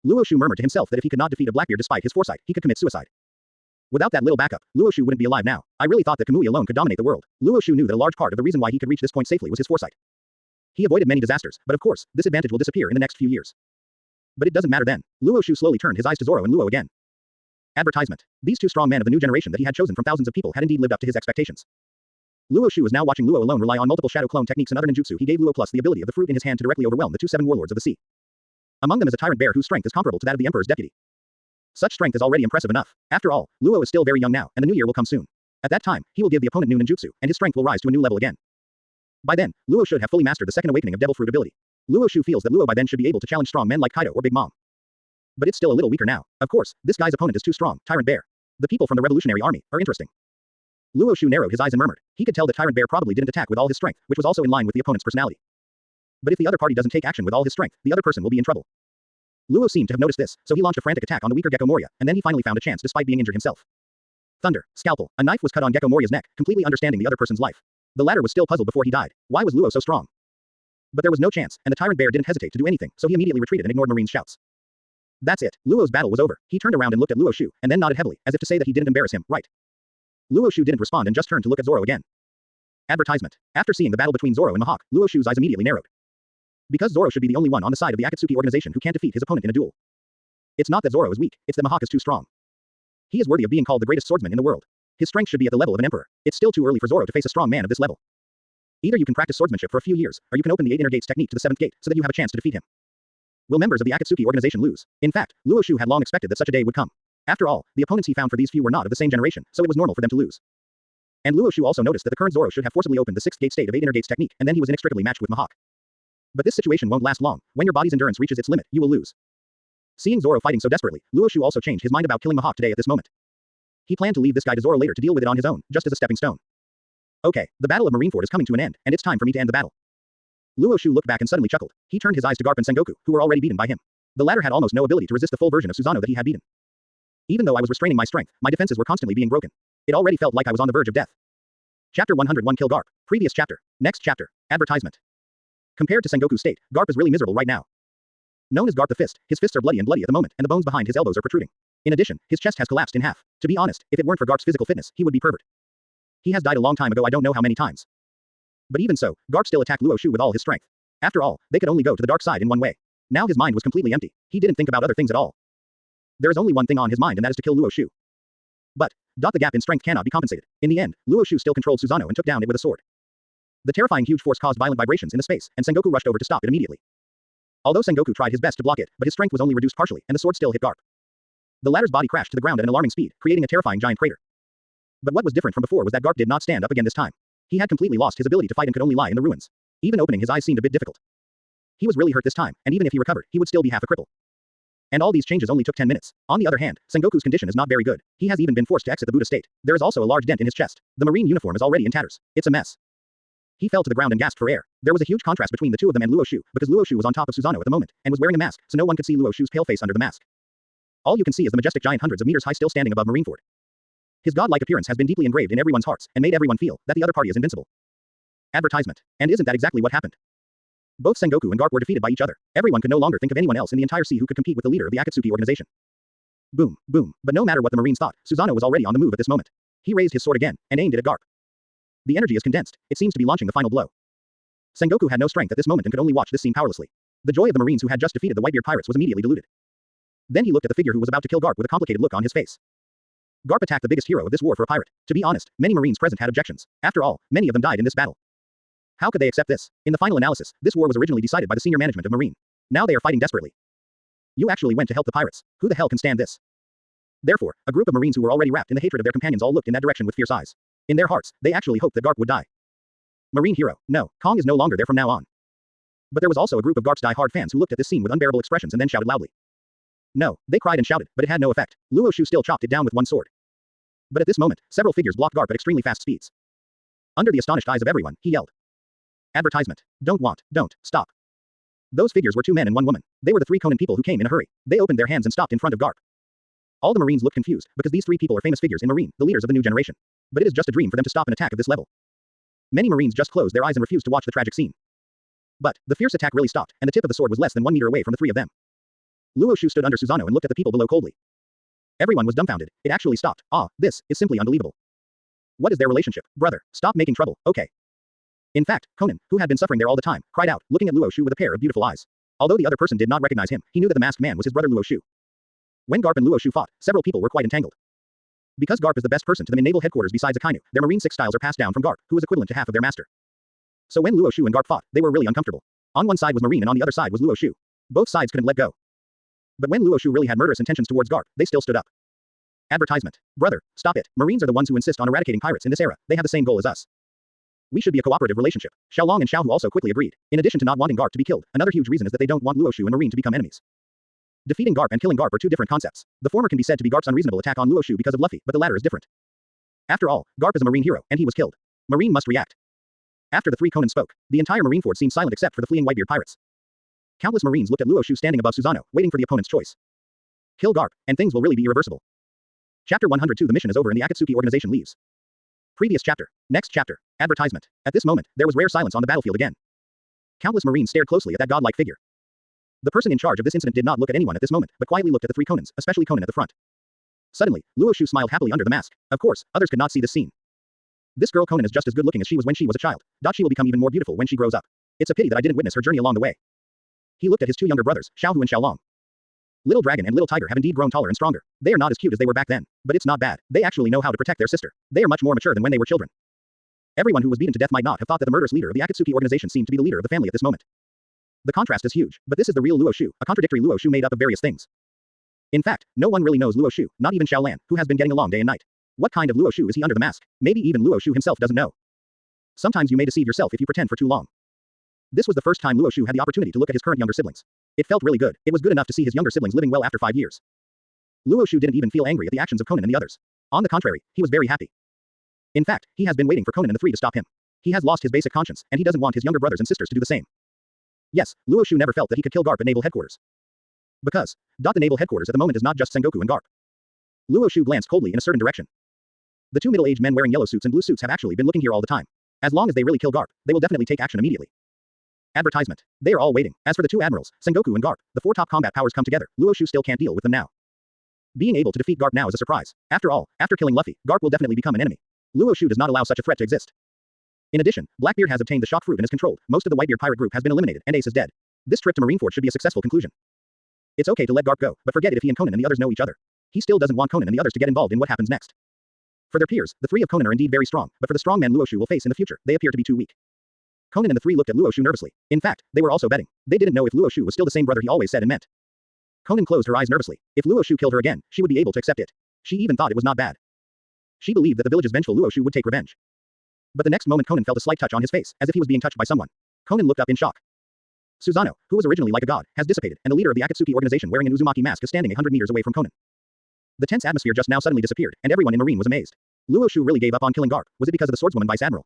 Luo Xiu murmured to himself that if he could not defeat a Blackbeard despite his foresight, he could commit suicide. Without that little backup, Luo Xiu wouldn't be alive now. I really thought that Kamui alone could dominate the world. Luo Xiu knew that a large part of the reason why he could reach this point safely was his foresight. He avoided many disasters, but of course, this advantage will disappear in the next few years. But it doesn't matter then. Luo Xiu slowly turned his eyes to Zoro and Luo again. Advertisement. These two strong men of the new generation that he had chosen from thousands of people had indeed lived up to his expectations. Luo Xiu was now watching Luo alone rely on multiple shadow clone techniques and other ninjutsu. He gave Luo plus the ability of the fruit in his hand to directly overwhelm the 2 warlords of the sea. Among them is a tyrant bear whose strength is comparable to that of the Emperor's deputy. Such strength is already impressive enough. After all, Luo is still very young now, and the new year will come soon. At that time, he will give the opponent new ninjutsu, and his strength will rise to a new level again. By then, Luo should have fully mastered the second awakening of devil fruit ability. Luo Xiu feels that Luo by then should be able to challenge strong men like Kaido or Big Mom. But it's still a little weaker now. Of course, this guy's opponent is too strong, Tyrant Bear. The people from the Revolutionary Army are interesting. Luo Xiu narrowed his eyes and murmured. He could tell that Tyrant Bear probably didn't attack with all his strength, which was also in line with the opponent's personality. But if the other party doesn't take action with all his strength, the other person will be in trouble. Luo seemed to have noticed this, so he launched a frantic attack on the weaker Gecko Moria, and then he finally found a chance despite being injured himself. Thunder, scalpel, a knife was cut on Gecko Moria's neck, completely understanding the other person's life. The latter was still puzzled before he died. Why was Luo so strong? But there was no chance, and the Tyrant Bear didn't hesitate to do anything, so he immediately retreated and ignored Marine's shouts. That's it. Luo's battle was over. He turned around and looked at Luo Xiu, and then nodded heavily, as if to say that he didn't embarrass him, right? Luo Xiu didn't respond and just turned to look at Zoro again. Advertisement. After seeing the battle between Zoro and Mihawk, Luo Xiu's eyes immediately narrowed. Because Zoro should be the only one on the side of the Akatsuki organization who can't defeat his opponent in a duel. It's not that Zoro is weak, it's that Mihawk is too strong. He is worthy of being called the greatest swordsman in the world. His strength should be at the level of an emperor. It's still too early for Zoro to face a strong man of this level. Either you can practice swordsmanship for a few years, or you can open the 8 inner gates technique to the 7th gate, so that you have a chance to defeat him. Will members of the Akatsuki organization lose? In fact, Luo Xiu had long expected that such a day would come. After all, the opponents he found for these few were not of the same generation, so it was normal for them to lose. And Luo Xiu also noticed that the current Zoro should have forcibly opened the 6th gate state of 8 inner gates technique, and then he was inextricably matched with Mihawk. But this situation won't last long. When your body's endurance reaches its limit, you will lose. Seeing Zoro fighting so desperately, Luo Xiu also changed his mind about killing Mihawk today at this moment. He planned to leave this guy to Zoro later to deal with it on his own, just as a stepping stone. Okay, the Battle of Marineford is coming to an end, and it's time for me to end the battle. Luo Xiu looked back and suddenly chuckled. He turned his eyes to Garp and Sengoku, who were already beaten by him. The latter had almost no ability to resist the full version of Susanoo that he had beaten. Even though I was restraining my strength, my defenses were constantly being broken. It already felt like I was on the verge of death. Chapter 101 Kill Garp. Previous chapter. Next chapter. Advertisement. Compared to Sengoku's state, Garp is really miserable right now. Known as Garp the Fist, his fists are bloody at the moment, and the bones behind his elbows are protruding. In addition, his chest has collapsed in half. To be honest, if it weren't for Garp's physical fitness, he would be pervert. He has died a long time ago, I don't know how many times. But even so, Garp still attacked Luo Xiu with all his strength. After all, they could only go to the dark side in one way. Now his mind was completely empty. He didn't think about other things at all. There is only one thing on his mind, and that is to kill Luo Xiu. But the gap in strength cannot be compensated. In the end, Luo Xiu still controlled Susanoo and took down it with a sword. The terrifying huge force caused violent vibrations in the space, and Sengoku rushed over to stop it immediately. Although Sengoku tried his best to block it, but his strength was only reduced partially, and the sword still hit Garp. The latter's body crashed to the ground at an alarming speed, creating a terrifying giant crater. But what was different from before was that Garp did not stand up again this time. He had completely lost his ability to fight and could only lie in the ruins. Even opening his eyes seemed a bit difficult. He was really hurt this time, and even if he recovered, he would still be half a cripple. And all these changes only took 10 minutes. On the other hand, Sengoku's condition is not very good. He has even been forced to exit the Buddha state. There is also a large dent in his chest. The marine uniform is already in tatters. It's a mess. He fell to the ground and gasped for air. There was a huge contrast between the two of them and Luo Xiu, because Luo Xiu was on top of Susanoo at the moment, and was wearing a mask, so no one could see Luo Xiu's pale face under the mask. All you can see is the majestic giant hundreds of meters high still standing above Marineford. His godlike appearance has been deeply engraved in everyone's hearts, and made everyone feel that the other party is invincible. Advertisement. And isn't that exactly what happened? Both Sengoku and Garp were defeated by each other. Everyone could no longer think of anyone else in the entire sea who could compete with the leader of the Akatsuki organization. Boom, boom. But no matter what the Marines thought, Susanoo was already on the move at this moment. He raised his sword again, and aimed it at Garp. The energy is condensed. It seems to be launching the final blow. Sengoku had no strength at this moment and could only watch this scene powerlessly. The joy of the Marines who had just defeated the Whitebeard pirates was immediately diluted. Then he looked at the figure who was about to kill Garp with a complicated look on his face. Garp attacked the biggest hero of this war for a pirate. To be honest, many Marines present had objections. After all, many of them died in this battle. How could they accept this? In the final analysis, this war was originally decided by the senior management of Marine. Now they are fighting desperately. You actually went to help the pirates. Who the hell can stand this? Therefore, a group of Marines who were already wrapped in the hatred of their companions all looked in that direction with fierce eyes. In their hearts, they actually hoped that Garp would die. Marine hero. No, Kong is no longer there from now on. But there was also a group of Garp's die-hard fans who looked at this scene with unbearable expressions and then shouted loudly. No, they cried and shouted, but it had no effect. Luo Xiu still chopped it down with one sword. But at this moment, several figures blocked Garp at extremely fast speeds. Under the astonished eyes of everyone, he yelled. Advertisement. Don't, stop. Those figures were 2 men and 1 woman. They were the 3 Conan people who came in a hurry. They opened their hands and stopped in front of Garp. All the Marines looked confused, because these 3 people are famous figures in Marine, the leaders of the new generation. But it is just a dream for them to stop an attack of this level. Many Marines just closed their eyes and refused to watch the tragic scene. But, the fierce attack really stopped, and the tip of the sword was less than 1 meter away from the 3 of them. Luo Xiu stood under Susanoo and looked at the people below coldly. Everyone was dumbfounded. It actually stopped. This is simply unbelievable. What is their relationship? Brother, stop making trouble, okay? In fact, Conan, who had been suffering there all the time, cried out, looking at Luo Xiu with a pair of beautiful eyes. Although the other person did not recognize him, he knew that the masked man was his brother Luo Xiu. When Garp and Luo Xiu fought, several people were quite entangled. Because Garp is the best person to them in naval headquarters besides Akainu, their Marine 6 styles are passed down from Garp, who is equivalent to half of their master. So when Luo Xiu and Garp fought, they were really uncomfortable. On one side was Marine and on the other side was Luo Xiu. Both sides couldn't let go. But when Luo Xiu really had murderous intentions towards Garp, they still stood up. Advertisement. Brother, stop it. Marines are the ones who insist on eradicating pirates in this era. They have the same goal as us. We should be a cooperative relationship. Xiaolong and Xiaohu also quickly agreed. In addition to not wanting Garp to be killed, another huge reason is that they don't want Luo Xiu and Marine to become enemies. Defeating Garp and killing Garp are 2 different concepts. The former can be said to be Garp's unreasonable attack on Luo Xiu because of Luffy, but the latter is different. After all, Garp is a Marine hero, and he was killed. Marine must react. After the 3 Conan spoke, the entire Marine fort seemed silent except for the fleeing Whitebeard pirates. Countless Marines looked at Luo Xiu standing above Susanoo, waiting for the opponent's choice. Kill Garp, and things will really be irreversible. Chapter 102. The mission is over and the Akatsuki organization leaves. Previous chapter. Next chapter. Advertisement. At this moment, there was rare silence on the battlefield again. Countless Marines stared closely at that godlike figure. The person in charge of this incident did not look at anyone at this moment, but quietly looked at the 3 Conans, especially Conan at the front. Suddenly, Luo Xiu smiled happily under the mask. Of course, others could not see this scene. This girl Conan is just as good looking as she was when she was a child. She will become even more beautiful when she grows up. It's a pity that I didn't witness her journey along the way. He looked at his 2 younger brothers, Xiaohu and Xiaolong. Little Dragon and Little Tiger have indeed grown taller and stronger. They are not as cute as they were back then, but it's not bad. They actually know how to protect their sister. They are much more mature than when they were children. Everyone who was beaten to death might not have thought that the murderous leader of the Akatsuki organization seemed to be the leader of the family at this moment. The contrast is huge, but this is the real Luo Xiu, a contradictory Luo Xiu made up of various things. In fact, no one really knows Luo Xiu, not even Xiao Lan, who has been getting along day and night. What kind of Luo Xiu is he under the mask? Maybe even Luo Xiu himself doesn't know. Sometimes you may deceive yourself if you pretend for too long. This was the first time Luo Xiu had the opportunity to look at his current younger siblings. It felt really good. It was good enough to see his younger siblings living well after 5 years. Luo Xiu didn't even feel angry at the actions of Conan and the others. On the contrary, he was very happy. In fact, he has been waiting for Conan and the 3 to stop him. He has lost his basic conscience, and he doesn't want his younger brothers and sisters to do the same. Yes, Luo Xiu never felt that he could kill Garp at naval headquarters. Because, the naval headquarters at the moment is not just Sengoku and Garp. Luo Xiu glanced coldly in a certain direction. The 2 middle-aged men wearing yellow suits and blue suits have actually been looking here all the time. As long as they really kill Garp, they will definitely take action immediately. Advertisement. They are all waiting. As for the 2 admirals, Sengoku and Garp, the 4 top combat powers come together. Luo Xiu still can't deal with them now. Being able to defeat Garp now is a surprise. After all, after killing Luffy, Garp will definitely become an enemy. Luo Xiu does not allow such a threat to exist. In addition, Blackbeard has obtained the shock fruit and is controlled. Most of the Whitebeard pirate group has been eliminated, and Ace is dead. This trip to Marineford should be a successful conclusion. It's okay to let Garp go, but forget it if he and Conan and the others know each other. He still doesn't want Conan and the others to get involved in what happens next. For their peers, the 3 of Conan are indeed very strong, but for the strong men Luo Xiu will face in the future, they appear to be too weak. Conan and the 3 looked at Luo Xiu nervously. In fact, they were also betting. They didn't know if Luo Xiu was still the same brother he always said and meant. Conan closed her eyes nervously. If Luo Xiu killed her again, she would be able to accept it. She even thought it was not bad. She believed that the village's vengeful Luo Xiu would take revenge. But the next moment Conan felt a slight touch on his face, as if he was being touched by someone. Conan looked up in shock. Susanoo, who was originally like a god, has dissipated, and the leader of the Akatsuki organization wearing an Uzumaki mask is standing 100 meters away from Conan. The tense atmosphere just now suddenly disappeared, and everyone in Marine was amazed. Luo Xiu really gave up on killing Garp. Was it because of the swordswoman Vice Admiral?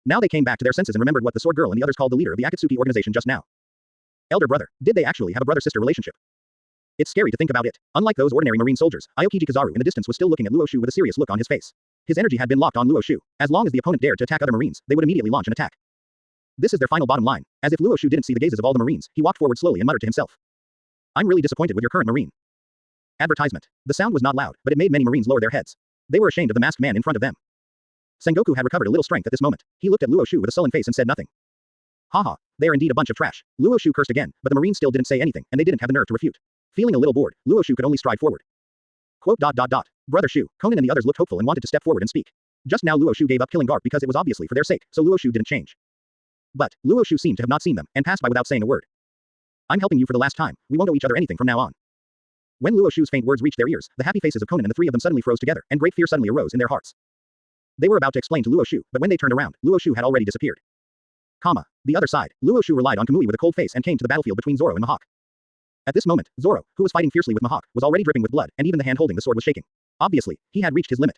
Now they came back to their senses and remembered what the sword girl and the others called the leader of the Akatsuki organization just now. Elder brother. Did they actually have a brother-sister relationship? It's scary to think about it. Unlike those ordinary Marine soldiers, Aokiji Kizaru in the distance was still looking at Luo Xiu with a serious look on his face. His energy had been locked on Luo Xiu. As long as the opponent dared to attack other Marines, they would immediately launch an attack. This is their final bottom line. As if Luo Xiu didn't see the gazes of all the Marines, he walked forward slowly and muttered to himself. I'm really disappointed with your current Marine. Advertisement. The sound was not loud, but it made many Marines lower their heads. They were ashamed of the masked man in front of them. Sengoku had recovered a little strength at this moment. He looked at Luo Xiu with a sullen face and said nothing. Haha, they are indeed a bunch of trash. Luo Xiu cursed again, but the Marines still didn't say anything, and they didn't have the nerve to refute. Feeling a little bored, Luo Xiu could only stride forward. Quote. Brother Xiu, Conan and the others looked hopeful and wanted to step forward and speak. Just now Luo Xiu gave up killing Garp because it was obviously for their sake, so Luo Xiu didn't change. But, Luo Xiu seemed to have not seen them, and passed by without saying a word. I'm helping you for the last time, we won't owe each other anything from now on. When Luo Xiu's faint words reached their ears, the happy faces of Conan and the 3 of them suddenly froze together, and great fear suddenly arose in their hearts. They were about to explain to Luo Xiu, but when they turned around, Luo Xiu had already disappeared. The other side, Luo Xiu relied on Kamui with a cold face and came to the battlefield between Zoro and Mihawk. At this moment, Zoro, who was fighting fiercely with Mihawk, was already dripping with blood, and even the hand holding the sword was shaking. Obviously, he had reached his limit.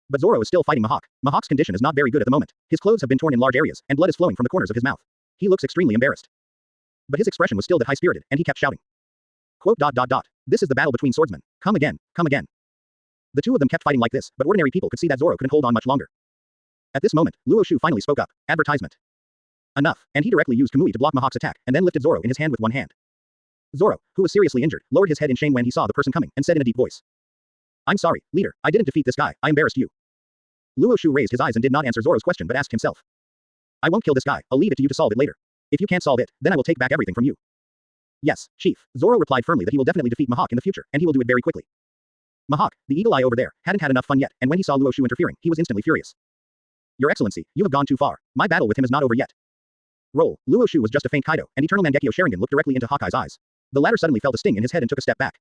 But Zoro is still fighting Mihawk. Mihawk's condition is not very good at the moment. His clothes have been torn in large areas, and blood is flowing from the corners of his mouth. He looks extremely embarrassed. But his expression was still that high-spirited, and he kept shouting. Quote, This is the battle between swordsmen. Come again, come again. The two of them kept fighting like this, but ordinary people could see that Zoro couldn't hold on much longer. At this moment, Luo Xiu finally spoke up. Advertisement. Enough, and he directly used Kamui to block Mihawk's attack, and then lifted Zoro in his hand with one hand. Zoro, who was seriously injured, lowered his head in shame when he saw the person coming, and said in a deep voice. I'm sorry, leader, I didn't defeat this guy, I embarrassed you. Luo Xiu raised his eyes and did not answer Zoro's question but asked himself. I won't kill this guy, I'll leave it to you to solve it later. If you can't solve it, then I will take back everything from you. Yes, Chief. Zoro replied firmly that he will definitely defeat Mihawk in the future, and he will do it very quickly. Mihawk, the eagle eye over there, hadn't had enough fun yet, and when he saw Luo Xiu interfering, he was instantly furious. Your Excellency, you have gone too far. My battle with him is not over yet. Roll. Luo Xiu was just a faint Kaido, and Eternal Mangekyo Sharingan looked directly into Hawkeye's eyes. The latter suddenly felt a sting in his head and took a step back.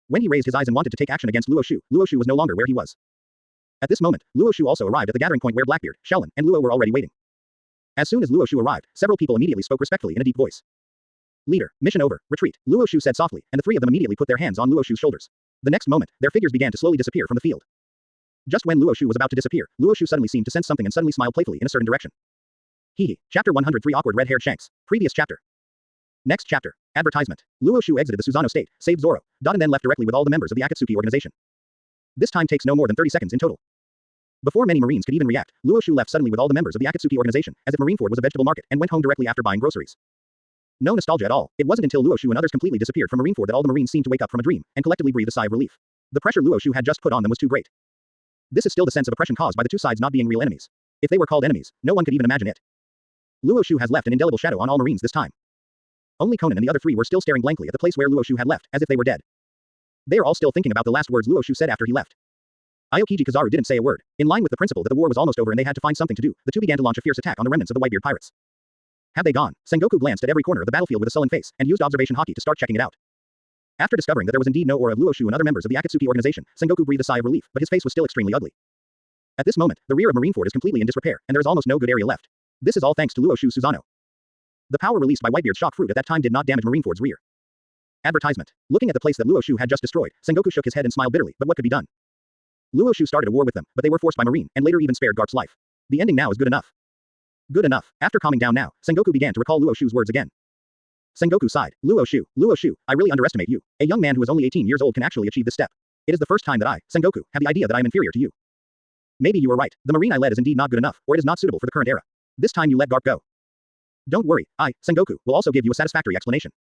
When he raised his eyes and wanted to take action against Luo Xiu was no longer where he was. At this moment, Luo Xiu also arrived at the gathering point where Blackbeard, Xiaolin, and Luo were already waiting. As soon as Luo Xiu arrived, several people immediately spoke respectfully in a deep voice. Leader, mission over, retreat, Luo Xiu said softly, and the three of them immediately put their hands on Luo Xiu's shoulders. The next moment, their figures began to slowly disappear from the field. Just when Luo Xiu was about to disappear, Luo Xiu suddenly seemed to sense something and suddenly smiled playfully in a certain direction. Hee. Chapter 103 Awkward Red-Haired Shanks. Previous chapter. Next chapter. Advertisement. Luo Xiu exited the Susanoo state, saved Zoro, and then left directly with all the members of the Akatsuki organization. This time takes no more than 30 seconds in total. Before many Marines could even react, Luo Xiu left suddenly with all the members of the Akatsuki organization, as if Marineford was a vegetable market, and went home directly after buying groceries. No nostalgia at all. It wasn't until Luo Xiu and others completely disappeared from Marineford that all the Marines seemed to wake up from a dream, and collectively breathe a sigh of relief. The pressure Luo Xiu had just put on them was too great. This is still the sense of oppression caused by the two sides not being real enemies. If they were called enemies, no one could even imagine it. Luo Xiu has left an indelible shadow on all Marines this time. Only Conan and the other three were still staring blankly at the place where Luo Xiu had left, as if they were dead. They are all still thinking about the last words Luo Xiu said after he left. Aokiji Kizaru didn't say a word. In line with the principle that the war was almost over and they had to find something to do, the two began to launch a fierce attack on the remnants of the Whitebeard pirates. Had they gone? Sengoku glanced at every corner of the battlefield with a sullen face, and used observation haki to start checking it out. After discovering that there was indeed no aura of Luo Xiu and other members of the Akatsuki organization, Sengoku breathed a sigh of relief, but his face was still extremely ugly. At this moment, the rear of Marineford is completely in disrepair, and there is almost no good area left. This is all thanks to Luo Xiu's Susanoo. The power released by Whitebeard's shock fruit at that time did not damage Marineford's rear. Advertisement. Looking at the place that Luo Xiu had just destroyed, Sengoku shook his head and smiled bitterly, but what could be done? Luo Xiu started a war with them, but they were forced by Marine, and later even spared Garp's life. The ending now is good enough. Good enough. After calming down now, Sengoku began to recall Luo Xiu's words again. Sengoku sighed. Luo Xiu, I really underestimate you. A young man who is only 18 years old can actually achieve this step. It is the first time that I, Sengoku, have the idea that I am inferior to you. Maybe you are right. The Marine I led is indeed not good enough, or it is not suitable for the current era. This time you let Garp go. Don't worry, I, Sengoku, will also give you a satisfactory explanation.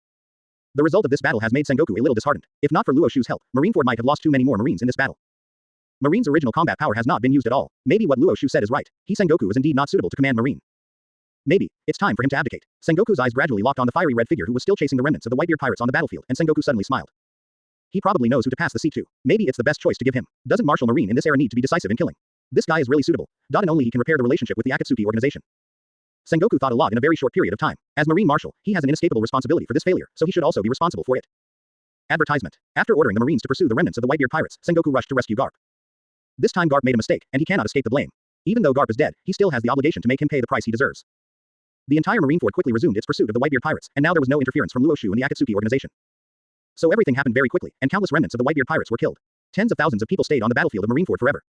The result of this battle has made Sengoku a little disheartened. If not for Luo Xiu's help, Marineford might have lost too many more Marines in this battle. Marine's original combat power has not been used at all. Maybe what Luo Xiu said is right. He Sengoku is indeed not suitable to command Marine. Maybe it's time for him to abdicate. Sengoku's eyes gradually locked on the fiery red figure who was still chasing the remnants of the Whitebeard pirates on the battlefield, and Sengoku suddenly smiled. He probably knows who to pass the seat to. Maybe it's the best choice to give him. Doesn't Martial Marine in this era need to be decisive in killing? This guy is really suitable. And only he can repair the relationship with the Akatsuki organization. Sengoku thought a lot in a very short period of time. As Marine Marshal, he has an inescapable responsibility for this failure, so he should also be responsible for it. Advertisement. After ordering the Marines to pursue the remnants of the Whitebeard pirates, Sengoku rushed to rescue Garp. This time Garp made a mistake, and he cannot escape the blame. Even though Garp is dead, he still has the obligation to make him pay the price he deserves. The entire Marineford quickly resumed its pursuit of the Whitebeard pirates, and now there was no interference from Luo Xiu and the Akatsuki organization. So everything happened very quickly, and countless remnants of the Whitebeard pirates were killed. Tens of thousands of people stayed on the battlefield of Marineford forever.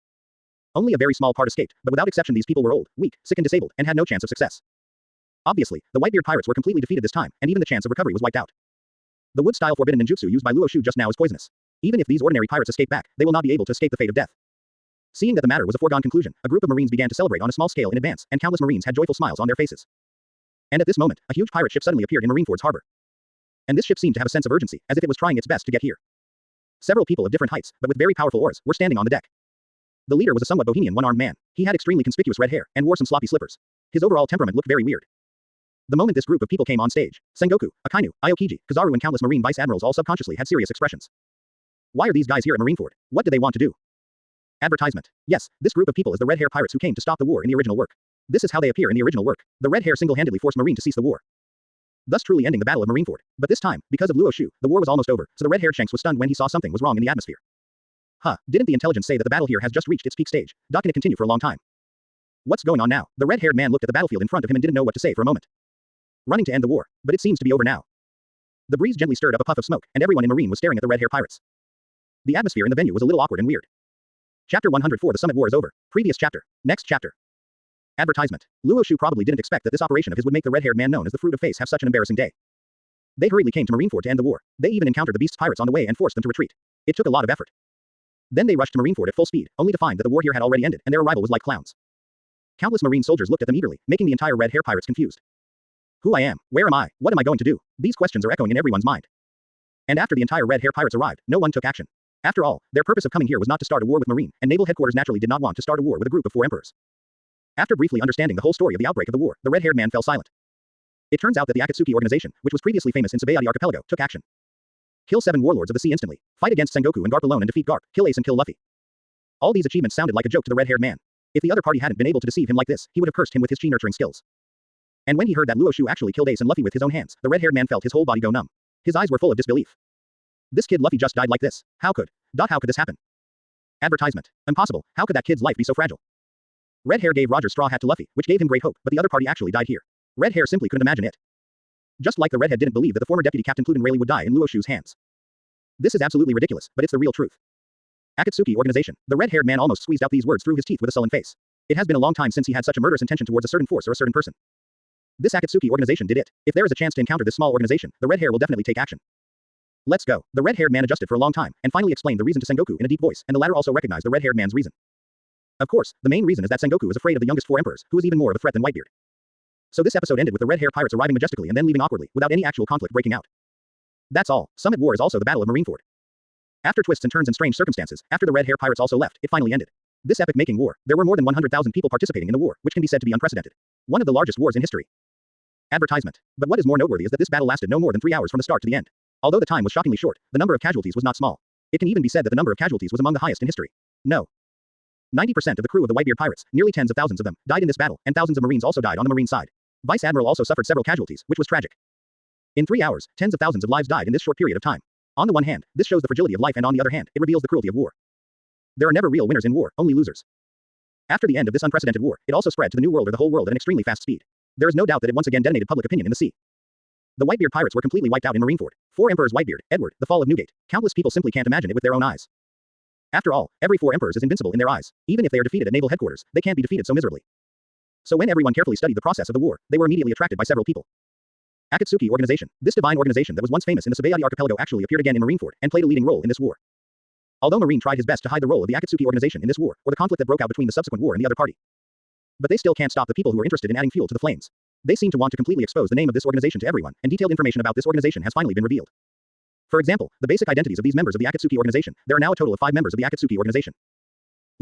Only a very small part escaped, but without exception these people were old, weak, sick and disabled, and had no chance of success. Obviously, the Whitebeard pirates were completely defeated this time, and even the chance of recovery was wiped out. The wood-style forbidden ninjutsu used by Luo Xiu just now is poisonous. Even if these ordinary pirates escape back, they will not be able to escape the fate of death. Seeing that the matter was a foregone conclusion, a group of Marines began to celebrate on a small scale in advance, and countless Marines had joyful smiles on their faces. And at this moment, a huge pirate ship suddenly appeared in Marineford's harbor. And this ship seemed to have a sense of urgency, as if it was trying its best to get here. Several people of different heights, but with very powerful oars, were standing on the deck. The leader was a somewhat bohemian one-armed man. He had extremely conspicuous red hair, and wore some sloppy slippers. His overall temperament looked very weird. The moment this group of people came on stage, Sengoku, Akainu, Aokiji, Kizaru and countless Marine vice admirals all subconsciously had serious expressions. Why are these guys here at Marineford? What do they want to do? Advertisement. Yes, this group of people is the red hair pirates who came to stop the war in the original work. This is how they appear in the original work. The red hair single-handedly forced Marine to cease the war, thus truly ending the Battle of Marineford. But this time, because of Luo Xiu, the war was almost over, so the red-haired Shanks was stunned when he saw something was wrong in the atmosphere. Didn't the intelligence say that the battle here has just reached its peak stage? Can it continue for a long time? What's going on now? The red-haired man looked at the battlefield in front of him and didn't know what to say for a moment. Running to end the war, but it seems to be over now. The breeze gently stirred up a puff of smoke, and everyone in Marine was staring at the red-haired pirates. The atmosphere in the venue was a little awkward and weird. Chapter 104 The Summit War is over. Previous chapter. Next chapter. Advertisement. Luo Xiu probably didn't expect that this operation of his would make the red-haired man known as the Fruit of Face have such an embarrassing day. They hurriedly came to Marineford to end the war. They even encountered the beast's pirates on the way and forced them to retreat. It took a lot of effort. Then they rushed to Marineford at full speed, only to find that the war here had already ended, and their arrival was like clowns. Countless Marine soldiers looked at them eagerly, making the entire red hair pirates confused. Who I am? Where am I? What am I going to do? These questions are echoing in everyone's mind. And after the entire red hair pirates arrived, no one took action. After all, their purpose of coming here was not to start a war with Marine, and naval headquarters naturally did not want to start a war with a group of 4 emperors. After briefly understanding the whole story of the outbreak of the war, the red-haired man fell silent. It turns out that the Akatsuki organization, which was previously famous in Symbiote Archipelago, took action. Kill 7 warlords of the sea instantly. Fight against Sengoku and Garp alone and defeat Garp. Kill Ace and kill Luffy. All these achievements sounded like a joke to the red-haired man. If the other party hadn't been able to deceive him like this, he would have cursed him with his chi-nurturing skills. And when he heard that Luo Xiu actually killed Ace and Luffy with his own hands, the red-haired man felt his whole body go numb. His eyes were full of disbelief. This kid Luffy just died like this. How could this happen? Advertisement. Impossible. How could that kid's life be so fragile? Red Hair gave Roger's straw hat to Luffy, which gave him great hope, but the other party actually died here. Red Hair simply couldn't imagine it. Just like the redhead didn't believe that the former deputy captain Pluten Rayleigh would die in Luo Xiu's hands. This is absolutely ridiculous, but it's the real truth. Akatsuki organization. The red-haired man almost squeezed out these words through his teeth with a sullen face. It has been a long time since he had such a murderous intention towards a certain force or a certain person. This Akatsuki organization did it. If there is a chance to encounter this small organization, the red hair will definitely take action. Let's go. The red-haired man adjusted for a long time, and finally explained the reason to Sengoku in a deep voice, and the latter also recognized the red-haired man's reason. Of course, the main reason is that Sengoku is afraid of the youngest 4 emperors, who is even more of a threat than Whitebeard. So this episode ended with the red-haired pirates arriving majestically and then leaving awkwardly, without any actual conflict breaking out. That's all. Summit War is also the Battle of Marineford. After twists and turns and strange circumstances, after the red-haired pirates also left, it finally ended. This epic-making war, there were more than 100,000 people participating in the war, which can be said to be unprecedented. One of the largest wars in history. Advertisement. But what is more noteworthy is that this battle lasted no more than 3 hours from the start to the end. Although the time was shockingly short, the number of casualties was not small. It can even be said that the number of casualties was among the highest in history. No. 90% of the crew of the Whitebeard pirates, nearly tens of thousands of them, died in this battle, and thousands of Marines also died on the Marine side. Vice Admiral also suffered several casualties, which was tragic. In 3 hours, tens of thousands of lives died in this short period of time. On the one hand, this shows the fragility of life, and on the other hand, it reveals the cruelty of war. There are never real winners in war, only losers. After the end of this unprecedented war, it also spread to the New World or the whole world at an extremely fast speed. There is no doubt that it once again detonated public opinion in the sea. The Whitebeard pirates were completely wiped out in Marineford. 4 emperors: Whitebeard, Edward, the fall of Newgate. Countless people simply can't imagine it with their own eyes. After all, every 4 emperors is invincible in their eyes. Even if they are defeated at naval headquarters, they can't be defeated so miserably. So when everyone carefully studied the process of the war, they were immediately attracted by several people. Akatsuki organization. This divine organization that was once famous in the Symbiote Archipelago actually appeared again in Marineford, and played a leading role in this war. Although Marine tried his best to hide the role of the Akatsuki organization in this war, or the conflict that broke out between the subsequent war and the other party. But they still can't stop the people who are interested in adding fuel to the flames. They seem to want to completely expose the name of this organization to everyone, and detailed information about this organization has finally been revealed. For example, the basic identities of these members of the Akatsuki organization. There are now a total of 5 members of the Akatsuki organization.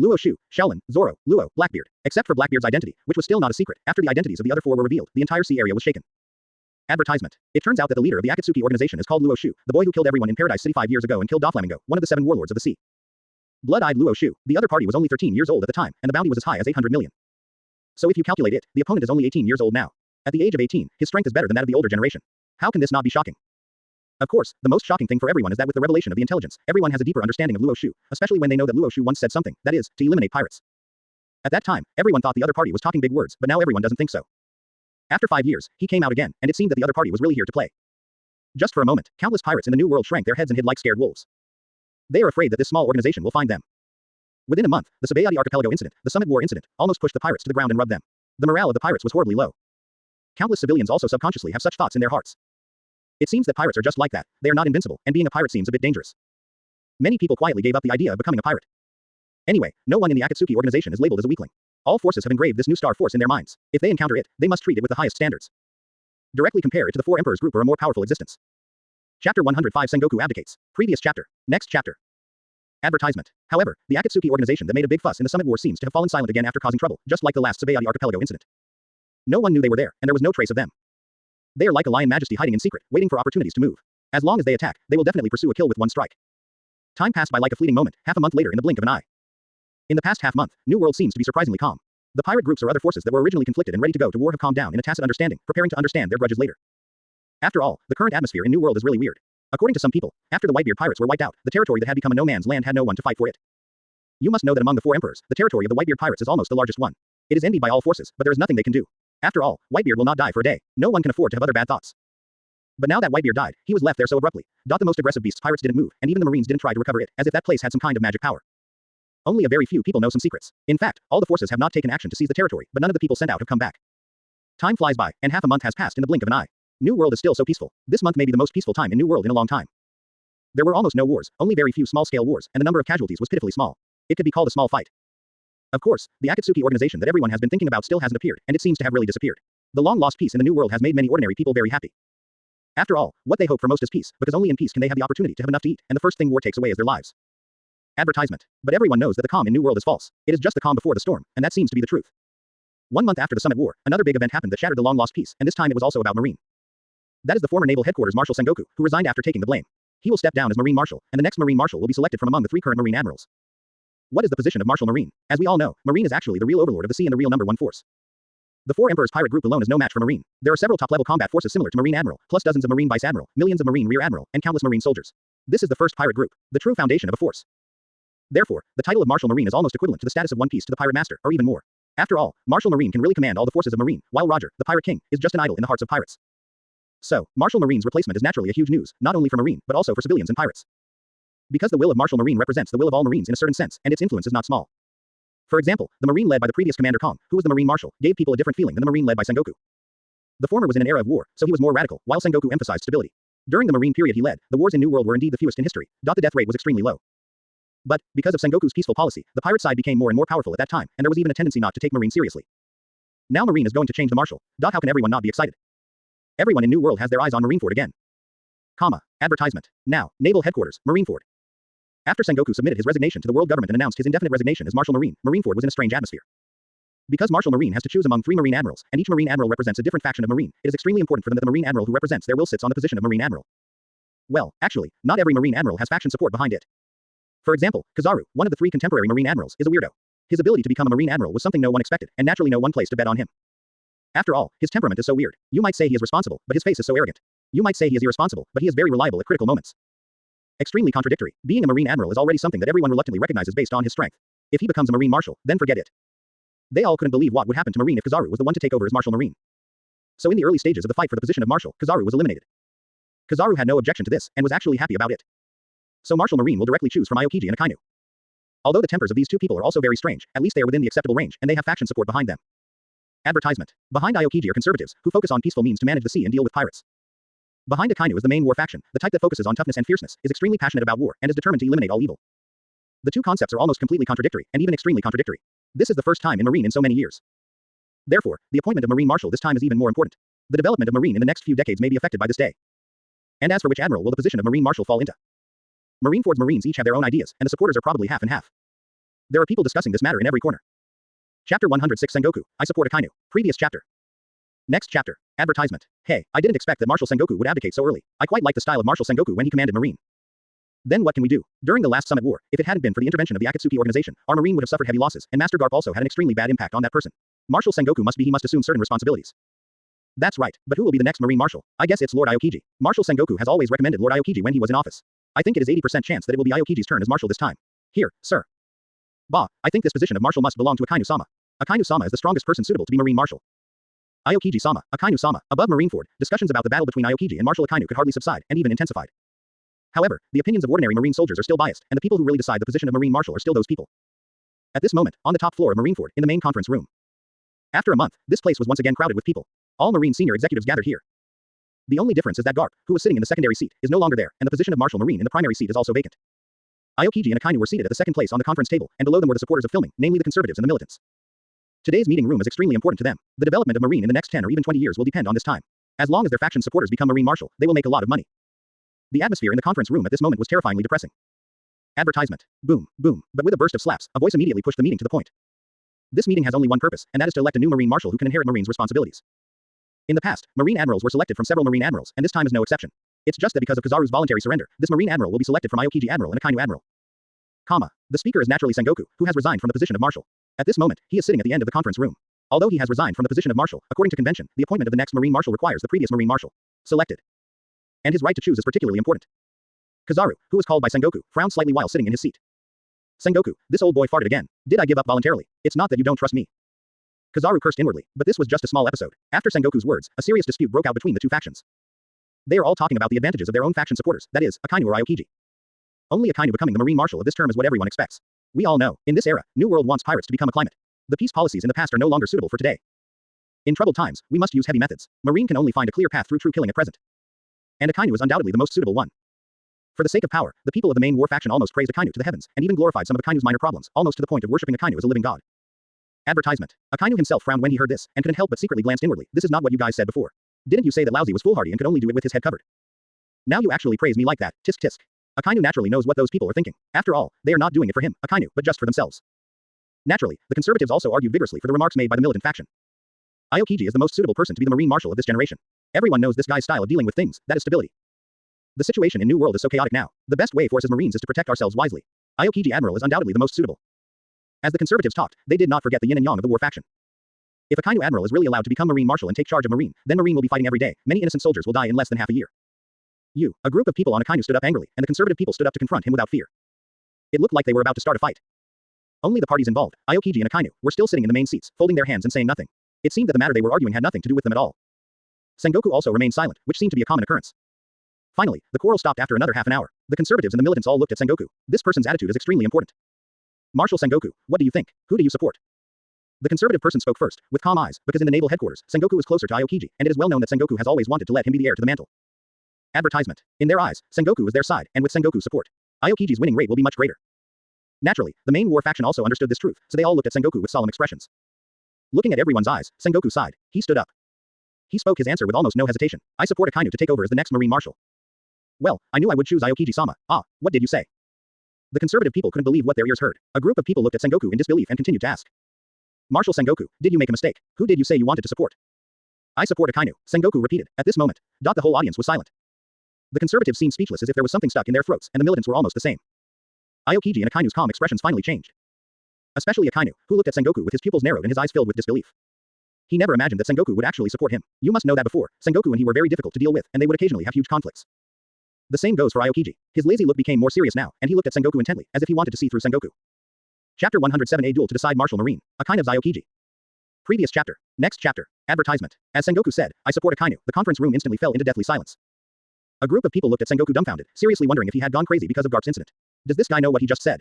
Luo Xiu, Shaolin, Zoro, Luo, Blackbeard. Except for Blackbeard's identity, which was still not a secret, after the identities of the other 4 were revealed, the entire sea area was shaken. Advertisement. It turns out that the leader of the Akatsuki organization is called Luo Xiu, the boy who killed everyone in Paradise City 5 years ago and killed Doflamingo, one of the 7 warlords of the sea. Blood-eyed Luo Xiu. The other party was only 13 years old at the time, and the bounty was as high as 800 million. So if you calculate it, the opponent is only 18 years old now. At the age of 18, his strength is better than that of the older generation. How can this not be shocking? Of course, the most shocking thing for everyone is that with the revelation of the intelligence, everyone has a deeper understanding of Luo Xiu, especially when they know that Luo Xiu once said something, that is, to eliminate pirates. At that time, everyone thought the other party was talking big words, but now everyone doesn't think so. After 5 years, he came out again, and it seemed that the other party was really here to play. Just for a moment, countless pirates in the New World shrank their heads and hid like scared wolves. They are afraid that this small organization will find them. Within a month, the Symbiote Archipelago incident, the Summit War incident, almost pushed the pirates to the ground and rubbed them. The morale of the pirates was horribly low. Countless civilians also subconsciously have such thoughts in their hearts. It seems that pirates are just like that. They are not invincible, and being a pirate seems a bit dangerous. Many people quietly gave up the idea of becoming a pirate. Anyway, no one in the Akatsuki organization is labeled as a weakling. All forces have engraved this new star force in their minds. If they encounter it, they must treat it with the highest standards. Directly compare it to the 4 emperors group or a more powerful existence. Chapter 105 Sengoku abdicates. Previous chapter. Next chapter. Advertisement. However, the Akatsuki organization that made a big fuss in the Summit War seems to have fallen silent again after causing trouble, just like the last Symbiote Archipelago incident. No one knew they were there, and there was no trace of them. They are like a lion majesty hiding in secret, waiting for opportunities to move. As long as they attack, they will definitely pursue a kill with one strike. Time passed by like a fleeting moment, half a month later in the blink of an eye. In the past half month, New World seems to be surprisingly calm. The pirate groups or other forces that were originally conflicted and ready to go to war have calmed down in a tacit understanding, preparing to understand their grudges later. After all, the current atmosphere in New World is really weird. According to some people, after the Whitebeard pirates were wiped out, the territory that had become a no man's land had no one to fight for it. You must know that among the 4 emperors, the territory of the Whitebeard pirates is almost the largest one. It is envied by all forces, but there is nothing they can do. After all, Whitebeard will not die for a day. No one can afford to have other bad thoughts. But now that Whitebeard died, he was left there so abruptly. The most aggressive beasts pirates didn't move, and even the Marines didn't try to recover it, as if that place had some kind of magic power. Only a very few people know some secrets. In fact, all the forces have not taken action to seize the territory, but none of the people sent out have come back. Time flies by, and half a month has passed in the blink of an eye. New World is still so peaceful. This month may be the most peaceful time in New World in a long time. There were almost no wars, only very few small-scale wars, and the number of casualties was pitifully small. It could be called a small fight. Of course, the Akatsuki organization that everyone has been thinking about still hasn't appeared, and it seems to have really disappeared. The long-lost peace in the New World has made many ordinary people very happy. After all, what they hope for most is peace, because only in peace can they have the opportunity to have enough to eat, and the first thing war takes away is their lives. Advertisement. But everyone knows that the calm in New World is false. It is just the calm before the storm, and that seems to be the truth. 1 month after the Summit War, another big event happened that shattered the long-lost peace, and this time it was also about Marine. That is the former Naval Headquarters Marshal Sengoku, who resigned after taking the blame. He will step down as Marine Marshal, and the next Marine Marshal will be selected from among the 3 current Marine Admirals. What is the position of Marshal Marine? As we all know, Marine is actually the real overlord of the sea and the real #1 force. The 4 Emperors pirate group alone is no match for Marine. There are several top-level combat forces similar to Marine Admiral, plus dozens of Marine Vice Admiral, millions of Marine Rear Admiral, and countless Marine soldiers. This is the first pirate group, the true foundation of a force. Therefore, the title of Marshal Marine is almost equivalent to the status of One Piece to the Pirate Master, or even more. After all, Marshal Marine can really command all the forces of Marine, while Roger, the Pirate King, is just an idol in the hearts of pirates. So, Marshal Marine's replacement is naturally a huge news, not only for Marine, but also for civilians and pirates. Because the will of Marshal Marine represents the will of all Marines in a certain sense, and its influence is not small. For example, the Marine led by the previous Commander Kong, who was the Marine Marshal, gave people a different feeling than the Marine led by Sengoku. The former was in an era of war, so he was more radical, while Sengoku emphasized stability. During the Marine period he led, the wars in New World were indeed the fewest in history. The death rate was extremely low. But, because of Sengoku's peaceful policy, the pirate side became more and more powerful at that time, and there was even a tendency not to take Marine seriously. Now Marine is going to change the Marshal. How can everyone not be excited? Everyone in New World has their eyes on Marineford again. Advertisement. Now, Naval Headquarters, Marineford. After Sengoku submitted his resignation to the world government and announced his indefinite resignation as Marshal Marine, Marineford was in a strange atmosphere. Because Marshal Marine has to choose among 3 Marine Admirals, and each Marine Admiral represents a different faction of Marine, it is extremely important for them that the Marine Admiral who represents their will sits on the position of Marine Admiral. Well, actually, not every Marine Admiral has faction support behind it. For example, Kizaru, one of the 3 contemporary Marine Admirals, is a weirdo. His ability to become a Marine Admiral was something no one expected, and naturally no one placed a bet on him. After all, his temperament is so weird. You might say he is responsible, but his face is so arrogant. You might say he is irresponsible, but he is very reliable at critical moments. Extremely contradictory. Being a Marine Admiral is already something that everyone reluctantly recognizes based on his strength. If he becomes a Marine Marshal, then forget it. They all couldn't believe what would happen to Marine if Kizaru was the one to take over as Marshal Marine. So in the early stages of the fight for the position of Marshal, Kizaru was eliminated. Kizaru had no objection to this, and was actually happy about it. So Marshal Marine will directly choose from Aokiji and Akainu. Although the tempers of these 2 people are also very strange, at least they are within the acceptable range, and they have faction support behind them. Advertisement. Behind Aokiji are conservatives, who focus on peaceful means to manage the sea and deal with pirates. Behind Akainu is the main war faction, the type that focuses on toughness and fierceness, is extremely passionate about war, and is determined to eliminate all evil. The 2 concepts are almost completely contradictory, and even extremely contradictory. This is the first time in Marine in so many years. Therefore, the appointment of Marine Marshal this time is even more important. The development of Marine in the next few decades may be affected by this day. And as for which admiral will the position of Marine Marshal fall into? Marineford's Marines each have their own ideas, and the supporters are probably half and half. There are people discussing this matter in every corner. Chapter 106 Sengoku, I support Akainu. Previous chapter. Next chapter. Advertisement. Hey, I didn't expect that Marshal Sengoku would abdicate so early. I quite like the style of Marshal Sengoku when he commanded Marine. Then what can we do? During the last Summit War, if it hadn't been for the intervention of the Akatsuki organization, our Marine would have suffered heavy losses, and Master Garp also had an extremely bad impact on that person. Marshal Sengoku he must assume certain responsibilities. That's right, but who will be the next Marine Marshal? I guess it's Lord Aokiji. Marshal Sengoku has always recommended Lord Aokiji when he was in office. I think it is 80% chance that it will be Aokiji's turn as Marshal this time. Here, sir. Bah, I think this position of Marshal must belong to Akainu-sama. Akainu-sama is the strongest person suitable to be Marine Marshal. Aokiji-sama, Akainu-sama, above Marineford, discussions about the battle between Aokiji and Marshal Akainu could hardly subside, and even intensified. However, the opinions of ordinary Marine soldiers are still biased, and the people who really decide the position of Marine Marshal are still those people. At this moment, on the top floor of Marineford, in the main conference room. After a month, this place was once again crowded with people. All Marine senior executives gathered here. The only difference is that Garp, who was sitting in the secondary seat, is no longer there, and the position of Marshal Marine in the primary seat is also vacant. Aokiji and Akainu were seated at the second place on the conference table, and below them were the supporters of filming, namely the conservatives and the militants. Today's meeting room is extremely important to them. The development of Marine in the next 10 or even 20 years will depend on this time. As long as their faction supporters become Marine Marshal, they will make a lot of money. The atmosphere in the conference room at this moment was terrifyingly depressing. Advertisement. Boom, boom, but with a burst of slaps, a voice immediately pushed the meeting to the point. This meeting has only one purpose, and that is to elect a new Marine Marshal who can inherit Marine's responsibilities. In the past, Marine Admirals were selected from several Marine Admirals, and this time is no exception. It's just that because of Kizaru's voluntary surrender, this Marine Admiral will be selected from Aokiji Admiral and Akainu Admiral. The speaker is naturally Sengoku, who has resigned from the position of Marshal. At this moment, he is sitting at the end of the conference room. Although he has resigned from the position of Marshal, according to convention, the appointment of the next Marine Marshal requires the previous Marine Marshal selected. And his right to choose is particularly important. Kizaru, who was called by Sengoku, frowned slightly while sitting in his seat. Sengoku, this old boy farted again. Did I give up voluntarily? It's not that you don't trust me. Kizaru cursed inwardly, but this was just a small episode. After Sengoku's words, a serious dispute broke out between the two factions. They are all talking about the advantages of their own faction supporters, that is, Akainu or Aokiji. Only Akainu becoming the Marine Marshal of this term is what everyone expects. We all know, in this era, New World wants pirates to become a climate. The peace policies in the past are no longer suitable for today. In troubled times, we must use heavy methods. Marine can only find a clear path through true killing at present. And Akainu is undoubtedly the most suitable one. For the sake of power, the people of the main war faction almost praised Akainu to the heavens, and even glorified some of Akainu's minor problems, almost to the point of worshipping Akainu as a living god. Advertisement. Akainu himself frowned when he heard this, and couldn't help but secretly glanced inwardly. This is not what you guys said before. Didn't you say that Laozi was foolhardy and could only do it with his head covered? Now you actually praise me like that, tisk tisk. Akainu naturally knows what those people are thinking. After all, they are not doing it for him, Akainu, but just for themselves. Naturally, the conservatives also argued vigorously for the remarks made by the militant faction. Aokiji is the most suitable person to be the Marine Marshal of this generation. Everyone knows this guy's style of dealing with things, that is stability. The situation in New World is so chaotic now. The best way for us as Marines is to protect ourselves wisely. Aokiji Admiral is undoubtedly the most suitable. As the conservatives talked, they did not forget the yin and yang of the war faction. If Akainu Admiral is really allowed to become Marine Marshal and take charge of Marine, then Marine will be fighting every day. Many innocent soldiers will die in less than half a year. A group of people on Akainu stood up angrily, and the conservative people stood up to confront him without fear. It looked like they were about to start a fight. Only the parties involved, Aokiji and Akainu, were still sitting in the main seats, folding their hands and saying nothing. It seemed that the matter they were arguing had nothing to do with them at all. Sengoku also remained silent, which seemed to be a common occurrence. Finally, the quarrel stopped after another half an hour. The conservatives and the militants all looked at Sengoku. This person's attitude is extremely important. Marshal Sengoku, what do you think? Who do you support? The conservative person spoke first, with calm eyes, because in the naval headquarters, Sengoku is closer to Aokiji, and it is well known that Sengoku has always wanted to let him be the heir to the mantle. Advertisement. In their eyes, Sengoku is their side, and with Sengoku's support, Aokiji's winning rate will be much greater. Naturally, the main war faction also understood this truth, so they all looked at Sengoku with solemn expressions. Looking at everyone's eyes, Sengoku sighed. He stood up. He spoke his answer with almost no hesitation. I support Akainu to take over as the next Marine Marshal. Well, I knew I would choose Aokiji-sama. Ah, what did you say? The conservative people couldn't believe what their ears heard. A group of people looked at Sengoku in disbelief and continued to ask. Marshal Sengoku, did you make a mistake? Who did you say you wanted to support? I support Akainu, Sengoku repeated. At this moment, the whole audience was silent. The conservatives seemed speechless as if there was something stuck in their throats, and the militants were almost the same. Aokiji and Akainu's calm expressions finally changed. Especially Akainu, who looked at Sengoku with his pupils narrowed and his eyes filled with disbelief. He never imagined that Sengoku would actually support him. You must know that before, Sengoku and he were very difficult to deal with, and they would occasionally have huge conflicts. The same goes for Aokiji. His lazy look became more serious now, and he looked at Sengoku intently, as if he wanted to see through Sengoku. Chapter 107 A Duel to Decide Marshal Marine. Akainu Aokiji. Previous chapter. Next chapter. Advertisement. As Sengoku said, I support Akainu. The conference room instantly fell into deathly silence. A group of people looked at Sengoku dumbfounded, seriously wondering if he had gone crazy because of Garp's incident. Does this guy know what he just said?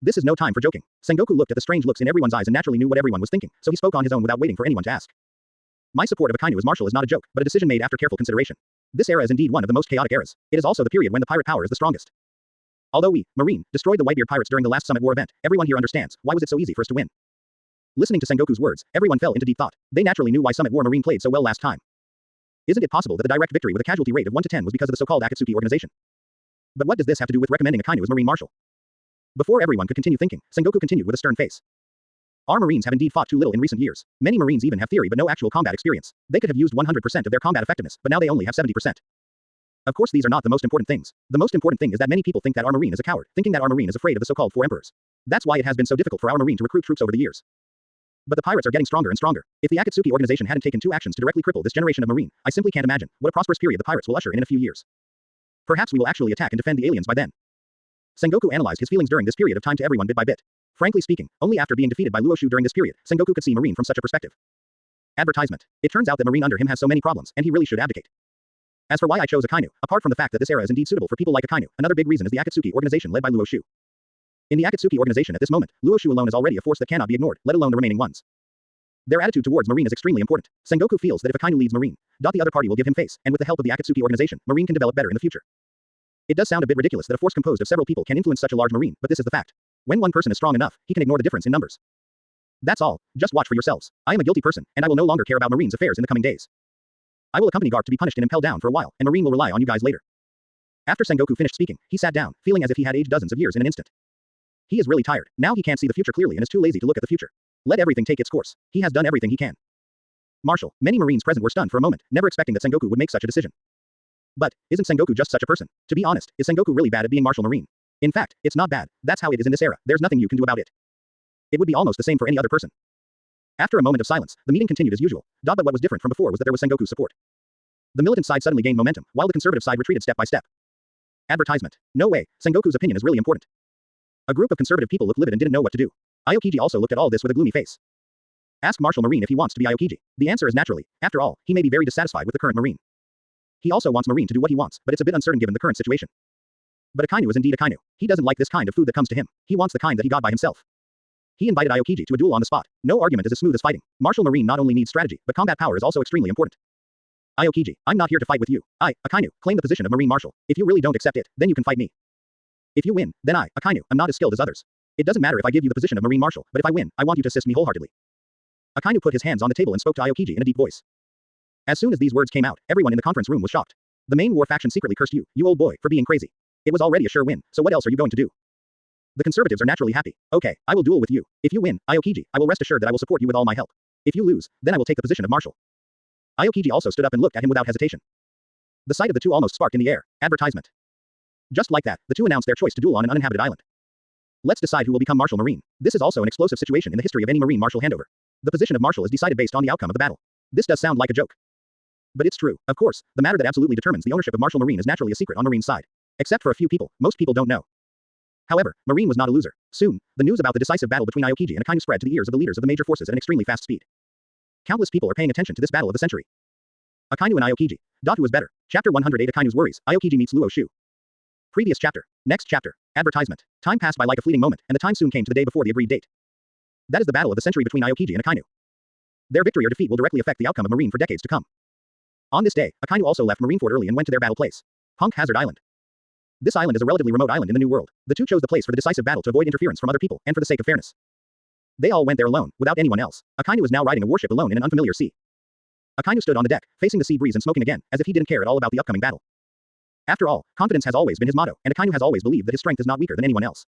This is no time for joking. Sengoku looked at the strange looks in everyone's eyes and naturally knew what everyone was thinking, so he spoke on his own without waiting for anyone to ask. My support of Akainu as Marshal is not a joke, but a decision made after careful consideration. This era is indeed one of the most chaotic eras. It is also the period when the pirate power is the strongest. Although we, Marine, destroyed the Whitebeard pirates during the last Summit War event, everyone here understands, why was it so easy for us to win? Listening to Sengoku's words, everyone fell into deep thought. They naturally knew why Summit War Marine played so well last time. Isn't it possible that the direct victory with a casualty rate of 1 to 10 was because of the so-called Akatsuki organization? But what does this have to do with recommending Akainu as Marine Marshal? Before everyone could continue thinking, Sengoku continued with a stern face. Our Marines have indeed fought too little in recent years. Many Marines even have theory but no actual combat experience. They could have used 100% of their combat effectiveness, but now they only have 70%. Of course these are not the most important things. The most important thing is that many people think that our Marine is a coward, thinking that our Marine is afraid of the so-called Four Emperors. That's why it has been so difficult for our Marine to recruit troops over the years. But the pirates are getting stronger and stronger. If the Akatsuki organization hadn't taken 2 actions to directly cripple this generation of Marine, I simply can't imagine what a prosperous period the pirates will usher in a few years. Perhaps we will actually attack and defend the aliens by then. Sengoku analyzed his feelings during this period of time to everyone bit by bit. Frankly speaking, only after being defeated by Luo Xiu during this period, Sengoku could see Marine from such a perspective. Advertisement. It turns out that Marine under him has so many problems, and he really should abdicate. As for why I chose Akainu, apart from the fact that this era is indeed suitable for people like Akainu, another big reason is the Akatsuki organization led by Luo Xiu. In the Akatsuki organization at this moment, Luo Xiu alone is already a force that cannot be ignored, let alone the remaining ones. Their attitude towards Marine is extremely important. Sengoku feels that if Akainu leads Marine, the other party will give him face, and with the help of the Akatsuki organization, Marine can develop better in the future. It does sound a bit ridiculous that a force composed of several people can influence such a large Marine, but this is the fact. When one person is strong enough, he can ignore the difference in numbers. That's all. Just watch for yourselves. I am a guilty person, and I will no longer care about Marine's affairs in the coming days. I will accompany Garp to be punished and impelled down for a while, and Marine will rely on you guys later. After Sengoku finished speaking, he sat down, feeling as if he had aged dozens of years in an instant. He is really tired. Now he can't see the future clearly and is too lazy to look at the future. Let everything take its course. He has done everything he can. Marshal, many Marines present were stunned for a moment, never expecting that Sengoku would make such a decision. But, isn't Sengoku just such a person? To be honest, is Sengoku really bad at being Marshal Marine? In fact, it's not bad. That's how it is in this era. There's nothing you can do about it. It would be almost the same for any other person. After a moment of silence, the meeting continued as usual. But what was different from before was that there was Sengoku's support. The militant side suddenly gained momentum, while the conservative side retreated step by step. Advertisement. No way, Sengoku's opinion is really important. A group of conservative people looked livid and didn't know what to do. Aokiji also looked at all this with a gloomy face. Ask Martial Marine if he wants to be Aokiji. The answer is naturally. After all, he may be very dissatisfied with the current Marine. He also wants Marine to do what he wants, but it's a bit uncertain given the current situation. But Akainu is indeed Akainu. He doesn't like this kind of food that comes to him. He wants the kind that he got by himself. He invited Aokiji to a duel on the spot. No argument is as smooth as fighting. Martial Marine not only needs strategy, but combat power is also extremely important. Aokiji, I'm not here to fight with you. I, Akainu, claim the position of Marine Marshal. If you really don't accept it, then you can fight me. If you win, then I, Akainu, am not as skilled as others. It doesn't matter if I give you the position of Marine Marshal, but if I win, I want you to assist me wholeheartedly. Akainu put his hands on the table and spoke to Aokiji in a deep voice. As soon as these words came out, everyone in the conference room was shocked. The main war faction secretly cursed you, you old boy, for being crazy. It was already a sure win, so what else are you going to do? The conservatives are naturally happy. Okay, I will duel with you. If you win, Aokiji, I will rest assured that I will support you with all my help. If you lose, then I will take the position of Marshal. Aokiji also stood up and looked at him without hesitation. The sight of the two almost sparked in the air. Advertisement. Just like that, the two announced their choice to duel on an uninhabited island. Let's decide who will become Martial Marine. This is also an explosive situation in the history of any Marine Marshal handover. The position of Marshal is decided based on the outcome of the battle. This does sound like a joke. But it's true. Of course, the matter that absolutely determines the ownership of Martial Marine is naturally a secret on Marine's side. Except for a few people, most people don't know. However, Marine was not a loser. Soon, the news about the decisive battle between Aokiji and Akainu spread to the ears of the leaders of the major forces at an extremely fast speed. Countless people are paying attention to this battle of the century. Akainu and Aokiji. Who is better? Chapter 108 Akainu's worries. Aokiji meets Luo Xiu. Previous chapter. Next chapter. Advertisement. Time passed by like a fleeting moment, and the time soon came to the day before the agreed date. That is the battle of the century between Aokiji and Akainu. Their victory or defeat will directly affect the outcome of Marine for decades to come. On this day, Akainu also left Marineford early and went to their battle place. Punk Hazard Island. This island is a relatively remote island in the New World. The two chose the place for the decisive battle to avoid interference from other people, and for the sake of fairness. They all went there alone, without anyone else. Akainu was now riding a warship alone in an unfamiliar sea. Akainu stood on the deck, facing the sea breeze and smoking again, as if he didn't care at all about the upcoming battle. After all, confidence has always been his motto, and Akainu has always believed that his strength is not weaker than anyone else.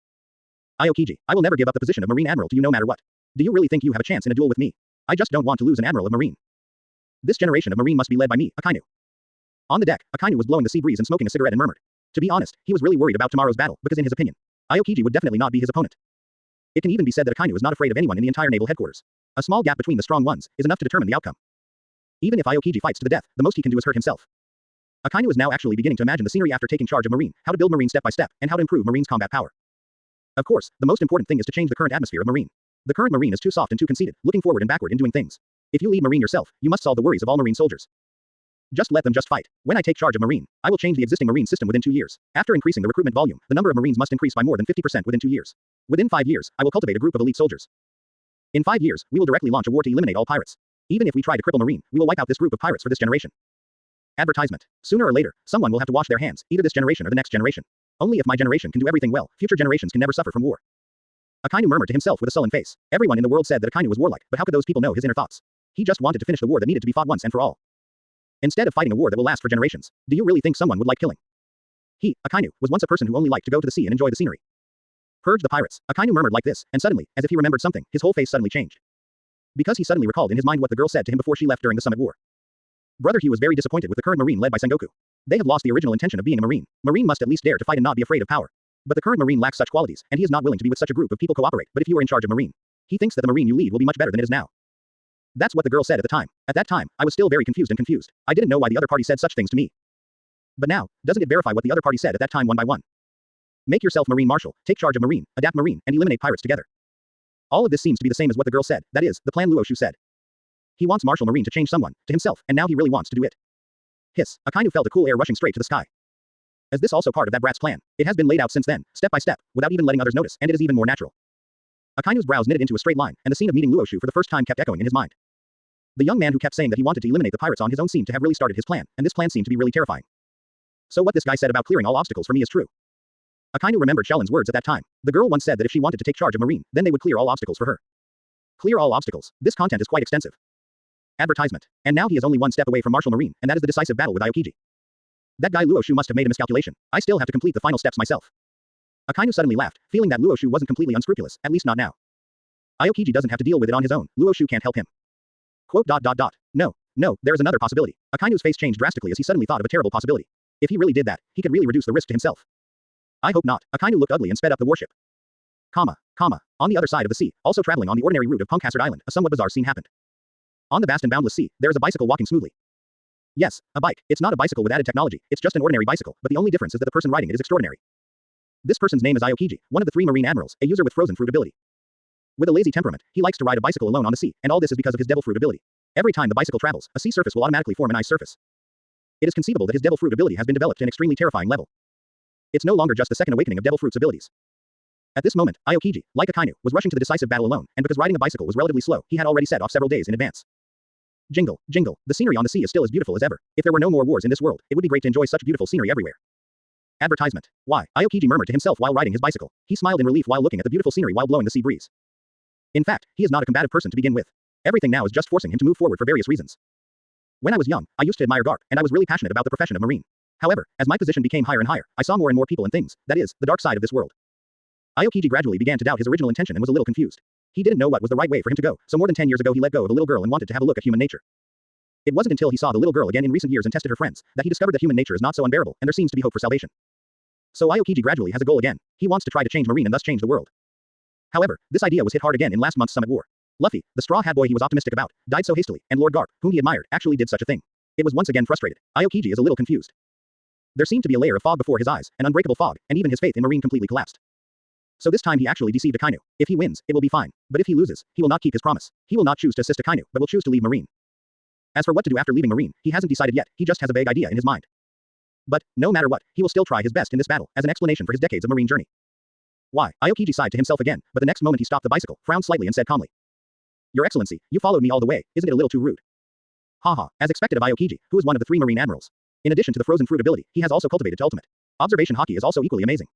Aokiji, I will never give up the position of Marine Admiral to you no matter what. Do you really think you have a chance in a duel with me? I just don't want to lose an Admiral of Marine. This generation of Marine must be led by me, Akainu. On the deck, Akainu was blowing the sea breeze and smoking a cigarette and murmured. To be honest, he was really worried about tomorrow's battle, because in his opinion, Aokiji would definitely not be his opponent. It can even be said that Akainu is not afraid of anyone in the entire naval headquarters. A small gap between the strong ones is enough to determine the outcome. Even if Aokiji fights to the death, the most he can do is hurt himself. Akainu is now actually beginning to imagine the scenery after taking charge of Marine, how to build Marine step by step, and how to improve Marine's combat power. Of course, the most important thing is to change the current atmosphere of Marine. The current Marine is too soft and too conceited, looking forward and backward in doing things. If you lead Marine yourself, you must solve the worries of all Marine soldiers. Just let them just fight. When I take charge of Marine, I will change the existing Marine system within 2 years. After increasing the recruitment volume, the number of Marines must increase by more than 50% within 2 years. Within 5 years, I will cultivate a group of elite soldiers. In 5 years, we will directly launch a war to eliminate all pirates. Even if we try to cripple Marine, we will wipe out this group of pirates for this generation. Advertisement. Sooner or later, someone will have to wash their hands, either this generation or the next generation. Only if my generation can do everything well, future generations can never suffer from war. Akainu murmured to himself with a sullen face. Everyone in the world said that Akainu was warlike, but how could those people know his inner thoughts? He just wanted to finish the war that needed to be fought once and for all. Instead of fighting a war that will last for generations, do you really think someone would like killing? He, Akainu, was once a person who only liked to go to the sea and enjoy the scenery. Purge the pirates. Akainu murmured like this, and suddenly, as if he remembered something, his whole face suddenly changed. Because he suddenly recalled in his mind what the girl said to him before she left during the summit war. Brother Hugh was very disappointed with the current Marine led by Sengoku. They have lost the original intention of being a Marine. Marine must at least dare to fight and not be afraid of power. But the current Marine lacks such qualities, and he is not willing to be with such a group of people cooperate. But if you are in charge of Marine, he thinks that the Marine you lead will be much better than it is now. That's what the girl said at the time. At that time, I was still very confused. I didn't know why the other party said such things to me. But now, doesn't it verify what the other party said at that time one by one? Make yourself Marine Marshal, take charge of Marine, adapt Marine, and eliminate pirates together. All of this seems to be the same as what the girl said, that is, the plan Luo Xiu said. He wants Marshal Marine to change someone, to himself, and now he really wants to do it. Hiss, Akainu felt a cool air rushing straight to the sky. Is this also part of that brat's plan? It has been laid out since then, step by step, without even letting others notice, and it is even more natural. Akainu's brows knitted into a straight line, and the scene of meeting Luo Xiu for the first time kept echoing in his mind. The young man who kept saying that he wanted to eliminate the pirates on his own seemed to have really started his plan, and this plan seemed to be really terrifying. So what this guy said about clearing all obstacles for me is true. Akainu remembered Shaolin's words at that time. The girl once said that if she wanted to take charge of Marine, then they would clear all obstacles for her. Clear all obstacles. This content is quite extensive. Advertisement. And now he is only one step away from Marshal Marine, and that is the decisive battle with Aokiji. That guy Luo Xiu must have made a miscalculation. I still have to complete the final steps myself. Akainu suddenly laughed, feeling that Luo Xiu wasn't completely unscrupulous, at least not now. Aokiji doesn't have to deal with it on his own. Luo Xiu can't help him. Quote. No, there is another possibility. Akainu's face changed drastically as he suddenly thought of a terrible possibility. If he really did that, he could really reduce the risk to himself. I hope not. Akainu looked ugly and sped up the warship. On the other side of the sea, also traveling on the ordinary route of Punk Hazard Island, a somewhat bizarre scene happened. On the vast and boundless sea, there is a bicycle walking smoothly. Yes, a bike. It's not a bicycle with added technology, it's just an ordinary bicycle, but the only difference is that the person riding it is extraordinary. This person's name is Aokiji, one of the 3 Marine admirals, a user with frozen fruit ability. With a lazy temperament, he likes to ride a bicycle alone on the sea, and all this is because of his devil fruit ability. Every time the bicycle travels, a sea surface will automatically form an ice surface. It is conceivable that his devil fruit ability has been developed to an extremely terrifying level. It's no longer just the second awakening of devil fruit's abilities. At this moment, Aokiji, like Akainu, was rushing to the decisive battle alone, and because riding a bicycle was relatively slow, he had already set off several days in advance. Jingle, jingle, the scenery on the sea is still as beautiful as ever. If there were no more wars in this world, it would be great to enjoy such beautiful scenery everywhere. Advertisement. Why? Aokiji murmured to himself while riding his bicycle. He smiled in relief while looking at the beautiful scenery while blowing the sea breeze. In fact, he is not a combative person to begin with. Everything now is just forcing him to move forward for various reasons. When I was young, I used to admire Garp, and I was really passionate about the profession of marine. However, as my position became higher and higher, I saw more and more people and things, that is, the dark side of this world. Aokiji gradually began to doubt his original intention and was a little confused. He didn't know what was the right way for him to go, so more than 10 years ago he let go of a little girl and wanted to have a look at human nature. It wasn't until he saw the little girl again in recent years and tested her friends, that he discovered that human nature is not so unbearable, and there seems to be hope for salvation. So Aokiji gradually has a goal again. He wants to try to change marine and thus change the world. However, this idea was hit hard again in last month's summit war. Luffy, the straw hat boy he was optimistic about, died so hastily, and Lord Garp, whom he admired, actually did such a thing. It was once again frustrated. Aokiji is a little confused. There seemed to be a layer of fog before his eyes, an unbreakable fog, and even his faith in marine completely collapsed. So this time he actually deceived Akainu. If he wins, it will be fine. But if he loses, he will not keep his promise. He will not choose to assist Akainu, but will choose to leave marine. As for what to do after leaving marine, he hasn't decided yet, he just has a vague idea in his mind. But, no matter what, he will still try his best in this battle, as an explanation for his decades of marine journey. Why? Aokiji sighed to himself again, but the next moment he stopped the bicycle, frowned slightly and said calmly. Your Excellency, you followed me all the way, isn't it a little too rude? Haha, as expected of Aokiji, who is one of the 3 marine admirals. In addition to the frozen fruit ability, he has also cultivated to ultimate. Observation Haki is also equally amazing.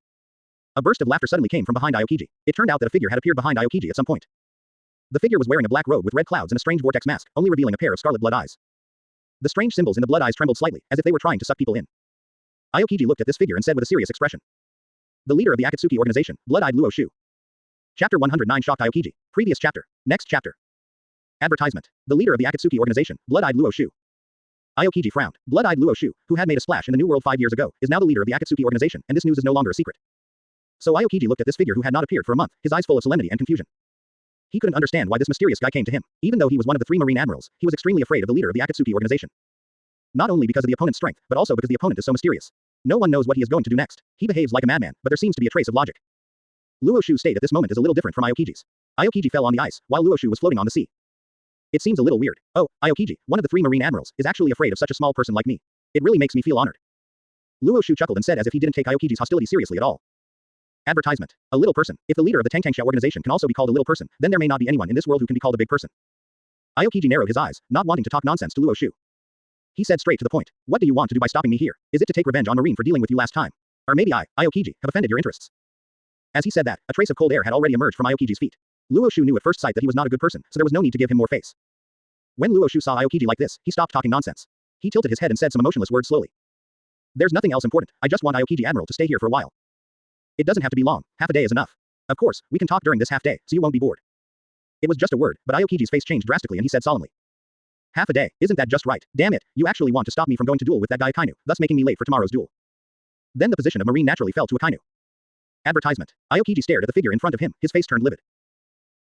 A burst of laughter suddenly came from behind Aokiji. It turned out that a figure had appeared behind Aokiji at some point. The figure was wearing a black robe with red clouds and a strange vortex mask, only revealing a pair of scarlet blood eyes. The strange symbols in the blood eyes trembled slightly, as if they were trying to suck people in. Aokiji looked at this figure and said with a serious expression. The leader of the Akatsuki organization, blood-eyed Luo Xiu. Chapter 109 shocked Aokiji. Previous chapter. Next chapter. Advertisement. The leader of the Akatsuki organization, blood-eyed Luo Xiu. Aokiji frowned. Blood-eyed Luo Xiu, who had made a splash in the New World 5 years ago, is now the leader of the Akatsuki organization, and this news is no longer a secret. So Aokiji looked at this figure who had not appeared for a month, his eyes full of solemnity and confusion. He couldn't understand why this mysterious guy came to him. Even though he was one of the 3 marine admirals, he was extremely afraid of the leader of the Akatsuki organization. Not only because of the opponent's strength, but also because the opponent is so mysterious. No one knows what he is going to do next. He behaves like a madman, but there seems to be a trace of logic. Luo Xiu's state at this moment is a little different from Aokiji's. Aokiji fell on the ice, while Luo Xiu was floating on the sea. It seems a little weird. Oh, Aokiji, one of the 3 marine admirals, is actually afraid of such a small person like me. It really makes me feel honored. Luo Xiu chuckled and said as if he didn't take Aokiji's hostility seriously at all. Advertisement. A little person. If the leader of the Tangtangsha organization can also be called a little person, then there may not be anyone in this world who can be called a big person. Aokiji narrowed his eyes, not wanting to talk nonsense to Luo Xiu. He said straight to the point. What do you want to do by stopping me here? Is it to take revenge on Marine for dealing with you last time? Or maybe I, Aokiji, have offended your interests? As he said that, a trace of cold air had already emerged from Aokiji's feet. Luo Xiu knew at first sight that he was not a good person, so there was no need to give him more face. When Luo Xiu saw Aokiji like this, he stopped talking nonsense. He tilted his head and said some emotionless words slowly. There's nothing else important. I just want Aokiji Admiral to stay here for a while. It doesn't have to be long. Half a day is enough. Of course, we can talk during this half day, so you won't be bored. It was just a word, but Aokiji's face changed drastically and he said solemnly. Half a day, isn't that just right? Damn it, you actually want to stop me from going to duel with that guy Akainu, thus making me late for tomorrow's duel. Then the position of Marine naturally fell to Akainu. Advertisement. Aokiji stared at the figure in front of him, his face turned livid.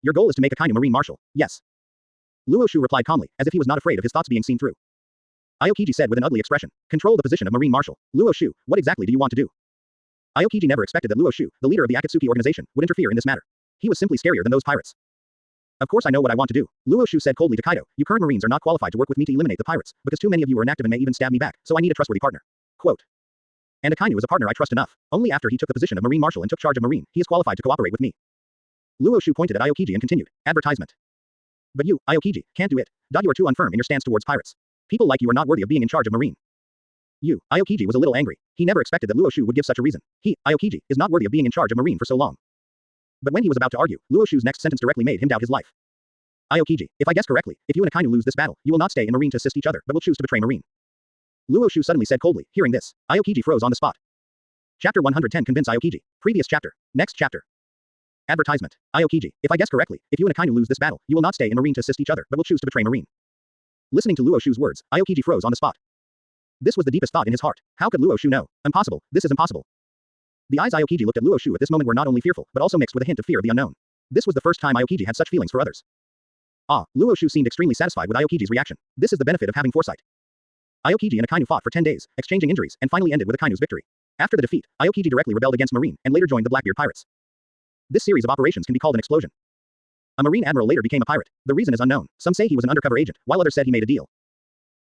Your goal is to make Akainu Marine Marshal, yes. Luo Xiu replied calmly, as if he was not afraid of his thoughts being seen through. Aokiji said with an ugly expression, control the position of Marine Marshal. Luo Xiu, what exactly do you want to do? Aokiji never expected that Luo Xiu, the leader of the Akatsuki organization, would interfere in this matter. He was simply scarier than those pirates. Of course I know what I want to do. Luo Xiu said coldly to Kaido, you current Marines are not qualified to work with me to eliminate the pirates, because too many of you are inactive and may even stab me back, so I need a trustworthy partner. Quote. And Akainu is a partner I trust enough. Only after he took the position of Marine Marshal and took charge of Marine, he is qualified to cooperate with me. Luo Xiu pointed at Aokiji and continued. Advertisement. But you, Aokiji, can't do it. You are too unfirm in your stance towards pirates. People like you are not worthy of being in charge of Marine. You, Aokiji was a little angry. He never expected that Luo Xiu would give such a reason. He, Aokiji, is not worthy of being in charge of Marine for so long. But when he was about to argue, Luo Xiu's next sentence directly made him doubt his life. Aokiji, if I guess correctly, if you and Akainu lose this battle, you will not stay in Marine to assist each other, but will choose to betray Marine. Luo Xiu suddenly said coldly, hearing this. Aokiji froze on the spot. Chapter 110 Convince Aokiji. Previous chapter. Next chapter. Advertisement. Aokiji, if I guess correctly, if you and Akainu lose this battle, you will not stay in Marine to assist each other, but will choose to betray Marine. Listening to Luo Xiu's words, Aokiji froze on the spot. This was the deepest thought in his heart. How could Luo Xiu know? Impossible. This is impossible. The eyes Aokiji looked at Luo Xiu at this moment were not only fearful, but also mixed with a hint of fear of the unknown. This was the first time Aokiji had such feelings for others. Luo Xiu seemed extremely satisfied with Aokiji's reaction. This is the benefit of having foresight. Aokiji and Akainu fought for 10 days, exchanging injuries, and finally ended with Akainu's victory. After the defeat, Aokiji directly rebelled against Marine, and later joined the Blackbeard pirates. This series of operations can be called an explosion. A Marine admiral later became a pirate. The reason is unknown. Some say he was an undercover agent, while others said he made a deal.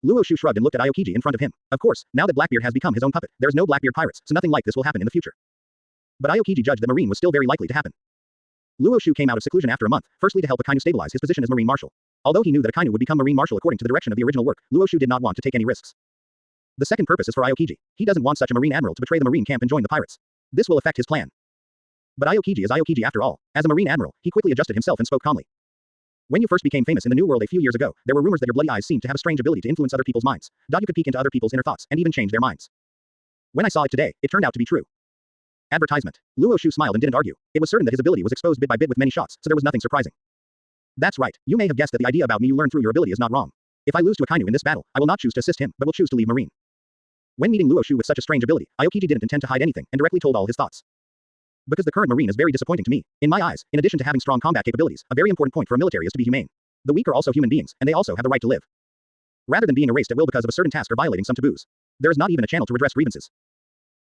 Luo Xiu shrugged and looked at Aokiji in front of him. Of course, now that Blackbeard has become his own puppet, there is no Blackbeard pirates, so nothing like this will happen in the future. But Aokiji judged that Marine was still very likely to happen. Luo Xiu came out of seclusion after a month, firstly to help Akainu stabilize his position as Marine Marshal. Although he knew that Akainu would become Marine Marshal according to the direction of the original work, Luo Xiu did not want to take any risks. The second purpose is for Aokiji. He doesn't want such a Marine admiral to betray the Marine camp and join the pirates. This will affect his plan. But Aokiji is Aokiji after all. As a Marine admiral, he quickly adjusted himself and spoke calmly. When you first became famous in the New World a few years ago, there were rumors that your bloody eyes seemed to have a strange ability to influence other people's minds. You could peek into other people's inner thoughts and even change their minds. When I saw it today, it turned out to be true. Advertisement. Luo Xiu smiled and didn't argue. It was certain that his ability was exposed bit by bit with many shots, so there was nothing surprising. That's right. You may have guessed that the idea about me you learned through your ability is not wrong. If I lose to Akainu in this battle, I will not choose to assist him, but will choose to leave Marine. When meeting Luo Xiu with such a strange ability, Aokiji didn't intend to hide anything and directly told all his thoughts. Because the current Marine is very disappointing to me. In my eyes, in addition to having strong combat capabilities, a very important point for a military is to be humane. The weak are also human beings, and they also have the right to live. Rather than being erased at will because of a certain task or violating some taboos. There is not even a channel to redress grievances.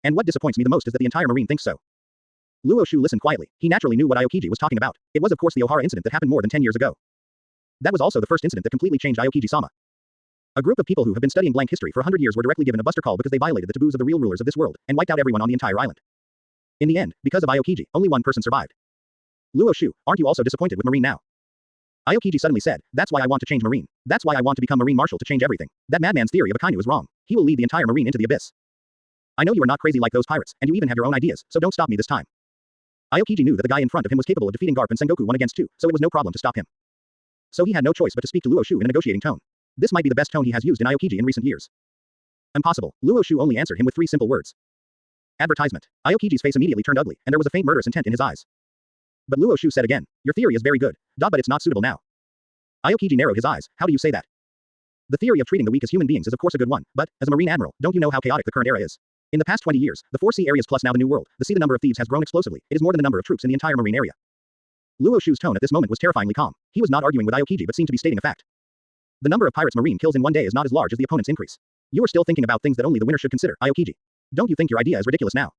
And what disappoints me the most is that the entire Marine thinks so. Luo Xiu listened quietly. He naturally knew what Aokiji was talking about. It was of course the Ohara incident that happened more than 10 years ago. That was also the first incident that completely changed Aokiji-sama. A group of people who have been studying blank history for 100 years were directly given a buster call because they violated the taboos of the real rulers of this world, and wiped out everyone on the entire island. In the end, because of Aokiji, only one person survived. Luo Xiu, aren't you also disappointed with Marine now? Aokiji suddenly said, that's why I want to change Marine. That's why I want to become Marine Marshal to change everything. That madman's theory of Akainu is wrong. He will lead the entire Marine into the abyss. I know you are not crazy like those pirates, and you even have your own ideas, so don't stop me this time. Aokiji knew that the guy in front of him was capable of defeating Garp and Sengoku 1 against 2, so it was no problem to stop him. So he had no choice but to speak to Luo Xiu in a negotiating tone. This might be the best tone he has used in Aokiji in recent years. Impossible. Luo Xiu only answered him with 3 simple words. Advertisement. Aokiji's face immediately turned ugly, and there was a faint murderous intent in his eyes. But Luo Xiu said again, your theory is very good, but it's not suitable now. Aokiji narrowed his eyes, how do you say that? The theory of treating the weak as human beings is of course a good one, but, as a Marine Admiral, don't you know how chaotic the current era is? In the past 20 years, the 4 sea areas plus now the New World, the number of thieves has grown explosively, it is more than the number of troops in the entire Marine area. Luo Xiu's tone at this moment was terrifyingly calm. He was not arguing with Aokiji but seemed to be stating a fact. The number of pirates Marine kills in one day is not as large as the opponent's increase. You are still thinking about things that only the winner should consider, Aokiji. Don't you think your idea is ridiculous now?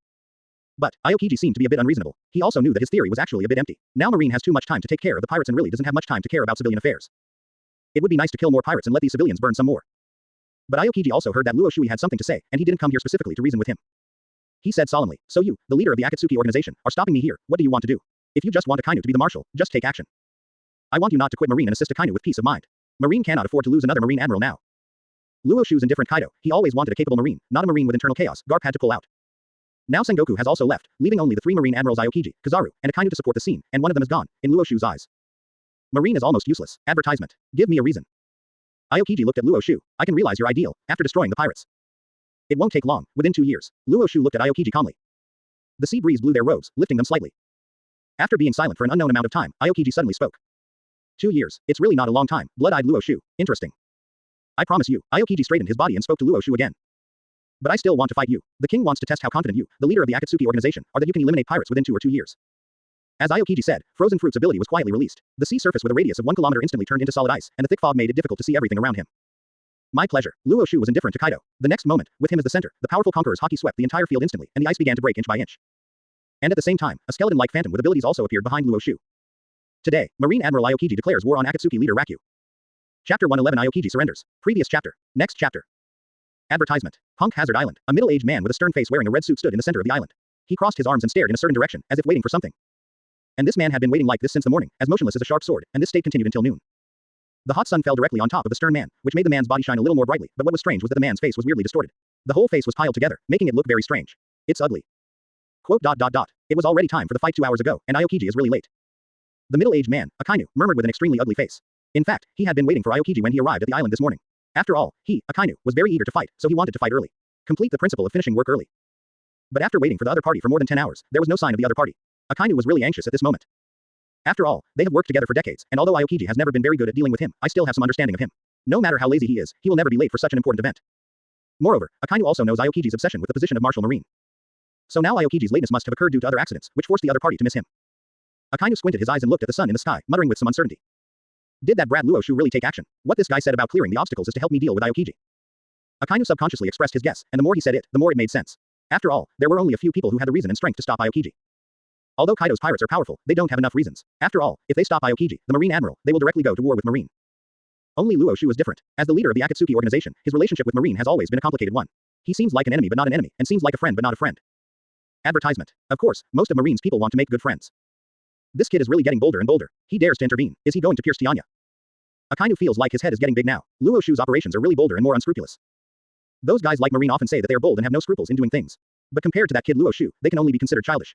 But, Aokiji seemed to be a bit unreasonable. He also knew that his theory was actually a bit empty. Now Marine has too much time to take care of the pirates and really doesn't have much time to care about civilian affairs. It would be nice to kill more pirates and let these civilians burn some more. But Aokiji also heard that Luo Xiu had something to say, and he didn't come here specifically to reason with him. He said solemnly, so you, the leader of the Akatsuki organization, are stopping me here, what do you want to do? If you just want Akainu to be the marshal, just take action. I want you not to quit Marine and assist Akainu with peace of mind. Marine cannot afford to lose another Marine admiral now. Luo Xiu's indifferent Kaido, he always wanted a capable Marine, not a Marine with internal chaos, Garp had to pull out. Now Sengoku has also left, leaving only the 3 Marine admirals Aokiji, Kizaru, and Akainu to support the scene, and one of them is gone, in Luo Xiu's eyes. Marine is almost useless. Advertisement. Give me a reason. Aokiji looked at Luo Xiu. I can realize your ideal, after destroying the pirates. It won't take long, within 2 years. Luo Xiu looked at Aokiji calmly. The sea breeze blew their robes, lifting them slightly. After being silent for an unknown amount of time, Aokiji suddenly spoke. 2 years, it's really not a long time, blood-eyed Luo Xiu, interesting. I promise you, Aokiji straightened his body and spoke to Luo Xiu again. But I still want to fight you. The king wants to test how confident you, the leader of the Akatsuki organization, are that you can eliminate pirates within 2 or 2 years. As Aokiji said, Frozen Fruit's ability was quietly released. The sea surface with a radius of 1 kilometer instantly turned into solid ice, and the thick fog made it difficult to see everything around him. My pleasure. Luo Xiu was indifferent to Kaido. The next moment, with him as the center, the powerful conqueror's haki swept the entire field instantly, and the ice began to break inch by inch. And at the same time, a skeleton-like phantom with abilities also appeared behind Luo Xiu. Today, Marine Admiral Aokiji declares war on Akatsuki leader Rakyu. Chapter 111 Aokiji surrenders. Previous chapter. Next chapter. Advertisement. Punk Hazard Island. A middle-aged man with a stern face wearing a red suit stood in the center of the island. He crossed his arms and stared in a certain direction, as if waiting for something. And this man had been waiting like this since the morning, as motionless as a sharp sword, and this state continued until noon. The hot sun fell directly on top of the stern man, which made the man's body shine a little more brightly, but what was strange was that the man's face was weirdly distorted. The whole face was piled together, making it look very strange. It's ugly. Quote. It was already time for the fight 2 hours ago, and Aokiji is really late. The middle-aged man, Akainu, murmured with an extremely ugly face. In fact, he had been waiting for Aokiji when he arrived at the island this morning. After all, he, Akainu, was very eager to fight, so he wanted to fight early. Complete the principle of finishing work early. But after waiting for the other party for more than 10 hours, there was no sign of the other party. Akainu was really anxious at this moment. After all, they have worked together for decades, and although Aokiji has never been very good at dealing with him, I still have some understanding of him. No matter how lazy he is, he will never be late for such an important event. Moreover, Akainu also knows Aokiji's obsession with the position of Marshal Marine. So now Aokiji's lateness must have occurred due to other accidents, which forced the other party to miss him. Akainu squinted his eyes and looked at the sun in the sky, muttering with some uncertainty. Did that brat Luo Xiu really take action? What this guy said about clearing the obstacles is to help me deal with Aokiji. Akainu subconsciously expressed his guess, and the more he said it, the more it made sense. After all, there were only a few people who had the reason and strength to stop Aokiji. Although Kaido's pirates are powerful, they don't have enough reasons. After all, if they stop Aokiji, the Marine Admiral, they will directly go to war with Marine. Only Luo Xiu is different. As the leader of the Akatsuki organization, his relationship with Marine has always been a complicated one. He seems like an enemy but not an enemy, and seems like a friend but not a friend. Advertisement. Of course, most of Marine's people want to make good friends. This kid is really getting bolder and bolder. He dares to intervene. Is he going to pierce Tianya? Akainu feels like his head is getting big now. Luo Xiu's operations are really bolder and more unscrupulous. Those guys like Marine often say that they are bold and have no scruples in doing things. But compared to that kid Luo Xiu, they can only be considered childish.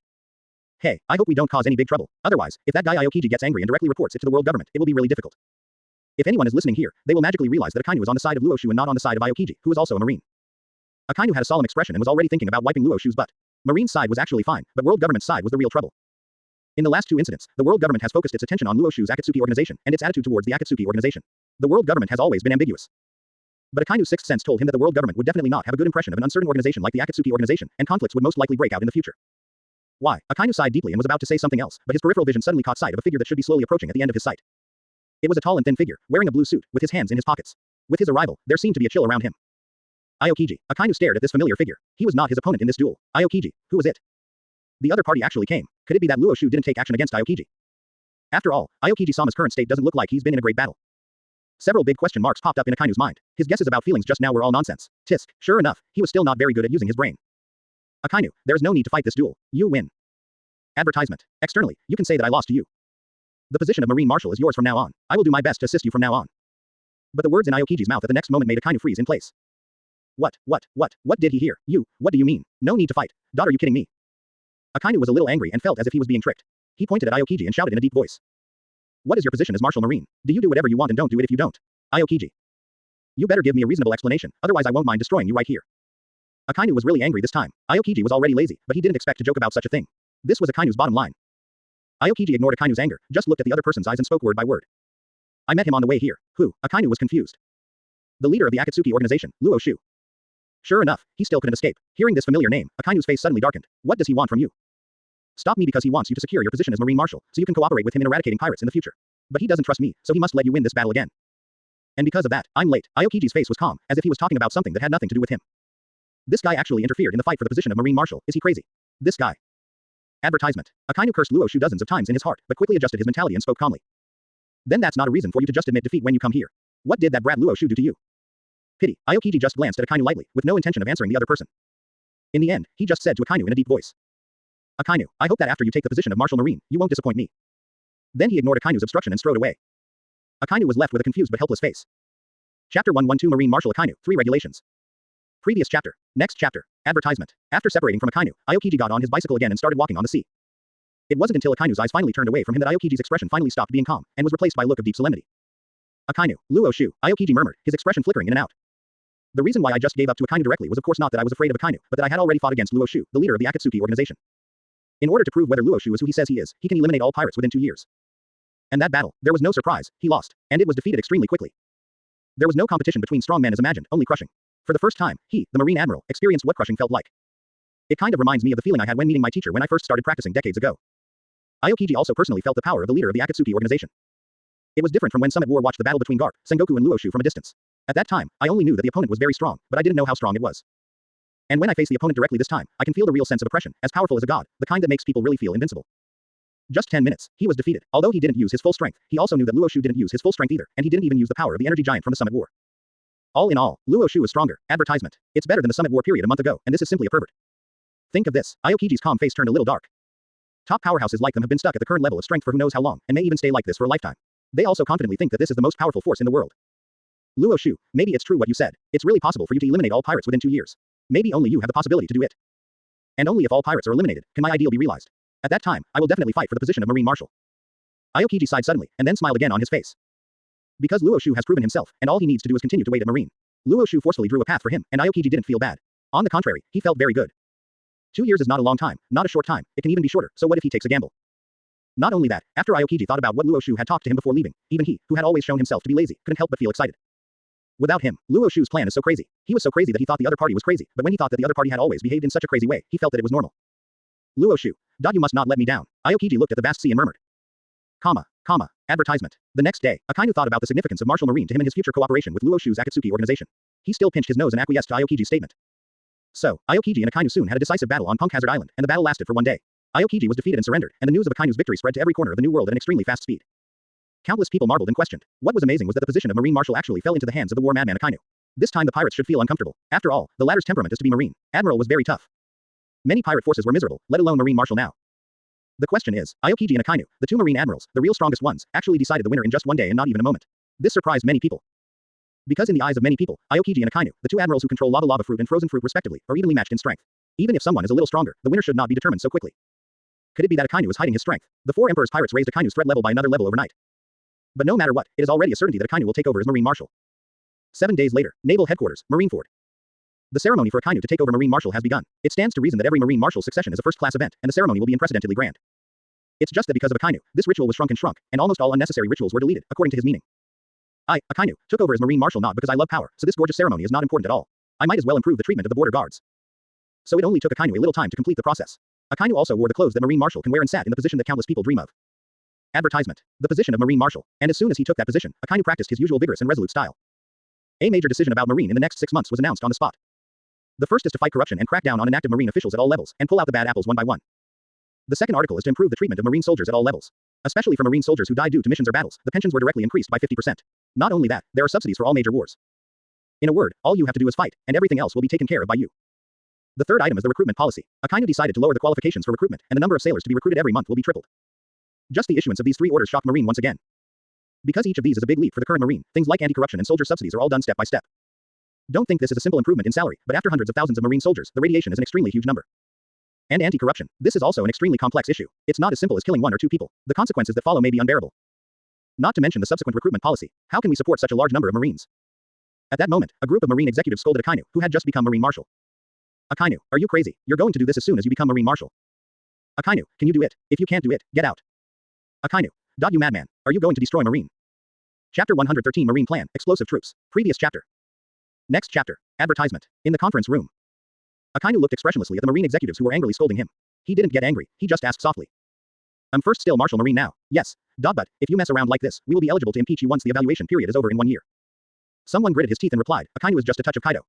Hey, I hope we don't cause any big trouble. Otherwise, if that guy Aokiji gets angry and directly reports it to the world government, it will be really difficult. If anyone is listening here, they will magically realize that Akainu is on the side of Luo Xiu and not on the side of Aokiji, who is also a Marine. Akainu had a solemn expression and was already thinking about wiping Luo Xiu's butt. Marine's side was actually fine, but world government's side was the real trouble. In the last two incidents, the world government has focused its attention on Luo Xiu's Akatsuki organization and its attitude towards the Akatsuki organization. The world government has always been ambiguous. But Akainu's sixth sense told him that the world government would definitely not have a good impression of an uncertain organization like the Akatsuki organization, and conflicts would most likely break out in the future. Why? Akainu sighed deeply and was about to say something else, but his peripheral vision suddenly caught sight of a figure that should be slowly approaching at the end of his sight. It was a tall and thin figure, wearing a blue suit, with his hands in his pockets. With his arrival, there seemed to be a chill around him. Aokiji. Akainu stared at this familiar figure. He was not his opponent in this duel. Aokiji. Who was it? The other party actually came. Could it be that Luo Xiu didn't take action against Aokiji? After all, Aokiji-sama's current state doesn't look like he's been in a great battle. Several big question marks popped up in Akainu's mind. His guesses about feelings just now were all nonsense. Tisk. Sure enough, he was still not very good at using his brain. Akainu, there is no need to fight this duel. You win. Advertisement. Externally, you can say that I lost to you. The position of Marine Marshal is yours from now on. I will do my best to assist you from now on. But the words in Aokiji's mouth at the next moment made Akainu freeze in place. What did he hear? You, what do you mean? No need to fight. Are you kidding me? Akainu was a little angry and felt as if he was being tricked. He pointed at Aokiji and shouted in a deep voice. What is your position as Marshal Marine? Do you do whatever you want and don't do it if you don't? Aokiji. You better give me a reasonable explanation, otherwise I won't mind destroying you right here. Akainu was really angry this time. Aokiji was already lazy, but he didn't expect to joke about such a thing. This was Akainu's bottom line. Aokiji ignored Akainu's anger, just looked at the other person's eyes and spoke word by word. I met him on the way here. Who? Akainu was confused. The leader of the Akatsuki organization, Luo Xiu. Sure enough, he still couldn't escape. Hearing this familiar name, Akainu's face suddenly darkened. What does he want from you? Stop me because he wants you to secure your position as Marine Marshal, so you can cooperate with him in eradicating pirates in the future. But he doesn't trust me, so he must let you win this battle again. And because of that, I'm late. Aokiji's face was calm, as if he was talking about something that had nothing to do with him. This guy actually interfered in the fight for the position of Marine Marshal. Is he crazy? This guy. Advertisement. Akainu cursed Luo Xiu dozens of times in his heart, but quickly adjusted his mentality and spoke calmly. Then that's not a reason for you to just admit defeat when you come here. What did that brat Luo Xiu do to you? Pity. Aokiji just glanced at Akainu lightly, with no intention of answering the other person. In the end, he just said to Akainu in a deep voice. Akainu, I hope that after you take the position of Marshal Marine, you won't disappoint me. Then he ignored Akainu's obstruction and strode away. Akainu was left with a confused but helpless face. Chapter 112 Marine Marshal Akainu, 3 Regulations. Previous chapter. Next chapter. Advertisement. After separating from Akainu, Aokiji got on his bicycle again and started walking on the sea. It wasn't until Akainu's eyes finally turned away from him that Aokiji's expression finally stopped being calm, and was replaced by a look of deep solemnity. Akainu, Luo Xiu, Aokiji murmured, his expression flickering in and out. The reason why I just gave up to Akainu directly was of course not that I was afraid of Akainu, but that I had already fought against Luo Xiu, the leader of the Akatsuki organization. In order to prove whether Luo Xiu is who he says he is, he can eliminate all pirates within 2 years. And that battle, there was no surprise, he lost, and it was defeated extremely quickly. There was no competition between strongmen as imagined, only crushing. For the first time, he, the Marine Admiral, experienced what crushing felt like. It kind of reminds me of the feeling I had when meeting my teacher when I first started practicing decades ago. Aokiji also personally felt the power of the leader of the Akatsuki organization. It was different from when some at war watched the battle between Garp, Sengoku and Luo Xiu from a distance. At that time, I only knew that the opponent was very strong, but I didn't know how strong it was. And when I face the opponent directly this time, I can feel the real sense of oppression, as powerful as a god, the kind that makes people really feel invincible. Just 10 minutes, he was defeated. Although he didn't use his full strength, he also knew that Luo Xiu didn't use his full strength either, and he didn't even use the power of the energy giant from the Summit War. All in all, Luo Xiu is stronger. Advertisement. It's better than the Summit War period a month ago, and this is simply a pervert. Think of this. Aokiji's calm face turned a little dark. Top powerhouses like them have been stuck at the current level of strength for who knows how long, and may even stay like this for a lifetime. They also confidently think that this is the most powerful force in the world. Luo Xiu, maybe it's true what you said. It's really possible for you to eliminate all pirates within 2 years. Maybe only you have the possibility to do it. And only if all pirates are eliminated, can my ideal be realized. At that time, I will definitely fight for the position of Marine Marshal. Aokiji sighed suddenly, and then smiled again on his face. Because Luo Xiu has proven himself, and all he needs to do is continue to wait at Marine. Luo Xiu forcefully drew a path for him, and Aokiji didn't feel bad. On the contrary, he felt very good. 2 years is not a long time, not a short time, it can even be shorter, so what if he takes a gamble? Not only that, after Aokiji thought about what Luo Xiu had talked to him before leaving, even he, who had always shown himself to be lazy, couldn't help but feel excited. Without him, Luo Xiu's plan is so crazy. He was so crazy that he thought the other party was crazy, but when he thought that the other party had always behaved in such a crazy way, he felt that it was normal. Luo Xiu, you must not let me down. Aokiji looked at the vast sea and murmured. Advertisement. The next day, Akainu thought about the significance of Marshal Marine to him and his future cooperation with Luo Xiu's Akatsuki organization. He still pinched his nose and acquiesced to Aokiji's statement. So, Aokiji and Akainu soon had a decisive battle on Punk Hazard Island, and the battle lasted for 1 day. Aokiji was defeated and surrendered, and the news of Akainu's victory spread to every corner of the New World at an extremely fast speed. Countless people marveled and questioned. What was amazing was that the position of Marine Marshal actually fell into the hands of the war madman Akainu. This time the pirates should feel uncomfortable. After all, the latter's temperament is to be Marine. Admiral was very tough. Many pirate forces were miserable, let alone Marine Marshal now. The question is, Aokiji and Akainu, the two Marine admirals, the real strongest ones, actually decided the winner in just one day and not even a moment. This surprised many people. Because in the eyes of many people, Aokiji and Akainu, the two admirals who control lava fruit and frozen fruit respectively, are evenly matched in strength. Even if someone is a little stronger, the winner should not be determined so quickly. Could it be that Akainu is hiding his strength? The four Emperor's pirates raised Akainu's threat level by another level overnight. But no matter what, it is already a certainty that Akainu will take over as Marine Marshal. 7 days later, Naval Headquarters, Marineford. The ceremony for Akainu to take over Marine Marshal has begun. It stands to reason that every Marine Marshal's succession is a first-class event, and the ceremony will be unprecedentedly grand. It's just that because of Akainu, this ritual was shrunk, and almost all unnecessary rituals were deleted, according to his meaning. I, Akainu, took over as Marine Marshal not because I love power, so this gorgeous ceremony is not important at all. I might as well improve the treatment of the border guards. So it only took Akainu a little time to complete the process. Akainu also wore the clothes that Marine Marshal can wear and sat in the position that countless people dream of. Advertisement. The position of Marine Marshal. And as soon as he took that position, Akainu practiced his usual vigorous and resolute style. A major decision about Marine in the next 6 months was announced on the spot. The first is to fight corruption and crack down on inactive Marine officials at all levels, and pull out the bad apples one by one. The second article is to improve the treatment of Marine soldiers at all levels. Especially for Marine soldiers who died due to missions or battles, the pensions were directly increased by 50%. Not only that, there are subsidies for all major wars. In a word, all you have to do is fight, and everything else will be taken care of by you. The third item is the recruitment policy. Akainu decided to lower the qualifications for recruitment, and the number of sailors to be recruited every month will be tripled. Just the issuance of these 3 orders shocked Marine once again. Because each of these is a big leap for the current Marine, things like anti-corruption and soldier subsidies are all done step by step. Don't think this is a simple improvement in salary, but after hundreds of thousands of Marine soldiers, the radiation is an extremely huge number. And anti-corruption. This is also an extremely complex issue. It's not as simple as killing 1 or 2 people. The consequences that follow may be unbearable. Not to mention the subsequent recruitment policy. How can we support such a large number of Marines? At that moment, a group of Marine executives scolded Akainu, who had just become Marine Marshal. Akainu, are you crazy? You're going to do this as soon as you become Marine Marshal. Akainu, can you do it? If you can't do it, get out. Akainu, you madman. Are you going to destroy Marine? Chapter 113 Marine Plan, Explosive Troops. Previous chapter. Next chapter. Advertisement. In the conference room. Akainu looked expressionlessly at the Marine executives who were angrily scolding him. He didn't get angry, he just asked softly. I'm first still Marshal Marine now. Yes. But, if you mess around like this, we will be eligible to impeach you once the evaluation period is over in 1 year. Someone gritted his teeth and replied, Akainu is just a touch of Kaido.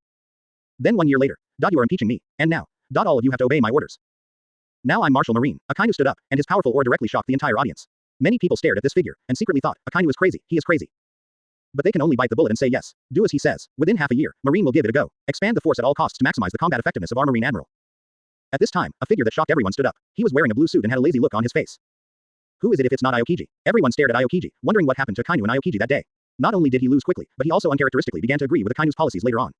Then 1 year later. You are impeaching me, and now. All of you have to obey my orders. Now I'm Marshal Marine. Akainu stood up, and his powerful aura directly shocked the entire audience. Many people stared at this figure, and secretly thought, Akainu is crazy, he is crazy. But they can only bite the bullet and say yes. Do as he says. Within half a year, Marine will give it a go. Expand the force at all costs to maximize the combat effectiveness of our Marine Admiral. At this time, a figure that shocked everyone stood up. He was wearing a blue suit and had a lazy look on his face. Who is it if it's not Aokiji? Everyone stared at Aokiji, wondering what happened to Akainu and Aokiji that day. Not only did he lose quickly, but he also uncharacteristically began to agree with Akainu's policies later on.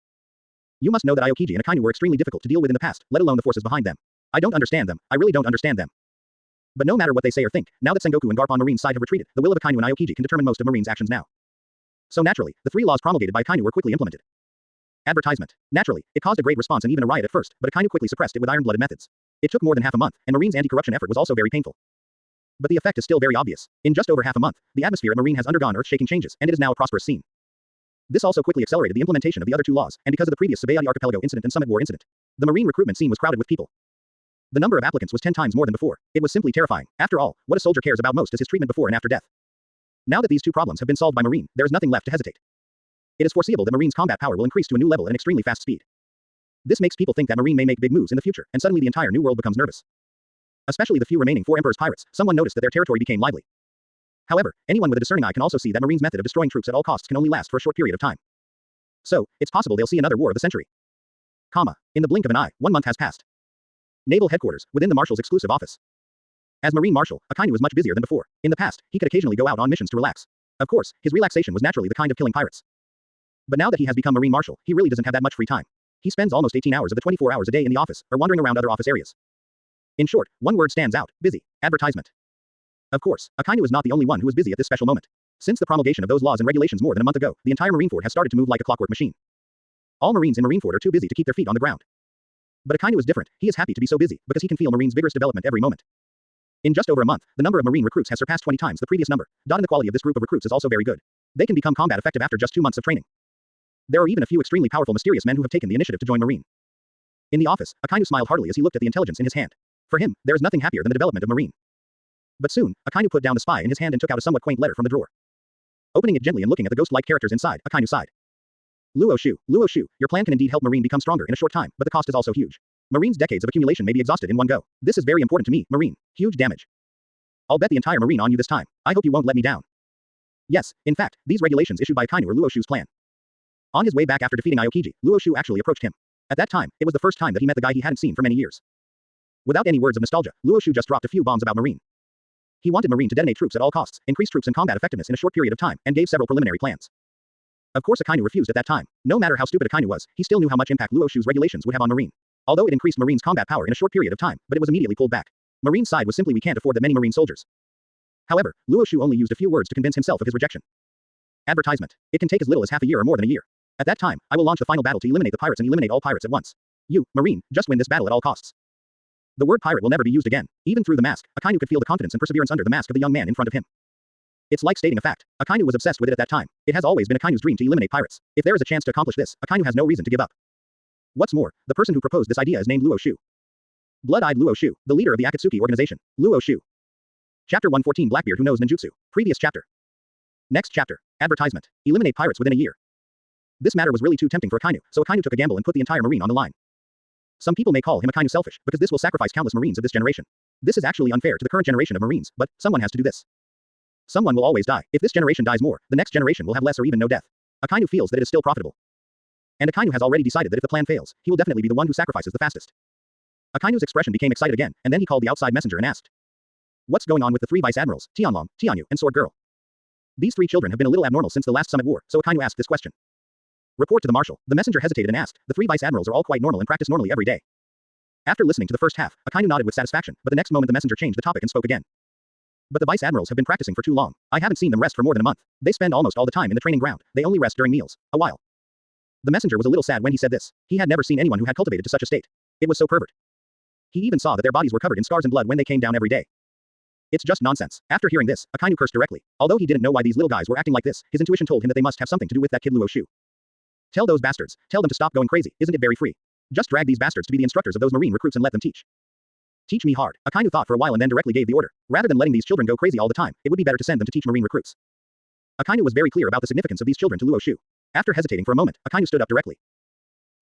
You must know that Aokiji and Akainu were extremely difficult to deal with in the past, let alone the forces behind them. I don't understand them. I really don't understand them. But no matter what they say or think, now that Sengoku and Garp on Marine's side have retreated, the will of Akainu and Aokiji can determine most of Marine's actions now. So naturally, the 3 laws promulgated by Akainu were quickly implemented. Advertisement. Naturally, it caused a great response and even a riot at first, but Akainu quickly suppressed it with iron-blooded methods. It took more than half a month, and Marine's anti-corruption effort was also very painful. But the effect is still very obvious. In just over half a month, the atmosphere at Marine has undergone earth-shaking changes, and it is now a prosperous scene. This also quickly accelerated the implementation of the other 2 laws, and because of the previous Sabayati Archipelago incident and Summit War incident, the Marine recruitment scene was crowded with people. The number of applicants was 10 times more than before. It was simply terrifying. After all, what a soldier cares about most is his treatment before and after death. Now that these 2 problems have been solved by Marine, there is nothing left to hesitate. It is foreseeable that Marine's combat power will increase to a new level at an extremely fast speed. This makes people think that Marine may make big moves in the future, and suddenly the entire New World becomes nervous. Especially the few remaining 4 Emperor's pirates, someone noticed that their territory became lively. However, anyone with a discerning eye can also see that Marine's method of destroying troops at all costs can only last for a short period of time. So, it's possible they'll see another war of the century. In the blink of an eye, 1 month has passed. Naval Headquarters, within the Marshal's exclusive office. As Marine Marshal, Akainu was much busier than before. In the past, he could occasionally go out on missions to relax. Of course, his relaxation was naturally the kind of killing pirates. But now that he has become Marine Marshal, he really doesn't have that much free time. He spends almost 18 hours of the 24 hours a day in the office, or wandering around other office areas. In short, one word stands out: busy. Advertisement. Of course, Akainu is not the only one who is busy at this special moment. Since the promulgation of those laws and regulations more than a month ago, the entire Marineford has started to move like a clockwork machine. All Marines in Marineford are too busy to keep their feet on the ground. But Akainu is different. He is happy to be so busy, because he can feel Marine's vigorous development every moment. In just over a month, the number of Marine recruits has surpassed 20 times the previous number. And the quality of this group of recruits is also very good. They can become combat effective after just 2 months of training. There are even a few extremely powerful mysterious men who have taken the initiative to join Marine. In the office, Akainu smiled heartily as he looked at the intelligence in his hand. For him, there is nothing happier than the development of Marine. But soon, Akainu put down the spy in his hand and took out a somewhat quaint letter from the drawer. Opening it gently and looking at the ghost-like characters inside, Akainu sighed. Luo Xiu, your plan can indeed help Marine become stronger in a short time, but the cost is also huge. Marine's decades of accumulation may be exhausted in one go. This is very important to me, Marine. Huge damage. I'll bet the entire Marine on you this time. I hope you won't let me down. Yes, in fact, these regulations issued by Akainu are Luo Xiu's plan. On his way back after defeating Aokiji, Luo Xiu actually approached him. At that time, it was the first time that he met the guy he hadn't seen for many years. Without any words of nostalgia, Luo Xiu just dropped a few bombs about Marine. He wanted Marine to detonate troops at all costs, increase troops and combat effectiveness in a short period of time, and gave several preliminary plans. Of course Akainu refused at that time. No matter how stupid Akainu was, he still knew how much impact Luo Xiu's regulations would have on Marine. Although it increased Marine's combat power in a short period of time, but it was immediately pulled back. Marine's side was simply we can't afford that many Marine soldiers. However, Luo Xiu only used a few words to convince himself of his rejection. Advertisement. It can take as little as half a year or more than a year. At that time, I will launch the final battle to eliminate the pirates and eliminate all pirates at once. You, Marine, just win this battle at all costs. The word pirate will never be used again. Even through the mask, Akainu could feel the confidence and perseverance under the mask of the young man in front of him. It's like stating a fact. Akainu was obsessed with it at that time. It has always been Akainu's dream to eliminate pirates. If there is a chance to accomplish this, Akainu has no reason to give up. What's more, the person who proposed this idea is named Luo Xiu. Blood-eyed Luo Xiu, the leader of the Akatsuki organization. Luo Xiu. Chapter 114 Blackbeard who knows ninjutsu. Previous chapter. Next chapter. Advertisement. Eliminate pirates within a year. This matter was really too tempting for Akainu, so Akainu took a gamble and put the entire Marine on the line. Some people may call him Akainu selfish, because this will sacrifice countless Marines of this generation. This is actually unfair to the current generation of Marines, but someone has to do this. Someone will always die. If this generation dies more, the next generation will have less or even no death. Akainu feels that it is still profitable. And Akainu has already decided that if the plan fails, he will definitely be the one who sacrifices the fastest. Akainu's expression became excited again, and then he called the outside messenger and asked, "What's going on with the three vice admirals, Tianlong, Tianyu, and Sword Girl?" These three children have been a little abnormal since the last summit war, so Akainu asked this question. Report to the marshal. The messenger hesitated and asked, "The three vice admirals are all quite normal and practice normally every day." After listening to the first half, Akainu nodded with satisfaction, but the next moment the messenger changed the topic and spoke again. "But the vice admirals have been practicing for too long. I haven't seen them rest for more than a month. They spend almost all the time in the training ground. They only rest during meals. A while." The messenger was a little sad when he said this. He had never seen anyone who had cultivated to such a state. It was so pervert. He even saw that their bodies were covered in scars and blood when they came down every day. It's just nonsense. After hearing this, Akainu cursed directly. Although he didn't know why these little guys were acting like this, his intuition told him that they must have something to do with that kid Luo Xiu. Tell those bastards. Tell them to stop going crazy. Isn't it very free? Just drag these bastards to be the instructors of those Marine recruits and let them teach. Teach me hard. Akainu thought for a while and then directly gave the order. Rather than letting these children go crazy all the time, it would be better to send them to teach Marine recruits. Akainu was very clear about the significance of these children to Luo Xiu. After hesitating for a moment, Akainu stood up directly.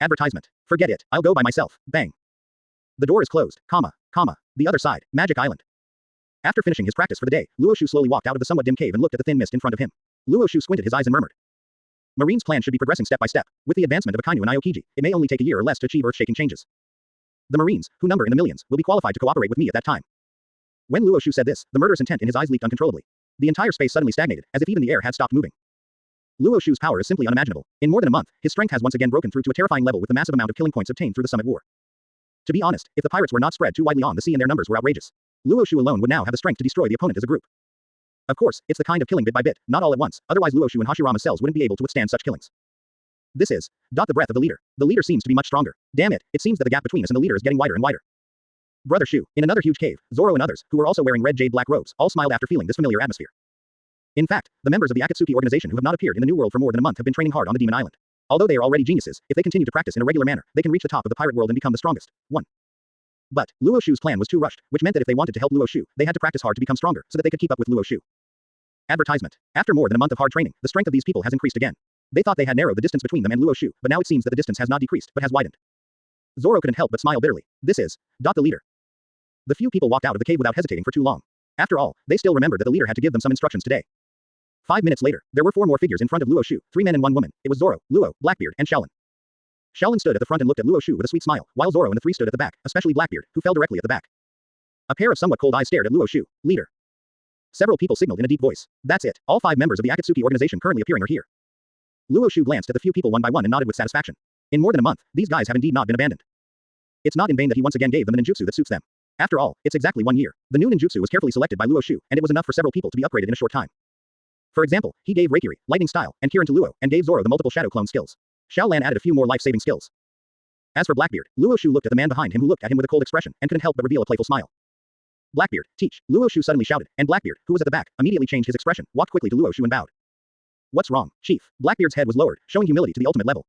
Advertisement. Forget it. I'll go by myself. Bang. The door is closed. The other side. Magic Island. After finishing his practice for the day, Luo Xiu slowly walked out of the somewhat dim cave and looked at the thin mist in front of him. Luo Xiu squinted his eyes and murmured. Marine's plan should be progressing step by step. With the advancement of Akainu and Aokiji, it may only take a year or less to achieve earth-shaking changes. The Marines, who number in the millions, will be qualified to cooperate with me at that time. When Luo Xiu said this, the murderous intent in his eyes leaped uncontrollably. The entire space suddenly stagnated, as if even the air had stopped moving. Luo Xiu's power is simply unimaginable. In more than a month, his strength has once again broken through to a terrifying level with the massive amount of killing points obtained through the summit war. To be honest, if the pirates were not spread too widely on the sea and their numbers were outrageous, Luo Xiu alone would now have the strength to destroy the opponent as a group. Of course, it's the kind of killing bit by bit, not all at once, otherwise Luo Xiu and Hashirama's cells wouldn't be able to withstand such killings. This is the breath of the leader. The leader seems to be much stronger. Damn it, it seems that the gap between us and the leader is getting wider and wider. Brother Xiu, in another huge cave, Zoro and others, who were also wearing red jade black robes, all smiled after feeling this familiar atmosphere. In fact, the members of the Akatsuki organization who have not appeared in the New World for more than a month have been training hard on the Demon Island. Although they are already geniuses, if they continue to practice in a regular manner, they can reach the top of the pirate world and become the strongest. 1. But, Luo Xiu's plan was too rushed, which meant that if they wanted to help Luo Xiu, they had to practice hard to become stronger, so that they could keep up with Luo Xiu. Advertisement. After more than a month of hard training, the strength of these people has increased again. They thought they had narrowed the distance between them and Luo Xiu, but now it seems that the distance has not decreased, but has widened. Zoro couldn't help but smile bitterly. This is the leader. The few people walked out of the cave without hesitating for too long. After all, they still remembered that the leader had to give them some instructions today. 5 minutes later, there were 4 more figures in front of Luo Xiu, 3 men and 1 woman. It was Zoro, Luo, Blackbeard, and Shaolin. Shaolin stood at the front and looked at Luo Xiu with a sweet smile, while Zoro and the 3 stood at the back, especially Blackbeard, who fell directly at the back. A pair of somewhat cold eyes stared at Luo Xiu, leader. Several people signaled in a deep voice. That's it. All 5 members of the Akatsuki organization currently appearing are here. Luo Xiu glanced at the few people one by one and nodded with satisfaction. In more than a month, these guys have indeed not been abandoned. It's not in vain that he once again gave them the ninjutsu that suits them. After all, it's exactly 1 year. The new ninjutsu was carefully selected by Luo Xiu, and it was enough for several people to be upgraded in a short time. For example, he gave Reikiri, lightning style, and Kirin to Luo, and gave Zoro the multiple shadow clone skills. Xiao Lan added a few more life-saving skills. As for Blackbeard, Luo Xiu looked at the man behind him who looked at him with a cold expression, and couldn't help but reveal a playful smile. Blackbeard, teach, Luo Xiu suddenly shouted, and Blackbeard, who was at the back, immediately changed his expression, walked quickly to Luo Xiu and bowed. What's wrong, Chief? Blackbeard's head was lowered, showing humility to the ultimate level.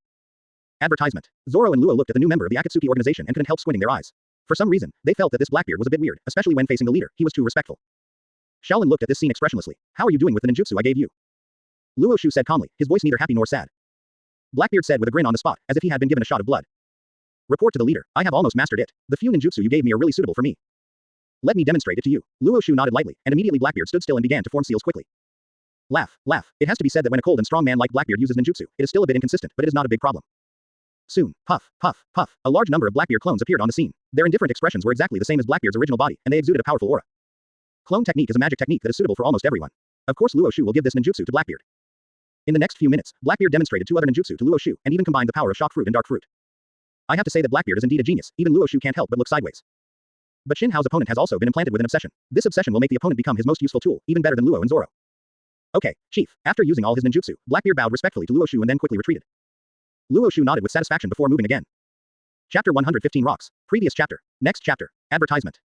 Advertisement. Zoro and Luo looked at the new member of the Akatsuki organization and couldn't help squinting their eyes. For some reason, they felt that this Blackbeard was a bit weird, especially when facing the leader. He was too respectful. Shaolin looked at this scene expressionlessly. How are you doing with the ninjutsu I gave you? Luo Xiu said calmly, his voice neither happy nor sad. Blackbeard said with a grin on the spot, as if he had been given a shot of blood. Report to the leader. I have almost mastered it. The few ninjutsu you gave me are really suitable for me. Let me demonstrate it to you. Luo Xiu nodded lightly, and immediately Blackbeard stood still and began to form seals quickly. Laugh, laugh. It has to be said that when a cold and strong man like Blackbeard uses ninjutsu, it is still a bit inconsistent, but it is not a big problem. Soon, puff, puff, puff, a large number of Blackbeard clones appeared on the scene. Their indifferent expressions were exactly the same as Blackbeard's original body, and they exuded a powerful aura. Clone technique is a magic technique that is suitable for almost everyone. Of course Luo Xiu will give this ninjutsu to Blackbeard. In the next few minutes, Blackbeard demonstrated 2 other ninjutsu to Luo Xiu, and even combined the power of shock fruit and dark fruit. I have to say that Blackbeard is indeed a genius, even Luo Xiu can't help but look sideways. But Shin Hao's opponent has also been implanted with an obsession. This obsession will make the opponent become his most useful tool, even better than Luo and Zoro. Okay, Chief. After using all his ninjutsu, Blackbeard bowed respectfully to Luo Xiu and then quickly retreated. Luo Xiu nodded with satisfaction before moving again. Chapter 115 Rocks. Previous chapter. Next chapter. Advertisement.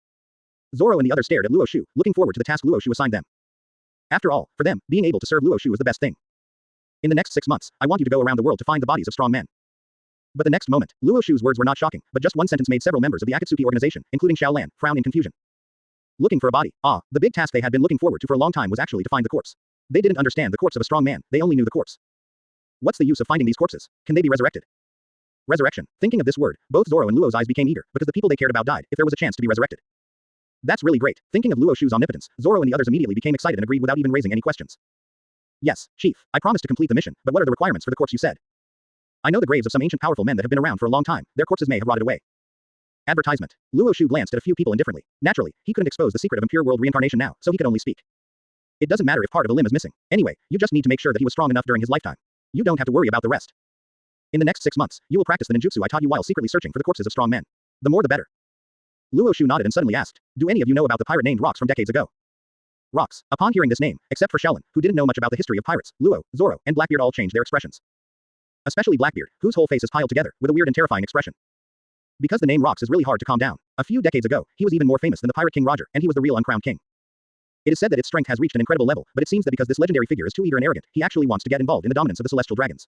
Zoro and the others stared at Luo Xiu, looking forward to the task Luo Xiu assigned them. After all, for them, being able to serve Luo Xiu is the best thing. In the next 6 months, I want you to go around the world to find the bodies of strong men. But the next moment, Luo Xiu's words were not shocking, but just one sentence made several members of the Akatsuki organization, including Xiaolan, frown in confusion. Looking for a body. The big task they had been looking forward to for a long time was actually to find the corpse. They didn't understand the corpse of a strong man, they only knew the corpse. What's the use of finding these corpses? Can they be resurrected? Resurrection. Thinking of this word, both Zoro and Luo's eyes became eager, because the people they cared about died, if there was a chance to be resurrected. That's really great. Thinking of Luo Xiu's omnipotence, Zoro and the others immediately became excited and agreed without even raising any questions. Yes, Chief, I promise to complete the mission, but what are the requirements for the corpse you said? I know the graves of some ancient powerful men that have been around for a long time, their corpses may have rotted away. Advertisement. Luo Xiu glanced at a few people indifferently. Naturally, he couldn't expose the secret of impure world reincarnation now, so he could only speak. It doesn't matter if part of a limb is missing. Anyway, you just need to make sure that he was strong enough during his lifetime. You don't have to worry about the rest. In the next 6 months, you will practice the ninjutsu I taught you while secretly searching for the corpses of strong men. The more the better. Luo Xiu nodded and suddenly asked, do any of you know about the pirate named Rocks from decades ago? Rocks. Upon hearing this name, except for Shaolin, who didn't know much about the history of pirates, Luo, Zoro, and Blackbeard all changed their expressions. Especially Blackbeard, whose whole face is piled together, with a weird and terrifying expression. Because the name Rocks is really hard to calm down. A few decades ago, he was even more famous than the pirate king Roger, and he was the real uncrowned king. It is said that its strength has reached an incredible level, but it seems that because this legendary figure is too eager and arrogant, he actually wants to get involved in the dominance of the celestial dragons.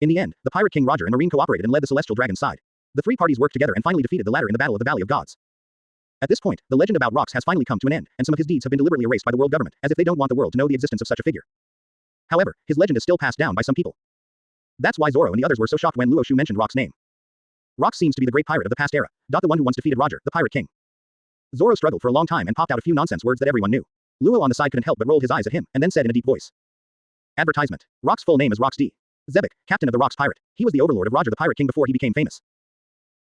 In the end, the pirate king Roger and Marine cooperated and led the celestial dragon's side. The 3 parties worked together and finally defeated the latter in the Battle of the Valley of Gods. At this point, the legend about Rocks has finally come to an end, and some of his deeds have been deliberately erased by the world government, as if they don't want the world to know the existence of such a figure. However, his legend is still passed down by some people. That's why Zoro and the others were so shocked when Luo Xiu mentioned Rocks' name. Rocks seems to be the great pirate of the past era, the one who once defeated Roger, the pirate king. Zoro struggled for a long time and popped out a few nonsense words that everyone knew. Luo on the side couldn't help but roll his eyes at him, and then said in a deep voice. Advertisement. Rocks' full name is Rocks D. Zebek, captain of the Rocks pirate. He was the overlord of Roger the pirate king before he became famous.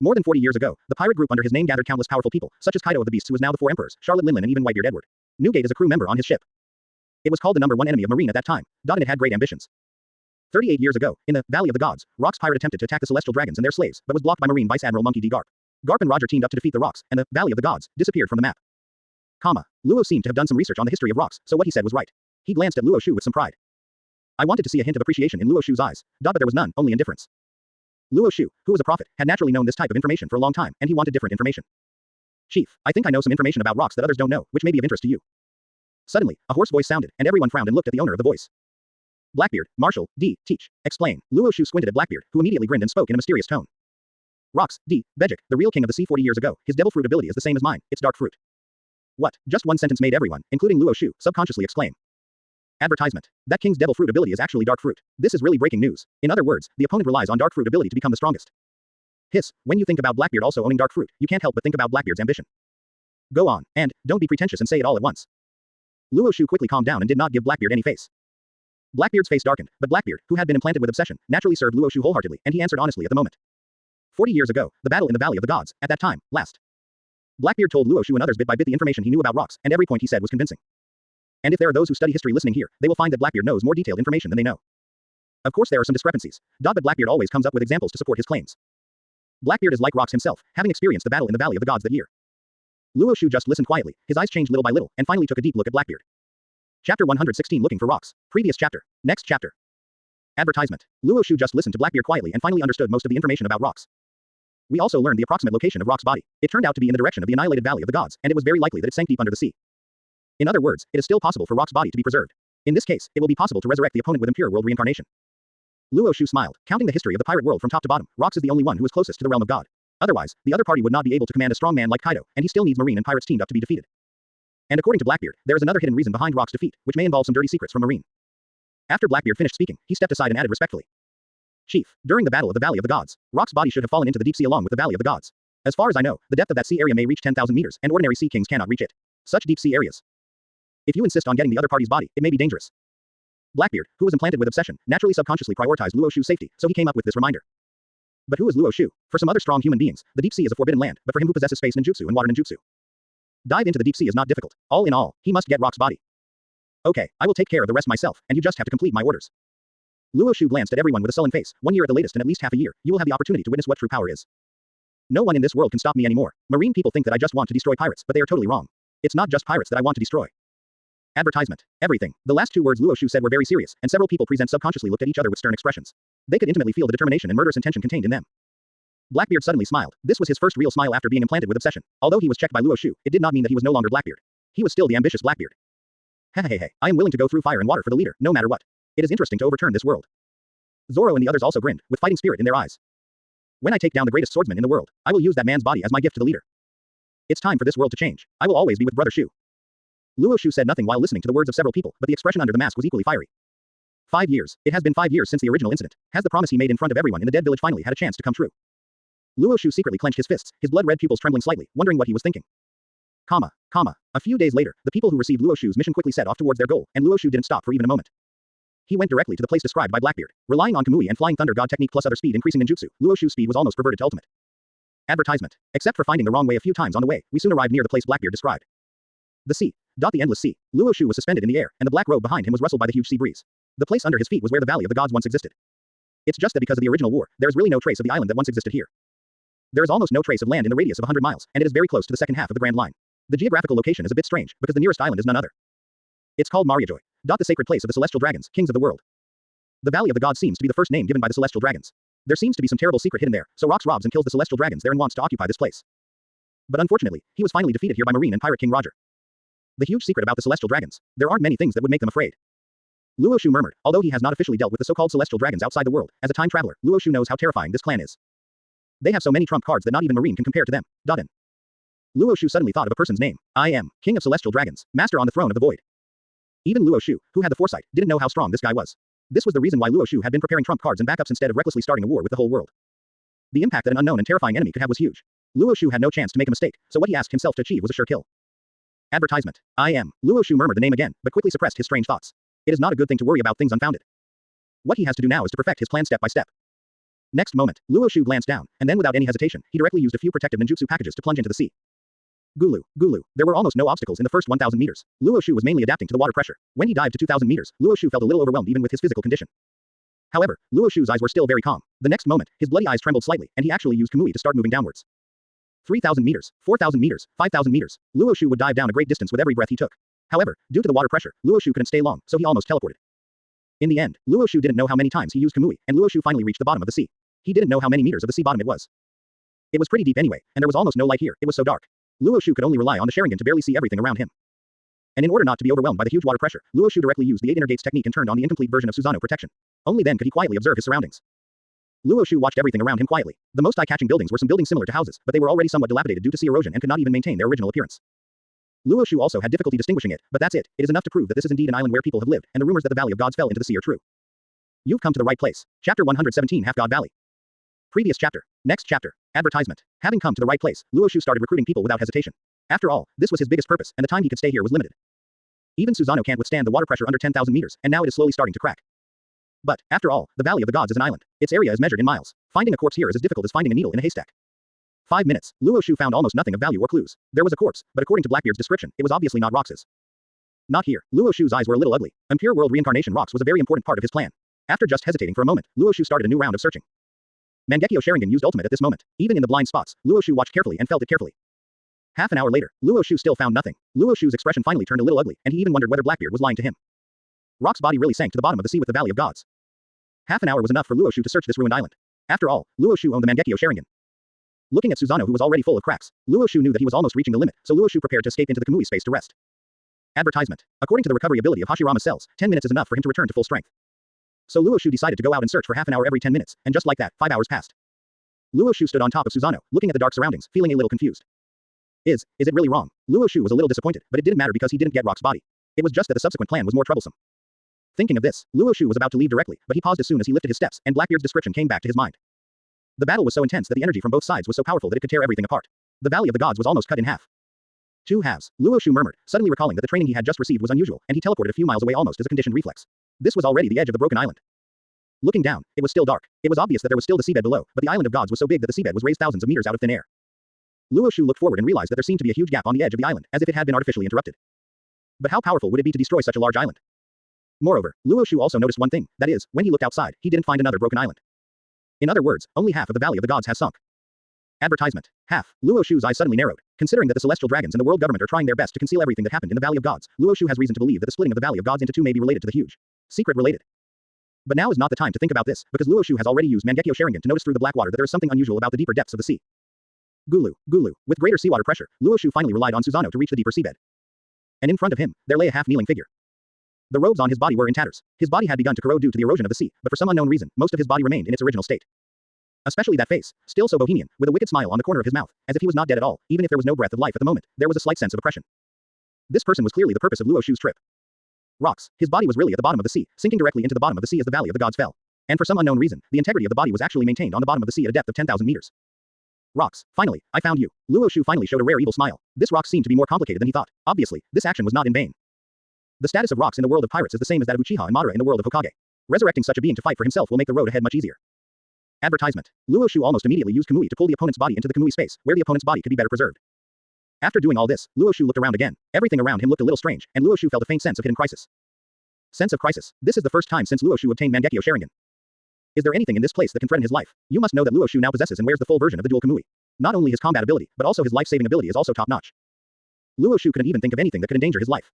More than 40 years ago, the pirate group under his name gathered countless powerful people, such as Kaido of the Beasts who is now the 4 emperors, Charlotte Linlin and even Whitebeard Edward. Newgate is a crew member on his ship. It was called the number 1 enemy of Marine at that time, and it had great ambitions. 38 years ago, in the Valley of the Gods, Rocks pirate attempted to attack the celestial dragons and their slaves, but was blocked by Marine Vice Admiral Monkey D. Garp. Garp and Roger teamed up to defeat the Rocks, and the Valley of the Gods disappeared from the map. Luo seemed to have done some research on the history of Rocks, so what he said was right. He glanced at Luo Xiu with some pride. I wanted to see a hint of appreciation in Luo Xiu's eyes, but there was none, only indifference. Luo Xiu, who was a prophet, had naturally known this type of information for a long time, and he wanted different information. Chief, I think I know some information about Rocks that others don't know, which may be of interest to you. Suddenly, a hoarse voice sounded, and everyone frowned and looked at the owner of the voice. Blackbeard, Marshall, D, teach, explain. Luo Xiu squinted at Blackbeard, who immediately grinned and spoke in a mysterious tone. Rocks, D, Bejik, the real king of the sea 40 years ago, his devil fruit ability is the same as mine, it's dark fruit. What? Just one sentence made everyone, including Luo Xiu, subconsciously exclaim. Advertisement. That king's devil fruit ability is actually dark fruit. This is really breaking news. In other words, the opponent relies on dark fruit ability to become the strongest. Hiss, when you think about Blackbeard also owning dark fruit, you can't help but think about Blackbeard's ambition. Go on, and don't be pretentious and say it all at once. Luo Xiu quickly calmed down and did not give Blackbeard any face. Blackbeard's face darkened, but Blackbeard, who had been implanted with obsession, naturally served Luo Xiu wholeheartedly, and he answered honestly at the moment. 40 years ago, the battle in the Valley of the Gods, at that time, last. Blackbeard told Luo Xiu and others bit by bit the information he knew about Rocks, and every point he said was convincing. And if there are those who study history listening here, they will find that Blackbeard knows more detailed information than they know. Of course there are some discrepancies, but Blackbeard always comes up with examples to support his claims. Blackbeard is like Rocks himself, having experienced the battle in the Valley of the Gods that year. Luo Xiu just listened quietly, his eyes changed little by little, and finally took a deep look at Blackbeard. Chapter 116 Looking for Rocks. Previous chapter. Next chapter. Advertisement. Luo Xiu just listened to Blackbeard quietly and finally understood most of the information about Rocks. We also learned the approximate location of Rocks' body. It turned out to be in the direction of the annihilated Valley of the Gods, and it was very likely that it sank deep under the sea. In other words, it is still possible for Rocks' body to be preserved. In this case, it will be possible to resurrect the opponent with impure world reincarnation. Luo Xiu smiled. Counting the history of the pirate world from top to bottom, Rocks is the only one who is closest to the realm of God. Otherwise, the other party would not be able to command a strong man like Kaido, and he still needs Marine and pirates teamed up to be defeated. And according to Blackbeard, there is another hidden reason behind Rocks' defeat, which may involve some dirty secrets from Marine. After Blackbeard finished speaking, he stepped aside and added respectfully. Chief, during the battle of the Valley of the Gods, Rock's body should have fallen into the deep sea along with the Valley of the Gods. As far as I know, the depth of that sea area may reach 10,000 meters, and ordinary sea kings cannot reach it. Such deep sea areas. If you insist on getting the other party's body, it may be dangerous. Blackbeard, who was implanted with obsession, naturally subconsciously prioritized Luo Xiu's safety, so he came up with this reminder. But who is Luo Xiu? For some other strong human beings, the deep sea is a forbidden land, but for him who possesses space ninjutsu and water ninjutsu, dive into the deep sea is not difficult. All in all, he must get Rock's body. Okay, I will take care of the rest myself, and you just have to complete my orders. Luo Xiu glanced at everyone with a sullen face. 1 year at the latest and at least half a year, you will have the opportunity to witness what true power is. No one in this world can stop me anymore. Marine people think that I just want to destroy pirates, but they are totally wrong. It's not just pirates that I want to destroy. Advertisement. Everything. The last 2 words Luo Xiu said were very serious, and several people present subconsciously looked at each other with stern expressions. They could intimately feel the determination and murderous intention contained in them. Blackbeard suddenly smiled. This was his first real smile after being implanted with obsession. Although he was checked by Luo Xiu, it did not mean that he was no longer Blackbeard. He was still the ambitious Blackbeard. Hey, I am willing to go through fire and water for the leader, no matter what. It is interesting to overturn this world. Zoro and the others also grinned, with fighting spirit in their eyes. When I take down the greatest swordsman in the world, I will use that man's body as my gift to the leader. It's time for this world to change. I will always be with Brother Xiu. Luo Xiu said nothing while listening to the words of several people, but the expression under the mask was equally fiery. 5 years. It has been 5 years since the original incident. Has the promise he made in front of everyone in the dead village finally had a chance to come true? Luo Xiu secretly clenched his fists, his blood-red pupils trembling slightly, wondering what he was thinking. A few days later, the people who received Luo Xiu's mission quickly set off towards their goal, and Luo Xiu didn't stop for even a moment. He went directly to the place described by Blackbeard. Relying on Kamui and Flying Thunder God technique plus other speed increasing ninjutsu, Luo Xiu's speed was almost perverted to ultimate. Advertisement. Except for finding the wrong way a few times on the way, we soon arrived near the place Blackbeard described. The sea. The endless sea. Luo Xiu was suspended in the air, and the black robe behind him was rustled by the huge sea breeze. The place under his feet was where the Valley of the Gods once existed. It's just that because of the original war, there is really no trace of the island that once existed here. There is almost no trace of land in the radius of 100 miles, and it is very close to the second half of the Grand Line. The geographical location is a bit strange, because the nearest island is none other. It's called Mariajoy. The sacred place of the celestial dragons, kings of the world. The Valley of the Gods seems to be the first name given by the celestial dragons. There seems to be some terrible secret hidden there, so Rox robs and kills the celestial dragons there and wants to occupy this place. But unfortunately, he was finally defeated here by Marine and Pirate King Roger. The huge secret about the celestial dragons. There aren't many things that would make them afraid. Luo Xiu murmured, although he has not officially dealt with the so-called celestial dragons outside the world, as a time traveler, Luo Xiu knows how terrifying this clan is. They have so many trump cards that not even Marine can compare to them. In. Luo Xiu suddenly thought of a person's name. I am, King of Celestial Dragons, Master on the Throne of the Void. Even Luo Xiu, who had the foresight, didn't know how strong this guy was. This was the reason why Luo Xiu had been preparing trump cards and backups instead of recklessly starting a war with the whole world. The impact that an unknown and terrifying enemy could have was huge. Luo Xiu had no chance to make a mistake, so what he asked himself to achieve was a sure kill. Advertisement. I am. Luo Xiu murmured the name again, but quickly suppressed his strange thoughts. It is not a good thing to worry about things unfounded. What he has to do now is to perfect his plan step by step. Next moment, Luo Xiu glanced down, and then without any hesitation, he directly used a few protective ninjutsu packages to plunge into the sea. Gulu. There were almost no obstacles in the first 1,000 meters. Luo Xiu was mainly adapting to the water pressure. When he dived to 2,000 meters, Luo Xiu felt a little overwhelmed even with his physical condition. However, Luo Xiu's eyes were still very calm. The next moment, his bloody eyes trembled slightly, and he actually used Kamui to start moving downwards. 3,000 meters, 4,000 meters, 5,000 meters. Luo Xiu would dive down a great distance with every breath he took. However, due to the water pressure, Luo Xiu couldn't stay long, so he almost teleported. In the end, Luo Xiu didn't know how many times he used Kamui, and Luo Xiu finally reached the bottom of the sea. He didn't know how many meters of the sea bottom it was. It was pretty deep anyway, and there was almost no light here, it was so dark. Luo Xiu could only rely on the Sharingan to barely see everything around him. And in order not to be overwhelmed by the huge water pressure, Luo Xiu directly used the 8 inner gates technique and turned on the incomplete version of Susanoo protection. Only then could he quietly observe his surroundings. Luo Xiu watched everything around him quietly. The most eye-catching buildings were some buildings similar to houses, but they were already somewhat dilapidated due to sea erosion and could not even maintain their original appearance. Luo Xiu also had difficulty distinguishing it, but that's it. It is enough to prove that this is indeed an island where people have lived, and the rumors that the Valley of Gods fell into the sea are true. You've come to the right place. Chapter 117 Half God Valley. Previous chapter. Next chapter. Advertisement. Having come to the right place, Luo Xiu started recruiting people without hesitation. After all, this was his biggest purpose, and the time he could stay here was limited. Even Susanoo can't withstand the water pressure under 10,000 meters, and now it is slowly starting to crack. But, after all, the Valley of the Gods is an island. Its area is measured in miles. Finding a corpse here is as difficult as finding a needle in a haystack. 5 minutes. Luo Xiu found almost nothing of value or clues. There was a corpse, but according to Blackbeard's description, it was obviously not Rox's. Not here. Luo Xiu's eyes were a little ugly. Impure world reincarnation Rox was a very important part of his plan. After just hesitating for a moment, Luo Xiu started a new round of searching. Mangekyo Sharingan used ultimate at this moment. Even in the blind spots, Luo Xiu watched carefully and felt it carefully. Half an hour later, Luo Xiu still found nothing. Luo Xiu's expression finally turned a little ugly, and he even wondered whether Blackbeard was lying to him. Rock's body really sank to the bottom of the sea with the Valley of Gods. Half an hour was enough for Luo Xiu to search this ruined island. After all, Luo Xiu owned the Mangekyo Sharingan. Looking at Susanoo who was already full of cracks, Luo Xiu knew that he was almost reaching the limit, so Luo Xiu prepared to escape into the Kamui space to rest. Advertisement. According to the recovery ability of Hashirama's cells, 10 minutes is enough for him to return to full strength. So Luo Xiu decided to go out and search for half an hour every 10 minutes, and just like that, 5 hours passed. Luo Xiu stood on top of Susanoo, looking at the dark surroundings, feeling a little confused. Is it really wrong? Luo Xiu was a little disappointed, but it didn't matter because he didn't get Rock's body. It was just that the subsequent plan was more troublesome. Thinking of this, Luo Xiu was about to leave directly, but he paused as soon as he lifted his steps, and Blackbeard's description came back to his mind. The battle was so intense that the energy from both sides was so powerful that it could tear everything apart. The Valley of the Gods was almost cut in half. Two halves, Luo Xiu murmured, suddenly recalling that the training he had just received was unusual, and he teleported a few miles away almost as a conditioned reflex. This was already the edge of the broken island. Looking down, it was still dark. It was obvious that there was still the seabed below, but the island of gods was so big that the seabed was raised thousands of meters out of thin air. Luo Xiu looked forward and realized that there seemed to be a huge gap on the edge of the island, as if it had been artificially interrupted. But how powerful would it be to destroy such a large island? Moreover, Luo Xiu also noticed one thing, that is, when he looked outside, he didn't find another broken island. In other words, only half of the Valley of the Gods has sunk. Advertisement. Half. Luo Xiu's eyes suddenly narrowed. Considering that the celestial dragons and the world government are trying their best to conceal everything that happened in the Valley of Gods, Luo Xiu has reason to believe that the splitting of the Valley of Gods into two may be related to the huge secret related. But now is not the time to think about this, because Luo Xiu has already used Mangekyo Sharingan to notice through the black water that there is something unusual about the deeper depths of the sea. Gulu. With greater seawater pressure, Luo Xiu finally relied on Susanoo to reach the deeper seabed. And in front of him, there lay a half-kneeling figure. The robes on his body were in tatters. His body had begun to corrode due to the erosion of the sea, but for some unknown reason, most of his body remained in its original state. Especially that face, still so bohemian, with a wicked smile on the corner of his mouth, as if he was not dead at all, even if there was no breath of life at the moment, there was a slight sense of oppression. This person was clearly the purpose of Luo Xiu's trip. Rocks. His body was really at the bottom of the sea, sinking directly into the bottom of the sea as the Valley of the Gods fell. And for some unknown reason, the integrity of the body was actually maintained on the bottom of the sea at a depth of 10,000 meters. Rocks. Finally, I found you. Luo Xiu finally showed a rare evil smile. This rock seemed to be more complicated than he thought. Obviously, this action was not in vain. The status of rocks in the world of pirates is the same as that of Uchiha and Madara in the world of Hokage. Resurrecting such a being to fight for himself will make the road ahead much easier. Advertisement. Luo Xiu almost immediately used Kamui to pull the opponent's body into the Kamui space, where the opponent's body could be better preserved. After doing all this, Luo Xiu looked around again. Everything around him looked a little strange, and Luo Xiu felt a faint sense of hidden crisis. Sense of crisis. This is the first time since Luo Xiu obtained Mangekyo Sharingan. Is there anything in this place that can threaten his life? You must know that Luo Xiu now possesses and wears the full version of the dual Kamui. Not only his combat ability, but also his life-saving ability is also top-notch. Luo Xiu couldn't even think of anything that could endanger his life.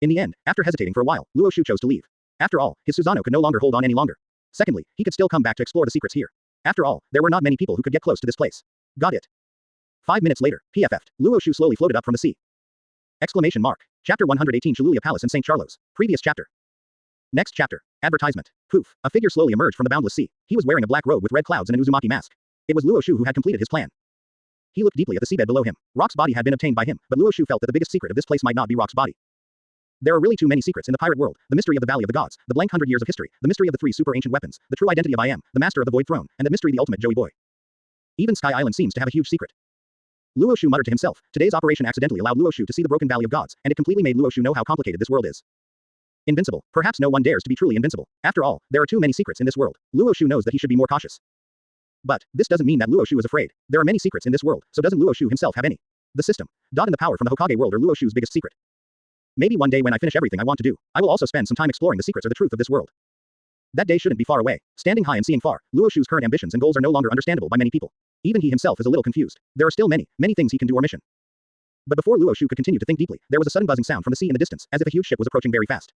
In the end, after hesitating for a while, Luo Xiu chose to leave. After all, his Susanoo could no longer hold on any longer. Secondly, he could still come back to explore the secrets here. After all, there were not many people who could get close to this place. Got it. 5 minutes later, PFF'd, Luo Xiu slowly floated up from the sea. Exclamation mark. Chapter 118 Shilulia Palace in St. Charlos. Previous chapter. Next chapter. Advertisement. Poof. A figure slowly emerged from the boundless sea. He was wearing a black robe with red clouds and an Uzumaki mask. It was Luo Xiu who had completed his plan. He looked deeply at the seabed below him. Rock's body had been obtained by him, but Luo Xiu felt that the biggest secret of this place might not be Rock's body. There are really too many secrets in the pirate world, the mystery of the Valley of the Gods, the blank 100 years of history, the mystery of the 3 super ancient weapons, the true identity of I Am, the master of the Void Throne, and the mystery of the ultimate Joey Boy. Even Sky Island seems to have a huge secret. Luo Xiu muttered to himself. Today's operation accidentally allowed Luo Xiu to see the broken Valley of Gods, and it completely made Luo Xiu know how complicated this world is. Invincible. Perhaps no one dares to be truly invincible. After all, there are too many secrets in this world. Luo Xiu knows that he should be more cautious. But this doesn't mean that Luo Xiu is afraid. There are many secrets in this world, so doesn't Luo Xiu himself have any? The system. And the power from the Hokage world are Luo Xiu's biggest secret. Maybe one day when I finish everything I want to do, I will also spend some time exploring the secrets or the truth of this world. That day shouldn't be far away. Standing high and seeing far, Luo Xiu's current ambitions and goals are no longer understandable by many people. Even he himself is a little confused. There are still many things he can do or mission. But before Luo Xiu could continue to think deeply, there was a sudden buzzing sound from the sea in the distance, as if a huge ship was approaching very fast.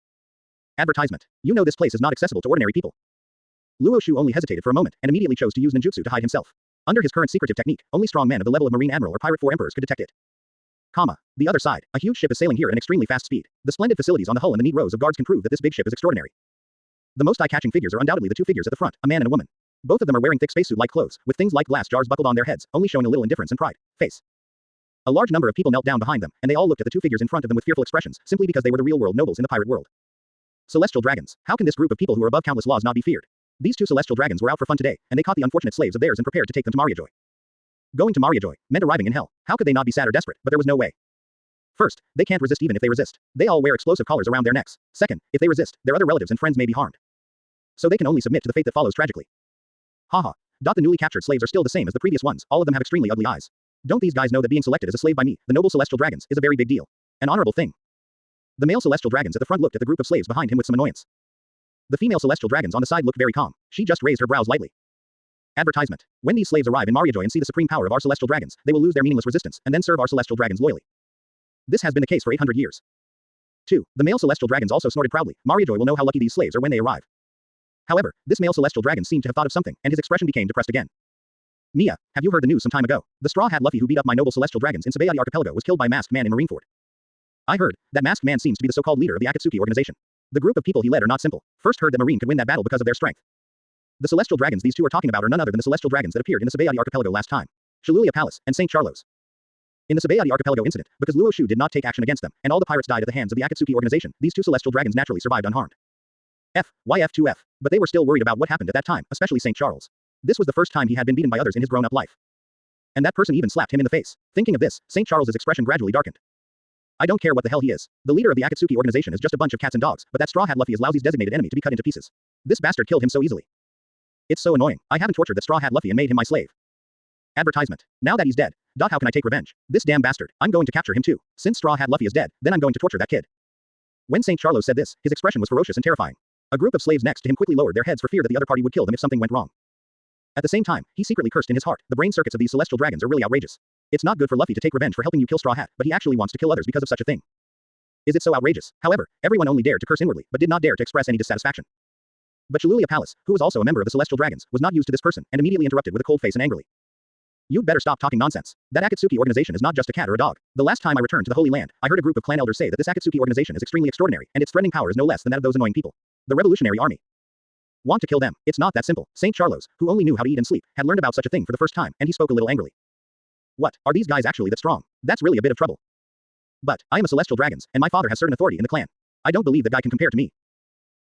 Advertisement. You know this place is not accessible to ordinary people. Luo Xiu only hesitated for a moment, and immediately chose to use ninjutsu to hide himself. Under his current secretive technique, only strong men of the level of Marine Admiral or Pirate 4 Emperors could detect it. The other side. A huge ship is sailing here at an extremely fast speed. The splendid facilities on the hull and the neat rows of guards can prove that this big ship is extraordinary. The most eye-catching figures are undoubtedly the two figures at the front, a man and a woman. Both of them are wearing thick spacesuit-like clothes, with things like glass jars buckled on their heads, only showing a little indifference and pride. Face. A large number of people knelt down behind them, and they all looked at the two figures in front of them with fearful expressions, simply because they were the real-world nobles in the pirate world. Celestial dragons. How can this group of people who are above countless laws not be feared? These two celestial dragons were out for fun today, and they caught the unfortunate slaves of theirs and prepared to take them to Mariajoy. Going to Mariajoy meant arriving in hell. How could they not be sad or desperate? But there was no way. First, they can't resist even if they resist. They all wear explosive collars around their necks. Second, if they resist, their other relatives and friends may be harmed. So they can only submit to the fate that follows tragically. Haha. The newly captured slaves are still the same as the previous ones, all of them have extremely ugly eyes. Don't these guys know that being selected as a slave by me, the noble celestial dragons, is a very big deal? An honorable thing. The male celestial dragons at the front looked at the group of slaves behind him with some annoyance. The female celestial dragons on the side looked very calm. She just raised her brows lightly. Advertisement. When these slaves arrive in Mariajoy and see the supreme power of our celestial dragons, they will lose their meaningless resistance, and then serve our celestial dragons loyally. This has been the case for 800 years. 2. The male celestial dragons also snorted proudly. Mariajoy will know how lucky these slaves are when they arrive. However, this male celestial dragon seemed to have thought of something, and his expression became depressed again. Mia, have you heard the news some time ago? The Straw Hat Luffy who beat up my noble celestial dragons in Symbolize Archipelago was killed by Masked Man in Marineford. I heard that Masked Man seems to be the so-called leader of the Akatsuki organization. The group of people he led are not simple. First heard that Marine could win that battle because of their strength. The celestial dragons these two are talking about are none other than the celestial dragons that appeared in the Symbolize Archipelago last time. Shilulia Palace and St. Charlos. In the Symbolize Archipelago incident, because Luo Xiu did not take action against them, and all the pirates died at the hands of the Akatsuki organization, these two celestial dragons naturally survived unharmed. YF2F. But they were still worried about what happened at that time, especially St. Charles. This was the first time he had been beaten by others in his grown-up life. And that person even slapped him in the face. Thinking of this, St. Charles's expression gradually darkened. I don't care what the hell he is. The leader of the Akatsuki organization is just a bunch of cats and dogs, but that Straw Hat Luffy is Lousie's designated enemy to be cut into pieces. This bastard killed him so easily. It's so annoying. I haven't tortured that Straw Hat Luffy and made him my slave. Advertisement. Now that he's dead. How can I take revenge? This damn bastard. I'm going to capture him too. Since Straw Hat Luffy is dead, then I'm going to torture that kid. When St. Charles said this, his expression was ferocious and terrifying. A group of slaves next to him quickly lowered their heads for fear that the other party would kill them if something went wrong. At the same time, he secretly cursed in his heart. The brain circuits of these celestial dragons are really outrageous. It's not good for Luffy to take revenge for helping you kill Straw Hat, but he actually wants to kill others because of such a thing. Is it so outrageous? However, everyone only dared to curse inwardly, but did not dare to express any dissatisfaction. But Shilulia Palace, who was also a member of the Celestial Dragons, was not used to this person, and immediately interrupted with a cold face and angrily. You'd better stop talking nonsense. That Akatsuki organization is not just a cat or a dog. The last time I returned to the Holy Land, I heard a group of clan elders say that this Akatsuki organization is extremely extraordinary, and its threatening power is no less than that of those annoying people. The Revolutionary Army. Want to kill them? It's not that simple. St. Charles, who only knew how to eat and sleep, had learned about such a thing for the first time, and he spoke a little angrily. What? Are these guys actually that strong? That's really a bit of trouble. But, I am a Celestial Dragons, and my father has certain authority in the clan. I don't believe that guy can compare to me.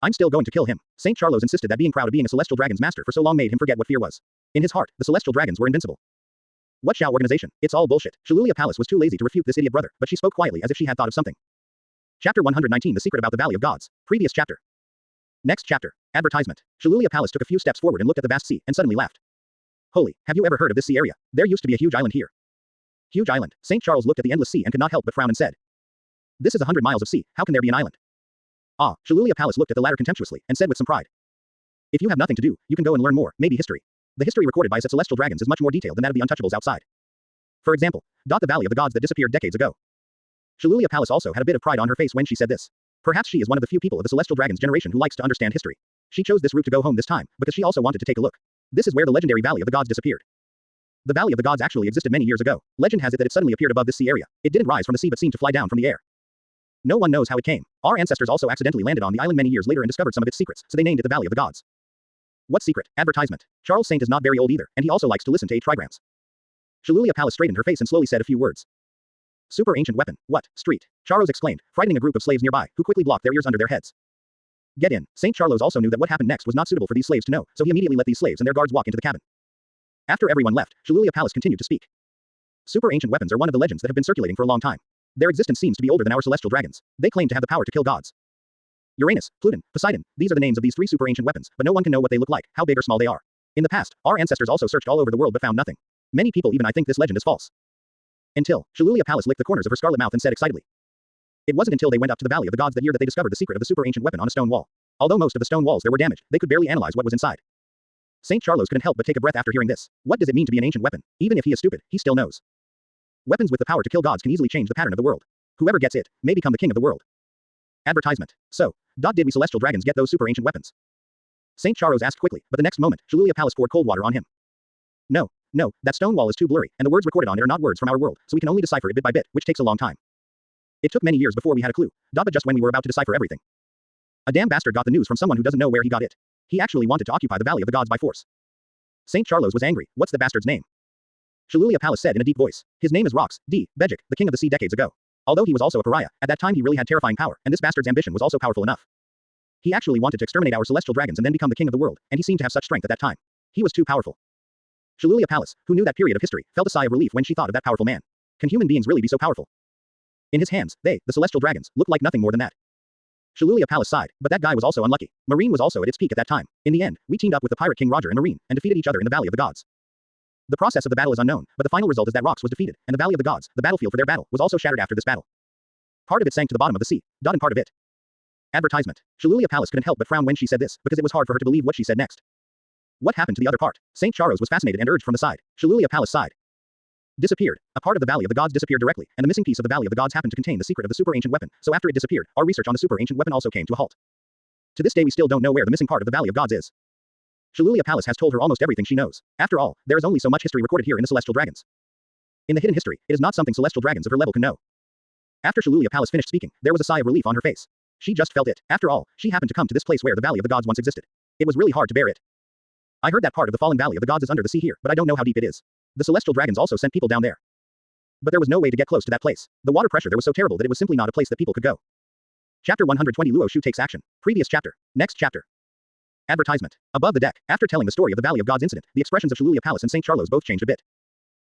I'm still going to kill him. St. Charles insisted that being proud of being a Celestial Dragon's master for so long made him forget what fear was. In his heart, the Celestial Dragons were invincible. What Xiao organization? It's all bullshit. Shilulia Palace was too lazy to refute this idiot brother, but she spoke quietly as if she had thought of something. Chapter 119 The Secret about the Valley of Gods. Previous chapter. Next chapter. Advertisement. Shilulia Palace took a few steps forward and looked at the vast sea, and suddenly laughed. Holy, have you ever heard of this sea area? There used to be a huge island here. Huge island. St. Charles looked at the endless sea and could not help but frown and said. This is 100 miles of sea, how can there be an island? Ah, Shilulia Palace looked at the latter contemptuously, and said with some pride. If you have nothing to do, you can go and learn more, maybe history. The history recorded by such Celestial Dragons is much more detailed than that of the untouchables outside. For example, the Valley of the Gods that disappeared decades ago. Shilulia Palace also had a bit of pride on her face when she said this. Perhaps she is one of the few people of the Celestial Dragons generation who likes to understand history. She chose this route to go home this time, because she also wanted to take a look. This is where the legendary Valley of the Gods disappeared. The Valley of the Gods actually existed many years ago. Legend has it that it suddenly appeared above this sea area. It didn't rise from the sea but seemed to fly down from the air. No one knows how it came. Our ancestors also accidentally landed on the island many years later and discovered some of its secrets, so they named it the Valley of the Gods. What secret? Advertisement. Charles Saint is not very old either, and he also likes to listen to 8 trigrams. Shilulia Palace straightened her face and slowly said a few words. Super ancient weapon. What? Street. Charles exclaimed, frightening a group of slaves nearby, who quickly blocked their ears under their heads. Get in. St. Charles also knew that what happened next was not suitable for these slaves to know, so he immediately let these slaves and their guards walk into the cabin. After everyone left, Shilulia Palace continued to speak. Super ancient weapons are one of the legends that have been circulating for a long time. Their existence seems to be older than our celestial dragons. They claim to have the power to kill gods. Uranus, Pluton, Poseidon, these are the names of these 3 super ancient weapons, but no one can know what they look like, how big or small they are. In the past, our ancestors also searched all over the world but found nothing. Many people even think this legend is false. Until, Shilulia Palace licked the corners of her scarlet mouth and said excitedly. It wasn't until they went up to the Valley of the Gods that year that they discovered the secret of the super ancient weapon on a stone wall. Although most of the stone walls there were damaged, they could barely analyze what was inside. St. Charles couldn't help but take a breath after hearing this. What does it mean to be an ancient weapon? Even if he is stupid, he still knows. Weapons with the power to kill gods can easily change the pattern of the world. Whoever gets it may become the king of the world. Advertisement. So, did we celestial dragons get those super ancient weapons? St. Charles asked quickly, but the next moment, Shilulia Palace poured cold water on him. No, that stone wall is too blurry, and the words recorded on it are not words from our world, so we can only decipher it bit by bit, which takes a long time. It took many years before we had a clue, but just when we were about to decipher everything. A damn bastard got the news from someone who doesn't know where he got it. He actually wanted to occupy the Valley of the Gods by force. St. Charles was angry. What's the bastard's name? Shilulia Palace said in a deep voice. His name is Rox, D. Bejik, the king of the sea decades ago. Although he was also a pariah, at that time he really had terrifying power, and this bastard's ambition was also powerful enough. He actually wanted to exterminate our celestial dragons and then become the king of the world, and he seemed to have such strength at that time. He was too powerful. Shilulia Palace, who knew that period of history, felt a sigh of relief when she thought of that powerful man. Can human beings really be so powerful? In his hands, they, the celestial dragons, looked like nothing more than that. Shilulia Palace sighed, but that guy was also unlucky. Marine was also at its peak at that time. In the end, we teamed up with the pirate king Roger and Marine, and defeated each other in the Valley of the Gods. The process of the battle is unknown, but the final result is that Rox was defeated, and the Valley of the Gods, the battlefield for their battle, was also shattered after this battle. Part of it sank to the bottom of the sea, and part of it. Advertisement. Shilulia Palace couldn't help but frown when she said this, because it was hard for her to believe what she said next. What happened to the other part? St. Charles was fascinated and urged from the side. Shilulia Palace sighed. Disappeared. A part of the Valley of the Gods disappeared directly, and the missing piece of the Valley of the Gods happened to contain the secret of the super ancient weapon, so after it disappeared, our research on the super ancient weapon also came to a halt. To this day we still don't know where the missing part of the Valley of Gods is. Shilulia Palace has told her almost everything she knows. After all, there is only so much history recorded here in the Celestial Dragons. In the hidden history, it is not something Celestial Dragons of her level can know. After Shilulia Palace finished speaking, there was a sigh of relief on her face. She just felt it. After all, she happened to come to this place where the Valley of the Gods once existed. It was really hard to bear it. I heard that part of the fallen Valley of the Gods is under the sea here, but I don't know how deep it is. The Celestial Dragons also sent people down there. But there was no way to get close to that place. The water pressure there was so terrible that it was simply not a place that people could go. Chapter 120 Luo Xiu takes action. Previous chapter. Next chapter. Advertisement. Above the deck, after telling the story of the Valley of Gods incident, the expressions of Shilulia Palace and St. Charlos both changed a bit.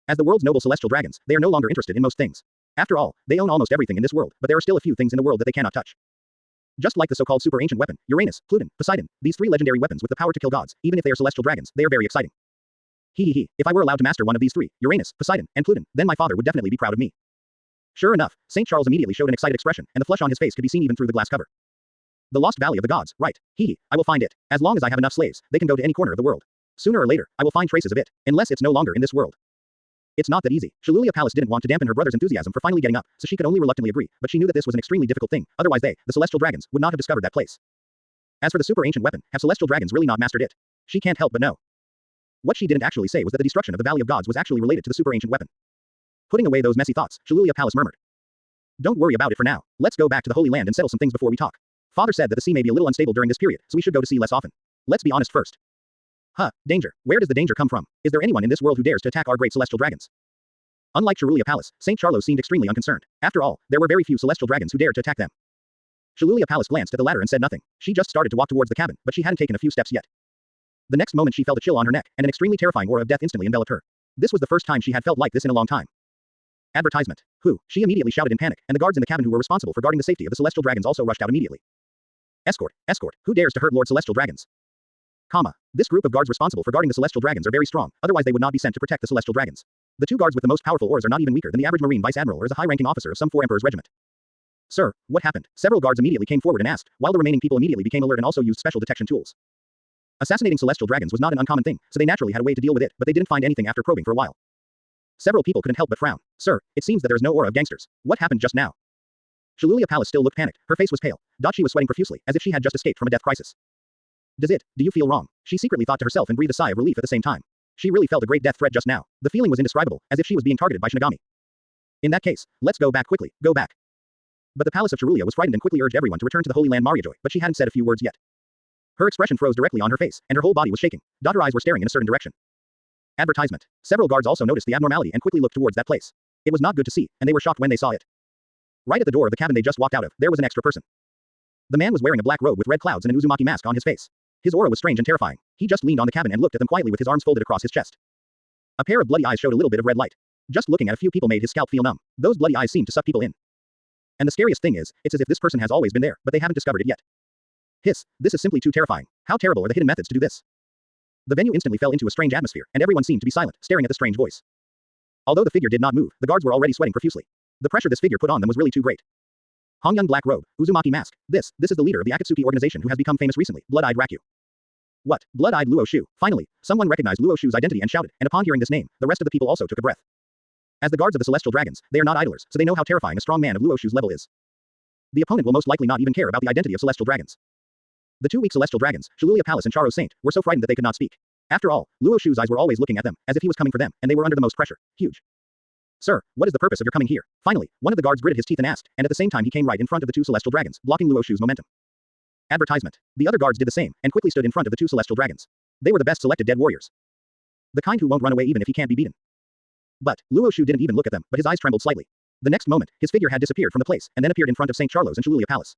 As the world's noble celestial dragons, they are no longer interested in most things. After all, they own almost everything in this world, but there are still a few things in the world that they cannot touch. Just like the so-called super ancient weapon, Uranus, Pluton, Poseidon, these three legendary weapons with the power to kill gods, even if they are celestial dragons, they are very exciting. If I were allowed to master one of these three, Uranus, Poseidon, and Pluton, then my father would definitely be proud of me. Sure enough, St. Charles immediately showed an excited expression, and the flush on his face could be seen even through the glass cover. The lost Valley of the Gods, right. I will find it. As long as I have enough slaves, they can go to any corner of the world. Sooner or later, I will find traces of it, unless it's no longer in this world. It's not that easy. Shilulia Palace didn't want to dampen her brother's enthusiasm for finally getting up, so she could only reluctantly agree, but she knew that this was an extremely difficult thing, otherwise they, the celestial dragons, would not have discovered that place. As for the super ancient weapon, have celestial dragons really not mastered it? She can't help but know. What she didn't actually say was that the destruction of the Valley of Gods was actually related to the super ancient weapon. Putting away those messy thoughts, Shilulia Palace murmured. Don't worry about it for now. Let's go back to the Holy Land and settle some things before we talk. Father said that the sea may be a little unstable during this period, so we should go to sea less often. Let's be honest first. Danger. Where does the danger come from? Is there anyone in this world who dares to attack our great celestial dragons? Unlike Shilulia Palace, St. Charlos seemed extremely unconcerned. After all, there were very few celestial dragons who dared to attack them. Shilulia Palace glanced at the latter and said nothing. She just started to walk towards the cabin, but she hadn't taken a few steps yet. The next moment she felt a chill on her neck, and an extremely terrifying aura of death instantly enveloped her. This was the first time she had felt like this in a long time. Advertisement. Who? She immediately shouted in panic, and the guards in the cabin who were responsible for guarding the safety of the celestial dragons also rushed out immediately. Escort. Who dares to hurt Lord Celestial Dragons? This group of guards responsible for guarding the celestial dragons are very strong, otherwise they would not be sent to protect the celestial dragons. The two guards with the most powerful auras are not even weaker than the average marine vice admiral or as a high-ranking officer of some four emperor's regiment. Sir, what happened? Several guards immediately came forward and asked, while the remaining people immediately became alert and also used special detection tools. Assassinating celestial dragons was not an uncommon thing, so they naturally had a way to deal with it, but they didn't find anything after probing for a while. Several people couldn't help but frown. Sir, it seems that there is no aura of gangsters. What happened just now? Shilulia Palace still looked panicked. Her face was pale. She was sweating profusely, as if she had just escaped from a death crisis. Do you feel wrong? She secretly thought to herself and breathed a sigh of relief at the same time. She really felt a great death threat just now. The feeling was indescribable, as if she was being targeted by Shinigami. In that case, let's go back quickly. Go back. But the palace of Shirulia was frightened and quickly urged everyone to return to the Holy Land Mariajoy, but she hadn't said a few words yet. Her expression froze directly on her face, and her whole body was shaking. Her eyes were staring in a certain direction. Advertisement. Several guards also noticed the abnormality and quickly looked towards that place. It was not good to see, and they were shocked when they saw it. Right at the door of the cabin they just walked out of, there was an extra person. The man was wearing a black robe with red clouds and an Uzumaki mask on his face. His aura was strange and terrifying. He just leaned on the cabin and looked at them quietly with his arms folded across his chest. A pair of bloody eyes showed a little bit of red light. Just looking at a few people made his scalp feel numb. Those bloody eyes seemed to suck people in. And the scariest thing is, it's as if this person has always been there, but they haven't discovered it yet. This is simply too terrifying. How terrible are the hidden methods to do this? The venue instantly fell into a strange atmosphere, and everyone seemed to be silent, staring at the strange voice. Although the figure did not move, the guards were already sweating profusely. The pressure this figure put on them was really too great. Hongyun black robe, Uzumaki mask. This is the leader of the Akatsuki organization who has become famous recently, Blood-Eyed Raku. What? Blood-Eyed Luo Xiu. Finally, someone recognized Luo Xiu's identity and shouted, and upon hearing this name, the rest of the people also took a breath. As the guards of the celestial dragons, they are not idlers, so they know how terrifying a strong man of Luo Xiu's level is. The opponent will most likely not even care about the identity of celestial dragons. The two weak celestial dragons, Shilulia Palace and Charo Saint, were so frightened that they could not speak. After all, Luo Xiu's eyes were always looking at them, as if he was coming for them, and they were under the most pressure. Huge. Sir, what is the purpose of your coming here? Finally, one of the guards gritted his teeth and asked, and at the same time he came right in front of the two celestial dragons, blocking Luo Xiu's momentum. Advertisement. The other guards did the same, and quickly stood in front of the two celestial dragons. They were the best selected dead warriors. The kind who won't run away even if he can't be beaten. But, Luo Xiu didn't even look at them, but his eyes trembled slightly. The next moment, his figure had disappeared from the place, and then appeared in front of St. Charlos and Shilulia Palace.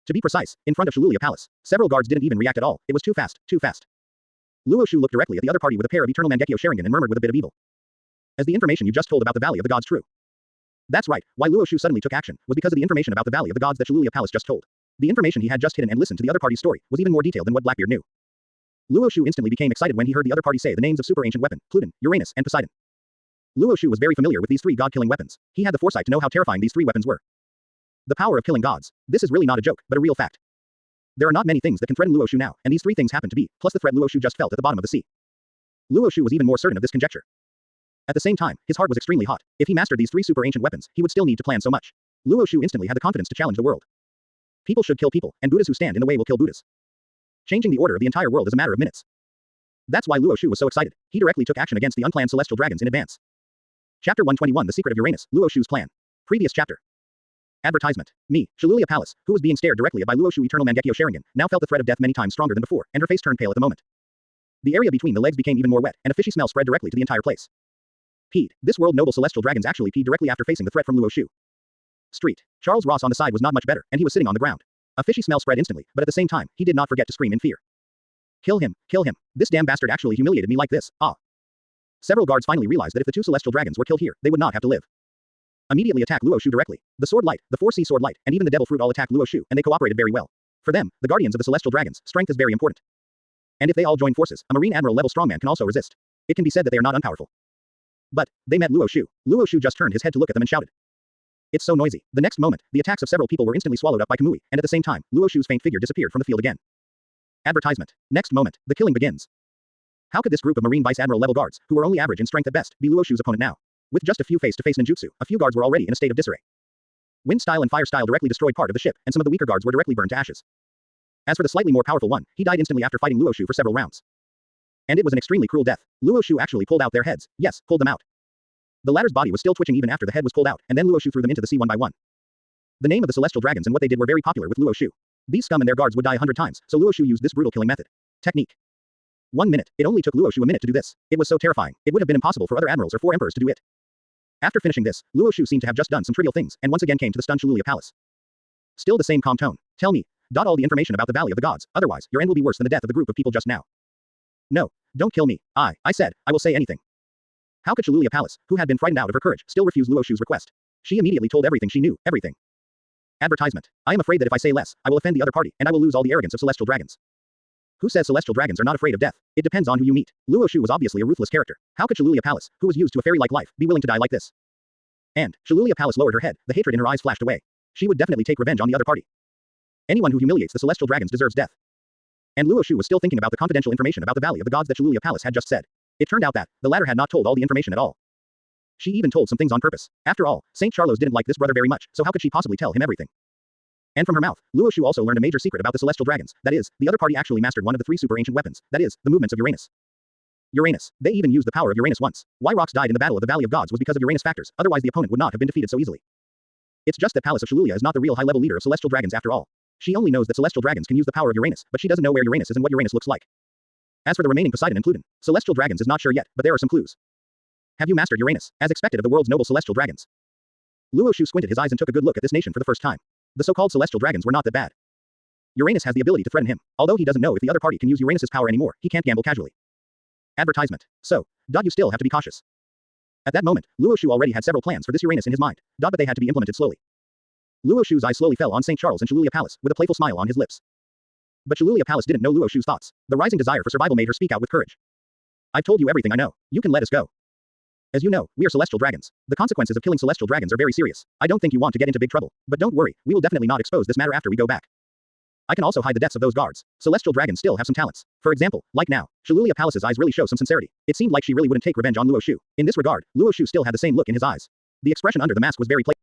To be precise, in front of Shilulia Palace. Several guards didn't even react at all. It was too fast, too fast. Luo Xiu looked directly at the other party with a pair of eternal Mangekyo Sharingan and murmured with a bit of evil. As the information you just told about the Valley of the Gods true. That's right, why Luo Xiu suddenly took action, was because of the information about the Valley of the Gods that Shilulia Palace just told. The information he had just hidden and listened to the other party's story, was even more detailed than what Blackbeard knew. Luo Xiu instantly became excited when he heard the other party say the names of super ancient weapon, Pluton, Uranus, and Poseidon. Luo Xiu was very familiar with these three god-killing weapons. He had the foresight to know how terrifying these three weapons were. The power of killing gods. This is really not a joke, but a real fact. There are not many things that can threaten Luo Xiu now, and these three things happen to be, plus the threat Luo Xiu just felt at the bottom of the sea. Luo Xiu was even more certain of this conjecture. At the same time, his heart was extremely hot. If he mastered these three super ancient weapons, he would still need to plan so much. Luo Xiu instantly had the confidence to challenge the world. People should kill people, and Buddhas who stand in the way will kill Buddhas. Changing the order of the entire world is a matter of minutes. That's why Luo Xiu was so excited. He directly took action against the unplanned celestial dragons in advance. Chapter 121 The Secret of Uranus, Luo Xiu's Plan. Previous chapter. Advertisement. Me, Shilulia Palace, who was being stared directly at by Luo Xiu Eternal Mangekyo Sharingan, now felt the threat of death many times stronger than before, and her face turned pale at the moment. The area between the legs became even more wet, and a fishy smell spread directly to the entire place. Peed. This world noble celestial dragons actually peed directly after facing the threat from Luo Xiu. Street. Charles Ross on the side was not much better, and he was sitting on the ground. A fishy smell spread instantly, but at the same time, he did not forget to scream in fear. Kill him, kill him. This damn bastard actually humiliated me like this, ah. Several guards finally realized that if the two celestial dragons were killed here, they would not have to live. Immediately attack Luo Xiu directly. The Sword Light, the 4C Sword Light, and even the Devil Fruit all attacked Luo Xiu, and they cooperated very well. For them, the guardians of the celestial dragons, strength is very important. And if they all join forces, a Marine Admiral level strongman can also resist. It can be said that they are not unpowerful. But, they met Luo Xiu. Luo Xiu just turned his head to look at them and shouted. It's so noisy. The next moment, the attacks of several people were instantly swallowed up by Kamui, and at the same time, Luo Xiu's faint figure disappeared from the field again. Advertisement. Next moment, the killing begins. How could this group of Marine Vice Admiral level guards, who were only average in strength at best, be Luo Xiu's opponent now? With just a few face-to-face ninjutsu, a few guards were already in a state of disarray. Wind style and fire style directly destroyed part of the ship, and some of the weaker guards were directly burned to ashes. As for the slightly more powerful one, he died instantly after fighting Luo Xiu for several rounds. And it was an extremely cruel death. Luo Xiu actually pulled out their heads. Yes, pulled them out. The latter's body was still twitching even after the head was pulled out, and then Luo Xiu threw them into the sea one by one. The name of the celestial dragons and what they did were very popular with Luo Xiu. These scum and their guards would die 100 times, so Luo Xiu used this brutal killing method. Technique. 1 minute. It only took Luo Xiu a minute to do this. It was so terrifying. It would have been impossible for other admirals or 4 emperors to do it. After finishing this, Luo Xiu seemed to have just done some trivial things, and once again came to the stunned Shalulia Palace. Still the same calm tone. Tell me. All the information about the Valley of the Gods, otherwise, your end will be worse than the death of the group of people just now. No. Don't kill me. I said, I will say anything. How could Shalulia Palace, who had been frightened out of her courage, still refuse Luo Xiu's request? She immediately told everything she knew, everything. Advertisement. I am afraid that if I say less, I will offend the other party, and I will lose all the arrogance of celestial dragons. Who says celestial dragons are not afraid of death? It depends on who you meet. Luo Xiu was obviously a ruthless character. How could Shalulia Palace, who was used to a fairy-like life, be willing to die like this? And, Shalulia Palace lowered her head, the hatred in her eyes flashed away. She would definitely take revenge on the other party. Anyone who humiliates the celestial dragons deserves death. And Luo Xiu was still thinking about the confidential information about the Valley of the Gods that Shalulia Palace had just said. It turned out that, the latter had not told all the information at all. She even told some things on purpose. After all, Saint Charlos didn't like this brother very much, so how could she possibly tell him everything? And from her mouth, Luo Xiu also learned a major secret about the celestial dragons, that is, the other party actually mastered one of the 3 super ancient weapons, that is, the movements of Uranus. Uranus. They even used the power of Uranus once. Why Rox died in the Battle of the Valley of Gods was because of Uranus factors, otherwise the opponent would not have been defeated so easily. It's just that Palace of Shalulia is not the real high-level leader of celestial dragons after all. She only knows that celestial dragons can use the power of Uranus, but she doesn't know where Uranus is and what Uranus looks like. As for the remaining Poseidon and Pluton, celestial dragons is not sure yet, but there are some clues. Have you mastered Uranus, as expected of the world's noble celestial dragons? Luo Xiu squinted his eyes and took a good look at this nation for the first time. The so-called celestial dragons were not that bad. Uranus has the ability to threaten him. Although he doesn't know if the other party can use Uranus's power anymore, he can't gamble casually. Advertisement. So, you still have to be cautious. At that moment, Luo Xiu already had several plans for this Uranus in his mind, but they had to be implemented slowly. Luo Xiu's eyes slowly fell on St. Charles and Shalulia Palace, with a playful smile on his lips. But Shalulia Palace didn't know Luo Xiu's thoughts. The rising desire for survival made her speak out with courage. I've told you everything I know. You can let us go. As you know, we are celestial dragons. The consequences of killing celestial dragons are very serious. I don't think you want to get into big trouble. But don't worry, we will definitely not expose this matter after we go back. I can also hide the deaths of those guards. Celestial dragons still have some talents. For example, like now, Shalulia Palace's eyes really show some sincerity. It seemed like she really wouldn't take revenge on Luo Xiu. In this regard, Luo Xiu still had the same look in his eyes. The expression under the mask was very playful.